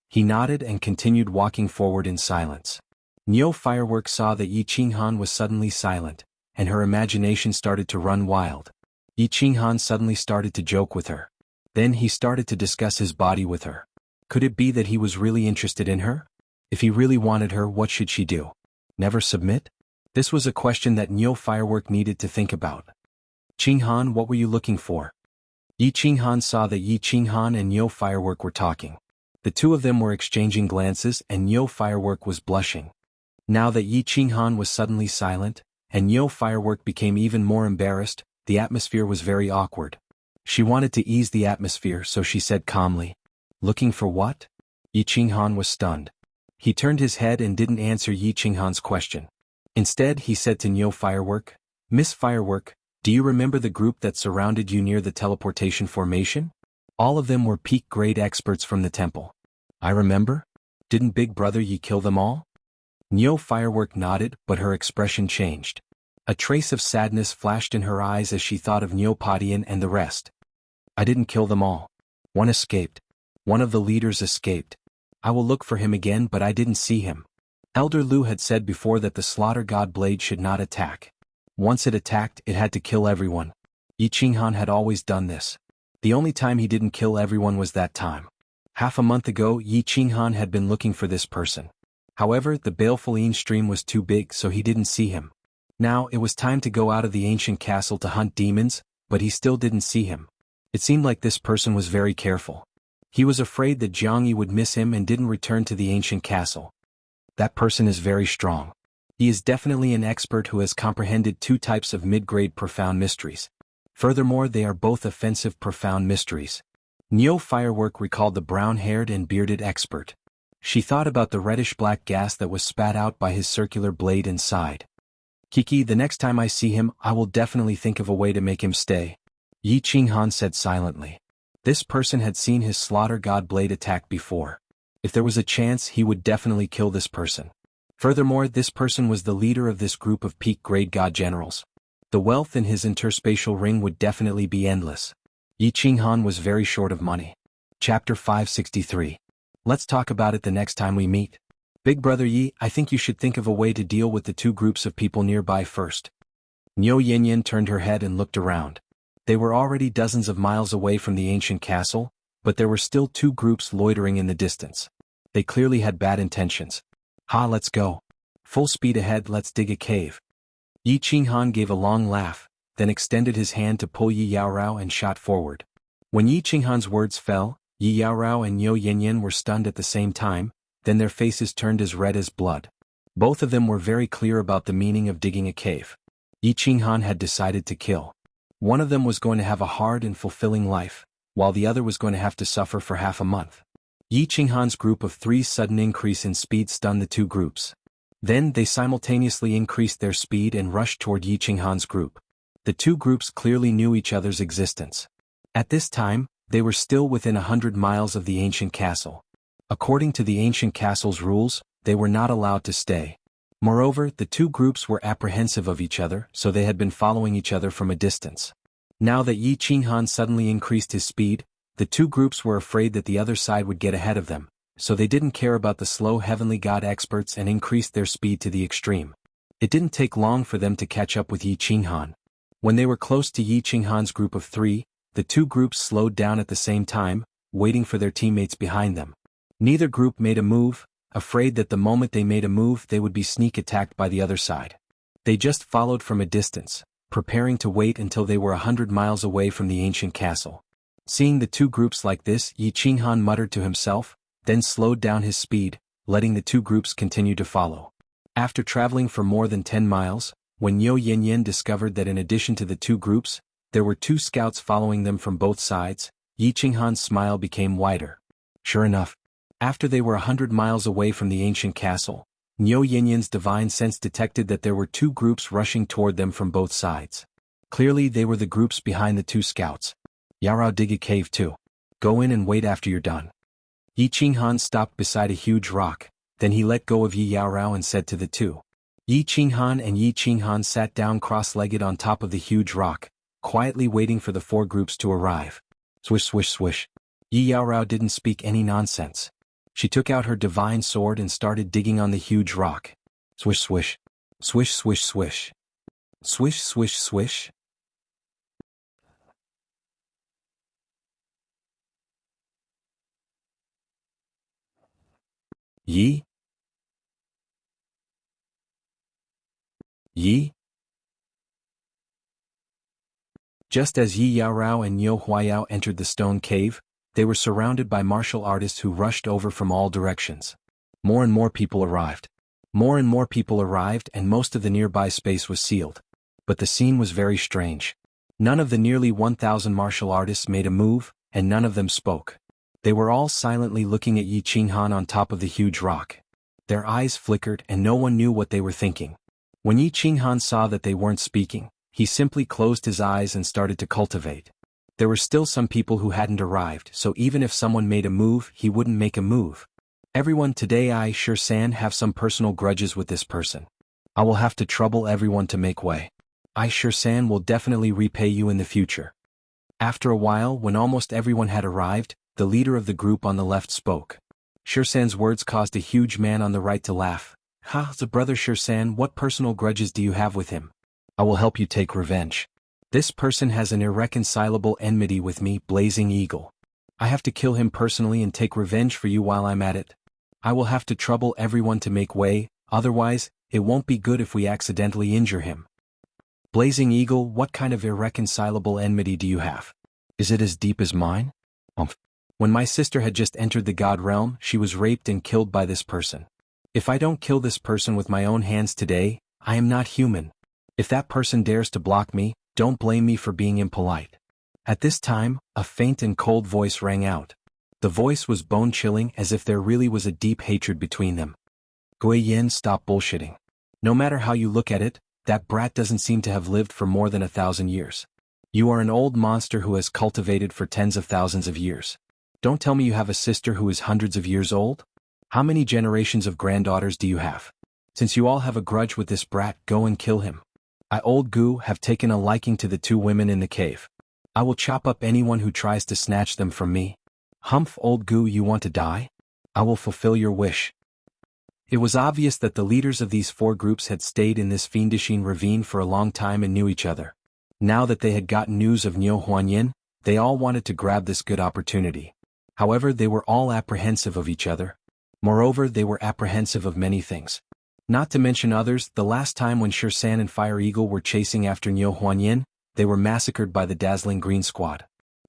Speaker 1: He nodded and continued walking forward in silence. Niu Firework saw that Yi Qinghan was suddenly silent, and her imagination started to run wild. Yi Qinghan suddenly started to joke with her. Then he started to discuss his body with her. Could it be that he was really interested in her? If he really wanted her, what should she do? Never submit? This was a question that Niu Firework needed to think about. Qinghan, what were you looking for? Yi Qinghan saw that Yi Qinghan and Niu Firework were talking. The two of them were exchanging glances and Niu Firework was blushing. Now that Yi Qinghan was suddenly silent, and Niu Firework became even more embarrassed, The atmosphere was very awkward. She wanted to ease the atmosphere, so she said calmly, "Looking for what?" Yi Qinghan was stunned. He turned his head and didn't answer Yi Qinghan's question. Instead, he said to Niu Firework, "Miss Firework, do you remember the group that surrounded you near the teleportation formation? All of them were peak-grade experts from the temple." "I remember. Didn't Big Brother Yi kill them all?" Niu Firework nodded, but her expression changed. A trace of sadness flashed in her eyes as she thought of Niu Padian and the rest. "I didn't kill them all. One escaped. One of the leaders escaped. I will look for him again, but I didn't see him." Elder Lu had said before that the Slaughter God Blade should not attack. Once it attacked, it had to kill everyone. Yi Qinghan had always done this. The only time he didn't kill everyone was that time. Half a month ago, Yi Qinghan had been looking for this person. However, the baleful Yin stream was too big, so he didn't see him. Now, it was time to go out of the ancient castle to hunt demons, but he still didn't see him. It seemed like this person was very careful. He was afraid that Jianghu would miss him and didn't return to the ancient castle. That person is very strong. He is definitely an expert who has comprehended 2 types of mid-grade profound mysteries. Furthermore, they are both offensive profound mysteries. Niu Firework recalled the brown-haired and bearded expert. She thought about the reddish-black gas that was spat out by his circular blade inside. "Kiki, the next time I see him, I will definitely think of a way to make him stay," Yi Qinghan said silently. This person had seen his Slaughter God Blade attack before. If there was a chance, he would definitely kill this person. Furthermore, this person was the leader of this group of peak-grade god generals. The wealth in his interspatial ring would definitely be endless. Yi Qinghan was very short of money. Chapter 563. Let's talk about it the next time we meet. Big Brother Yi, I think you should think of a way to deal with the 2 groups of people nearby first. Niu Yanyan turned her head and looked around. They were already dozens of miles away from the ancient castle, but there were still 2 groups loitering in the distance. They clearly had bad intentions. "Ha, let's go. Full speed ahead, let's dig a cave." Yi Qinghan gave a long laugh, then extended his hand to pull Yi Yaorao and shot forward. When Yi Qinghan's words fell, Yi Yaorao and Niu Yanyan were stunned at the same time, then their faces turned as red as blood. Both of them were very clear about the meaning of digging a cave. Yi Qinghan had decided to kill. One of them was going to have a hard and fulfilling life, while the other was going to have to suffer for half a month. Yi Qinghan's group of 3's sudden increase in speed stunned the 2 groups. Then they simultaneously increased their speed and rushed toward Yi Qinghan's group. The 2 groups clearly knew each other's existence. At this time, they were still within 100 miles of the ancient castle. According to the ancient castle's rules, they were not allowed to stay. Moreover, the 2 groups were apprehensive of each other, so they had been following each other from a distance. Now that Yi Qinghan suddenly increased his speed, the 2 groups were afraid that the other side would get ahead of them, so they didn't care about the slow heavenly god experts and increased their speed to the extreme. It didn't take long for them to catch up with Yi Qinghan. When they were close to Yi Qinghan's group of 3, the 2 groups slowed down at the same time, waiting for their teammates behind them. Neither group made a move, afraid that the moment they made a move they would be sneak attacked by the other side. They just followed from a distance, preparing to wait until they were 100 miles away from the ancient castle. Seeing the 2 groups like this, Yi Qinghan muttered to himself, then slowed down his speed, letting the 2 groups continue to follow. After traveling for more than 10 miles, when Niu Yanyan discovered that in addition to the 2 groups, there were 2 scouts following them from both sides, Yi Qinghan's smile became wider. Sure enough, after they were 100 miles away from the ancient castle, Niu Yanyan's divine sense detected that there were 2 groups rushing toward them from both sides. Clearly they were the groups behind the 2 scouts. "Yarao, dig a cave too. Go in and wait after you're done." Yi Qinghan stopped beside a huge rock, then he let go of Yi Yaorao and said to the 2. Yi Qinghan sat down cross-legged on top of the huge rock, quietly waiting for the 4 groups to arrive. Swish swish swish. Yi Yaorao didn't speak any nonsense. She took out her divine sword and started digging on the huge rock. Swish swish. Swish swish swish. Swish swish swish. Yi? Yi? Just as Yi Yaorao and Niu Huayao entered the stone cave, they were surrounded by martial artists who rushed over from all directions. More and more people arrived. More and more people arrived and most of the nearby space was sealed. But the scene was very strange. None of the nearly 1,000 martial artists made a move, and none of them spoke. They were all silently looking at Yi Qinghan on top of the huge rock. Their eyes flickered and no one knew what they were thinking. When Yi Qinghan saw that they weren't speaking, he simply closed his eyes and started to cultivate. There were still some people who hadn't arrived, so even if someone made a move, he wouldn't make a move. Everyone today, I Xianxia have some personal grudges with this person. I will have to trouble everyone to make way. I Xianxia will definitely repay you in the future. After a while, when almost everyone had arrived, the leader of the group on the left spoke. Xianxia's words caused a huge man on the right to laugh. Ha, the brother Xianxia, what personal grudges do you have with him? I will help you take revenge. This person has an irreconcilable enmity with me, Blazing Eagle. I have to kill him personally and take revenge for you while I'm at it. I will have to trouble everyone to make way, otherwise, it won't be good if we accidentally injure him. Blazing Eagle, what kind of irreconcilable enmity do you have? Is it as deep as mine? When my sister had just entered the God realm, she was raped and killed by this person. If I don't kill this person with my own hands today, I am not human. If that person dares to block me, don't blame me for being impolite. At this time, a faint and cold voice rang out. The voice was bone-chilling, as if there really was a deep hatred between them. Gui Yin, stop bullshitting. No matter how you look at it, that brat doesn't seem to have lived for more than 1,000 years. You are an old monster who has cultivated for tens of thousands of years. Don't tell me you have a sister who is hundreds of years old? How many generations of granddaughters do you have? Since you all have a grudge with this brat, go and kill him. I, Old Gu, have taken a liking to the two women in the cave. I will chop up anyone who tries to snatch them from me. Humph, Old Gu, you want to die? I will fulfill your wish. It was obvious that the leaders of these four groups had stayed in this fiendishing ravine for a long time and knew each other. Now that they had gotten news of Niu Huanyin, they all wanted to grab this good opportunity. However, they were all apprehensive of each other. Moreover, they were apprehensive of many things. Not to mention others, the last time when Xianxia and Fire Eagle were chasing after Niu Huanyin, they were massacred by the Dazzling Green Squad.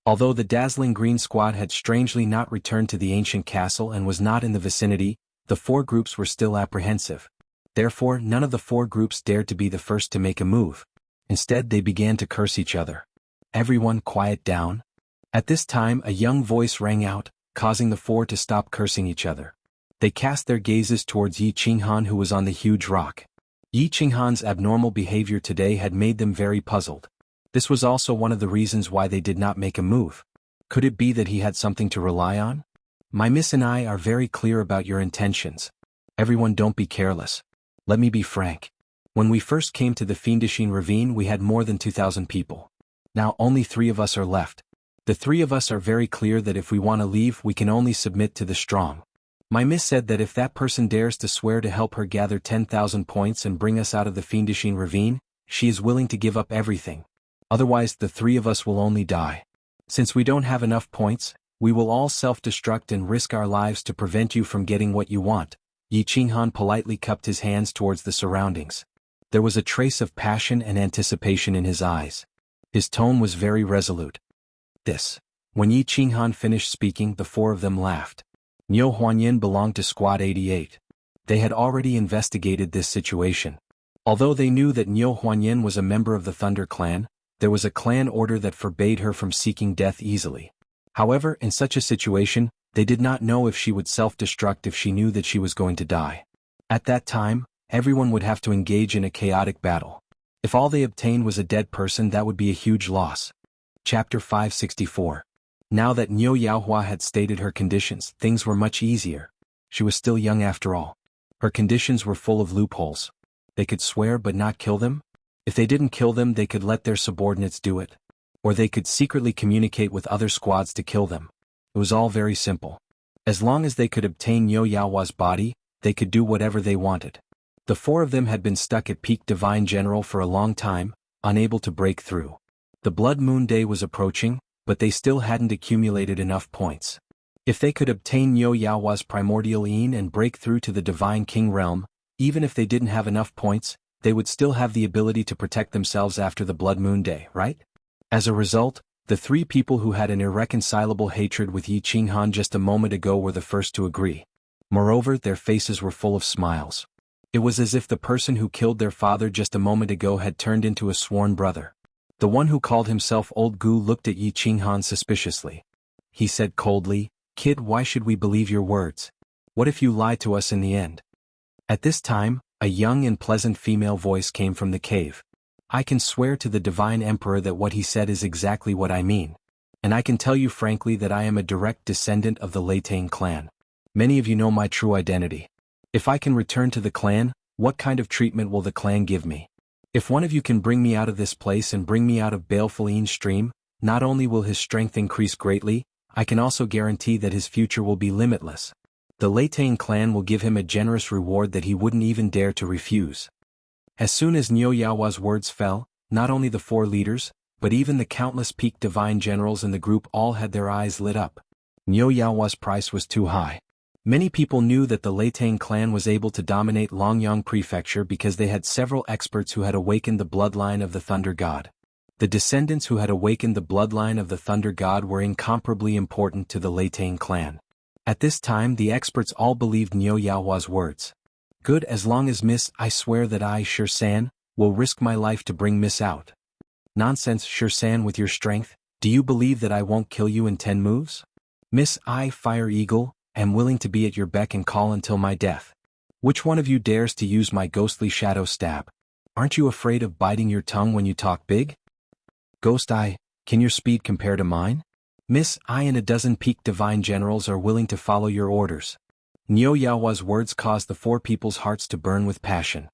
Speaker 1: Although the Dazzling Green Squad had strangely not returned to the ancient castle and was not in the vicinity, the four groups were still apprehensive. Therefore, none of the four groups dared to be the first to make a move. Instead, they began to curse each other. Everyone quiet down. At this time, a young voice rang out, causing the four to stop cursing each other. They cast their gazes towards Yi Qinghan, who was on the huge rock. Yi Qinghan's abnormal behavior today had made them very puzzled. This was also one of the reasons why they did not make a move. Could it be that he had something to rely on? My miss and I are very clear about your intentions. Everyone, don't be careless. Let me be frank. When we first came to the fiendishing ravine, we had more than 2,000 people. Now only 3 of us are left. The 3 of us are very clear that if we want to leave, we can only submit to the strong. My miss said that if that person dares to swear to help her gather 10,000 points and bring us out of the fiendishing ravine, she is willing to give up everything. Otherwise, the 3 of us will only die. Since we don't have enough points, we will all self-destruct and risk our lives to prevent you from getting what you want. Yi Qinghan politely cupped his hands towards the surroundings. There was a trace of passion and anticipation in his eyes. His tone was very resolute. When Yi Qinghan finished speaking, the 4 of them laughed. Niu Huanyin belonged to Squad 88. They had already investigated this situation. Although they knew that Niu Huanyin was a member of the Thunder Clan, there was a clan order that forbade her from seeking death easily. However, in such a situation, they did not know if she would self-destruct if she knew that she was going to die. At that time, everyone would have to engage in a chaotic battle. If all they obtained was a dead person, that would be a huge loss. Chapter 564. Now that Niu Yaohua had stated her conditions, things were much easier. She was still young after all. Her conditions were full of loopholes. They could swear but not kill them. If they didn't kill them, they could let their subordinates do it. Or they could secretly communicate with other squads to kill them. It was all very simple. As long as they could obtain Niu Yaohua's body, they could do whatever they wanted. The 4 of them had been stuck at peak Divine General for a long time, unable to break through. The Blood Moon Day was approaching, but they still hadn't accumulated enough points. If they could obtain Niu Yaohua's primordial Yin and break through to the Divine King realm, even if they didn't have enough points, they would still have the ability to protect themselves after the Blood Moon Day, right? As a result, the 3 people who had an irreconcilable hatred with Yi Qinghan just a moment ago were the first to agree. Moreover, their faces were full of smiles. It was as if the person who killed their father just a moment ago had turned into a sworn brother. The one who called himself Old Gu looked at Yi Qinghan suspiciously. He said coldly, "Kid, why should we believe your words? What if you lie to us in the end?" At this time, a young and pleasant female voice came from the cave. "I can swear to the Divine Emperor that what he said is exactly what I mean. And I can tell you frankly that I am a direct descendant of the Leitang clan. Many of you know my true identity. If I can return to the clan, what kind of treatment will the clan give me? If one of you can bring me out of this place and bring me out of baleful stream, not only will his strength increase greatly, I can also guarantee that his future will be limitless. The Leitang clan will give him a generous reward that he wouldn't even dare to refuse." As soon as Niu Yaohua's words fell, not only the 4 leaders, but even the countless peak divine generals in the group all had their eyes lit up. Niu Yaohua's price was too high. Many people knew that the Leitang clan was able to dominate Longyang Prefecture because they had several experts who had awakened the bloodline of the Thunder God. The descendants who had awakened the bloodline of the Thunder God were incomparably important to the Leitang clan. At this time the experts all believed Niu Yaohua's words. "Good, as long as Miss, I swear that I, San, will risk my life to bring Miss out." "Nonsense, San, with your strength, do you believe that I won't kill you in 10 moves? Miss, I, Fire Eagle, am willing to be at your beck and call until my death. Which one of you dares to use my ghostly shadow stab? Aren't you afraid of biting your tongue when you talk big? Ghost Eye, can your speed compare to mine? Miss, I and a dozen peak divine generals are willing to follow your orders." Niu Yaohua's words caused the 4 people's hearts to burn with passion.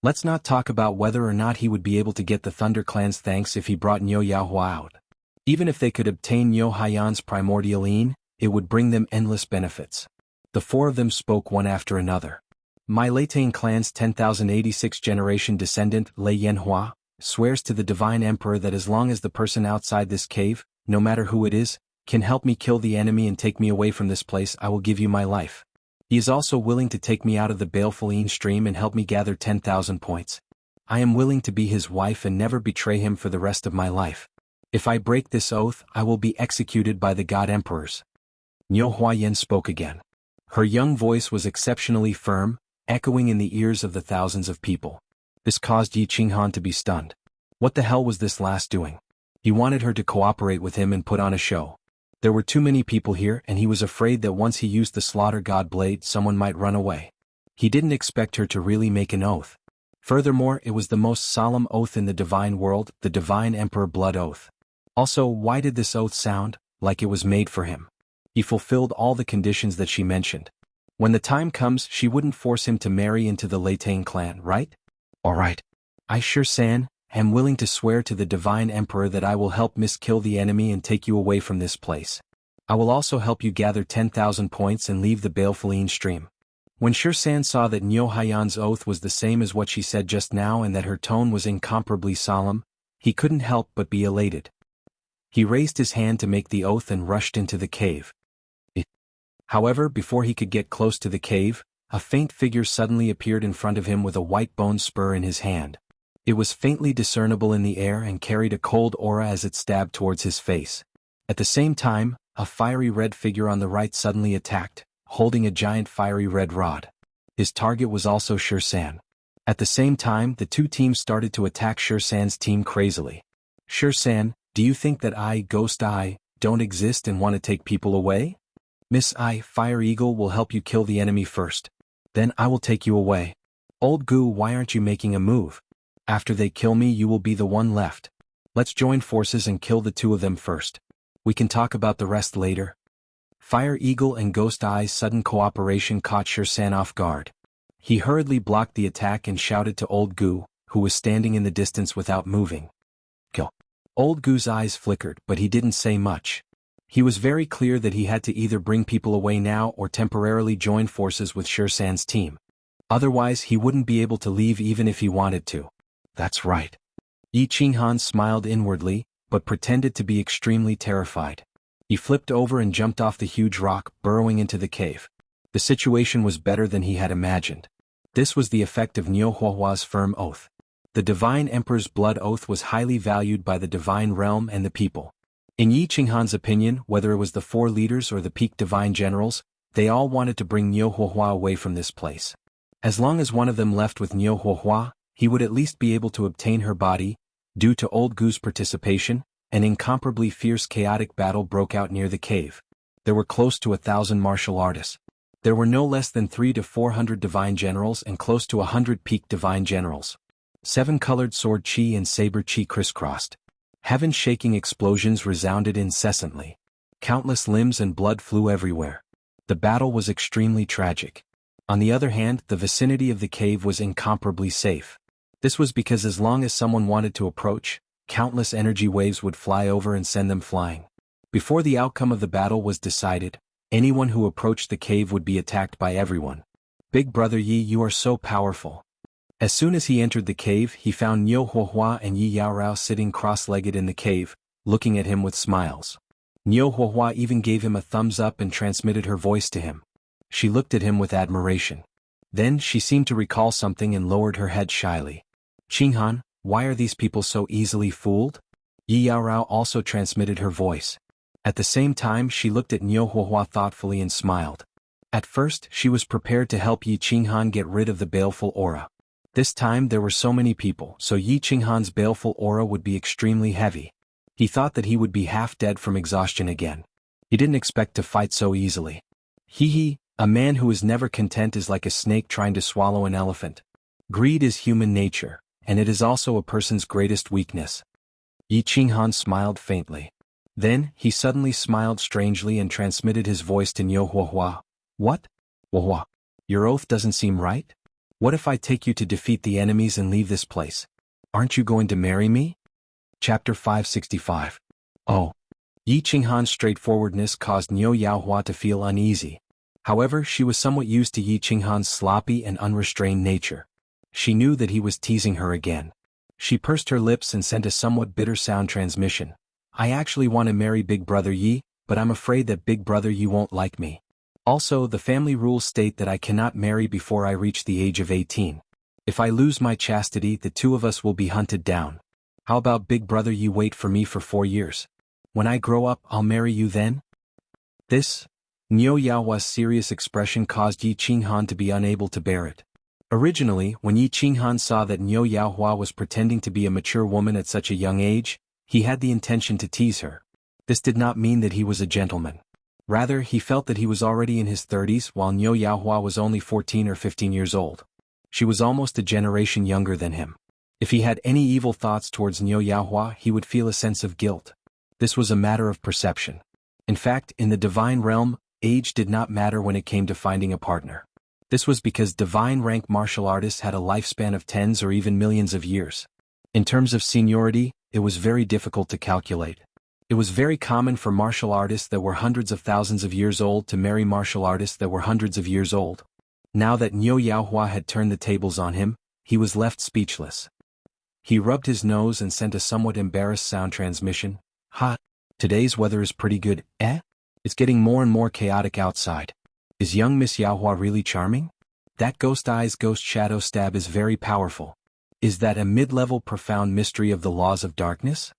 Speaker 1: Let's not talk about whether or not he would be able to get the Thunder Clan's thanks if he brought Niu Yaohua out. Even if they could obtain Niu Haiyan's primordial yin, it would bring them endless benefits. The 4 of them spoke one after another. "My Leitang clan's 10,086 generation descendant, Lei Yanhua, swears to the Divine Emperor that as long as the person outside this cave, no matter who it is, can help me kill the enemy and take me away from this place, I will give you my life. He is also willing to take me out of the baleful stream and help me gather 10,000 points. I am willing to be his wife and never betray him for the rest of my life. If I break this oath, I will be executed by the God Emperors." Niu Huayan spoke again. Her young voice was exceptionally firm, echoing in the ears of the thousands of people. This caused Yi Qinghan to be stunned. What the hell was this last doing? He wanted her to cooperate with him and put on a show. There were too many people here and he was afraid that once he used the Slaughter God blade someone might run away. He didn't expect her to really make an oath. Furthermore, it was the most solemn oath in the divine world, the Divine Emperor Blood Oath. Also, why did this oath sound like it was made for him? He fulfilled all the conditions that she mentioned. When the time comes, she wouldn't force him to marry into the Leitang clan, right? Alright. I San, am willing to swear to the Divine Emperor that I will help Miss kill the enemy and take you away from this place. I will also help you gather 10,000 points and leave the baleful stream. When San saw that Niu Haiyan's oath was the same as what she said just now and that her tone was incomparably solemn, he couldn't help but be elated. He raised his hand to make the oath and rushed into the cave. However, before he could get close to the cave, a faint figure suddenly appeared in front of him with a white bone spur in his hand. It was faintly discernible in the air and carried a cold aura as it stabbed towards his face. At the same time, a fiery red figure on the right suddenly attacked, holding a giant fiery red rod. His target was also San. At the same time, the 2 teams started to attack San's team crazily. San, do you think that I, Ghost Eye, don't exist and want to take people away? Miss I, Fire Eagle, will help you kill the enemy first. Then I will take you away. Old Gu, why aren't you making a move? After they kill me, you will be the one left. Let's join forces and kill the 2 of them first. We can talk about the rest later. Fire Eagle and Ghost Eye's sudden cooperation caught San off guard. He hurriedly blocked the attack and shouted to Old Gu, who was standing in the distance without moving. Kill. Old Gu's eyes flickered, but he didn't say much. He was very clear that he had to either bring people away now or temporarily join forces with San's team. Otherwise, he wouldn't be able to leave even if he wanted to. That's right. Yi Qinghan smiled inwardly, but pretended to be extremely terrified. He flipped over and jumped off the huge rock, burrowing into the cave. The situation was better than he had imagined. This was the effect of Niu Huahua's firm oath. The Divine Emperor's blood oath was highly valued by the divine realm and the people. In Yi Qinghan's opinion, whether it was the 4 leaders or the peak divine generals, they all wanted to bring Niu Huahua away from this place. As long as one of them left with Niu Huahua, he would at least be able to obtain her body, Due to Old Gu's participation, an incomparably fierce chaotic battle broke out near the cave. There were close to 1,000 martial artists. There were no less than 300 to 400 divine generals and close to 100 peak divine generals. 7-colored sword chi and saber chi crisscrossed. Heaven-shaking explosions resounded incessantly. Countless limbs and blood flew everywhere. The battle was extremely tragic. On the other hand, the vicinity of the cave was incomparably safe. This was because as long as someone wanted to approach, countless energy waves would fly over and send them flying. Before the outcome of the battle was decided, anyone who approached the cave would be attacked by everyone. Big Brother Yi, you are so powerful. As soon as he entered the cave, he found Niu Huahua and Yi Yaorao sitting cross-legged in the cave, looking at him with smiles. Niu Huahua even gave him a thumbs up and transmitted her voice to him. She looked at him with admiration. Then she seemed to recall something and lowered her head shyly. Qinghan, why are these people so easily fooled? Yi Yaorao also transmitted her voice. At the same time she looked at Niu Huahua thoughtfully and smiled. At first she was prepared to help Yi Qinghan get rid of the baleful aura. This time there were so many people, so Yi Qinghan's baleful aura would be extremely heavy. He thought that he would be half dead from exhaustion again. He didn't expect to fight so easily. A man who is never content is like a snake trying to swallow an elephant. Greed is human nature, and it is also a person's greatest weakness. Yi Qinghan smiled faintly. Then, he suddenly smiled strangely and transmitted his voice to Niu Huahua. What? Huahua, your oath doesn't seem right? What if I take you to defeat the enemies and leave this place? Aren't you going to marry me? Chapter 565. Oh. Yi Qinghan's straightforwardness caused Niu Yaohua to feel uneasy. However, she was somewhat used to Yi Qinghan's sloppy and unrestrained nature. She knew that he was teasing her again. She pursed her lips and sent a somewhat bitter sound transmission. I actually want to marry Big Brother Yi, but I'm afraid that Big Brother Yi won't like me. Also, the family rules state that I cannot marry before I reach the age of 18. If I lose my chastity, the two of us will be hunted down. How about Big Brother Yi wait for me for 4 years? When I grow up, I'll marry you then? This? Niu Yaohua's serious expression caused Yi Qinghan to be unable to bear it. Originally, when Yi Qinghan saw that Niu Yaohua was pretending to be a mature woman at such a young age, he had the intention to tease her. This did not mean that he was a gentleman. Rather, he felt that he was already in his 30s while Niu Yaohua was only 14 or 15 years old. She was almost a generation younger than him. If he had any evil thoughts towards Niu Yaohua, he would feel a sense of guilt. This was a matter of perception. In fact, in the divine realm, age did not matter when it came to finding a partner. This was because divine rank martial artists had a lifespan of tens or even millions of years. In terms of seniority, it was very difficult to calculate. It was very common for martial artists that were hundreds of thousands of years old to marry martial artists that were hundreds of years old. Now that Niu Yaohua had turned the tables on him, he was left speechless. He rubbed his nose and sent a somewhat embarrassed sound transmission. Ha! Today's weather is pretty good, eh? It's getting more and more chaotic outside. Is young Miss Yaohua really charming? That ghost eyes ghost shadow stab is very powerful. Is that a mid-level profound mystery of the laws of darkness?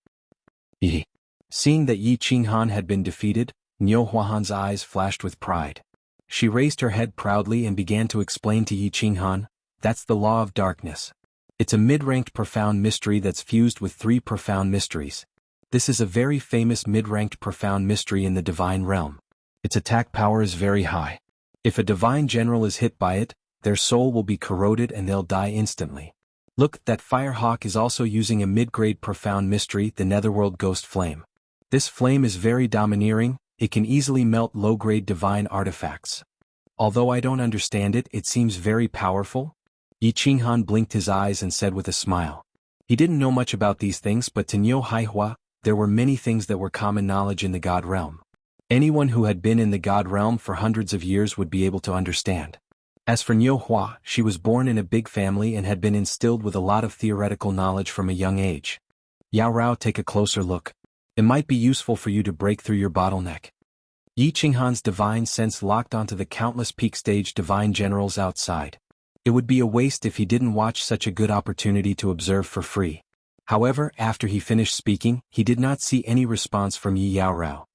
Speaker 1: Seeing that Yi Qinghan had been defeated, Niu Huahan's eyes flashed with pride. She raised her head proudly and began to explain to Yi Qinghan, that's the law of darkness. It's a mid-ranked profound mystery that's fused with 3 profound mysteries. This is a very famous mid-ranked profound mystery in the divine realm. Its attack power is very high. If a divine general is hit by it, their soul will be corroded and they'll die instantly. Look, that Firehawk is also using a mid-grade profound mystery, the Netherworld Ghost Flame. This flame is very domineering, it can easily melt low-grade divine artifacts. Although I don't understand it, it seems very powerful. Yi Qinghan blinked his eyes and said with a smile. He didn't know much about these things, but to Niu Haihua, there were many things that were common knowledge in the God realm. Anyone who had been in the God realm for hundreds of years would be able to understand. As for Niu Hua, she was born in a big family and had been instilled with a lot of theoretical knowledge from a young age. Yao Rao, take a closer look. It might be useful for you to break through your bottleneck. Yi Qinghan's divine sense locked onto the countless peak stage divine generals outside. It would be a waste if he didn't watch such a good opportunity to observe for free. However, after he finished speaking, he did not see any response from Yi Yaorao.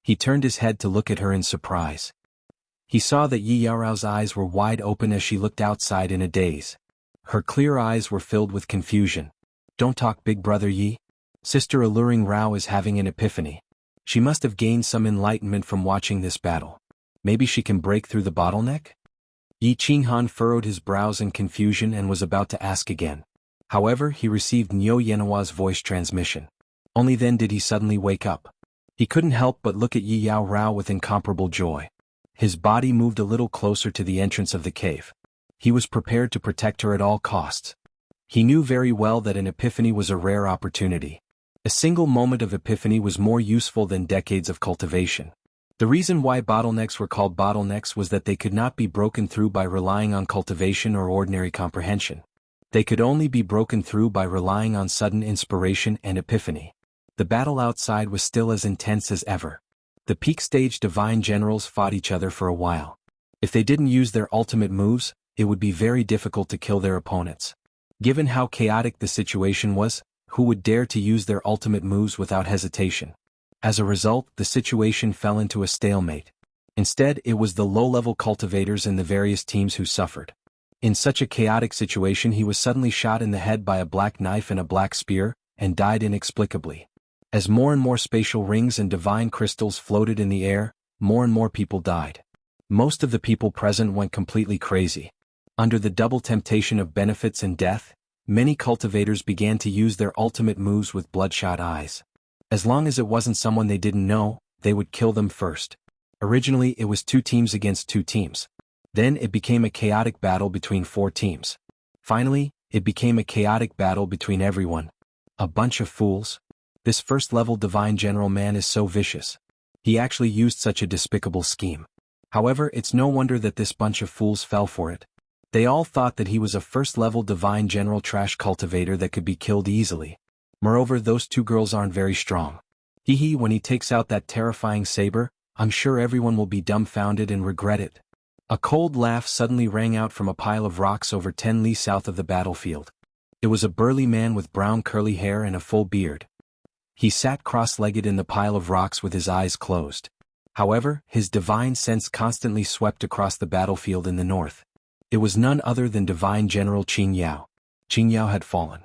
Speaker 1: He turned his head to look at her in surprise. He saw that Yi Yaorao's eyes were wide open as she looked outside in a daze. Her clear eyes were filled with confusion. Don't talk, big brother Yi. Sister Alluring Rao is having an epiphany. She must have gained some enlightenment from watching this battle. Maybe she can break through the bottleneck? Yi Qinghan furrowed his brows in confusion and was about to ask again. However, he received Niu Yenawa's voice transmission. Only then did he suddenly wake up. He couldn't help but look at Yi Yao Rao with incomparable joy. His body moved a little closer to the entrance of the cave. He was prepared to protect her at all costs. He knew very well that an epiphany was a rare opportunity. A single moment of epiphany was more useful than decades of cultivation. The reason why bottlenecks were called bottlenecks was that they could not be broken through by relying on cultivation or ordinary comprehension. They could only be broken through by relying on sudden inspiration and epiphany. The battle outside was still as intense as ever. The peak stage divine generals fought each other for a while. If they didn't use their ultimate moves, it would be very difficult to kill their opponents. Given how chaotic the situation was, who would dare to use their ultimate moves without hesitation? As a result, the situation fell into a stalemate. Instead, it was the low-level cultivators in the various teams who suffered. In such a chaotic situation, he was suddenly shot in the head by a black knife and a black spear, and died inexplicably. As more and more spatial rings and divine crystals floated in the air, more and more people died. Most of the people present went completely crazy. Under the double temptation of benefits and death, many cultivators began to use their ultimate moves with bloodshot eyes. As long as it wasn't someone they didn't know, they would kill them first. Originally, it was 2 teams against 2 teams. Then it became a chaotic battle between 4 teams. Finally, it became a chaotic battle between everyone. A bunch of fools. This first-level divine general man is so vicious. He actually used such a despicable scheme. However, it's no wonder that this bunch of fools fell for it. They all thought that he was a first-level divine general trash cultivator that could be killed easily. Moreover, those 2 girls aren't very strong. Hee, when he takes out that terrifying saber, I'm sure everyone will be dumbfounded and regret it. A cold laugh suddenly rang out from a pile of rocks over 10 li south of the battlefield. It was a burly man with brown curly hair and a full beard. He sat cross-legged in the pile of rocks with his eyes closed. However, his divine sense constantly swept across the battlefield in the north. It was none other than Divine General Qing Yao. Qing Yao had fallen.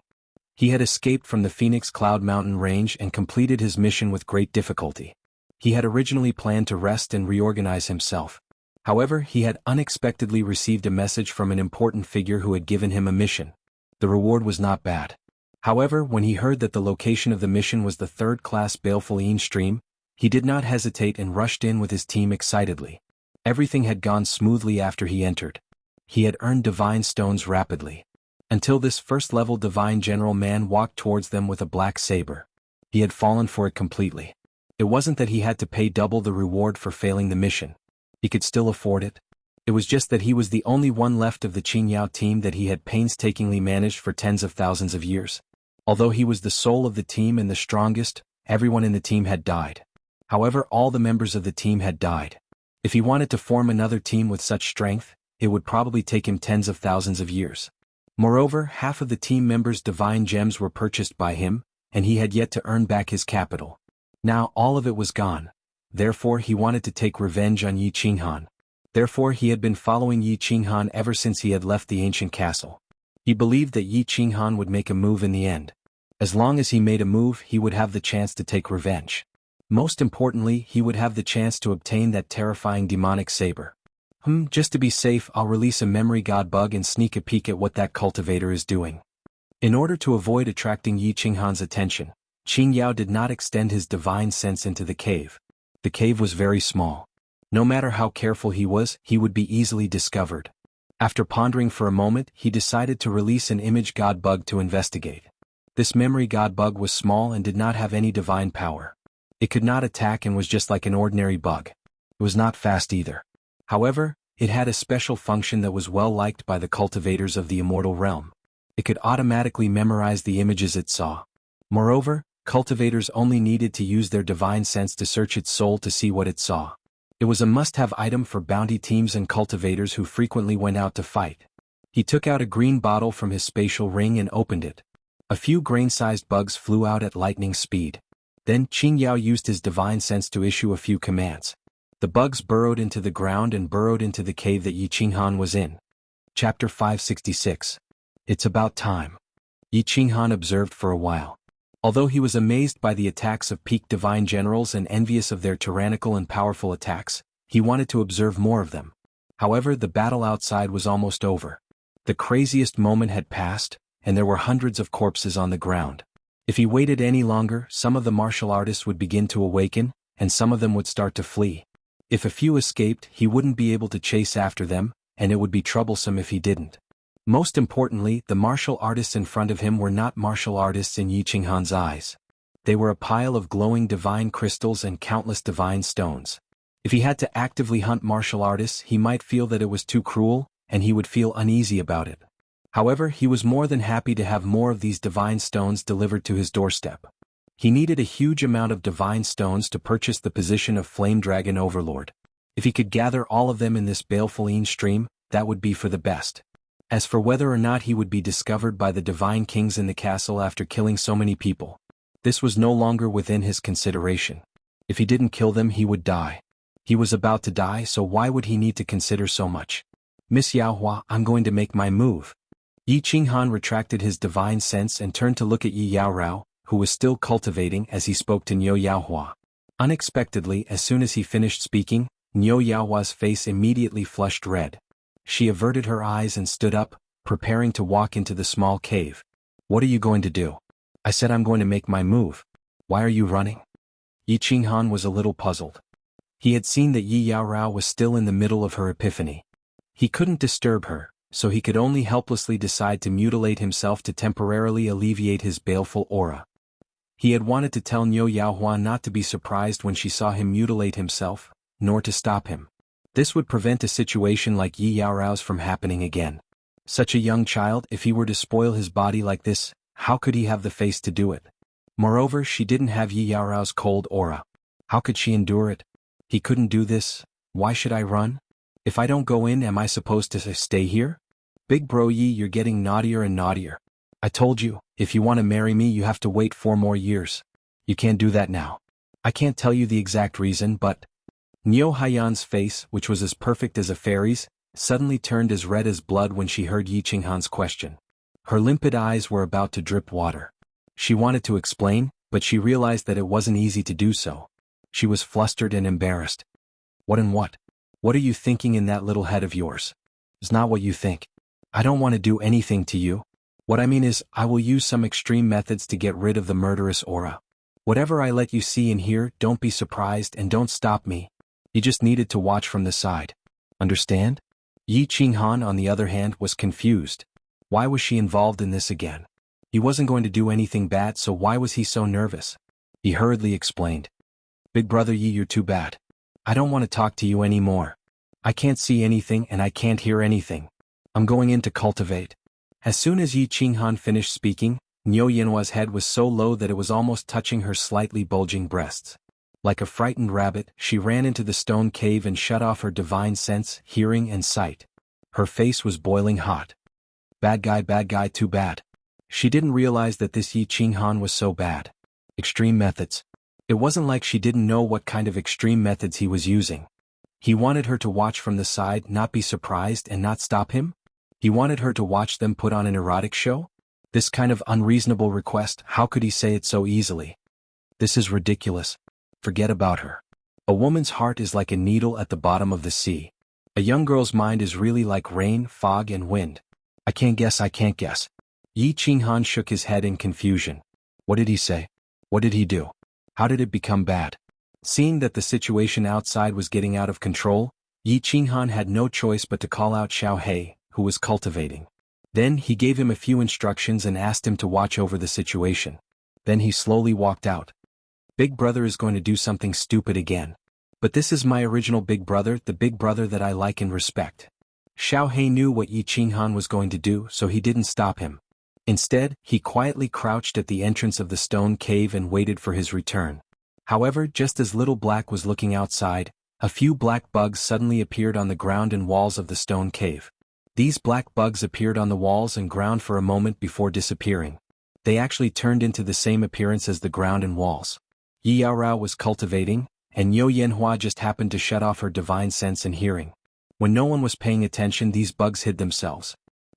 Speaker 1: He had escaped from the Phoenix Cloud Mountain range and completed his mission with great difficulty. He had originally planned to rest and reorganize himself. However, he had unexpectedly received a message from an important figure who had given him a mission. The reward was not bad. However, when he heard that the location of the mission was the 3rd-class Baleful Een stream, he did not hesitate and rushed in with his team excitedly. Everything had gone smoothly after he entered. He had earned divine stones rapidly. Until this first-level divine general man walked towards them with a black saber. He had fallen for it completely. It wasn't that he had to pay double the reward for failing the mission. He could still afford it. It was just that he was the only one left of the Qing Yao team that he had painstakingly managed for tens of thousands of years. Although he was the soul of the team and the strongest, everyone in the team had died. However, all the members of the team had died. If he wanted to form another team with such strength, it would probably take him tens of thousands of years. Moreover, half of the team members' divine gems were purchased by him, and he had yet to earn back his capital. Now all of it was gone. Therefore he wanted to take revenge on Yi Qinghan. Therefore he had been following Yi Qinghan ever since he had left the ancient castle. He believed that Yi Qinghan would make a move in the end. As long as he made a move, he would have the chance to take revenge. Most importantly, he would have the chance to obtain that terrifying demonic saber. Just to be safe, I'll release a memory god bug and sneak a peek at what that cultivator is doing. In order to avoid attracting Yi Qinghan's attention, Qing Yao did not extend his divine sense into the cave. The cave was very small. No matter how careful he was, he would be easily discovered. After pondering for a moment, he decided to release an image god bug to investigate. This memory god bug was small and did not have any divine power. It could not attack and was just like an ordinary bug. It was not fast either. However, it had a special function that was well liked by the cultivators of the immortal realm. It could automatically memorize the images it saw. Moreover, cultivators only needed to use their divine sense to search its soul to see what it saw. It was a must-have item for bounty teams and cultivators who frequently went out to fight. He took out a green bottle from his spatial ring and opened it. A few grain-sized bugs flew out at lightning speed. Then Qing Yao used his divine sense to issue a few commands. The bugs burrowed into the ground and burrowed into the cave that Yi Qinghan was in. Chapter 566. It's about time. Yi Qinghan observed for a while. Although he was amazed by the attacks of peak divine generals and envious of their tyrannical and powerful attacks, he wanted to observe more of them. However, the battle outside was almost over. The craziest moment had passed, and there were hundreds of corpses on the ground. If he waited any longer, some of the martial artists would begin to awaken, and some of them would start to flee. If a few escaped, he wouldn't be able to chase after them, and it would be troublesome if he didn't. Most importantly, the martial artists in front of him were not martial artists in Yi Qinghan's eyes. They were a pile of glowing divine crystals and countless divine stones. If he had to actively hunt martial artists, he might feel that it was too cruel, and he would feel uneasy about it. However, he was more than happy to have more of these divine stones delivered to his doorstep. He needed a huge amount of divine stones to purchase the position of Flame Dragon Overlord. If he could gather all of them in this baleful stream, that would be for the best. As for whether or not he would be discovered by the divine kings in the castle after killing so many people, this was no longer within his consideration. If he didn't kill them, he would die. He was about to die, so why would he need to consider so much? Miss Yaohua, I'm going to make my move. Yi Qinghan retracted his divine sense and turned to look at Yi Yaorao, who was still cultivating as he spoke to Niu Yaohua. Unexpectedly, as soon as he finished speaking, Niu Yaohua's face immediately flushed red. She averted her eyes and stood up, preparing to walk into the small cave. What are you going to do? I said I'm going to make my move. Why are you running? Yi Qinghan was a little puzzled. He had seen that Yi Yaorao was still in the middle of her epiphany. He couldn't disturb her, so he could only helplessly decide to mutilate himself to temporarily alleviate his baleful aura. He had wanted to tell Niu Yaohua not to be surprised when she saw him mutilate himself, nor to stop him. This would prevent a situation like Yi Yaorao's from happening again. Such a young child, if he were to spoil his body like this, how could he have the face to do it? Moreover, she didn't have Yi Yaorao's cold aura. How could she endure it? He couldn't do this. Why should I run? If I don't go in, am I supposed to stay here? Big bro Yi, you're getting naughtier and naughtier. I told you, if you want to marry me, you have to wait 4 more years. You can't do that now. I can't tell you the exact reason, but... Niu Haiyan's face, which was as perfect as a fairy's, suddenly turned as red as blood when she heard Yi Qinghan's question. Her limpid eyes were about to drip water. She wanted to explain, but she realized that it wasn't easy to do so. She was flustered and embarrassed. What and what? What are you thinking in that little head of yours? It's not what you think. I don't want to do anything to you. What I mean is, I will use some extreme methods to get rid of the murderous aura. Whatever I let you see and hear, don't be surprised and don't stop me. You just needed to watch from the side. Understand? Yi Qinghan, on the other hand, was confused. Why was she involved in this again? He wasn't going to do anything bad, so why was he so nervous? He hurriedly explained. Big brother Yi, you're too bad. I don't want to talk to you anymore. I can't see anything and I can't hear anything. I'm going in to cultivate. As soon as Yi Qinghan finished speaking, Niu Yanhua's head was so low that it was almost touching her slightly bulging breasts. Like a frightened rabbit, she ran into the stone cave and shut off her divine sense, hearing and sight. Her face was boiling hot. Bad guy, too bad. She didn't realize that this Yi Qinghan was so bad. Extreme methods. It wasn't like she didn't know what kind of extreme methods he was using. He wanted her to watch from the side, not be surprised and not stop him? He wanted her to watch them put on an erotic show? This kind of unreasonable request, how could he say it so easily? This is ridiculous. Forget about her. A woman's heart is like a needle at the bottom of the sea. A young girl's mind is really like rain, fog and wind. I can't guess. Yi Qinghan shook his head in confusion. What did he say? What did he do? How did it become bad? Seeing that the situation outside was getting out of control, Yi Qinghan had no choice but to call out Xiao He, who was cultivating. Then he gave him a few instructions and asked him to watch over the situation. Then he slowly walked out. Big brother is going to do something stupid again. But this is my original big brother, the big brother that I like and respect. Xiao He knew what Yi Qinghan was going to do, so he didn't stop him. Instead, he quietly crouched at the entrance of the stone cave and waited for his return. However, just as Little Black was looking outside, a few black bugs suddenly appeared on the ground and walls of the stone cave. These black bugs appeared on the walls and ground for a moment before disappearing. They actually turned into the same appearance as the ground and walls. Yi Yaorao was cultivating, and Niu Yanhua just happened to shut off her divine sense and hearing. When no one was paying attention, these bugs hid themselves.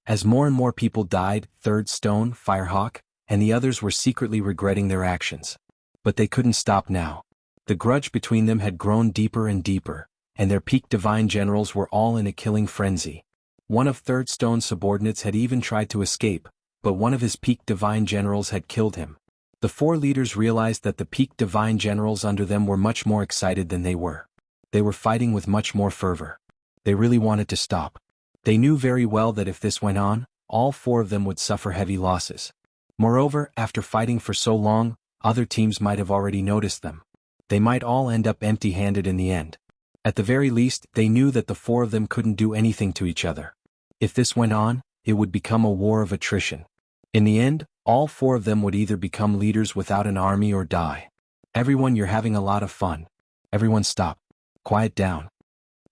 Speaker 1: As more and more people died, Third Stone, Firehawk, and the others were secretly regretting their actions. But they couldn't stop now. The grudge between them had grown deeper and deeper, and their peak divine generals were all in a killing frenzy. One of Third Stone's subordinates had even tried to escape, but one of his peak divine generals had killed him. The four leaders realized that the peak divine generals under them were much more excited than they were. They were fighting with much more fervor. They really wanted to stop. They knew very well that if this went on, all four of them would suffer heavy losses. Moreover, after fighting for so long, other teams might have already noticed them. They might all end up empty-handed in the end. At the very least, they knew that the four of them couldn't do anything to each other. If this went on, it would become a war of attrition. In the end, all four of them would either become leaders without an army or die. Everyone, you're having a lot of fun. Everyone stop. Quiet down.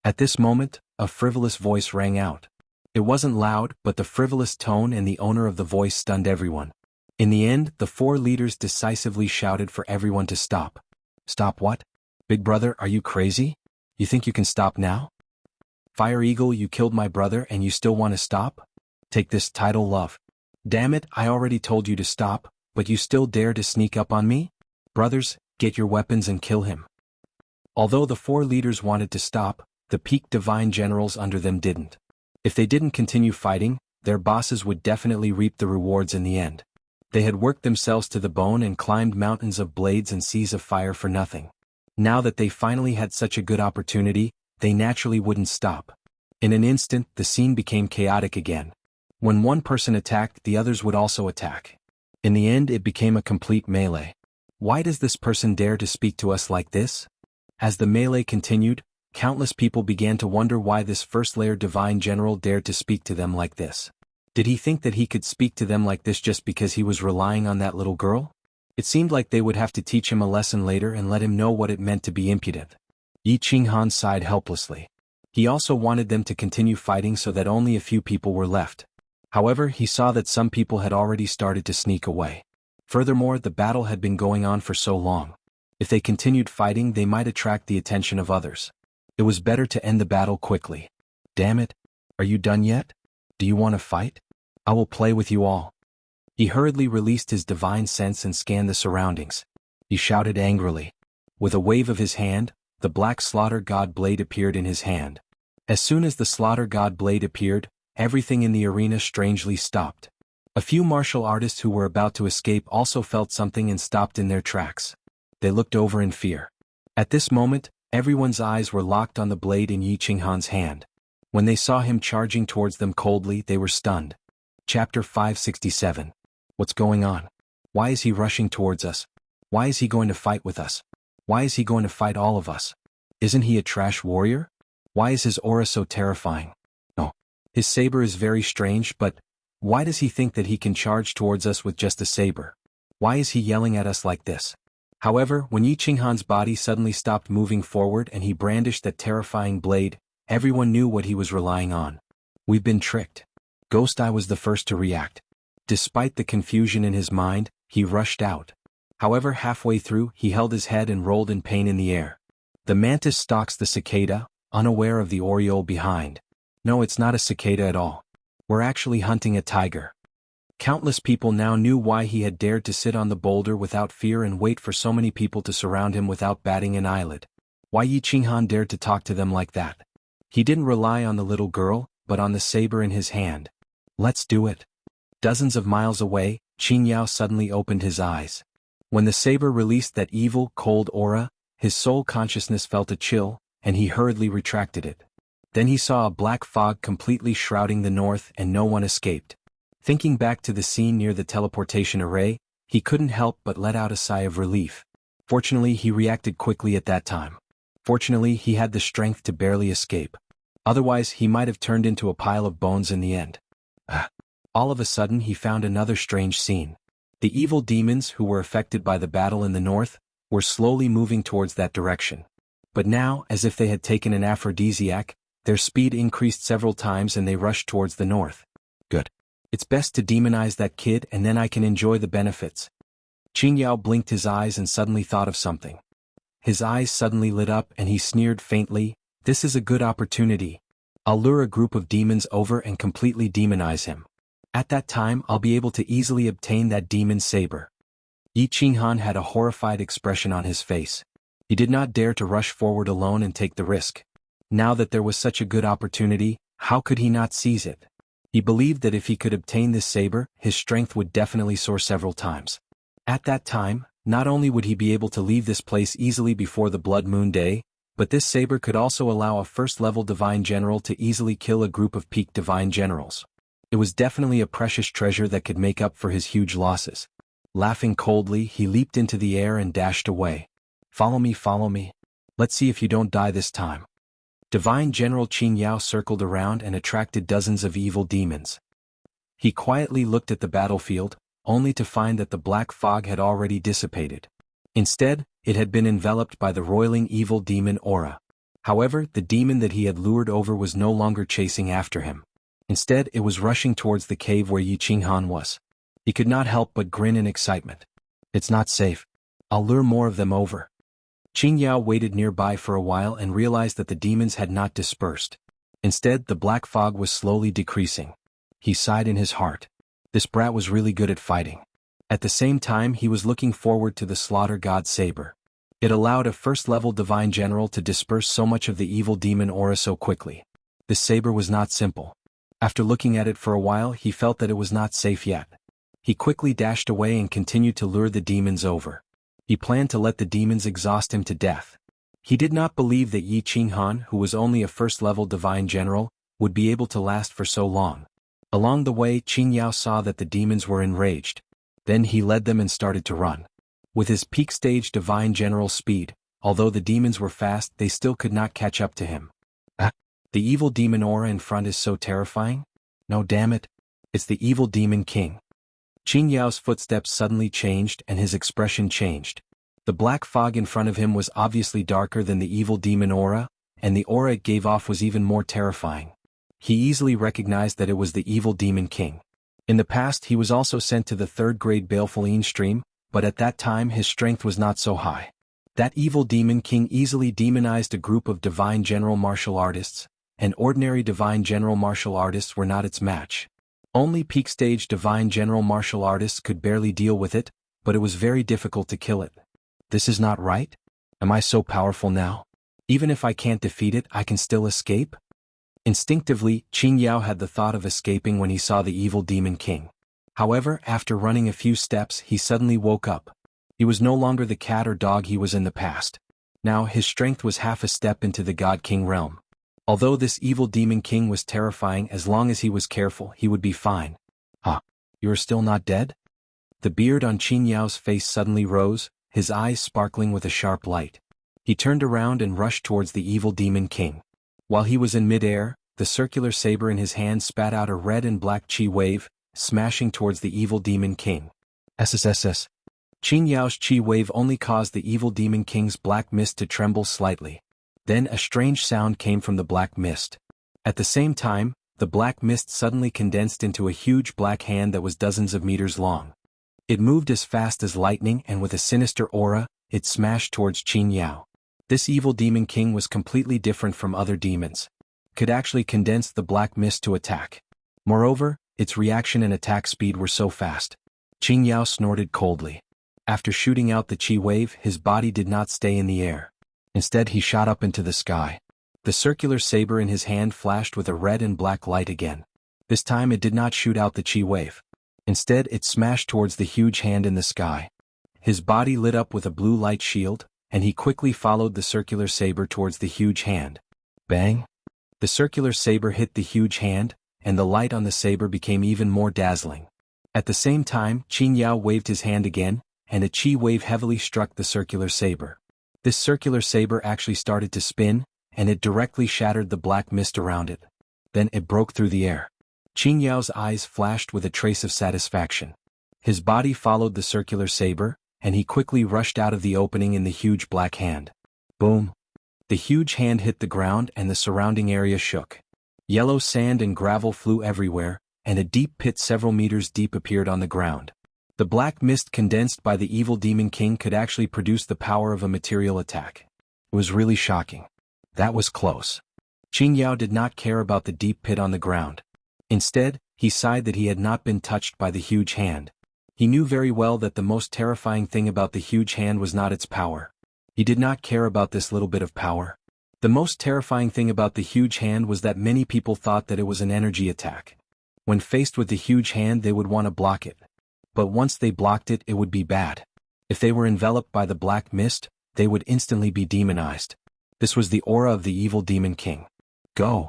Speaker 1: At this moment, a frivolous voice rang out. It wasn't loud, but the frivolous tone and the owner of the voice stunned everyone. In the end, the four leaders decisively shouted for everyone to stop. Stop what? Big brother, are you crazy? You think you can stop now? Fire Eagle, you killed my brother and you still want to stop? Take this title, love. Damn it, I already told you to stop, but you still dare to sneak up on me? Brothers, get your weapons and kill him. Although the four leaders wanted to stop, the peak divine generals under them didn't. If they didn't continue fighting, their bosses would definitely reap the rewards in the end. They had worked themselves to the bone and climbed mountains of blades and seas of fire for nothing. Now that they finally had such a good opportunity, they naturally wouldn't stop. In an instant, the scene became chaotic again. When one person attacked, the others would also attack. In the end, it became a complete melee. Why does this person dare to speak to us like this? As the melee continued, countless people began to wonder why this first-layer divine general dared to speak to them like this. Did he think that he could speak to them like this just because he was relying on that little girl? It seemed like they would have to teach him a lesson later and let him know what it meant to be impudent. Yi Qinghan sighed helplessly. He also wanted them to continue fighting so that only a few people were left. However, he saw that some people had already started to sneak away. Furthermore, the battle had been going on for so long. If they continued fighting, they might attract the attention of others. It was better to end the battle quickly. Damn it! Are you done yet? Do you want to fight? I will play with you all. He hurriedly released his divine sense and scanned the surroundings. He shouted angrily. With a wave of his hand, the black slaughter god blade appeared in his hand. As soon as the slaughter god blade appeared, everything in the arena strangely stopped. A few martial artists who were about to escape also felt something and stopped in their tracks. They looked over in fear. At this moment, everyone's eyes were locked on the blade in Yi Qinghan's hand. When they saw him charging towards them coldly, they were stunned. Chapter 567. What's going on? Why is he rushing towards us? Why is he going to fight with us? Why is he going to fight all of us? Isn't he a trash warrior? Why is his aura so terrifying? No. His saber is very strange, but why does he think that he can charge towards us with just a saber? Why is he yelling at us like this? However, when Yi Qinghan's body suddenly stopped moving forward and he brandished that terrifying blade, everyone knew what he was relying on. We've been tricked. Ghost Eye was the first to react. Despite the confusion in his mind, he rushed out. However, halfway through, he held his head and rolled in pain in the air. The mantis stalks the cicada, unaware of the oriole behind. No, it's not a cicada at all. We're actually hunting a tiger. Countless people now knew why he had dared to sit on the boulder without fear and wait for so many people to surround him without batting an eyelid. Why Yi Qinghan dared to talk to them like that. He didn't rely on the little girl, but on the saber in his hand. Let's do it. Dozens of miles away, Qingyao suddenly opened his eyes. When the saber released that evil, cold aura, his soul consciousness felt a chill, and he hurriedly retracted it. Then he saw a black fog completely shrouding the north and no one escaped. Thinking back to the scene near the teleportation array, he couldn't help but let out a sigh of relief. Fortunately, he reacted quickly at that time. Fortunately, he had the strength to barely escape. Otherwise, he might have turned into a pile of bones in the end. All of a sudden, he found another strange scene. The evil demons who were affected by the battle in the north were slowly moving towards that direction. But now, as if they had taken an aphrodisiac, their speed increased several times and they rushed towards the north. Good. It's best to demonize that kid and then I can enjoy the benefits. Qingyao blinked his eyes and suddenly thought of something. His eyes suddenly lit up and he sneered faintly, "This is a good opportunity. I'll lure a group of demons over and completely demonize him. At that time I'll be able to easily obtain that demon saber. Yi Qinghan had a horrified expression on his face. He did not dare to rush forward alone and take the risk. Now that there was such a good opportunity, how could he not seize it? He believed that if he could obtain this saber, his strength would definitely soar several times. At that time, not only would he be able to leave this place easily before the Blood Moon Day, but this saber could also allow a first-level divine general to easily kill a group of peak divine generals. It was definitely a precious treasure that could make up for his huge losses. Laughing coldly, he leaped into the air and dashed away. Follow me. Let's see if you don't die this time. Divine General Qin Yao circled around and attracted dozens of evil demons. He quietly looked at the battlefield, only to find that the black fog had already dissipated. Instead, it had been enveloped by the roiling evil demon aura. However, the demon that he had lured over was no longer chasing after him. Instead, it was rushing towards the cave where Yi Qinghan was. He could not help but grin in excitement. It's not safe. I'll lure more of them over. Qin Yao waited nearby for a while and realized that the demons had not dispersed. Instead, the black fog was slowly decreasing. He sighed in his heart. This brat was really good at fighting. At the same time, he was looking forward to the Slaughter God Saber. It allowed a first-level divine general to disperse so much of the evil demon aura so quickly. This saber was not simple. After looking at it for a while, he felt that it was not safe yet. He quickly dashed away and continued to lure the demons over. He planned to let the demons exhaust him to death. He did not believe that Yi Qinghan, who was only a first-level divine general, would be able to last for so long. Along the way, Qin Yao saw that the demons were enraged. Then he led them and started to run. With his peak-stage divine general speed, although the demons were fast, they still could not catch up to him. The evil demon aura in front is so terrifying? No, damn it. It's the evil demon king. Qin Yao's footsteps suddenly changed and his expression changed. The black fog in front of him was obviously darker than the evil demon aura, and the aura it gave off was even more terrifying. He easily recognized that it was the evil demon king. In the past he was also sent to the third-grade baleful stream, but at that time his strength was not so high. That evil demon king easily demonized a group of divine general martial artists, and ordinary divine general martial artists were not its match. Only peak-stage divine general martial artists could barely deal with it, but it was very difficult to kill it. This is not right? Am I so powerful now? Even if I can't defeat it, I can still escape? Instinctively, Qin Yao had the thought of escaping when he saw the evil demon king. However, after running a few steps, he suddenly woke up. He was no longer the cat or dog he was in the past. Now his strength was half a step into the God King realm. Although this evil demon king was terrifying, as long as he was careful, he would be fine. You are still not dead? The beard on Qin Yao's face suddenly rose, his eyes sparkling with a sharp light. He turned around and rushed towards the evil demon king. While he was in mid-air, the circular saber in his hand spat out a red and black chi wave, smashing towards the evil demon king. SSSS. Qin Yao's chi wave only caused the evil demon king's black mist to tremble slightly. Then a strange sound came from the black mist. At the same time, the black mist suddenly condensed into a huge black hand that was dozens of meters long. It moved as fast as lightning, and with a sinister aura, it smashed towards Qin Yao. This evil demon king was completely different from other demons. It could actually condense the black mist to attack. Moreover, its reaction and attack speed were so fast. Qin Yao snorted coldly. After shooting out the chi wave, his body did not stay in the air. Instead, he shot up into the sky. The circular saber in his hand flashed with a red and black light again. This time it did not shoot out the chi wave. Instead, it smashed towards the huge hand in the sky. His body lit up with a blue light shield, and he quickly followed the circular saber towards the huge hand. Bang! The circular saber hit the huge hand, and the light on the saber became even more dazzling. At the same time, Qin Yao waved his hand again, and a chi wave heavily struck the circular saber. This circular saber actually started to spin, and it directly shattered the black mist around it. Then it broke through the air. Qin Yao's eyes flashed with a trace of satisfaction. His body followed the circular saber, and he quickly rushed out of the opening in the huge black hand. Boom! The huge hand hit the ground and the surrounding area shook. Yellow sand and gravel flew everywhere, and a deep pit several meters deep appeared on the ground. The black mist condensed by the evil demon king could actually produce the power of a material attack. It was really shocking. That was close. Qingyao did not care about the deep pit on the ground. Instead, he sighed that he had not been touched by the huge hand. He knew very well that the most terrifying thing about the huge hand was not its power. He did not care about this little bit of power. The most terrifying thing about the huge hand was that many people thought that it was an energy attack. When faced with the huge hand, they would want to block it. But once they blocked it, it would be bad. If they were enveloped by the black mist, they would instantly be demonized. This was the aura of the evil demon king. Go!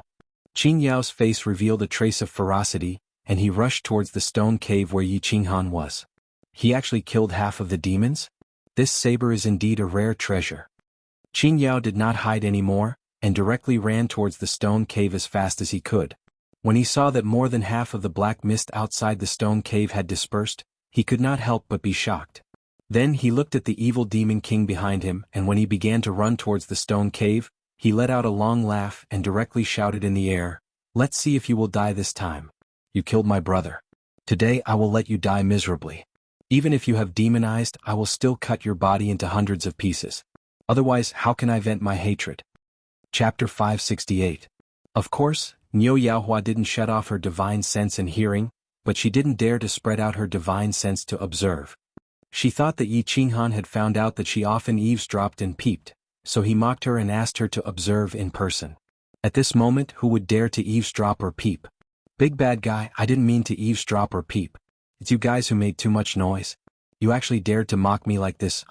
Speaker 1: Qin Yao's face revealed a trace of ferocity, and he rushed towards the stone cave where Yi Qinghan was. He actually killed half of the demons? This saber is indeed a rare treasure. Qin Yao did not hide anymore, and directly ran towards the stone cave as fast as he could. When he saw that more than half of the black mist outside the stone cave had dispersed, he could not help but be shocked. Then he looked at the evil demon king behind him, and when he began to run towards the stone cave, he let out a long laugh and directly shouted in the air, "Let's see if you will die this time. You killed my brother. Today I will let you die miserably. Even if you have demonized, I will still cut your body into hundreds of pieces. Otherwise, how can I vent my hatred?" Chapter 568. Of course, Niu Yaohua didn't shut off her divine sense and hearing, but she didn't dare to spread out her divine sense to observe. She thought that Yi Qinghan had found out that she often eavesdropped and peeped, so he mocked her and asked her to observe in person. At this moment, who would dare to eavesdrop or peep? Big bad guy, I didn't mean to eavesdrop or peep. It's you guys who made too much noise. You actually dared to mock me like this,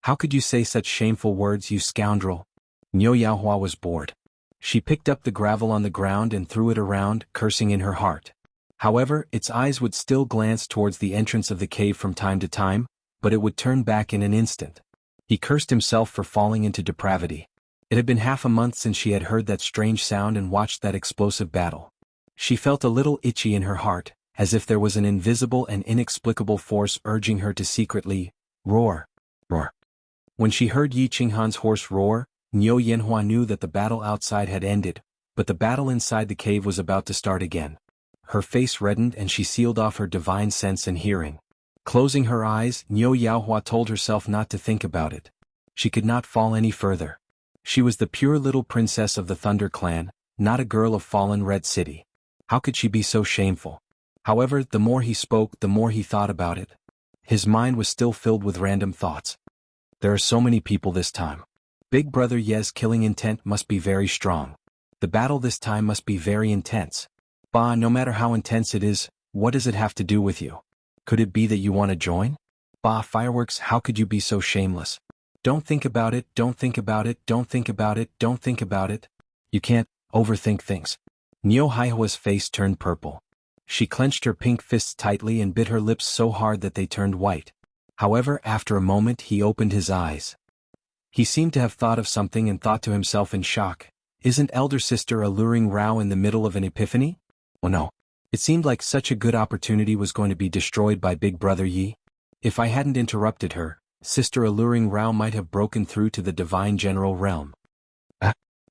Speaker 1: How could you say such shameful words, you scoundrel? Niu Yaohua was bored. She picked up the gravel on the ground and threw it around, cursing in her heart. However, its eyes would still glance towards the entrance of the cave from time to time, but it would turn back in an instant. He cursed himself for falling into depravity. It had been half a month since she had heard that strange sound and watched that explosive battle. She felt a little itchy in her heart, as if there was an invisible and inexplicable force urging her to secretly roar. Roar. When she heard Yi Qinghan's hoarse roar, Niu Yanhua knew that the battle outside had ended, but the battle inside the cave was about to start again. Her face reddened and she sealed off her divine sense and hearing. Closing her eyes, Niu Yaohua told herself not to think about it. She could not fall any further. She was the pure little princess of the Thunder Clan, not a girl of fallen Red City. How could she be so shameful? However, the more he spoke, the more he thought about it. His mind was still filled with random thoughts. There are so many people this time. Big Brother Ye's killing intent must be very strong. The battle this time must be very intense. Bah, no matter how intense it is, what does it have to do with you? Could it be that you want to join? Bah, fireworks, how could you be so shameless? Don't think about it, don't think about it, don't think about it, don't think about it. You can't overthink things. Niu Haihua's face turned purple. She clenched her pink fists tightly and bit her lips so hard that they turned white. However, after a moment he opened his eyes. He seemed to have thought of something and thought to himself in shock, "Isn't elder sister alluring Rao in the middle of an epiphany? Oh no. It seemed like such a good opportunity was going to be destroyed by Big Brother Yi. If I hadn't interrupted her, Sister Alluring Rao might have broken through to the Divine General Realm."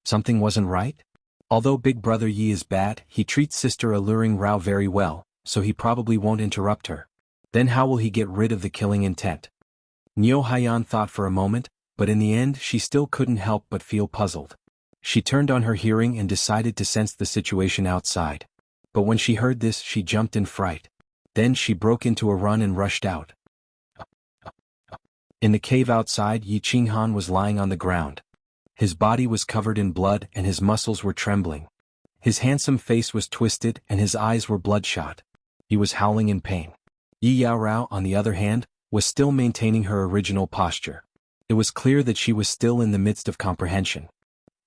Speaker 1: Something wasn't right? Although Big Brother Yi is bad, he treats Sister Alluring Rao very well, so he probably won't interrupt her. Then how will he get rid of the killing intent? Niu Haiyan thought for a moment, but in the end she still couldn't help but feel puzzled. She turned on her hearing and decided to sense the situation outside. But when she heard this, she jumped in fright. Then she broke into a run and rushed out. In the cave outside, Yi Qinghan was lying on the ground. His body was covered in blood and his muscles were trembling. His handsome face was twisted and his eyes were bloodshot. He was howling in pain. Yi Yaorao, on the other hand, was still maintaining her original posture. It was clear that she was still in the midst of comprehension.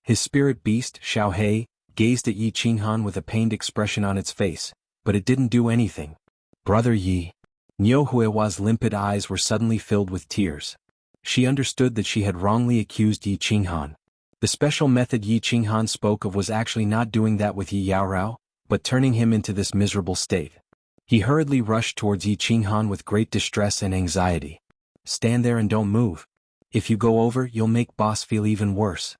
Speaker 1: His spirit beast, Xiaohei, gazed at Yi Qinghan with a pained expression on its face, but it didn't do anything. Brother Yi. Niu Huihua's limpid eyes were suddenly filled with tears. She understood that she had wrongly accused Yi Qinghan. The special method Yi Qinghan spoke of was actually not doing that with Yi Yaorao, but turning him into this miserable state. He hurriedly rushed towards Yi Qinghan with great distress and anxiety. "Stand there and don't move. If you go over, you'll make boss feel even worse."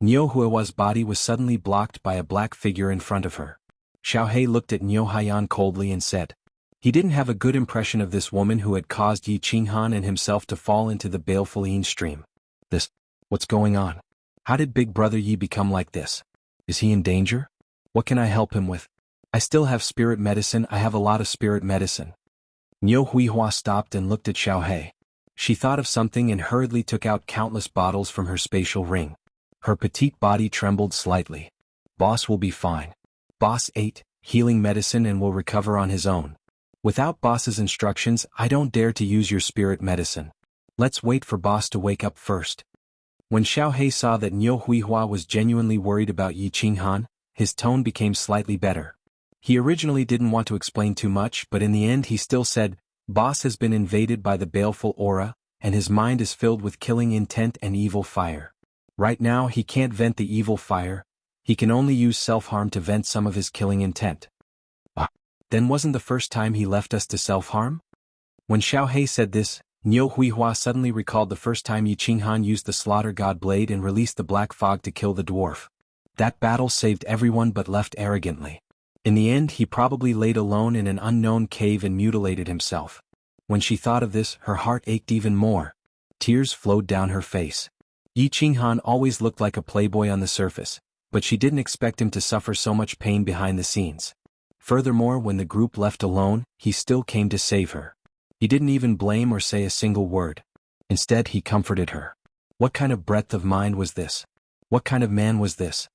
Speaker 1: Niu Huihua's body was suddenly blocked by a black figure in front of her. Xiaohei looked at Niu Haiyan coldly and said. He didn't have a good impression of this woman who had caused Yi Qinghan and himself to fall into the baleful Yin stream. What's going on? How did Big Brother Yi become like this? Is he in danger? What can I help him with? I still have spirit medicine. I have a lot of spirit medicine. Niu Huihua stopped and looked at Xiaohei. She thought of something and hurriedly took out countless bottles from her spatial ring. Her petite body trembled slightly. Boss will be fine. Boss ate healing medicine and will recover on his own. Without boss's instructions, I don't dare to use your spirit medicine. Let's wait for boss to wake up first. When Xiaohei saw that Niu Huihua was genuinely worried about Yi Qinghan, his tone became slightly better. He originally didn't want to explain too much, but in the end he still said, Boss has been invaded by the baleful aura, and his mind is filled with killing intent and evil fire. Right now he can't vent the evil fire, he can only use self-harm to vent some of his killing intent. Then wasn't the first time he left us to self-harm? When Xiaohei said this, Niu Huihua suddenly recalled the first time Yi Qinghan used the Slaughter God Blade and released the black fog to kill the dwarf. That battle saved everyone but left arrogantly. In the end he probably laid alone in an unknown cave and mutilated himself. When she thought of this, her heart ached even more. Tears flowed down her face. Yi Qinghan always looked like a playboy on the surface, but she didn't expect him to suffer so much pain behind the scenes. Furthermore, when the group left alone, he still came to save her. He didn't even blame or say a single word. Instead he comforted her. What kind of breadth of mind was this? What kind of man was this?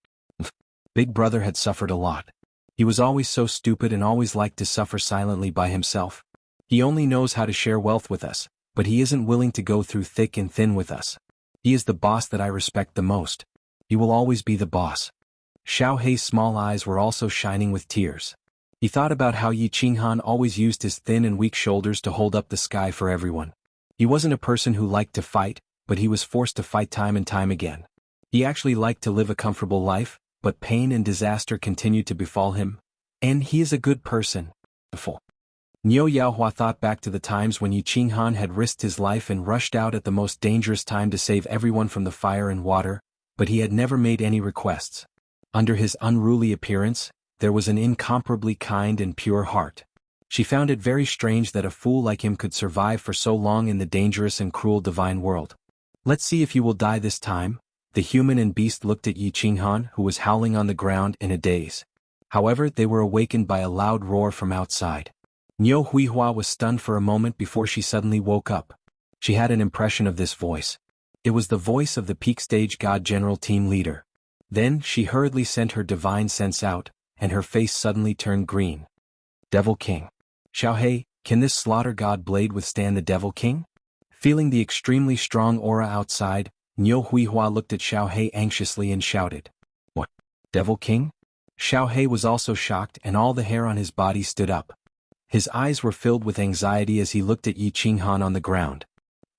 Speaker 1: Big brother had suffered a lot. He was always so stupid and always liked to suffer silently by himself. He only knows how to share wealth with us, but he isn't willing to go through thick and thin with us. He is the boss that I respect the most. He will always be the boss. Xiaohei's small eyes were also shining with tears. He thought about how Yi Qinghan always used his thin and weak shoulders to hold up the sky for everyone. He wasn't a person who liked to fight, but he was forced to fight time and time again. He actually liked to live a comfortable life, but pain and disaster continued to befall him. And he is a good person. Niu Yaohua thought back to the times when Yi Qinghan had risked his life and rushed out at the most dangerous time to save everyone from the fire and water, but he had never made any requests. Under his unruly appearance, there was an incomparably kind and pure heart. She found it very strange that a fool like him could survive for so long in the dangerous and cruel divine world. Let's see if you will die this time. The human and beast looked at Yi Qinghan, who was howling on the ground in a daze. However, they were awakened by a loud roar from outside. Niu Huihua was stunned for a moment before she suddenly woke up. She had an impression of this voice. It was the voice of the Peak Stage God General Team Leader. Then she hurriedly sent her divine sense out, and her face suddenly turned green. Devil King. Xiaohei, can this Slaughter God Blade withstand the Devil King? Feeling the extremely strong aura outside, Niu Huihua looked at Xiaohei anxiously and shouted. What? Devil King? Xiaohei was also shocked and all the hair on his body stood up. His eyes were filled with anxiety as he looked at Yi Qinghan on the ground.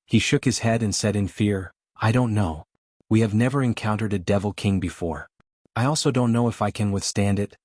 Speaker 1: He shook his head and said in fear, I don't know. We have never encountered a Devil King before. I also don't know if I can withstand it.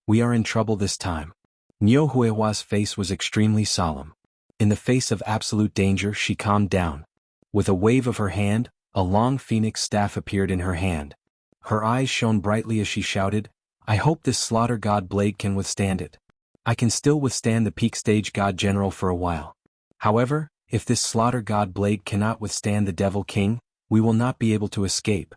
Speaker 1: We are in trouble this time. Niu Huihua's face was extremely solemn. In the face of absolute danger she calmed down. With a wave of her hand, a long phoenix staff appeared in her hand. Her eyes shone brightly as she shouted, I hope this Slaughter God Blade can withstand it. I can still withstand the Peak Stage God General for a while. However, if this Slaughter God Blade cannot withstand the Devil King, we will not be able to escape.